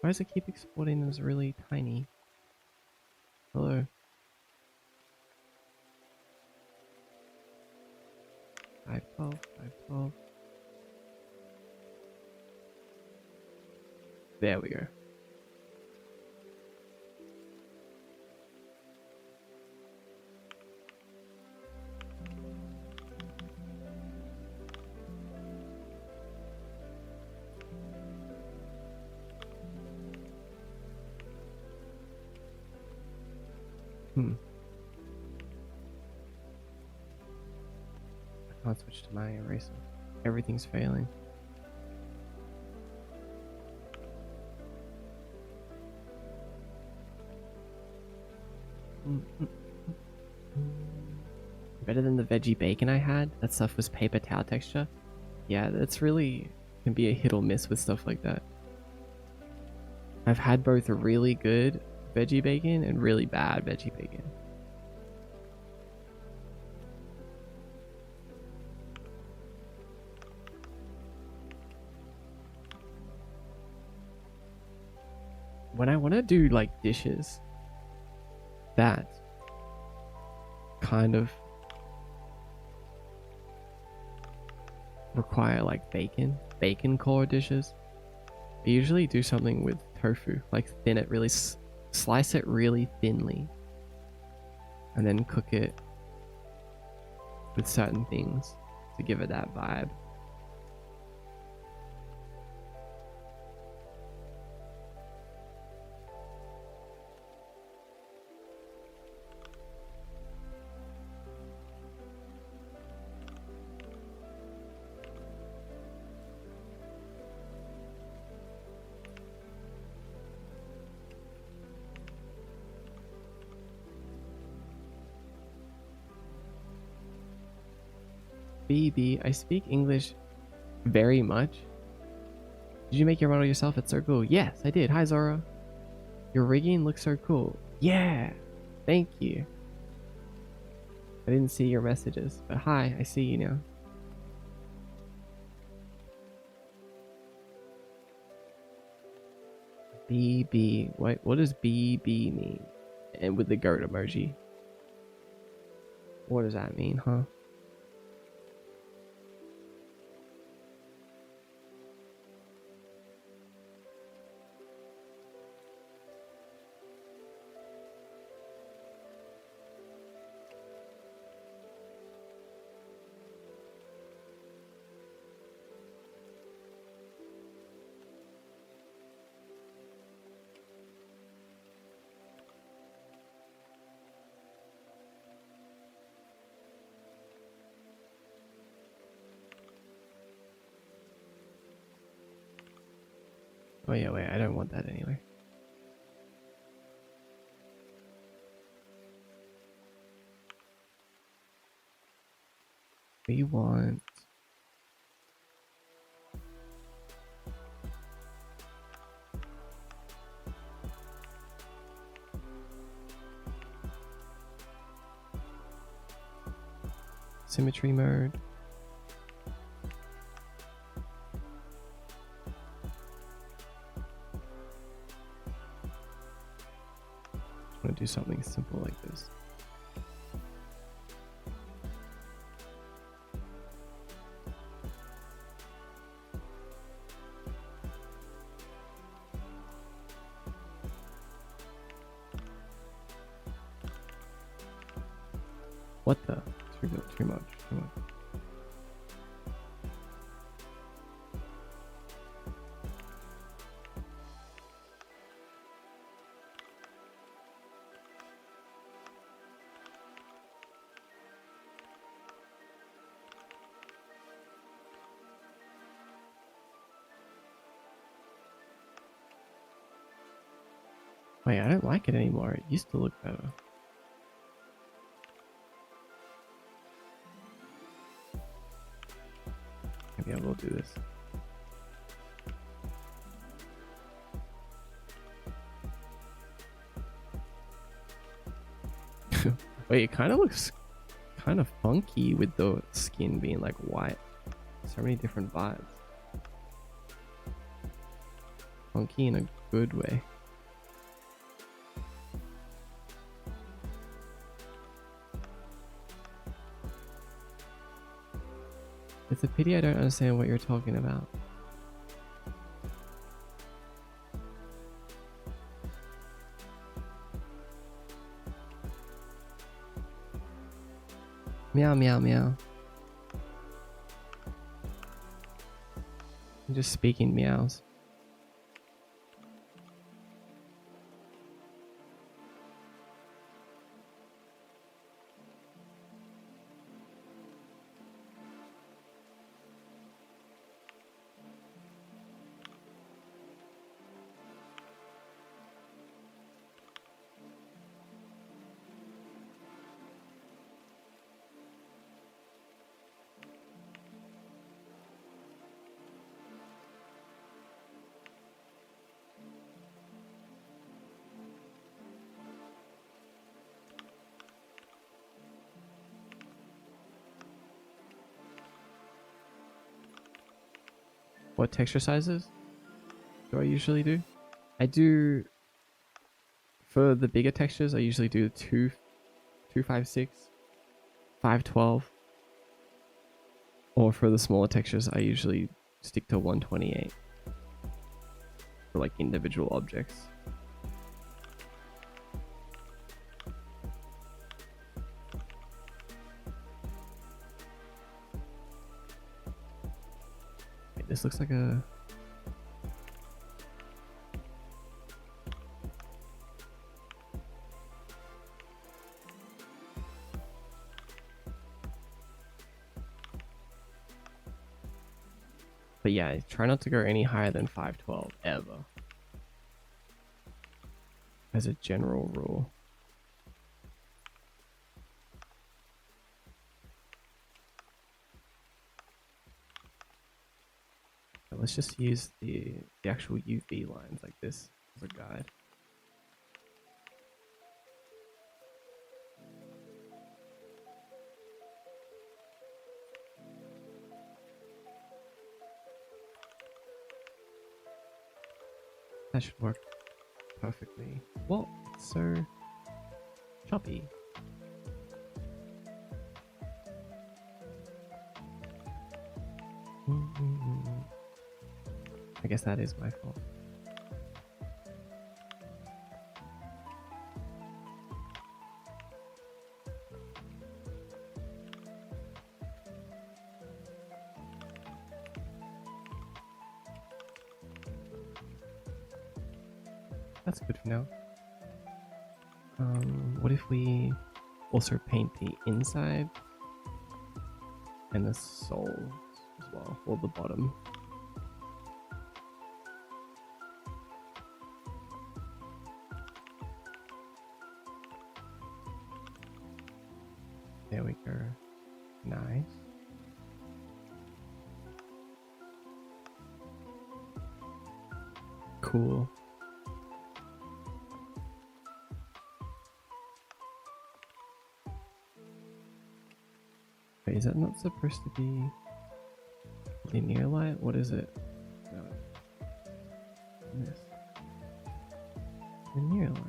Why does it keep exporting as really tiny? Hello. 512, 512. There we go. Hmm. I can't switch to my eraser. Everything's failing. Better than the veggie bacon I had. That stuff was paper towel texture. Yeah, that's really can be a hit or miss with stuff like that. I've had both a really good veggie bacon and really bad veggie bacon. When I want to do like dishes that kind of require like bacon core dishes, I usually do something with tofu, like thin it really, slice it really thinly, and then cook it with certain things to give it that vibe. BB, I speak English very much. Did you make your model yourself? It's so cool. Yes, I did. Hi, Zora. Your rigging looks so cool. Yeah, thank you. I didn't see your messages, but hi, I see you now. BB. Wait, what does BB mean? And with the goat emoji. What does that mean, huh? Oh yeah, wait, I don't want that anyway. We want... symmetry mode. I'm gonna do something simple like this. What the? Too much. Wait, I don't like it anymore. It used to look better. Maybe I will do this. Wait, it kind of looks kind of funky with the skin being like white. So many different vibes. Funky in a good way. It's a pity I don't understand what you're talking about. Meow, meow, meow. I'm just speaking meows. What texture sizes do I usually do? I do, for the bigger textures, I usually do 256, 512. Or for the smaller textures, I usually stick to 128 for like individual objects. Wait, this looks like a... But yeah, try not to go any higher than 512 ever. As a general rule. But let's just use the actual UV lines like this as a guide. That should work. perfectly. What? So choppy. I guess that is my fault. That's good for now. What if we also paint the inside and the soles as well, or the bottom? There we go. Nice. Cool. Wait, is that not supposed to be linear light? What is it? No. This. Linear light.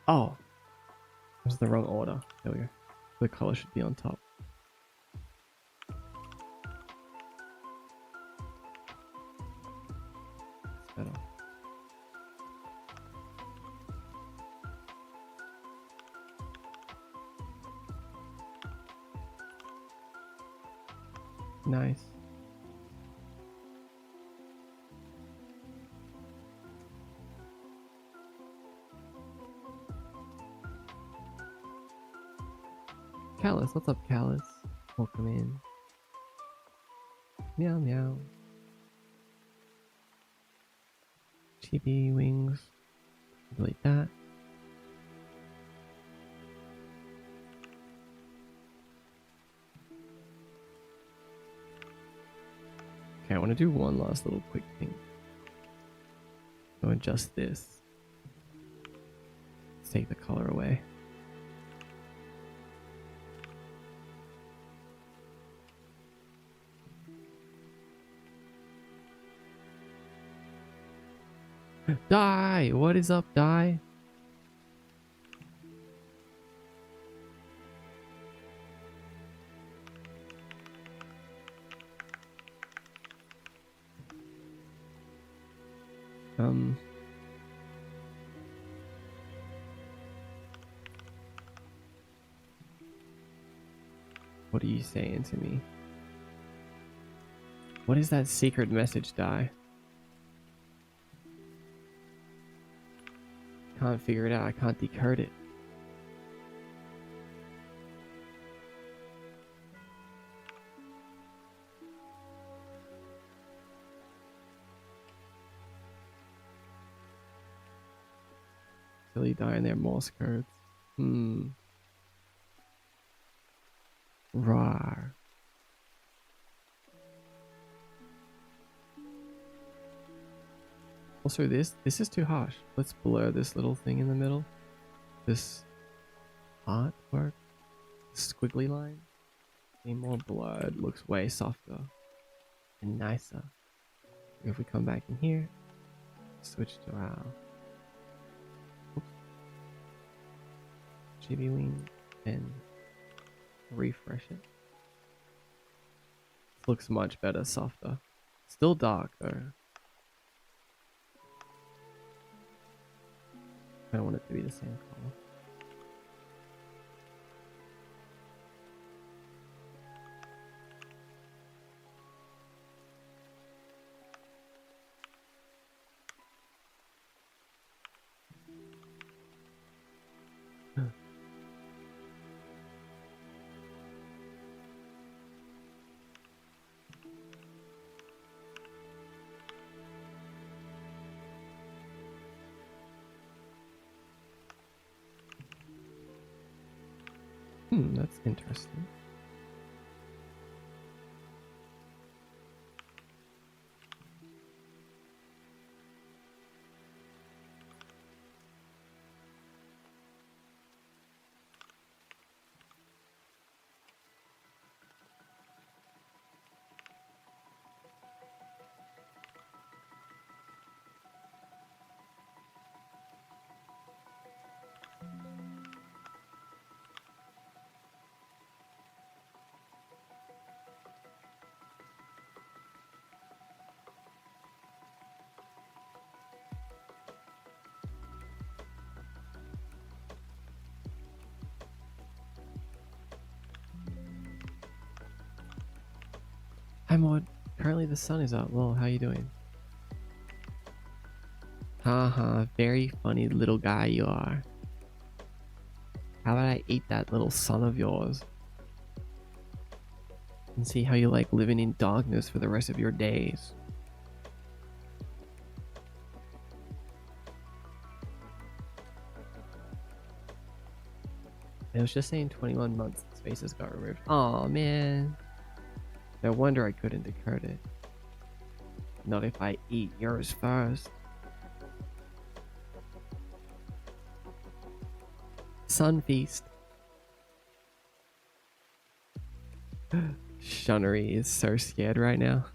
Oh, it was the wrong order. There we go. The color should be on top. It's better. Nice. Callus, what's up, Callus? Welcome in. Meow meow. Chibi wings. Delete that. Okay, I want to do one last little quick thing. I'll adjust this. Let's take the color away. Die! What is up, Die? What are you saying to me? What is that secret message, Die? Can't figure it out. I can't decode it. Silly Die and their Morse codes. Rawr. Also, this is too harsh. Let's blur this little thing in the middle. This artwork, squiggly line. Be more blurred. Looks way softer and nicer. If we come back in here, switch to our chibi wing and refresh it. This looks much better, softer. Still dark though. I don't want it to be the same color. That's interesting. Hi Maud. Currently the sun is up. Well, how you doing? Haha, very funny little guy you are. How about I eat that little son of yours? And see how you like living in darkness for the rest of your days. It was just saying 21 months the spaces got removed. Oh man. No wonder I couldn't decode it. Not if I eat yours first. Sun feast. Shunnery is so scared right now.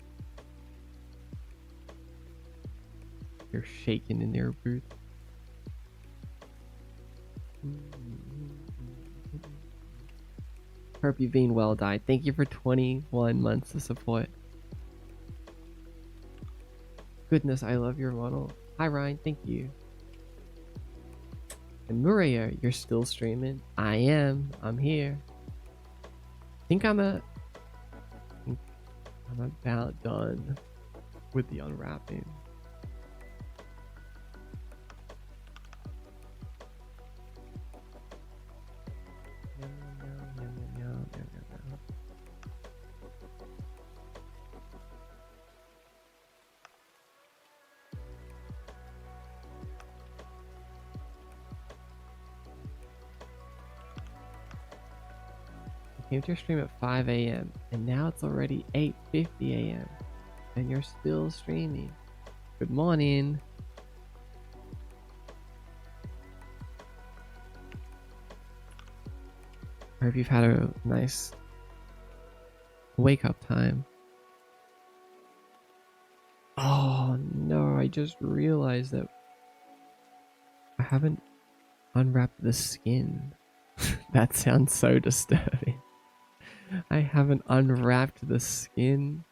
You're shaking in your booth. Hope you've been well, died. Thank you for 21 months of support. Goodness, I love your model. Hi Ryan, thank you. And Muria, you're still streaming? I am. I'm here. I think I'm about done with the unwrapping. Came to your stream at 5 a.m. and now it's already 8:50 a.m. and you're still streaming. Good morning. I hope you've had a nice wake up time. Oh no, I just realized that I haven't unwrapped the skin. That sounds so disturbing. I haven't unwrapped the skin.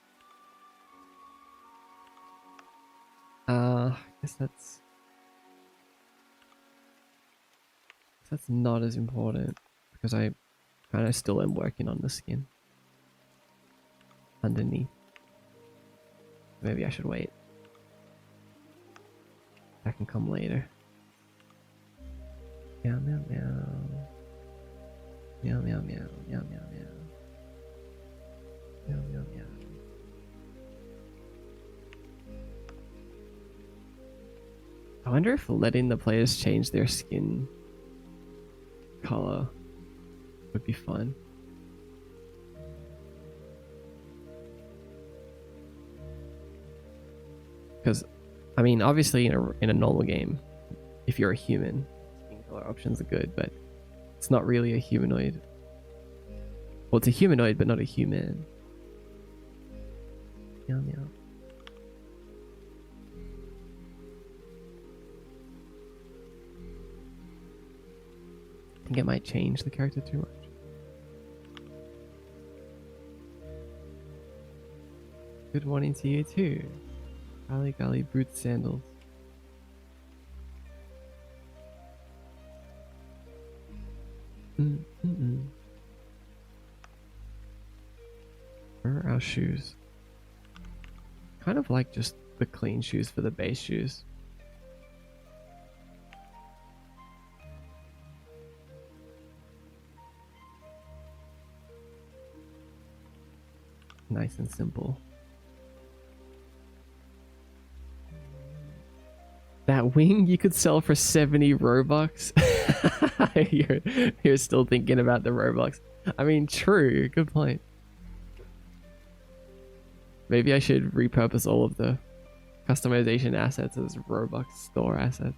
I guess that's not as important because I kind of still am working on the skin underneath. Maybe I should wait. That can come later. Meow meow meow. Meow meow meow meow meow meow. Meow meow meow. I wonder if letting the players change their skin color would be fun. Because, I mean, obviously in a normal game, if you're a human, skin color options are good, but it's not really a humanoid. Well, it's a humanoid, but not a human. Meow meow. I think it might change the character too much. Good morning to you too. Golly golly boots sandals. Where are our shoes? Kind of like just the clean shoes for the base shoes. Nice and simple. That wing you could sell for 70 Robux. you're, you're still thinking about the Roblox. I mean, true. Good point. Maybe I should repurpose all of the customization assets as Roblox store assets.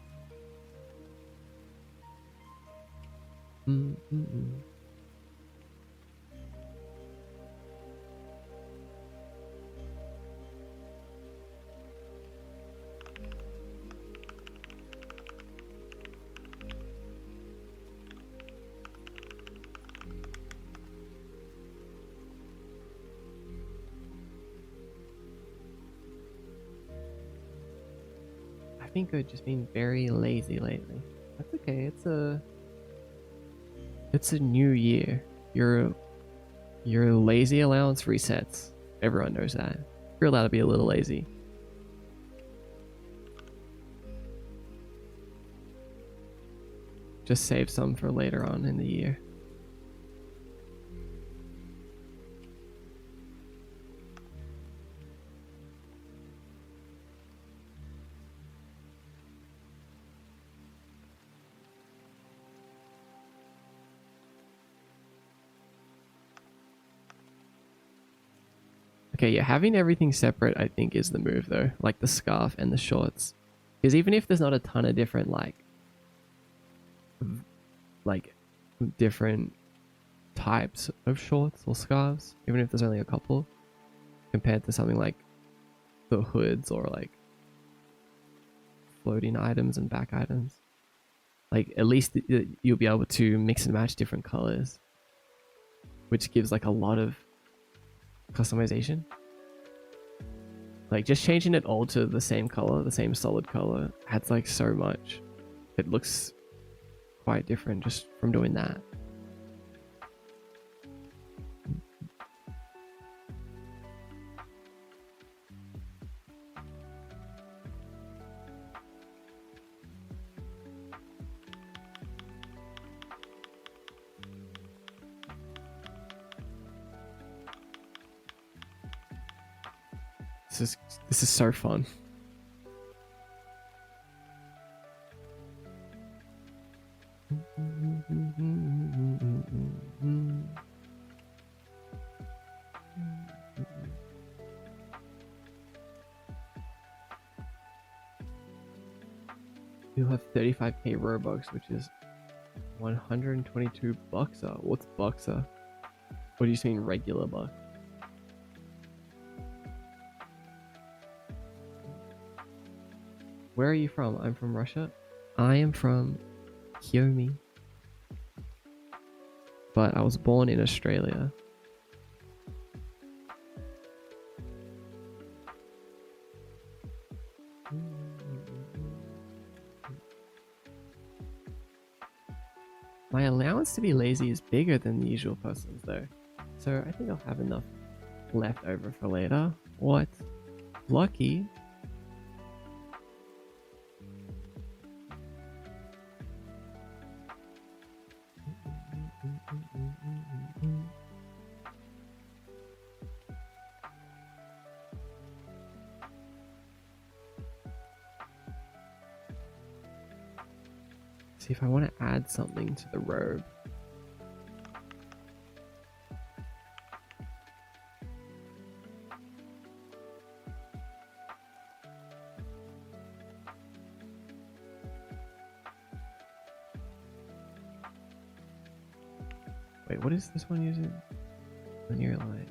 I think I've just been very lazy lately. That's okay. It's a new year. Your lazy allowance resets. Everyone knows that. You're allowed to be a little lazy. Just save some for later on in the year. Okay, yeah, having everything separate I think is the move though, like the scarf and the shorts. Because even if there's not a ton of different like different types of shorts or scarves, even if there's only a couple, compared to something like the hoods or like floating items and back items, like at least you'll be able to mix and match different colors, which gives like a lot of customization. Like just changing it all to the same color, the same solid color, adds like so much. It looks quite different just from doing that. This is so fun. You'll have 35k Robux, which is 122 bucks. What's bucks? What do you mean regular bucks? Where are you from? I'm from Russia. I am from Kyomi. But I was born in Australia. My allowance to be lazy is bigger than the usual person's though. So I think I'll have enough left over for later. What? Lucky? See if I want to add something to the robe. Wait, what is this one using? Linear line.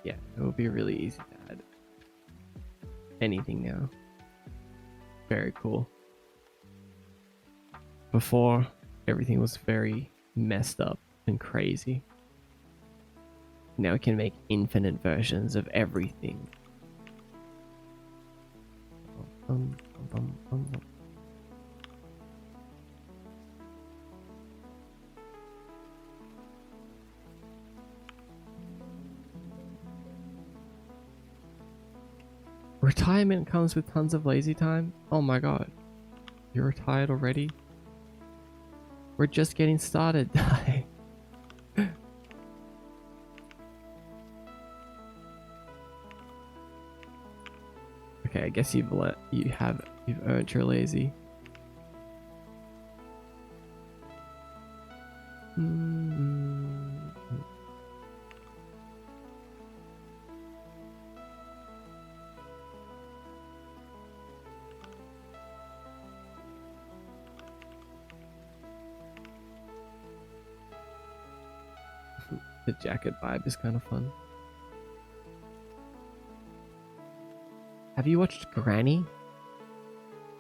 Yeah, it will be really easy to add anything now. Very cool. Before, everything was very messed up and crazy. Now we can make infinite versions of everything. Retirement comes with tons of lazy time? Oh my god. You're retired already? We're just getting started. Okay, I guess you've earned your lazy. The jacket vibe is kind of fun. Have you watched Granny?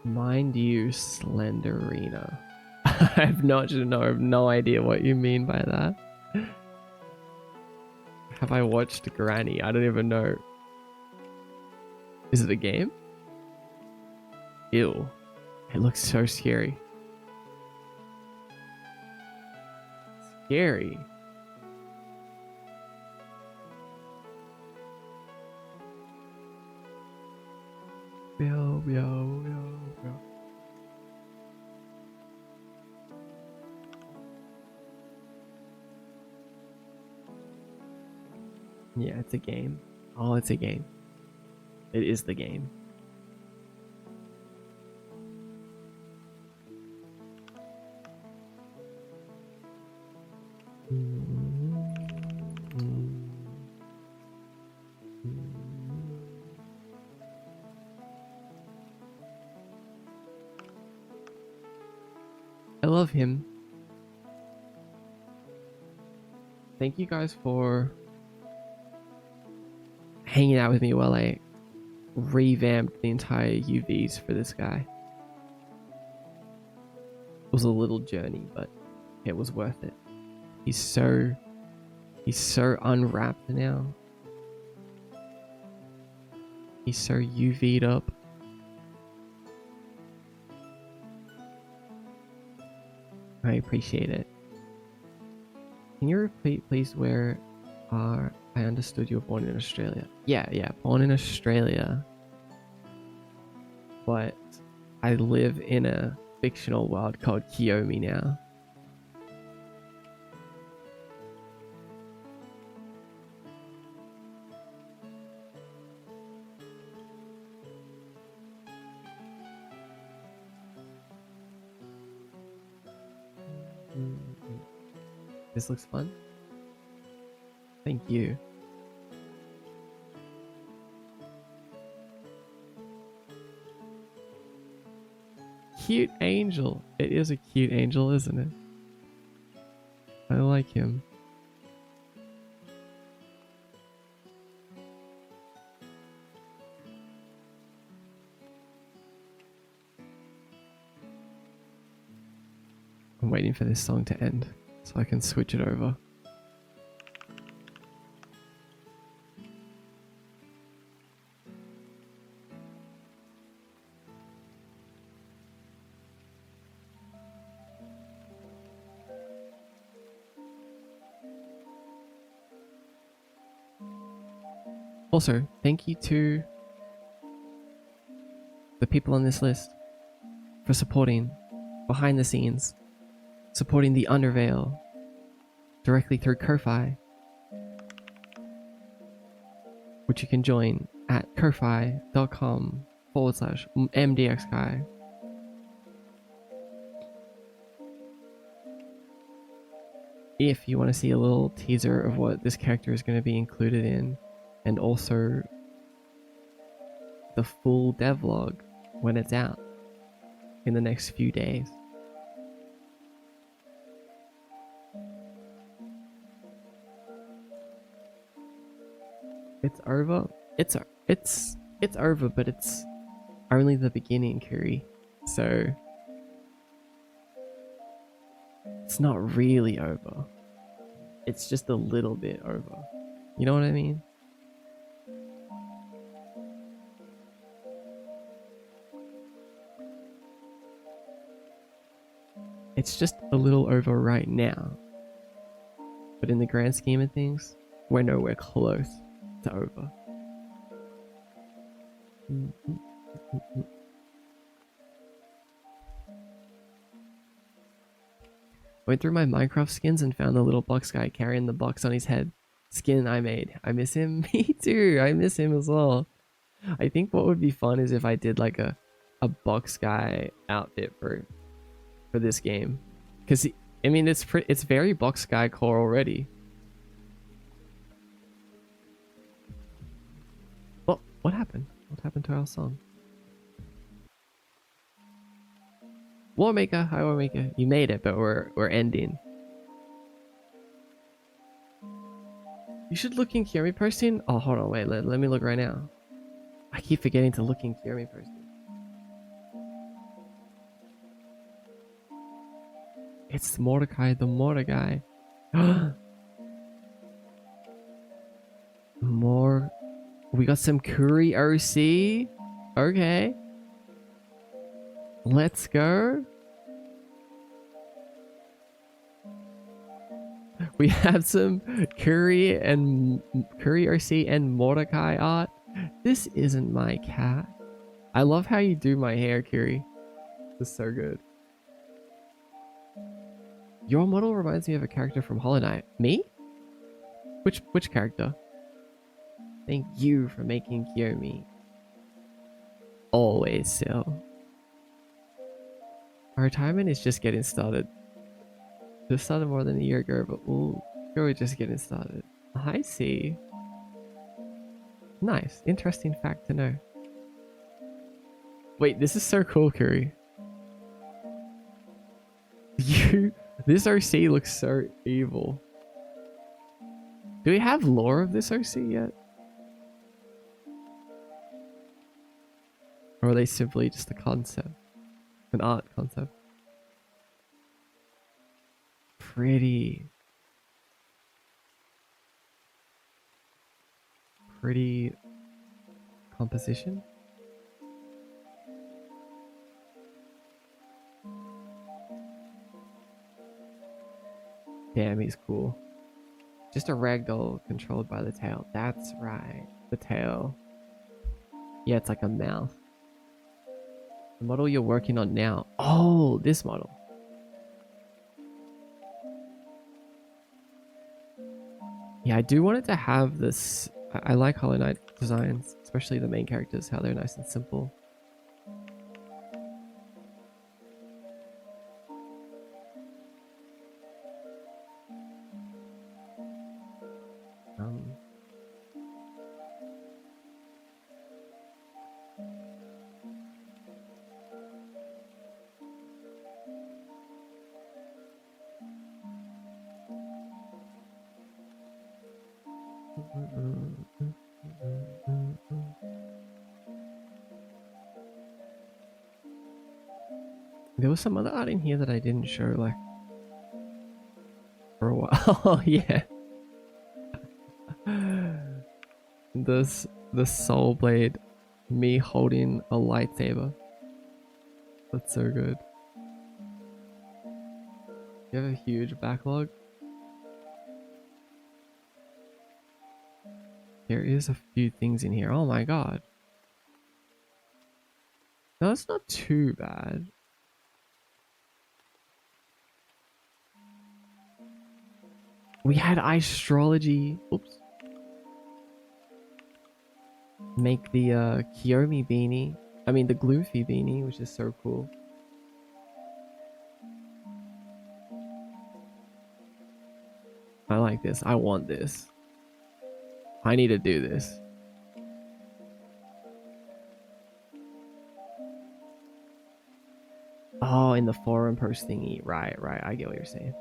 Mind you, Slenderina. I have no idea what you mean by that. Have I watched Granny? I don't even know. Is it a game? Ew. It looks so scary. Scary. Yo, yo, yo, yo. Yeah, it's a game. Oh, it's a game. It is the game. I love him. Thank you guys for hanging out with me while I revamped the entire UVs for this guy. It was a little journey, but it was worth it. He's so unwrapped now. He's so UV'd up. I appreciate it. Can you repeat, please, where I understood you were born in Australia? Yeah, born in Australia. But I live in a fictional world called Kiyomi now. This looks fun. Thank you. Cute angel. It is a cute angel, isn't it? I like him. I'm waiting for this song to end so I can switch it over. Also, thank you to the people on this list for supporting behind the scenes, supporting the Underveil directly through Ko-Fi, which you can join at kofi.com/mdxguy. If you want to see a little teaser of what this character is going to be included in, and also the full devlog when it's out in the next few days. It's over. It's over, but it's only the beginning, Kuri. So it's not really over. It's just a little bit over. You know what I mean? It's just a little over right now. But in the grand scheme of things, we're nowhere close to over. Went through my Minecraft skins and found the little box guy carrying the box on his head. Skin I made. I miss him. Me too. I miss him as well. I think what would be fun is if I did like a box guy outfit for this game, because I mean it's very box guy core already. What happened? What happened to our song? Warmaker, hi Warmaker. You made it, but we're ending. You should look in Kiyomi posting. Oh, hold on, wait. Let me look right now. I keep forgetting to look in Kiyomi posting. It's Mordecai, the Mordecai. More. We got some Curry OC. Okay. Let's go. We have some Curry OC and Mordecai art. This isn't my cat. I love how you do my hair, Curry. This is so good. Your model reminds me of a character from Hollow Knight. Me? Which character? Thank you for making Kiyomi. Always Sil. Our retirement is just getting started. Just started more than a year ago, but we're just getting started. I see. Nice. Interesting fact to know. Wait, this is so cool, Curry. This OC looks so evil. Do we have lore of this OC yet? Or are they simply just a concept? An art concept? Pretty composition. Damn, he's cool. Just a ragdoll controlled by the tail. That's right. The tail. Yeah, it's like a mouth. The model you're working on now. Oh, this model. Yeah, I do want it to have this. I like Hollow Knight designs, especially the main characters, how they're nice and simple. There was some other art in here that I didn't show, like, for a while. Oh, yeah. The soul blade, me holding a lightsaber. That's so good. You have a huge backlog. There is a few things in here. Oh my god. No, it's not too bad. We had astrology. Oops. Make the Kiyomi beanie. I mean the Gloofy beanie, which is so cool. I like this. I want this. I need to do this. Oh, in the forum post thingy. Right. I get what you're saying.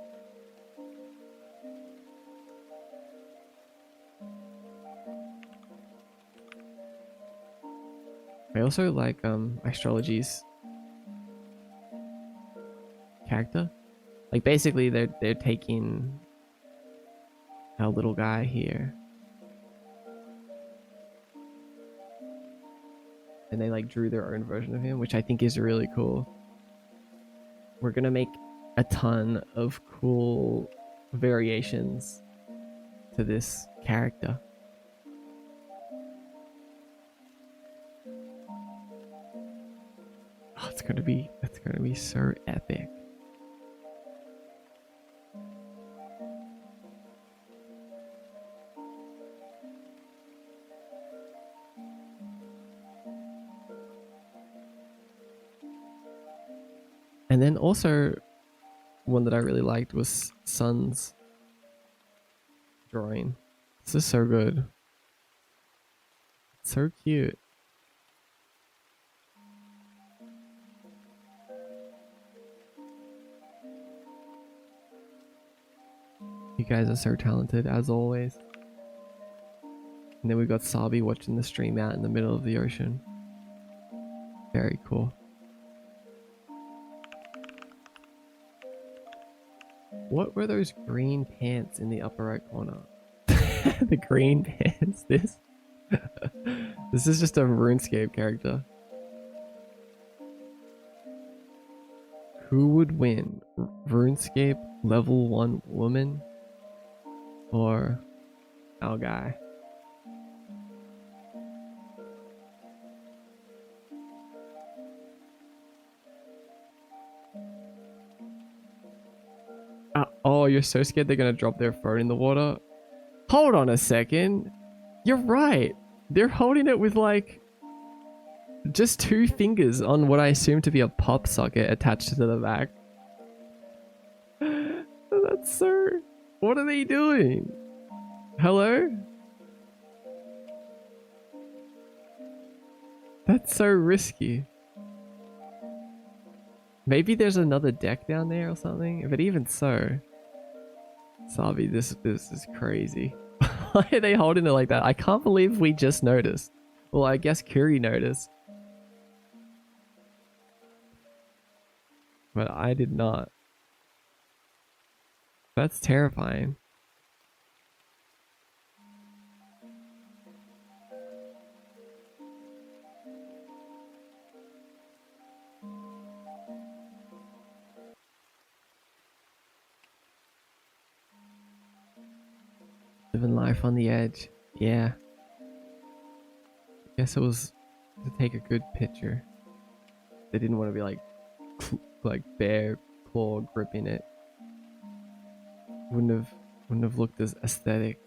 I also like astrology's character. Like basically they're taking our little guy here and they like drew their own version of him, which I think is really cool. We're gonna make a ton of cool variations to this character. that's gonna be so epic. And then also one that I really liked was Sun's drawing. This is so good. It's so cute. You guys are so talented as always. And then we got Sabi watching the stream out in the middle of the ocean. Very cool. What were those green pants in the upper right corner? The green pants, this? This is just a RuneScape character. Who would win? RuneScape level 1 woman? Or our guy? Oh, you're so scared they're gonna drop their phone in the water? Hold on a second. You're right. They're holding it with like just 2 fingers on what I assume to be a pop socket attached to the back. That's so... What are they doing? Hello? That's so risky. Maybe there's another deck down there or something, but even so... Sabi, this is crazy. Why are they holding it like that? I can't believe we just noticed. Well, I guess Kuri noticed. But I did not. That's terrifying. Living life on the edge. Yeah. Guess it was to take a good picture. They didn't want to be like bear claw gripping it. Wouldn't have looked as aesthetic.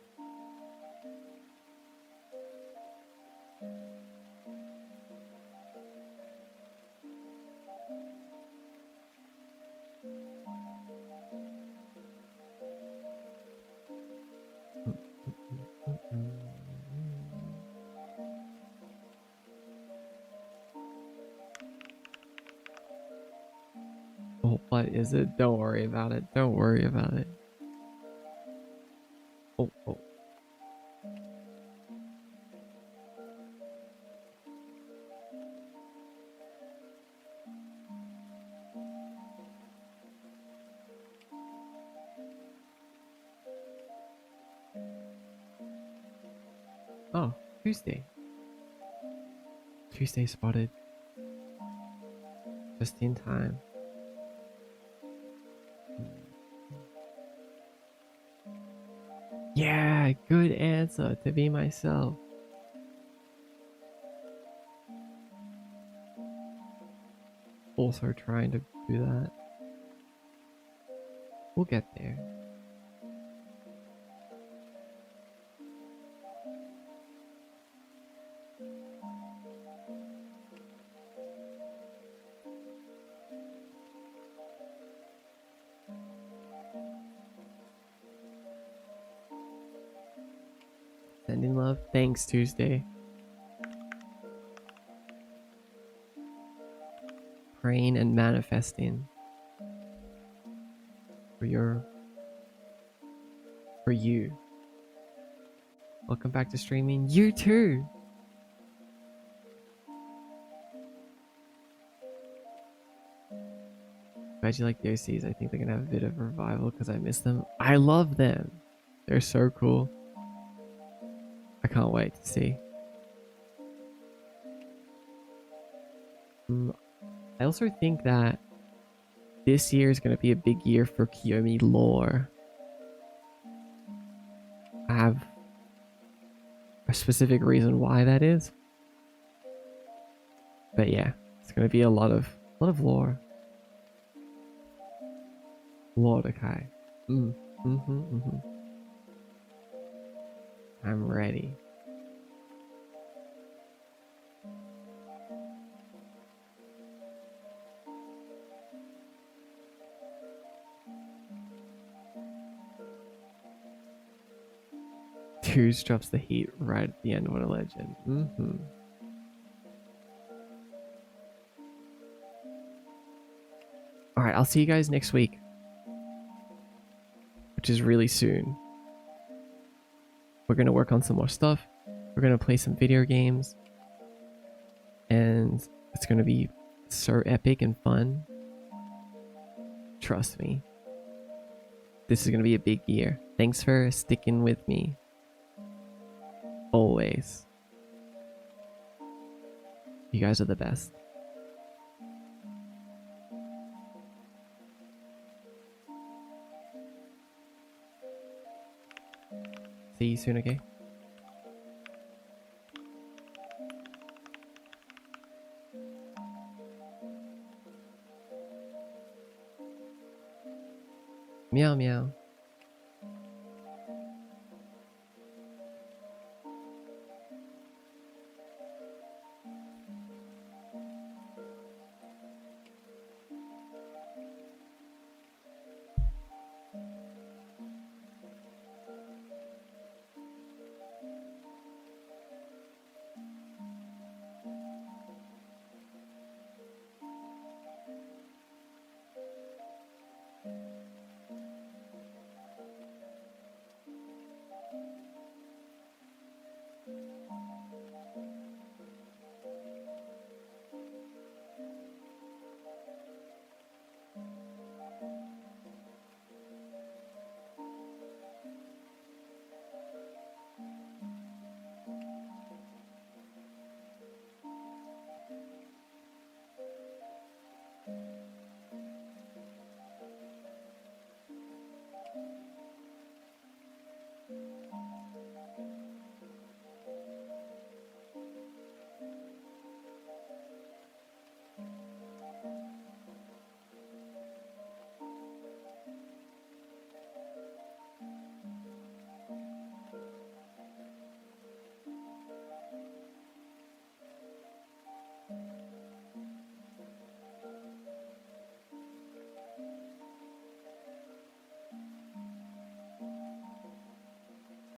Oh, what is it? Don't worry about it. Don't worry about it. Oh, oh. Oh, Tuesday. Tuesday spotted. Just in time. Yeah, good answer. To be myself. Also trying to do that. We'll get there. Sending love. Thanks, Tuesday. Praying and manifesting for you. Welcome back to streaming. You too. Glad you like the OCs. I think they're gonna have a bit of a revival because I miss them. I love them. They're so cool. I can't wait to see. I also think that this year is going to be a big year for Kiyomi lore. I have a specific reason why that is. But yeah, it's going to be a lot of lot of lore. Lord, okay. I'm ready. Twos drops the heat right at the end. What a legend. Alright, I'll see you guys next week. Which is really soon. We're gonna work on some more stuff. We're gonna play some video games. And it's gonna be so epic and fun. Trust me. This is gonna be a big year. Thanks for sticking with me. Always. You guys are the best. See you soon, okay? Meow meow.